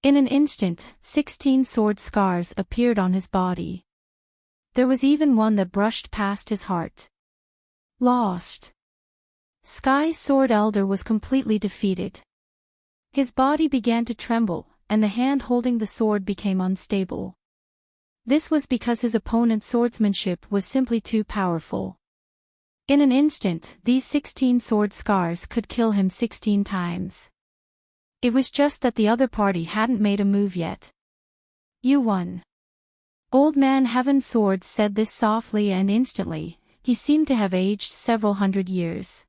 Speaker 1: In an instant, 16 sword scars appeared on his body. There was even one that brushed past his heart. Lost. Sky Sword Elder was completely defeated. His body began to tremble, and the hand holding the sword became unstable. This was because his opponent's swordsmanship was simply too powerful. In an instant, these 16 sword scars could kill him 16 times. It was just that the other party hadn't made a move yet. You won. Old Man Heaven Sword said this softly and instantly, he seemed to have aged several hundred years.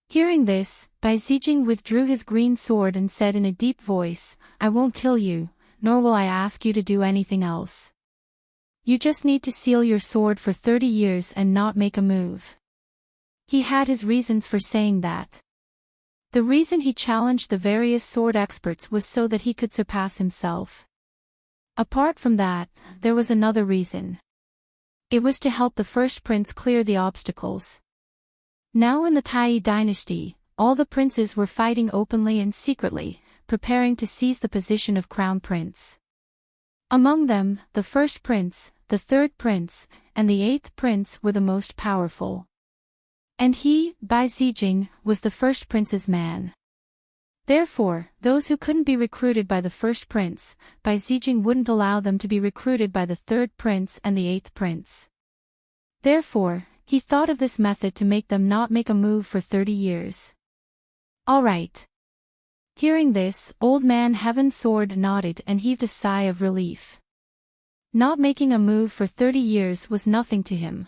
Speaker 1: Hearing this, Bai Zijing withdrew his green sword and said in a deep voice, "I won't kill you, nor will I ask you to do anything else. You just need to seal your sword for 30 years and not make a move." He had his reasons for saying that. The reason he challenged the various sword experts was so that he could surpass himself. Apart from that, there was another reason. It was to help the first prince clear the obstacles. Now in the Tai dynasty, all the princes were fighting openly and secretly, preparing to seize the position of crown prince. Among them, the first prince, the third prince, and the eighth prince were the most powerful. And he, Bai Zijing, was the first prince's man. Therefore, those who couldn't be recruited by the first prince, Bai Zijing wouldn't allow them to be recruited by the third prince and the eighth prince. Therefore, he thought of this method to make them not make a move for 30 years. All right. Hearing this, Old Man Heaven's Sword nodded and heaved a sigh of relief. Not making a move for 30 years was nothing to him.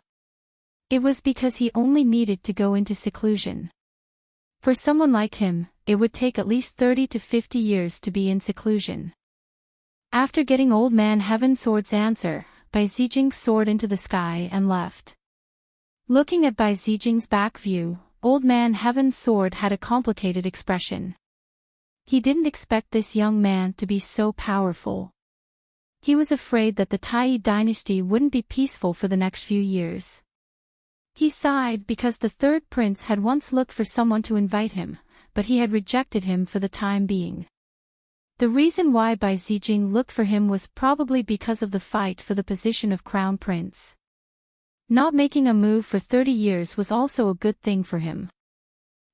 Speaker 1: It was because he only needed to go into seclusion. For someone like him, it would take at least 30 to 50 years to be in seclusion. After getting Old Man Heaven's Sword's answer, Bai Zijing soared into the sky and left. Looking at Bai Zijing's back view, Old Man Heaven's Sword had a complicated expression. He didn't expect this young man to be so powerful. He was afraid that the Tai dynasty wouldn't be peaceful for the next few years. He sighed because the third prince had once looked for someone to invite him, but he had rejected him for the time being. The reason why Bai Zijing looked for him was probably because of the fight for the position of crown prince. Not making a move for 30 years was also a good thing for him.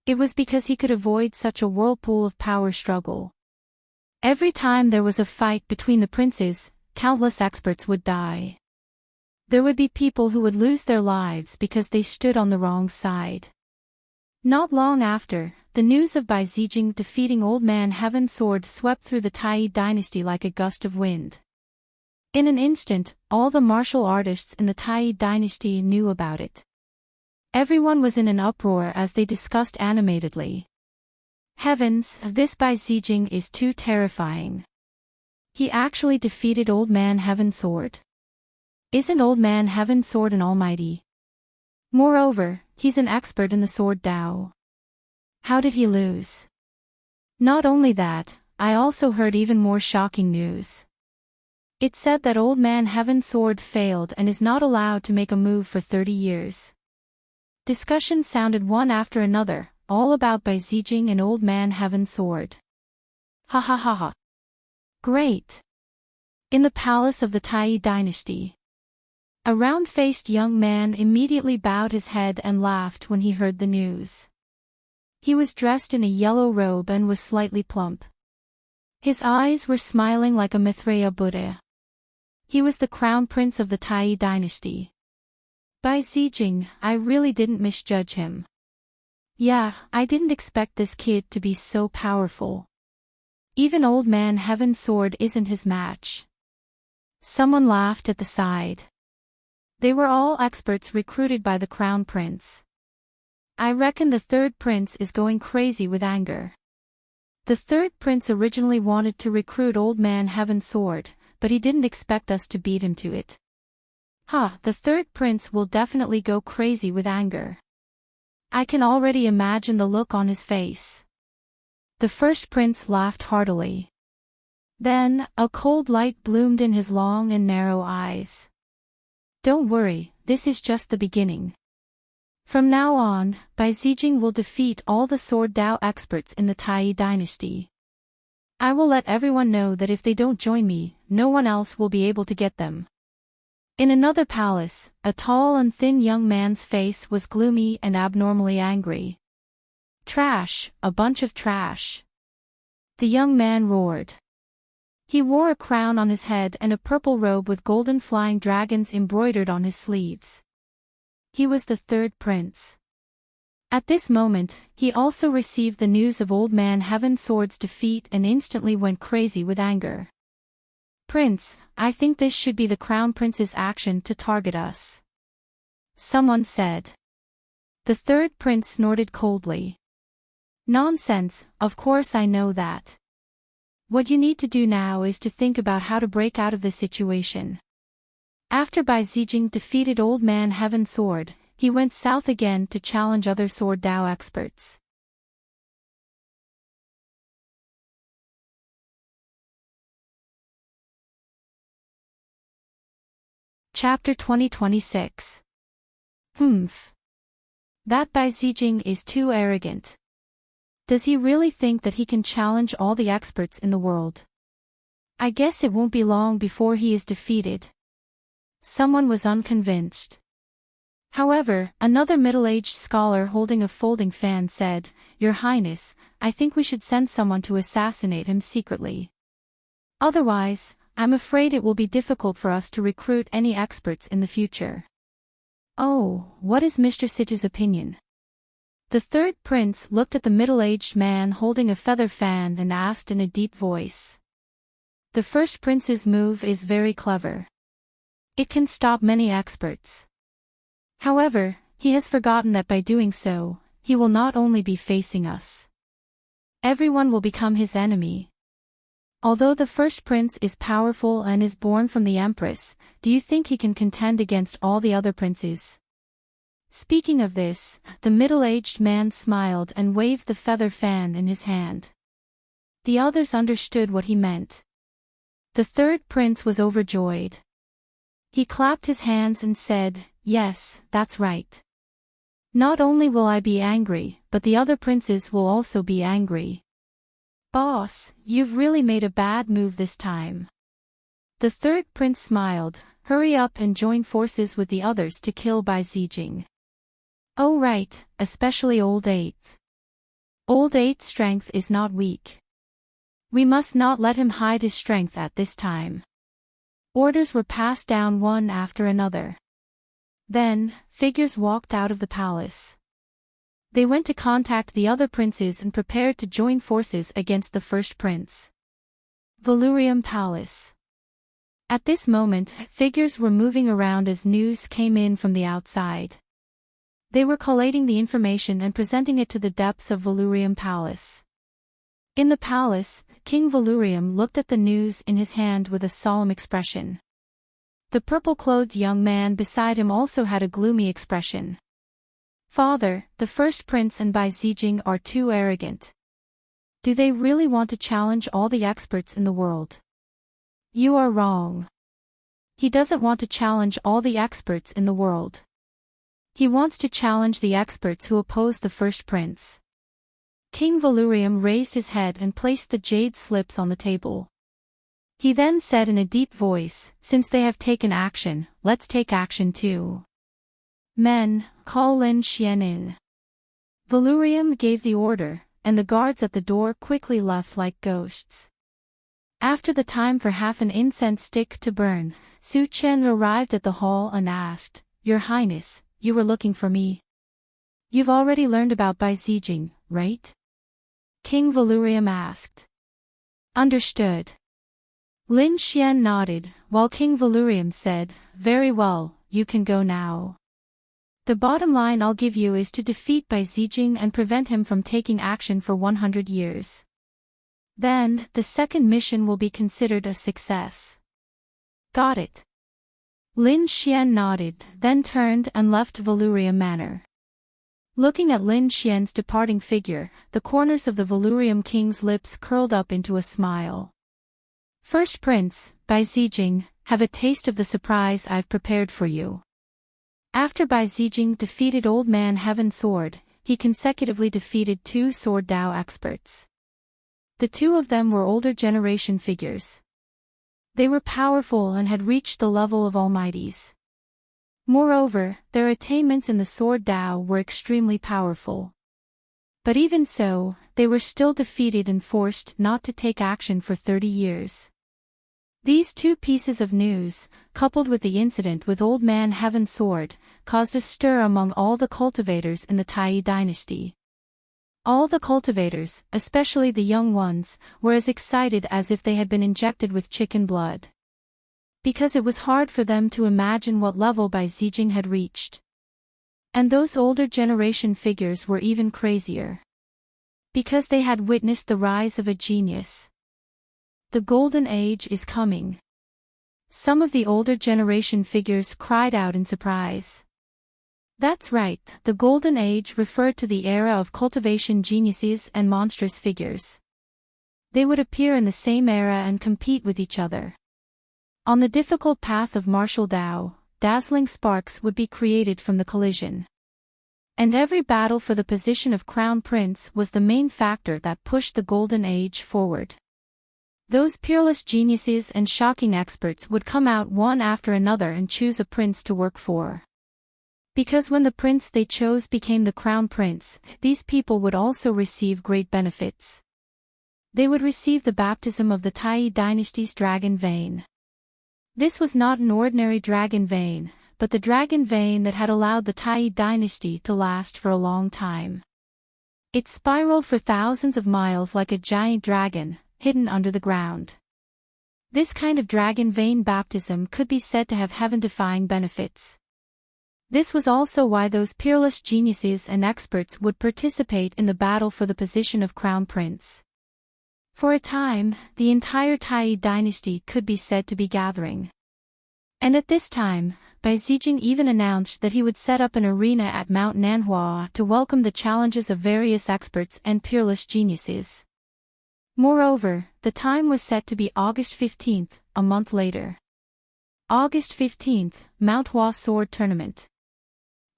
Speaker 1: It was because he could avoid such a whirlpool of power struggle. Every time there was a fight between the princes, countless experts would die. There would be people who would lose their lives because they stood on the wrong side. Not long after, the news of Bai Zijing defeating Old Man Heaven's Sword swept through the Tai dynasty like a gust of wind. In an instant, all the martial artists in the Tai dynasty knew about it. Everyone was in an uproar as they discussed animatedly. Heavens, this Bai Zijing is too terrifying. He actually defeated Old Man Heaven's Sword. Isn't Old Man Heaven's Sword an almighty? Moreover, he's an expert in the sword Dao. How did he lose? Not only that, I also heard even more shocking news. It said that Old Man Heaven's Sword failed and is not allowed to make a move for 30 years. Discussions sounded one after another, all about Bai Zijing and Old Man Heaven's Sword. Ha ha ha ha. Great. In the palace of the Tai dynasty, a round-faced young man immediately bowed his head and laughed when he heard the news. He was dressed in a yellow robe and was slightly plump. His eyes were smiling like a Mithra Buddha. He was the crown prince of the Tai dynasty. Bai Zijing, I really didn't misjudge him. Yeah, I didn't expect this kid to be so powerful. Even Old Man Heaven's Sword isn't his match. Someone laughed at the side. They were all experts recruited by the crown prince. I reckon the third prince is going crazy with anger. The third prince originally wanted to recruit Old Man Heaven's Sword, but he didn't expect us to beat him to it. The third prince will definitely go crazy with anger. I can already imagine the look on his face. The first prince laughed heartily. Then, a cold light bloomed in his long and narrow eyes. Don't worry, this is just the beginning. From now on, Bai Zijing will defeat all the sword Dao experts in the Tai dynasty. I will let everyone know that if they don't join me, no one else will be able to get them. In another palace, a tall and thin young man's face was gloomy and abnormally angry. Trash, a bunch of trash. The young man roared. He wore a crown on his head and a purple robe with golden flying dragons embroidered on his sleeves. He was the third prince. At this moment, he also received the news of Old Man Heaven's Sword's defeat and instantly went crazy with anger. Prince, I think this should be the crown prince's action to target us. Someone said. The third prince snorted coldly. Nonsense, of course I know that. What you need to do now is to think about how to break out of this situation. After Bai Zijing defeated Old Man Heaven Sword, he went south again to challenge other Sword Dao experts. Chapter 2026. That Bai Zijing is too arrogant. Does he really think that he can challenge all the experts in the world? I guess it won't be long before he is defeated. Someone was unconvinced. However, another middle-aged scholar holding a folding fan said, "Your Highness, I think we should send someone to assassinate him secretly. Otherwise, I'm afraid it will be difficult for us to recruit any experts in the future." Oh, what is Mr. Sitch's opinion? The third prince looked at the middle-aged man holding a feather fan and asked in a deep voice. The first prince's move is very clever. It can stop many experts. However, he has forgotten that by doing so, he will not only be facing us. Everyone will become his enemy. Although the first prince is powerful and is born from the empress, do you think he can contend against all the other princes? Speaking of this, the middle-aged man smiled and waved the feather fan in his hand. The others understood what he meant. The third prince was overjoyed. He clapped his hands and said, "Yes, that's right. Not only will I be angry, but the other princes will also be angry. Boss, you've really made a bad move this time." The third prince smiled, "Hurry up and join forces with the others to kill Bai Zijing. Oh right, especially Old Eighth. Old Eighth's strength is not weak. We must not let him hide his strength at this time." Orders were passed down one after another. Then, figures walked out of the palace. They went to contact the other princes and prepared to join forces against the first prince. Valurium Palace. At this moment, figures were moving around as news came in from the outside. They were collating the information and presenting it to the depths of Valurium Palace. In the palace, King Valurium looked at the news in his hand with a solemn expression. The purple-clothed young man beside him also had a gloomy expression. "Father, the first prince and Bai Zijing are too arrogant. Do they really want to challenge all the experts in the world?" "You are wrong. He doesn't want to challenge all the experts in the world. He wants to challenge the experts who oppose the first prince." King Valurium raised his head and placed the jade slips on the table. He then said in a deep voice, "Since they have taken action, let's take action too. Men, call Lin Xian in." Valurium gave the order, and the guards at the door quickly left like ghosts. After the time for half an incense stick to burn, Su Chen arrived at the hall and asked, "Your Highness, you were looking for me? You've already learned about Bai Zijing, right?" King Valurium asked. "Understood." Lin Xian nodded, while King Valurium said, "Very well, you can go now. The bottom line I'll give you is to defeat Bai Zijing and prevent him from taking action for 100 years. Then, the second mission will be considered a success." "Got it." Lin Xian nodded, then turned and left Valurium Manor. Looking at Lin Xian's departing figure, the corners of the Valurium king's lips curled up into a smile. "First Prince, Bai Zijing, have a taste of the surprise I've prepared for you." After Bai Zijing defeated Old Man Heaven Sword, he consecutively defeated 2 Sword Dao experts. The 2 of them were older generation figures. They were powerful and had reached the level of almighties. Moreover, their attainments in the Sword Dao were extremely powerful. But even so, they were still defeated and forced not to take action for 30 years. These 2 pieces of news, coupled with the incident with Old Man Heaven Sword, caused a stir among all the cultivators in the Tai dynasty. All the cultivators, especially the young ones, were as excited as if they had been injected with chicken blood. Because it was hard for them to imagine what level Bai Zijing had reached. And those older generation figures were even crazier. Because they had witnessed the rise of a genius. The Golden Age is coming. Some of the older generation figures cried out in surprise. That's right, the Golden Age referred to the era of cultivation geniuses and monstrous figures. They would appear in the same era and compete with each other. On the difficult path of martial Tao, dazzling sparks would be created from the collision. And every battle for the position of Crown Prince was the main factor that pushed the Golden Age forward. Those peerless geniuses and shocking experts would come out one after another and choose a prince to work for. Because when the prince they chose became the Crown Prince, these people would also receive great benefits. They would receive the baptism of the Tai dynasty's dragon vein. This was not an ordinary dragon vein, but the dragon vein that had allowed the Tai dynasty to last for a long time. It spiraled for thousands of miles like a giant dragon, hidden under the ground. This kind of dragon vein baptism could be said to have heaven-defying benefits. This was also why those peerless geniuses and experts would participate in the battle for the position of Crown Prince. For a time, the entire Tai dynasty could be said to be gathering. And at this time, Bai Zijing even announced that he would set up an arena at Mount Nanhua to welcome the challenges of various experts and peerless geniuses. Moreover, the time was set to be August 15th, a month later. August 15th, Mount Hua Sword Tournament.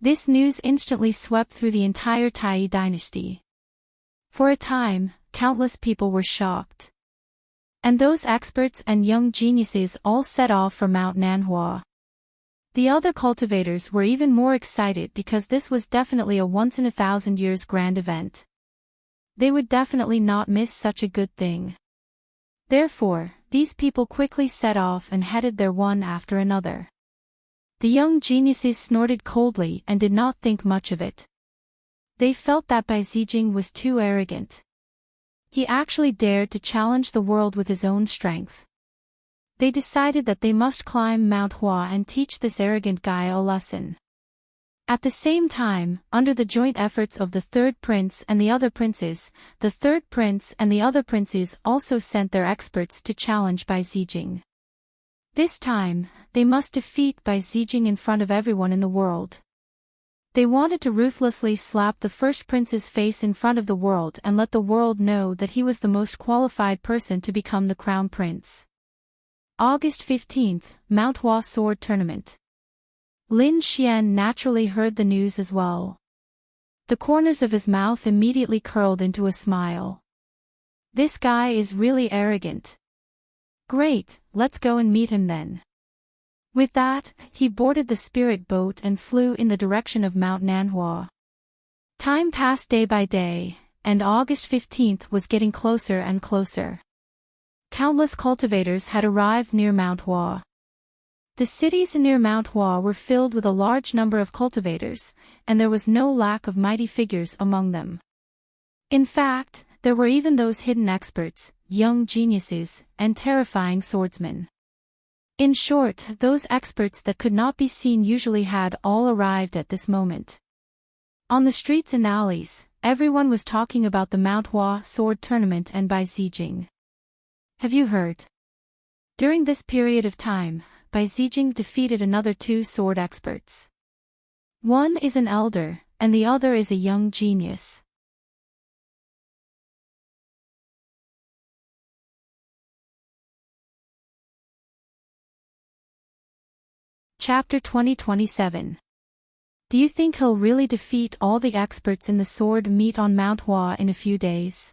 Speaker 1: This news instantly swept through the entire Tai dynasty. For a time, countless people were shocked. And those experts and young geniuses all set off for Mount Nanhua. The other cultivators were even more excited because this was definitely a once-in-a-thousand-years grand event. They would definitely not miss such a good thing. Therefore, these people quickly set off and headed there one after another. The young geniuses snorted coldly and did not think much of it. They felt that Bai Zijing was too arrogant. He actually dared to challenge the world with his own strength. They decided that they must climb Mount Hua and teach this arrogant guy a lesson. At the same time, under the joint efforts of the third prince and the other princes, the third prince and the other princes also sent their experts to challenge Bai Zijing. This time, they must defeat Bai Zijing in front of everyone in the world. They wanted to ruthlessly slap the first prince's face in front of the world and let the world know that he was the most qualified person to become the crown prince. August 15th, Mount Hua Sword Tournament. Lin Xian naturally heard the news as well. The corners of his mouth immediately curled into a smile. This guy is really arrogant. Great, let's go and meet him then. With that, he boarded the spirit boat and flew in the direction of Mount Nanhua. Time passed day by day, and August 15th was getting closer and closer. Countless cultivators had arrived near Mount Hua. The cities near Mount Hua were filled with a large number of cultivators, and there was no lack of mighty figures among them. In fact, there were even those hidden experts, young geniuses, and terrifying swordsmen. In short, those experts that could not be seen usually had all arrived at this moment. On the streets and alleys, everyone was talking about the Mount Hua Sword Tournament and Bai Zijing. Have you heard? During this period of time, Bai Zijing defeated another two sword experts. One is an elder, and the other is a young genius. Chapter 2027. Do you think he'll really defeat all the experts in the sword meet on Mount Hua in a few days?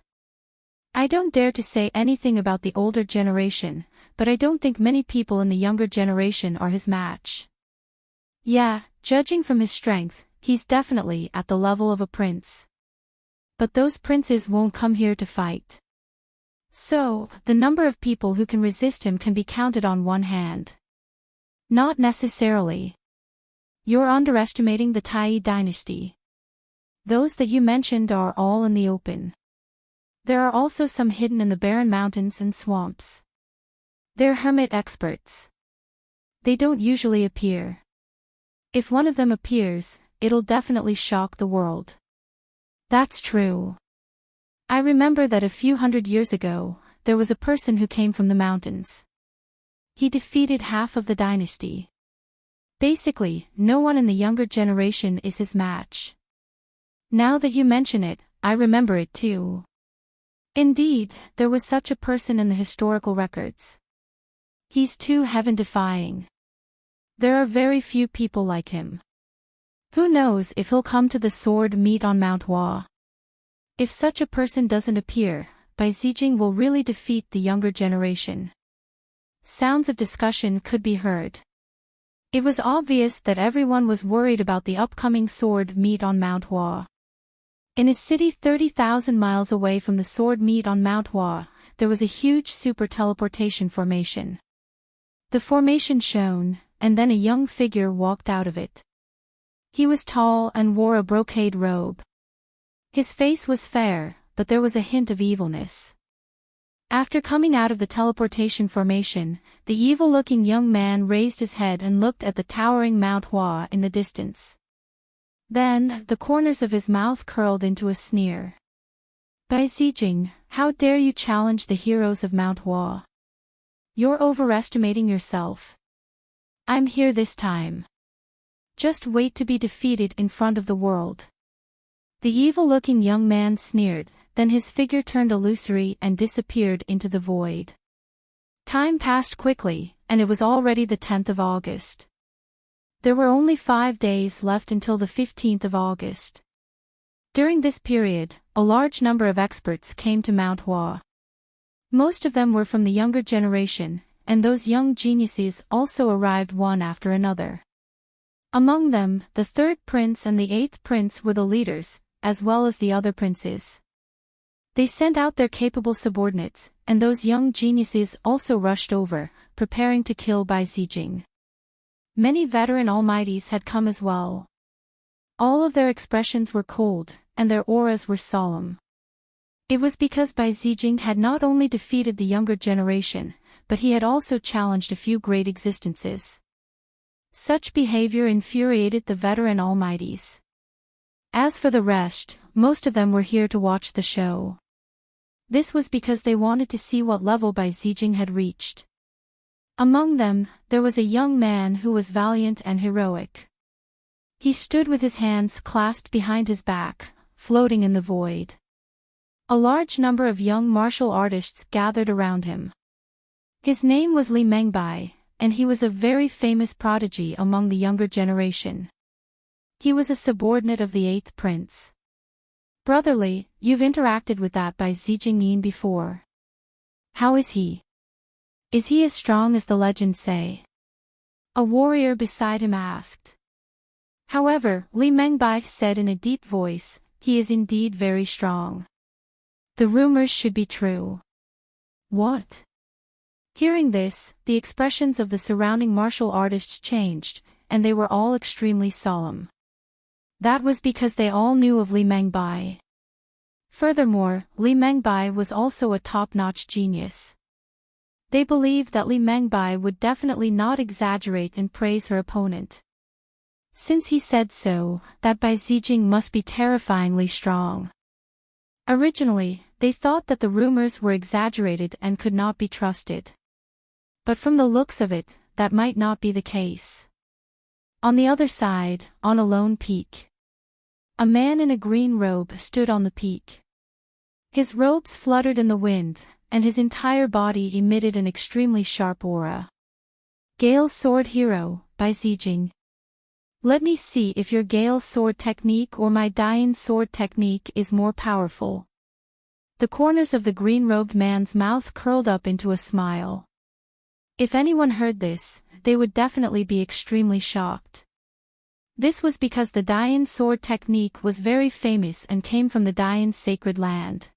Speaker 1: I don't dare to say anything about the older generation, but I don't think many people in the younger generation are his match. Yeah, judging from his strength, he's definitely at the level of a prince. But those princes won't come here to fight. So, the number of people who can resist him can be counted on one hand. Not necessarily. You're underestimating the Tai dynasty. Those that you mentioned are all in the open. There are also some hidden in the barren mountains and swamps. They're hermit experts. They don't usually appear. If one of them appears, it'll definitely shock the world. That's true. I remember that a few hundred years ago, there was a person who came from the mountains. He defeated half of the dynasty. Basically, no one in the younger generation is his match. Now that you mention it, I remember it too. Indeed, there was such a person in the historical records. He's too heaven-defying. There are very few people like him. Who knows if he'll come to the sword meet on Mount Hua. If such a person doesn't appear, Bai Zijing will really defeat the younger generation. Sounds of discussion could be heard. It was obvious that everyone was worried about the upcoming sword meet on Mount Hua. In a city 30,000 miles away from the sword meet on Mount Hua, there was a huge super teleportation formation. The formation shone, and then a young figure walked out of it. He was tall and wore a brocade robe. His face was fair, but there was a hint of evilness. After coming out of the teleportation formation, the evil-looking young man raised his head and looked at the towering Mount Hua in the distance. Then, the corners of his mouth curled into a sneer. Bai Zijing, how dare you challenge the heroes of Mount Hua? You're overestimating yourself. I'm here this time. Just wait to be defeated in front of the world. The evil-looking young man sneered, then his figure turned illusory and disappeared into the void. Time passed quickly, and it was already the 10th of August. There were only 5 days left until the 15th of August. During this period, a large number of experts came to Mount Hua. Most of them were from the younger generation, and those young geniuses also arrived one after another. Among them, the 3rd prince and the 8th prince were the leaders, as well as the other princes. They sent out their capable subordinates, and those young geniuses also rushed over, preparing to kill Bai Zijing. Many veteran almighties had come as well. All of their expressions were cold, and their auras were solemn. It was because Bai Zijing had not only defeated the younger generation, but he had also challenged a few great existences. Such behavior infuriated the veteran almighties. As for the rest, most of them were here to watch the show. This was because they wanted to see what level Bai Zijing had reached. Among them, there was a young man who was valiant and heroic. He stood with his hands clasped behind his back, floating in the void. A large number of young martial artists gathered around him. His name was Li Mengbai, and he was a very famous prodigy among the younger generation. He was a subordinate of the 8th prince. Brotherly, you've interacted with that Bai Zijing before. How is he? Is he as strong as the legends say? A warrior beside him asked. However, Li Mengbai said in a deep voice, he is indeed very strong. The rumors should be true. What? Hearing this, the expressions of the surrounding martial artists changed, and they were all extremely solemn. That was because they all knew of Li Mengbai. Furthermore, Li Mengbai was also a top-notch genius. They believed that Li Mengbai would definitely not exaggerate and praise her opponent. Since he said so, that Bai Zijing must be terrifyingly strong. Originally, they thought that the rumors were exaggerated and could not be trusted. But from the looks of it, that might not be the case. On the other side, on a lone peak, a man in a green robe stood on the peak. His robes fluttered in the wind, and his entire body emitted an extremely sharp aura. Gale Sword Hero, Bai Zijing. Let me see if your Gale Sword technique or my Dian Sword technique is more powerful. The corners of the green-robed man's mouth curled up into a smile. If anyone heard this, they would definitely be extremely shocked. This was because the Dian sword technique was very famous and came from the Dian sacred land.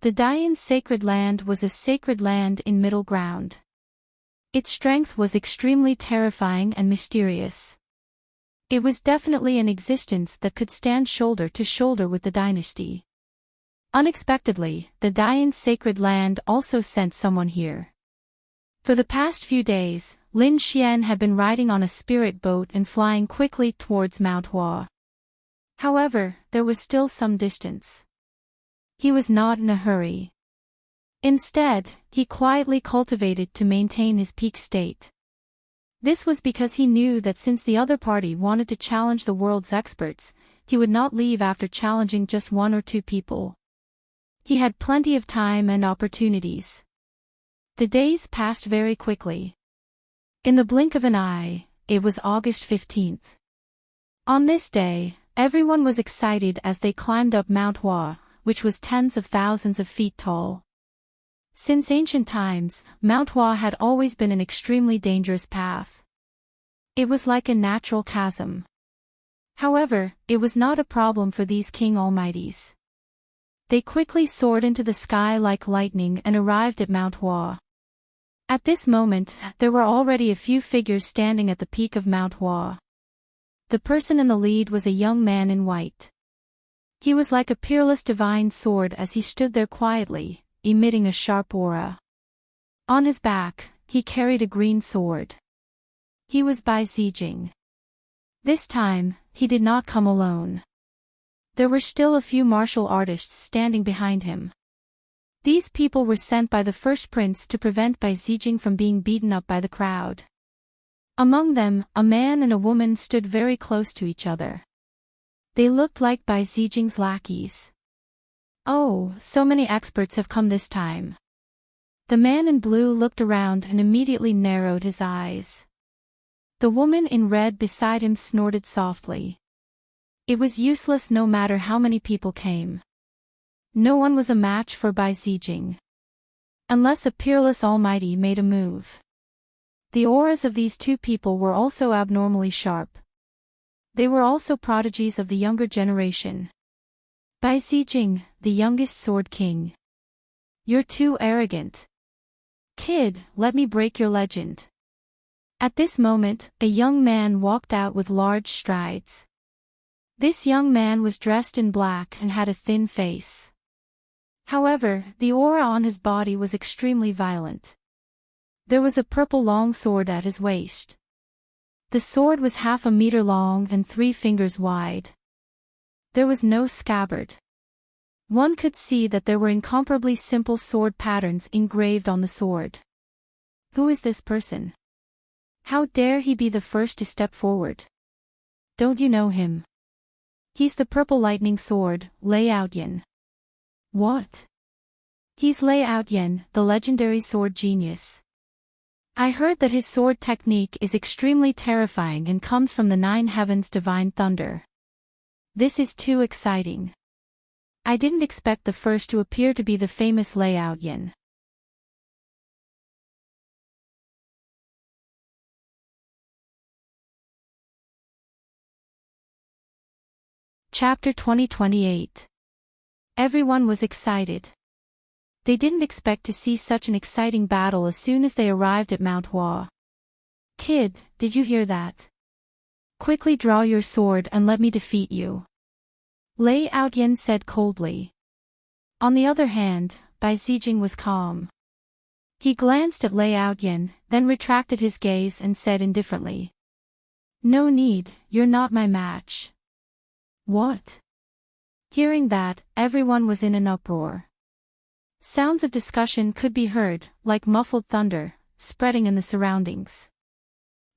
Speaker 1: The Dian sacred land was a sacred land in middle ground. Its strength was extremely terrifying and mysterious. It was definitely an existence that could stand shoulder to shoulder with the dynasty. Unexpectedly, the Dian sacred land also sent someone here. For the past few days, Lin Xian had been riding on a spirit boat and flying quickly towards Mount Hua. However, there was still some distance. He was not in a hurry. Instead, he quietly cultivated to maintain his peak state. This was because he knew that since the other party wanted to challenge the world's experts, he would not leave after challenging just one or two people. He had plenty of time and opportunities. The days passed very quickly. In the blink of an eye, it was August 15th. On this day, everyone was excited as they climbed up Mount Hua, which was tens of thousands of feet tall. Since ancient times, Mount Hua had always been an extremely dangerous path. It was like a natural chasm. However, it was not a problem for these King Almighties. They quickly soared into the sky like lightning and arrived at Mount Hua. At this moment, there were already a few figures standing at the peak of Mount Hua. The person in the lead was a young man in white. He was like a peerless divine sword as he stood there quietly, emitting a sharp aura. On his back, he carried a green sword. He was Bai Zijing. This time, he did not come alone. There were still a few martial artists standing behind him. These people were sent by the first prince to prevent Bai Zijing from being beaten up by the crowd. Among them, a man and a woman stood very close to each other. They looked like Bai Zijing's lackeys. Oh, so many experts have come this time. The man in blue looked around and immediately narrowed his eyes. The woman in red beside him snorted softly. It was useless no matter how many people came. No one was a match for Bai Zijing. Unless a peerless almighty made a move. The auras of these two people were also abnormally sharp. They were also prodigies of the younger generation. Bai Zijing, the youngest Sword King. You're too arrogant. Kid, let me break your legend. At this moment, a young man walked out with large strides. This young man was dressed in black and had a thin face. However, the aura on his body was extremely violent. There was a purple long sword at his waist. The sword was 1/2 meter long and 3 fingers wide. There was no scabbard. One could see that there were incomparably simple sword patterns engraved on the sword. Who is this person? How dare he be the first to step forward? Don't you know him? He's the purple lightning sword, Lei Outyan. What? He's Lei Outyan, the legendary sword genius. I heard that his sword technique is extremely terrifying and comes from the 9 heavens' divine thunder. This is too exciting. I didn't expect the first to appear to be the famous Lei Outyan. Chapter 2028. Everyone was excited. They didn't expect to see such an exciting battle as soon as they arrived at Mount Hua. Kid, did you hear that? Quickly draw your sword and let me defeat you. Lei Outyan said coldly. On the other hand, Bai Zijing was calm. He glanced at Lei Outyan, then retracted his gaze and said indifferently. No need, you're not my match. What? Hearing that, everyone was in an uproar. Sounds of discussion could be heard, like muffled thunder, spreading in the surroundings.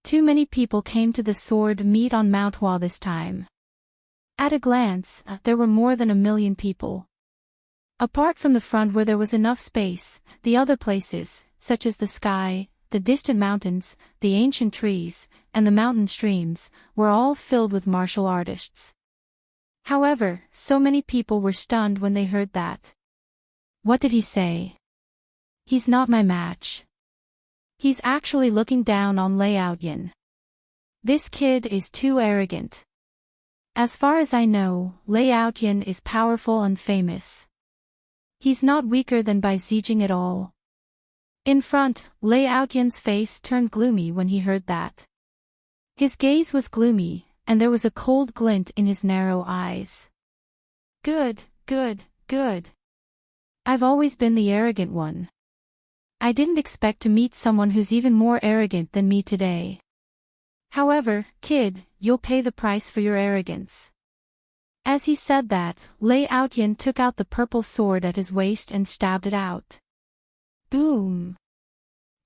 Speaker 1: Too many people came to the sword meet on Mount Hua this time. At a glance, there were more than 1 million people. Apart from the front where there was enough space, the other places, such as the sky, the distant mountains, the ancient trees, and the mountain streams, were all filled with martial artists. However, so many people were stunned when they heard that. What did he say? He's not my match. He's actually looking down on Lei Outyan. This kid is too arrogant. As far as I know, Lei Outyan is powerful and famous. He's not weaker than Bai Zijing at all. In front, Lei Outyan's face turned gloomy when he heard that. His gaze was gloomy, and there was a cold glint in his narrow eyes. Good, good, good. I've always been the arrogant one. I didn't expect to meet someone who's even more arrogant than me today. However, kid, you'll pay the price for your arrogance. As he said that, Lei Outyin took out the purple sword at his waist and stabbed it out. Boom!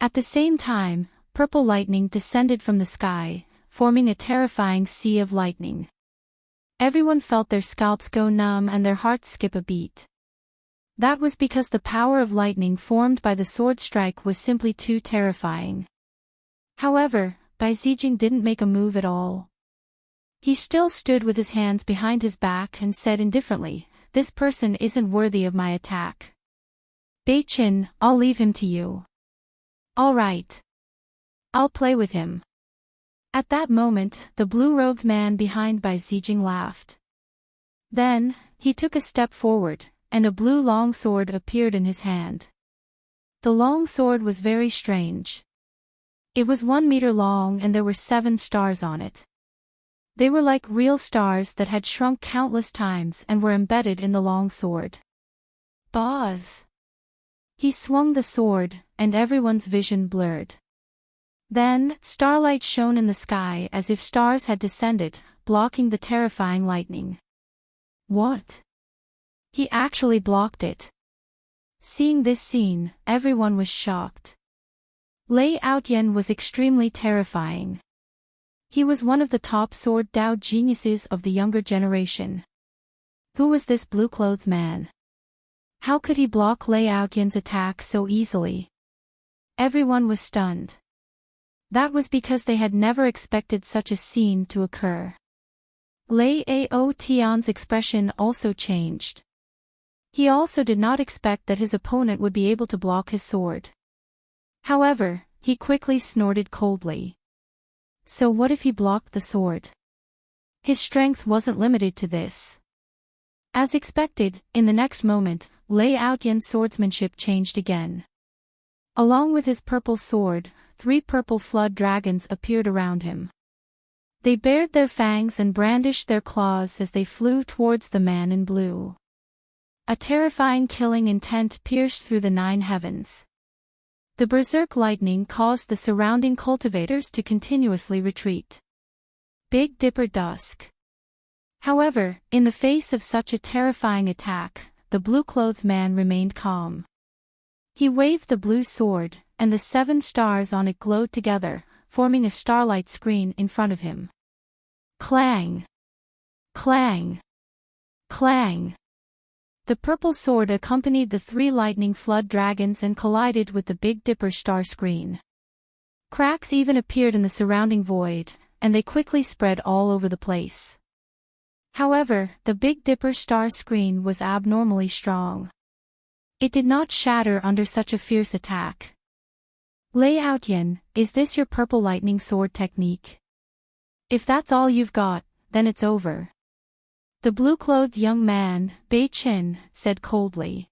Speaker 1: At the same time, purple lightning descended from the sky, forming a terrifying sea of lightning. Everyone felt their scalps go numb and their hearts skip a beat. That was because the power of lightning formed by the sword strike was simply too terrifying. However, Bai Zijing didn't make a move at all. He still stood with his hands behind his back and said indifferently, "This person isn't worthy of my attack. Bei Qin, I'll leave him to you." "All right. I'll play with him." At that moment, the blue-robed man behind Bai Zijing laughed. Then, he took a step forward, and a blue long sword appeared in his hand. The long sword was very strange. It was 1 meter long and there were 7 stars on it. They were like real stars that had shrunk countless times and were embedded in the long sword. Buzz! He swung the sword, and everyone's vision blurred. Then, starlight shone in the sky as if stars had descended, blocking the terrifying lightning. What? He actually blocked it. Seeing this scene, everyone was shocked. Lei Outyin was extremely terrifying. He was one of the top sword Dao geniuses of the younger generation. Who was this blue-clothed man? How could he block Lei Outyin's attack so easily? Everyone was stunned. That was because they had never expected such a scene to occur. Lei Aotian's expression also changed. He also did not expect that his opponent would be able to block his sword. However, he quickly snorted coldly. So what if he blocked the sword? His strength wasn't limited to this. As expected, in the next moment, Lei Outyin's swordsmanship changed again. Along with his purple sword, 3 purple flood dragons appeared around him. They bared their fangs and brandished their claws as they flew towards the man in blue. A terrifying killing intent pierced through the 9 heavens. The berserk lightning caused the surrounding cultivators to continuously retreat. Big Dipper Dusk. However, in the face of such a terrifying attack, the blue-clothed man remained calm. He waved the blue sword, and the 7 stars on it glowed together, forming a starlight screen in front of him. Clang! Clang! Clang! The purple sword accompanied the 3 lightning flood dragons and collided with the Big Dipper star screen. Cracks even appeared in the surrounding void, and they quickly spread all over the place. However, the Big Dipper star screen was abnormally strong. It did not shatter under such a fierce attack. Lei Outyin, is this your purple lightning sword technique? If that's all you've got, then it's over. The blue-clothed young man, Bei Qin, said coldly.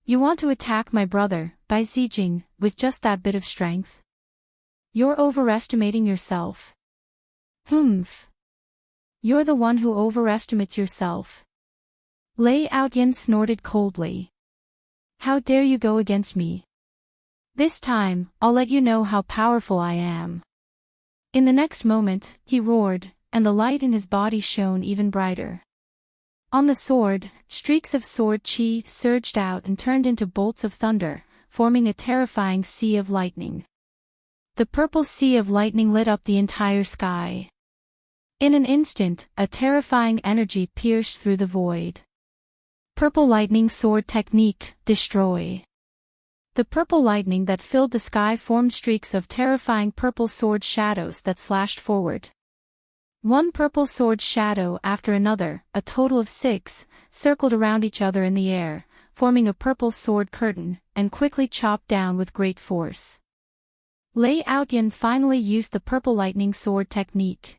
Speaker 1: You want to attack my brother, Bai Zijing, with just that bit of strength? You're overestimating yourself. Humph. You're the one who overestimates yourself. Lei Outyin snorted coldly. How dare you go against me? This time, I'll let you know how powerful I am. In the next moment, he roared, and the light in his body shone even brighter. On the sword, streaks of sword chi surged out and turned into bolts of thunder, forming a terrifying sea of lightning. The purple sea of lightning lit up the entire sky. In an instant, a terrifying energy pierced through the void. Purple lightning sword technique, destroy. The purple lightning that filled the sky formed streaks of terrifying purple sword shadows that slashed forward. 1 purple sword shadow after another, a total of 6, circled around each other in the air, forming a purple sword curtain, and quickly chopped down with great force. Lei Outyin finally used the purple lightning sword technique.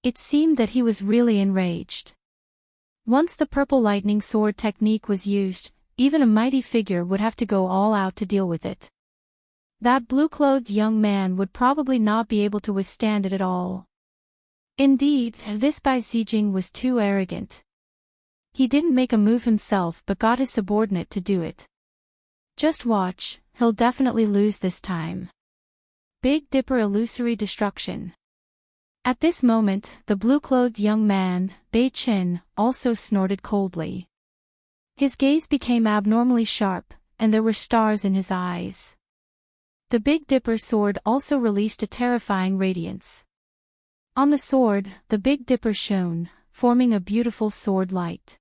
Speaker 1: It seemed that he was really enraged. Once the purple lightning sword technique was used, even a mighty figure would have to go all out to deal with it. That blue-clothed young man would probably not be able to withstand it at all. Indeed, this Bai Zijing was too arrogant. He didn't make a move himself but got his subordinate to do it. Just watch, he'll definitely lose this time. Big Dipper illusory destruction. At this moment, the blue-clothed young man, Bei Chin, also snorted coldly. His gaze became abnormally sharp, and there were stars in his eyes. The Big Dipper sword also released a terrifying radiance. On the sword, the Big Dipper shone, forming a beautiful sword light.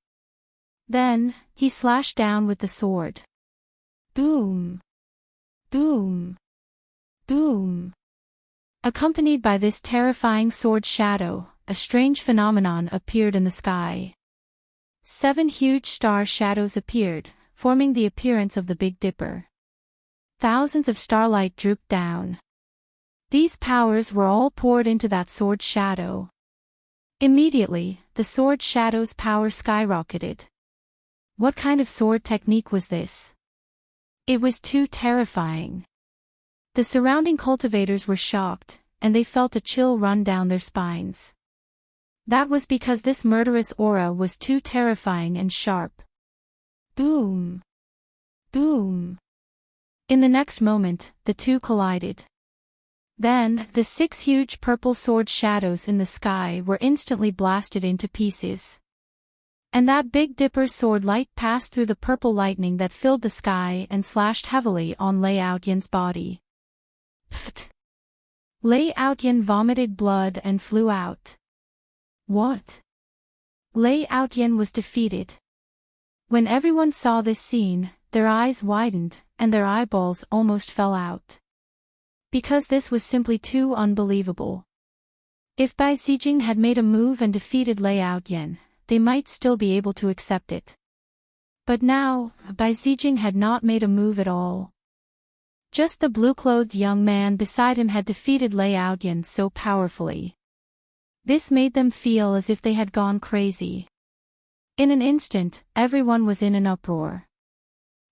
Speaker 1: Then, he slashed down with the sword. Boom! Boom! Boom! Accompanied by this terrifying sword shadow, a strange phenomenon appeared in the sky. 7 huge star shadows appeared, forming the appearance of the Big Dipper. Thousands of starlight drooped down. These powers were all poured into that sword shadow. Immediately, the sword shadow's power skyrocketed. What kind of sword technique was this? It was too terrifying. The surrounding cultivators were shocked, and they felt a chill run down their spines. That was because this murderous aura was too terrifying and sharp. Boom! Boom! In the next moment, the two collided. Then, the 6 huge purple sword shadows in the sky were instantly blasted into pieces. And that Big Dipper's sword light passed through the purple lightning that filled the sky and slashed heavily on Lei Outyan's body. Pfft! Lei Outyan vomited blood and flew out. What? Lei Outyan was defeated. When everyone saw this scene, their eyes widened, and their eyeballs almost fell out. Because this was simply too unbelievable. If Bai Zijing had made a move and defeated Lei Outyan, they might still be able to accept it. But now, Bai Zijing had not made a move at all. Just the blue-clothed young man beside him had defeated Lei Outyan so powerfully. This made them feel as if they had gone crazy. In an instant, everyone was in an uproar.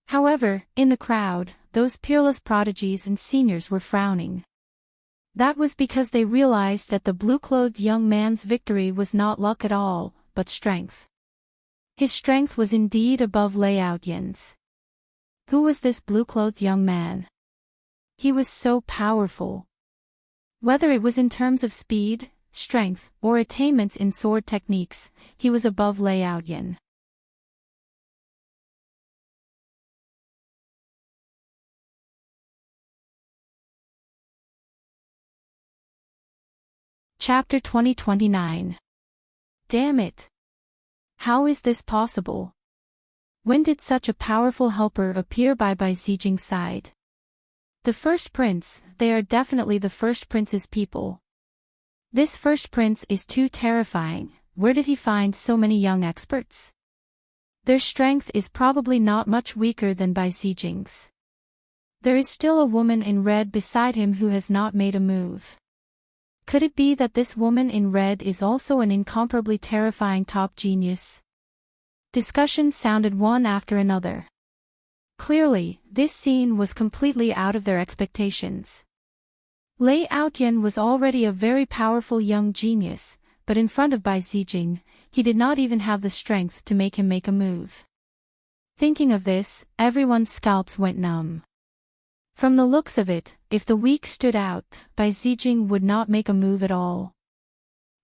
Speaker 1: However, in the crowd, those peerless prodigies and seniors were frowning. That was because they realized that the blue-clothed young man's victory was not luck at all, but strength. His strength was indeed above Lei Outyan's. Who was this blue-clothed young man? He was so powerful. Whether it was in terms of speed, strength, or attainments in sword techniques, he was above Lei Outyan. Chapter 2029. Damn it! How is this possible? When did such a powerful helper appear by Bai Zijing's side? The first prince, they are definitely the first prince's people. This first prince is too terrifying. Where did he find so many young experts? Their strength is probably not much weaker than Bai Zijing's. There is still a woman in red beside him who has not made a move. Could it be that this woman in red is also an incomparably terrifying top genius? Discussions sounded one after another. Clearly, this scene was completely out of their expectations. Lei Outyan was already a very powerful young genius, but in front of Bai Zijing, he did not even have the strength to make him make a move. Thinking of this, everyone's scalps went numb. From the looks of it, if the weak stood out, Bai Zijing would not make a move at all.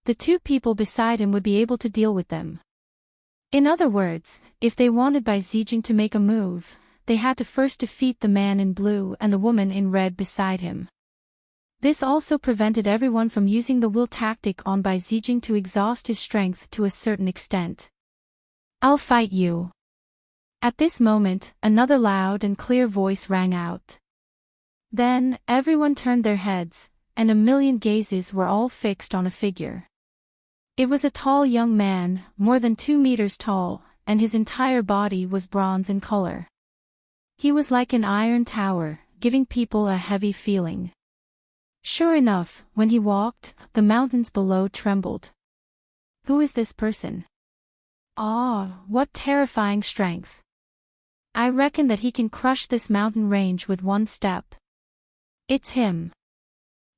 Speaker 1: The two people beside him would be able to deal with them. In other words, if they wanted Bai Zijing to make a move, they had to first defeat the man in blue and the woman in red beside him. This also prevented everyone from using the will tactic on Bai Zijing to exhaust his strength to a certain extent. I'll fight you. At this moment, another loud and clear voice rang out. Then, everyone turned their heads, and a million gazes were all fixed on a figure. It was a tall young man, more than 2 meters tall, and his entire body was bronze in color. He was like an iron tower, giving people a heavy feeling. Sure enough, when he walked, the mountains below trembled. Who is this person? Ah, what terrifying strength! I reckon that he can crush this mountain range with one step. It's him.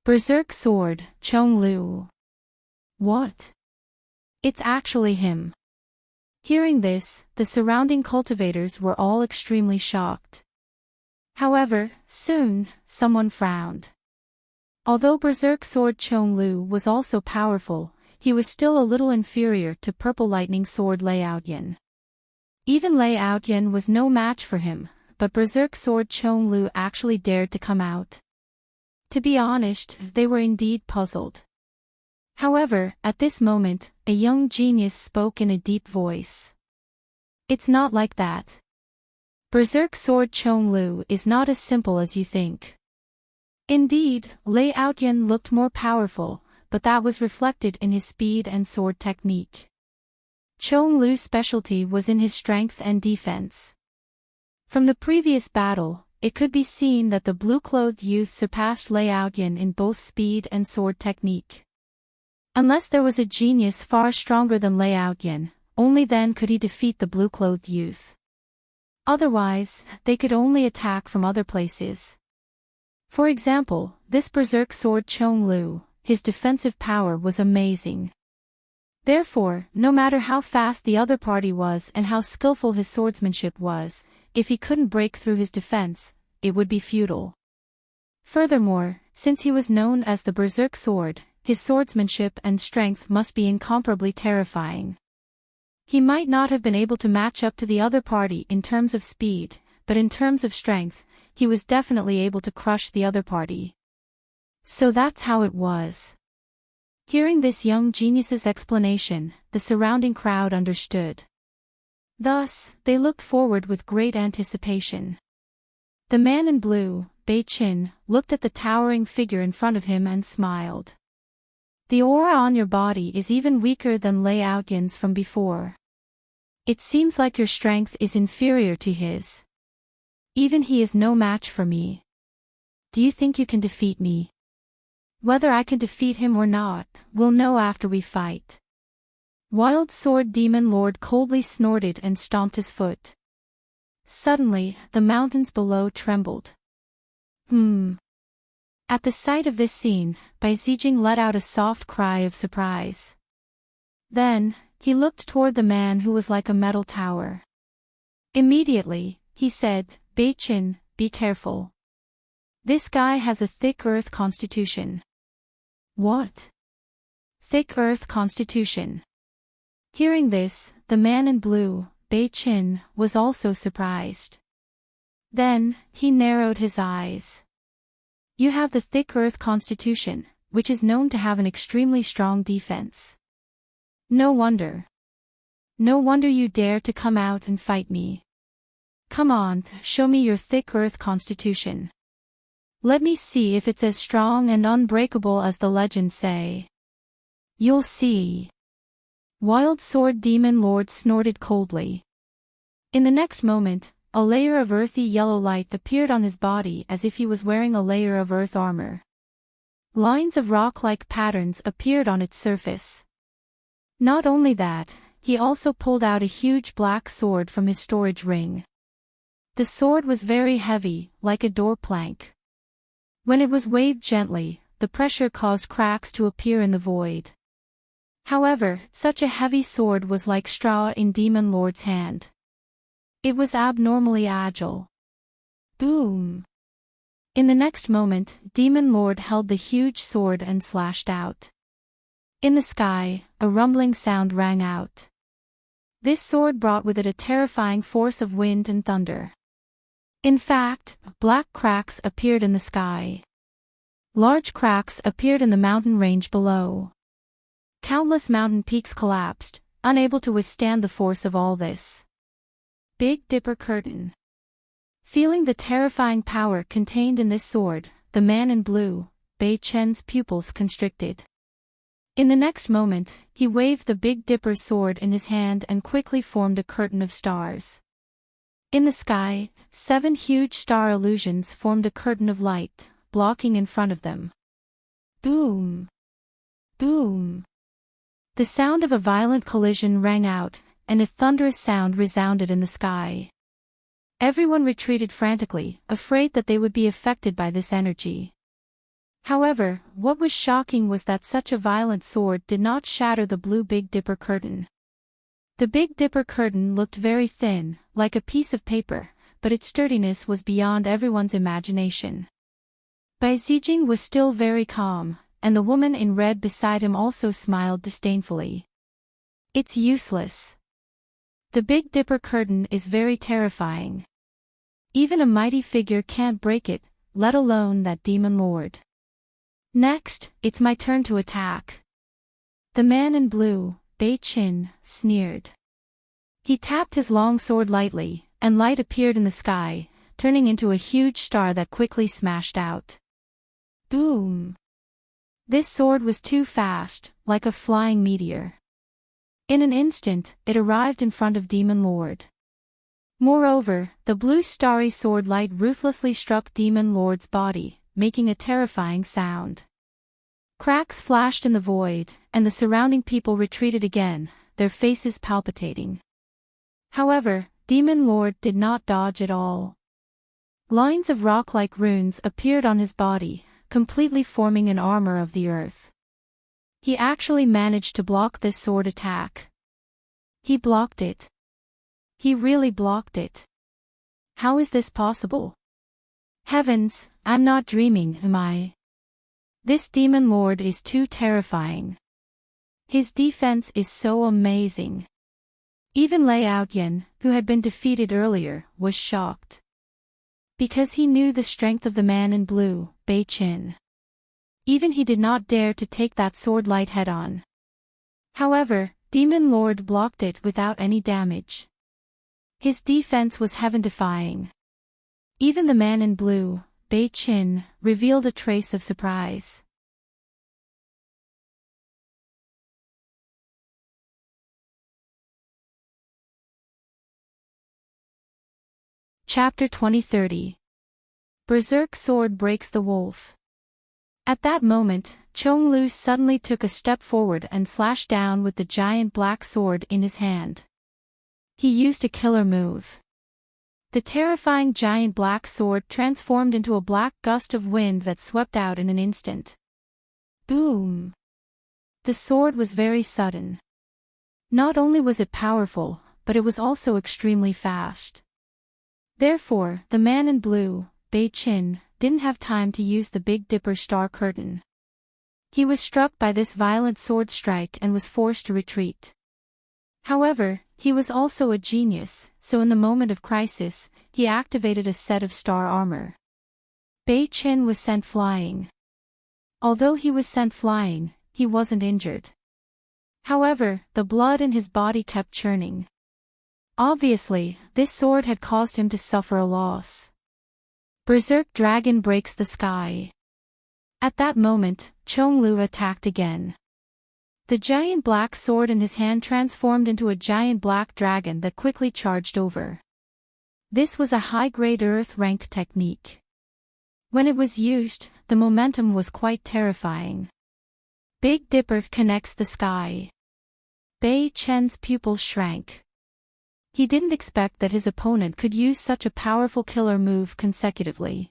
Speaker 1: Berserk Sword, Chong Lu. What? It's actually him. Hearing this, the surrounding cultivators were all extremely shocked. However, soon, someone frowned. Although Berserk Sword Chong-Lu was also powerful, he was still a little inferior to Purple Lightning Sword Lei Outyan. Even Lei Outyan was no match for him, but Berserk Sword Chong-Lu actually dared to come out. To be honest, they were indeed puzzled. However, at this moment, a young genius spoke in a deep voice. It's not like that. Berserk Sword Chong-Lu is not as simple as you think. Indeed, Lei Outyan looked more powerful, but that was reflected in his speed and sword technique. Chong-Lu's specialty was in his strength and defense. From the previous battle, it could be seen that the blue-clothed youth surpassed Lei Outyan in both speed and sword technique. Unless there was a genius far stronger than Lei Outyan, only then could he defeat the blue-clothed youth. Otherwise, they could only attack from other places. For example, this Berserk Sword Chong-Lu, his defensive power was amazing. Therefore, no matter how fast the other party was and how skillful his swordsmanship was, if he couldn't break through his defense, it would be futile. Furthermore, since he was known as the Berserk Sword, his swordsmanship and strength must be incomparably terrifying. He might not have been able to match up to the other party in terms of speed, but in terms of strength, he was definitely able to crush the other party. So that's how it was. Hearing this young genius's explanation, the surrounding crowd understood. Thus, they looked forward with great anticipation. The man in blue, Bei Qin, looked at the towering figure in front of him and smiled. The aura on your body is even weaker than Lei Outyan's from before. It seems like your strength is inferior to his. Even he is no match for me. Do you think you can defeat me? Whether I can defeat him or not, we'll know after we fight. Wild Sword Demon Lord coldly snorted and stomped his foot. Suddenly, the mountains below trembled. At the sight of this scene, Bai Zijing let out a soft cry of surprise. Then, he looked toward the man who was like a metal tower. Immediately, he said, Bei Qin, be careful. This guy has a thick earth constitution. What? Thick earth constitution. Hearing this, the man in blue, Bei Qin, was also surprised. Then, he narrowed his eyes. You have the thick earth constitution, which is known to have an extremely strong defense. No wonder. No wonder you dare to come out and fight me. Come on, show me your thick earth constitution. Let me see if it's as strong and unbreakable as the legends say. You'll see. Wild Sword Demon Lord snorted coldly. In the next moment, a layer of earthy yellow light appeared on his body as if he was wearing a layer of earth armor. Lines of rock-like patterns appeared on its surface. Not only that, he also pulled out a huge black sword from his storage ring. The sword was very heavy, like a door plank. When it was waved gently, the pressure caused cracks to appear in the void. However, such a heavy sword was like straw in Demon Lord's hand. It was abnormally agile. Boom! In the next moment, Demon Lord held the huge sword and slashed out. In the sky, a rumbling sound rang out. This sword brought with it a terrifying force of wind and thunder. In fact, black cracks appeared in the sky. Large cracks appeared in the mountain range below. Countless mountain peaks collapsed, unable to withstand the force of all this. Big Dipper Curtain. Feeling the terrifying power contained in this sword, the man in blue, Bei Chen's pupils constricted. In the next moment, he waved the Big Dipper sword in his hand and quickly formed a curtain of stars. In the sky, 7 huge star illusions formed a curtain of light, blocking in front of them. Boom! Boom! The sound of a violent collision rang out, and a thunderous sound resounded in the sky. Everyone retreated frantically, afraid that they would be affected by this energy. However, what was shocking was that such a violent sword did not shatter the blue Big Dipper curtain. The Big Dipper curtain looked very thin, like a piece of paper, but its sturdiness was beyond everyone's imagination. Bai Zijing was still very calm, and the woman in red beside him also smiled disdainfully. It's useless. The Big Dipper curtain is very terrifying. Even a mighty figure can't break it, let alone that demon lord. Next, it's my turn to attack. The man in blue, Bei Qin, sneered. He tapped his long sword lightly, and light appeared in the sky, turning into a huge star that quickly smashed out. Boom! This sword was too fast, like a flying meteor. In an instant, it arrived in front of Demon Lord. Moreover, the blue starry sword light ruthlessly struck Demon Lord's body, making a terrifying sound. Cracks flashed in the void, and the surrounding people retreated again, their faces palpitating. However, Demon Lord did not dodge at all. Lines of rock-like runes appeared on his body, completely forming an armor of the earth. He actually managed to block this sword attack. He blocked it. He really blocked it. How is this possible? Heavens, I'm not dreaming, am I? This demon lord is too terrifying. His defense is so amazing. Even Lei Outyan, who had been defeated earlier, was shocked. Because he knew the strength of the man in blue, Bei Qin. Even he did not dare to take that sword light head-on. However, Demon Lord blocked it without any damage. His defense was heaven-defying. Even the man in blue, Bei Qin, revealed a trace of surprise. Chapter 2030. Berserk Sword Breaks the Wolf. At that moment, Chong Lu suddenly took a step forward and slashed down with the giant black sword in his hand. He used a killer move. The terrifying giant black sword transformed into a black gust of wind that swept out in an instant. Boom! The sword was very sudden. Not only was it powerful, but it was also extremely fast. Therefore, the man in blue, Bei Qin, didn't have time to use the Big Dipper star curtain. He was struck by this violent sword strike and was forced to retreat. However, he was also a genius, so in the moment of crisis, he activated a set of star armor. Bei Qin was sent flying. Although he was sent flying, he wasn't injured. However, the blood in his body kept churning. Obviously, this sword had caused him to suffer a loss. Berserk Dragon breaks the sky. At that moment, Chong Lu attacked again. The giant black sword in his hand transformed into a giant black dragon that quickly charged over. This was a high-grade Earth rank technique. When it was used, the momentum was quite terrifying. Big Dipper connects the sky. Bei Qin's pupils shrank. He didn't expect that his opponent could use such a powerful killer move consecutively.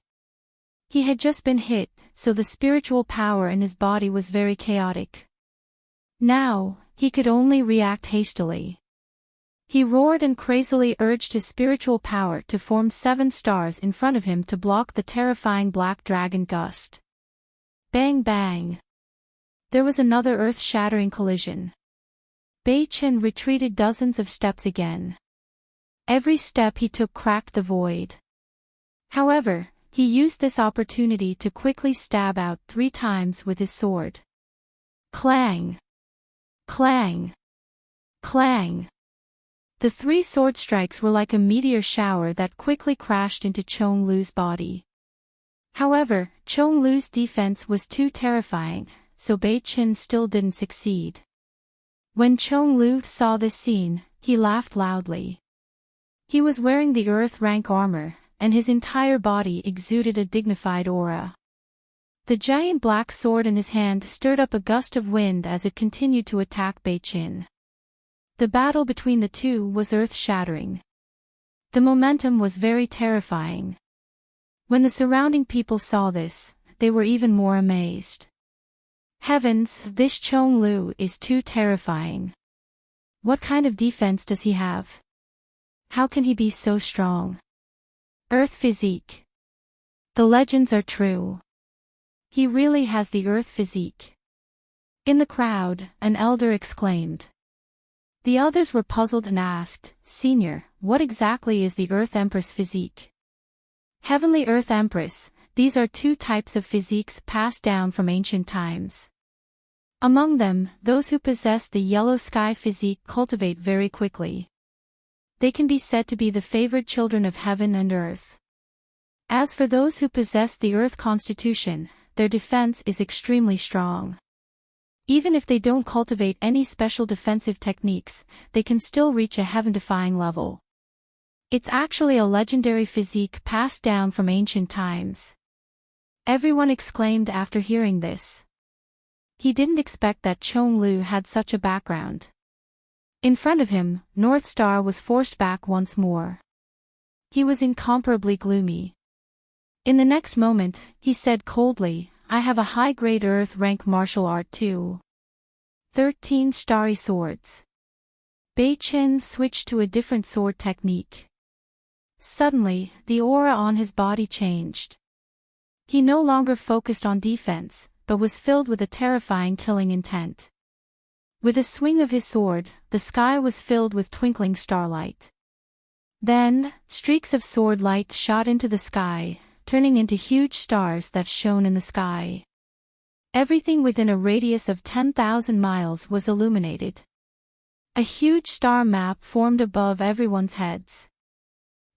Speaker 1: He had just been hit, so the spiritual power in his body was very chaotic. Now, he could only react hastily. He roared and crazily urged his spiritual power to form 7 stars in front of him to block the terrifying black dragon gust. Bang bang! There was another earth-shattering collision. Bei Qin retreated dozens of steps again. Every step he took cracked the void. However, he used this opportunity to quickly stab out 3 times with his sword. Clang! Clang! Clang! The 3 sword strikes were like a meteor shower that quickly crashed into Chong Lu's body. However, Chong Lu's defense was too terrifying, so Bei Qin still didn't succeed. When Chong Lu saw this scene, he laughed loudly. He was wearing the Earth rank armor, and his entire body exuded a dignified aura. The giant black sword in his hand stirred up a gust of wind as it continued to attack Bei Qin. The battle between the two was earth-shattering. The momentum was very terrifying. When the surrounding people saw this, they were even more amazed. Heavens, this Chong Lu is too terrifying. What kind of defense does he have? How can he be so strong? Earth physique. The legends are true. He really has the Earth physique. In the crowd, an elder exclaimed. The others were puzzled and asked, Senior, what exactly is the Earth Empress physique? Heavenly Earth Empress, these are two types of physiques passed down from ancient times. Among them, those who possess the yellow sky physique cultivate very quickly. They can be said to be the favored children of heaven and earth. As for those who possess the Earth constitution, their defense is extremely strong. Even if they don't cultivate any special defensive techniques, they can still reach a heaven-defying level. It's actually a legendary physique passed down from ancient times. Everyone exclaimed after hearing this. He didn't expect that Chong Lu had such a background. In front of him, North Star was forced back once more. He was incomparably gloomy. In the next moment, he said coldly, I have a high-grade Earth rank martial art too. 13 starry swords. Bei Chen switched to a different sword technique. Suddenly, the aura on his body changed. He no longer focused on defense, but was filled with a terrifying killing intent. With a swing of his sword, the sky was filled with twinkling starlight. Then, streaks of sword light shot into the sky, turning into huge stars that shone in the sky. Everything within a radius of 10,000 miles was illuminated. A huge star map formed above everyone's heads.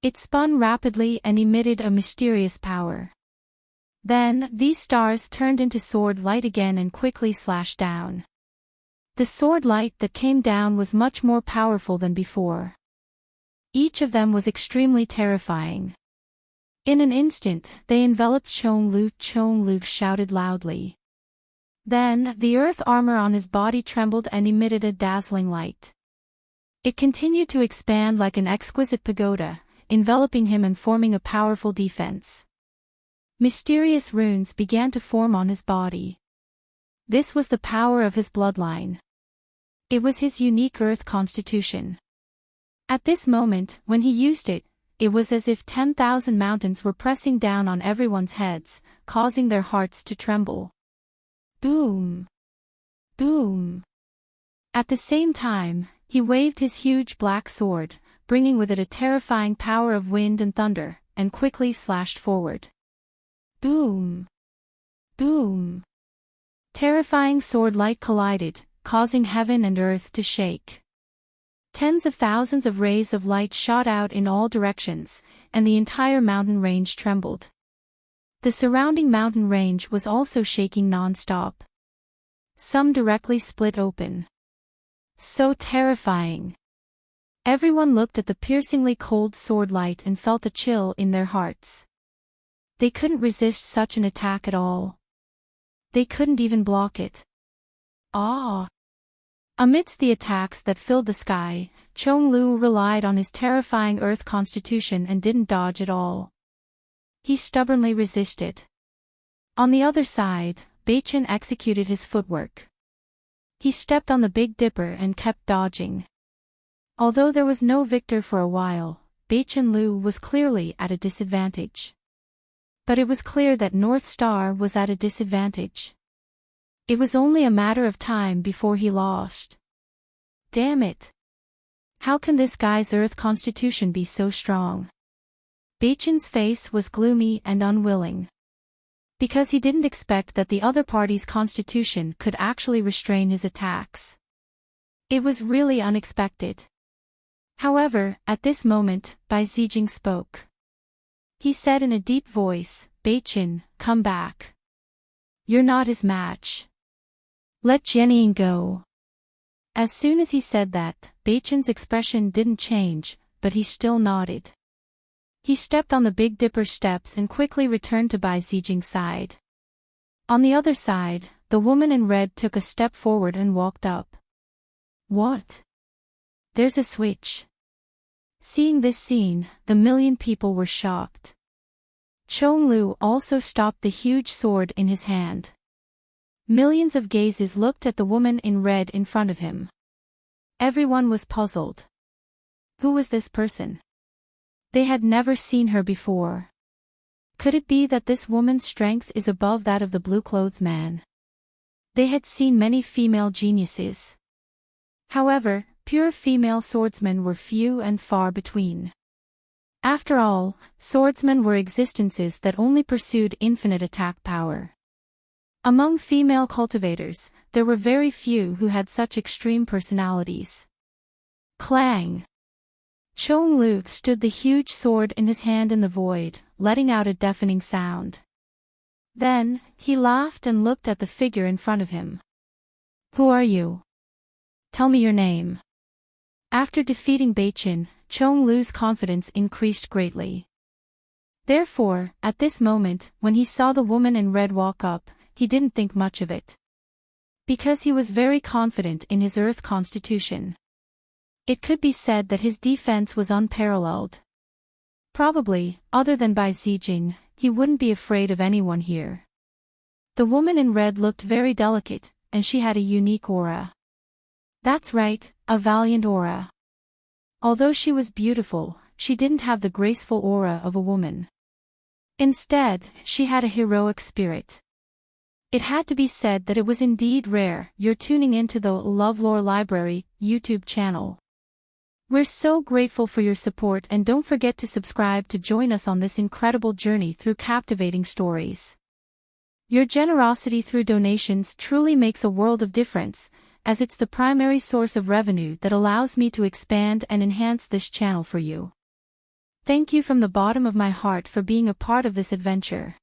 Speaker 1: It spun rapidly and emitted a mysterious power. Then, these stars turned into sword light again and quickly slashed down. The sword light that came down was much more powerful than before. Each of them was extremely terrifying. In an instant, they enveloped Chong Lu. Chong Lu shouted loudly. Then, the earth armor on his body trembled and emitted a dazzling light. It continued to expand like an exquisite pagoda, enveloping him and forming a powerful defense. Mysterious runes began to form on his body. This was the power of his bloodline. It was his unique earth constitution. At this moment, when he used it, it was as if 10,000 mountains were pressing down on everyone's heads, causing their hearts to tremble. Boom! Boom! At the same time, he waved his huge black sword, bringing with it a terrifying power of wind and thunder, and quickly slashed forward. Boom! Boom! Terrifying sword light collided, causing heaven and earth to shake. Tens of thousands of rays of light shot out in all directions, and the entire mountain range trembled. The surrounding mountain range was also shaking non-stop. Some directly split open. So terrifying. Everyone looked at the piercingly cold sword light and felt a chill in their hearts. They couldn't resist such an attack at all. They couldn't even block it. Ah! Amidst the attacks that filled the sky, Chong Lu relied on his terrifying earth constitution and didn't dodge at all. He stubbornly resisted. On the other side, Bei Chen executed his footwork. He stepped on the Big Dipper and kept dodging. Although there was no victor for a while, Bei Chen Lu was clearly at a disadvantage. But it was clear that North Star was at a disadvantage. It was only a matter of time before he lost. Damn it! How can this guy's earth constitution be so strong? Bei Chen's face was gloomy and unwilling. Because he didn't expect that the other party's constitution could actually restrain his attacks. It was really unexpected. However, at this moment, Bai Zijing spoke. He said in a deep voice, Bei Chen, come back. You're not his match. Let Jianying go. As soon as he said that, Bei Chen's expression didn't change, but he still nodded. He stepped on the Big Dipper steps and quickly returned to Bai Zijing's side. On the other side, the woman in red took a step forward and walked up. What? There's a switch. Seeing this scene, the million people were shocked. Chong Lu also stopped the huge sword in his hand. Millions of gazes looked at the woman in red in front of him. Everyone was puzzled. Who was this person? They had never seen her before. Could it be that this woman's strength is above that of the blue-clothed man? They had seen many female geniuses. However, pure female swordsmen were few and far between. After all, swordsmen were existences that only pursued infinite attack power. Among female cultivators, there were very few who had such extreme personalities. Clang! Chong Lu stood the huge sword in his hand in the void, letting out a deafening sound. Then, he laughed and looked at the figure in front of him. Who are you? Tell me your name. After defeating Beichin, Chong Lu's confidence increased greatly. Therefore, at this moment, when he saw the woman in red walk up, he didn't think much of it. Because he was very confident in his earth constitution. It could be said that his defense was unparalleled. Probably, other than by Zijing, he wouldn't be afraid of anyone here. The woman in red looked very delicate, and she had a unique aura. That's right, a valiant aura. Although she was beautiful, she didn't have the graceful aura of a woman. Instead, she had a heroic spirit. It had to be said that it was indeed rare. You're tuning into the LoveLore Library YouTube channel. We're so grateful for your support, and don't forget to subscribe to join us on this incredible journey through captivating stories. Your generosity through donations truly makes a world of difference, as it's the primary source of revenue that allows me to expand and enhance this channel for you. Thank you from the bottom of my heart for being a part of this adventure.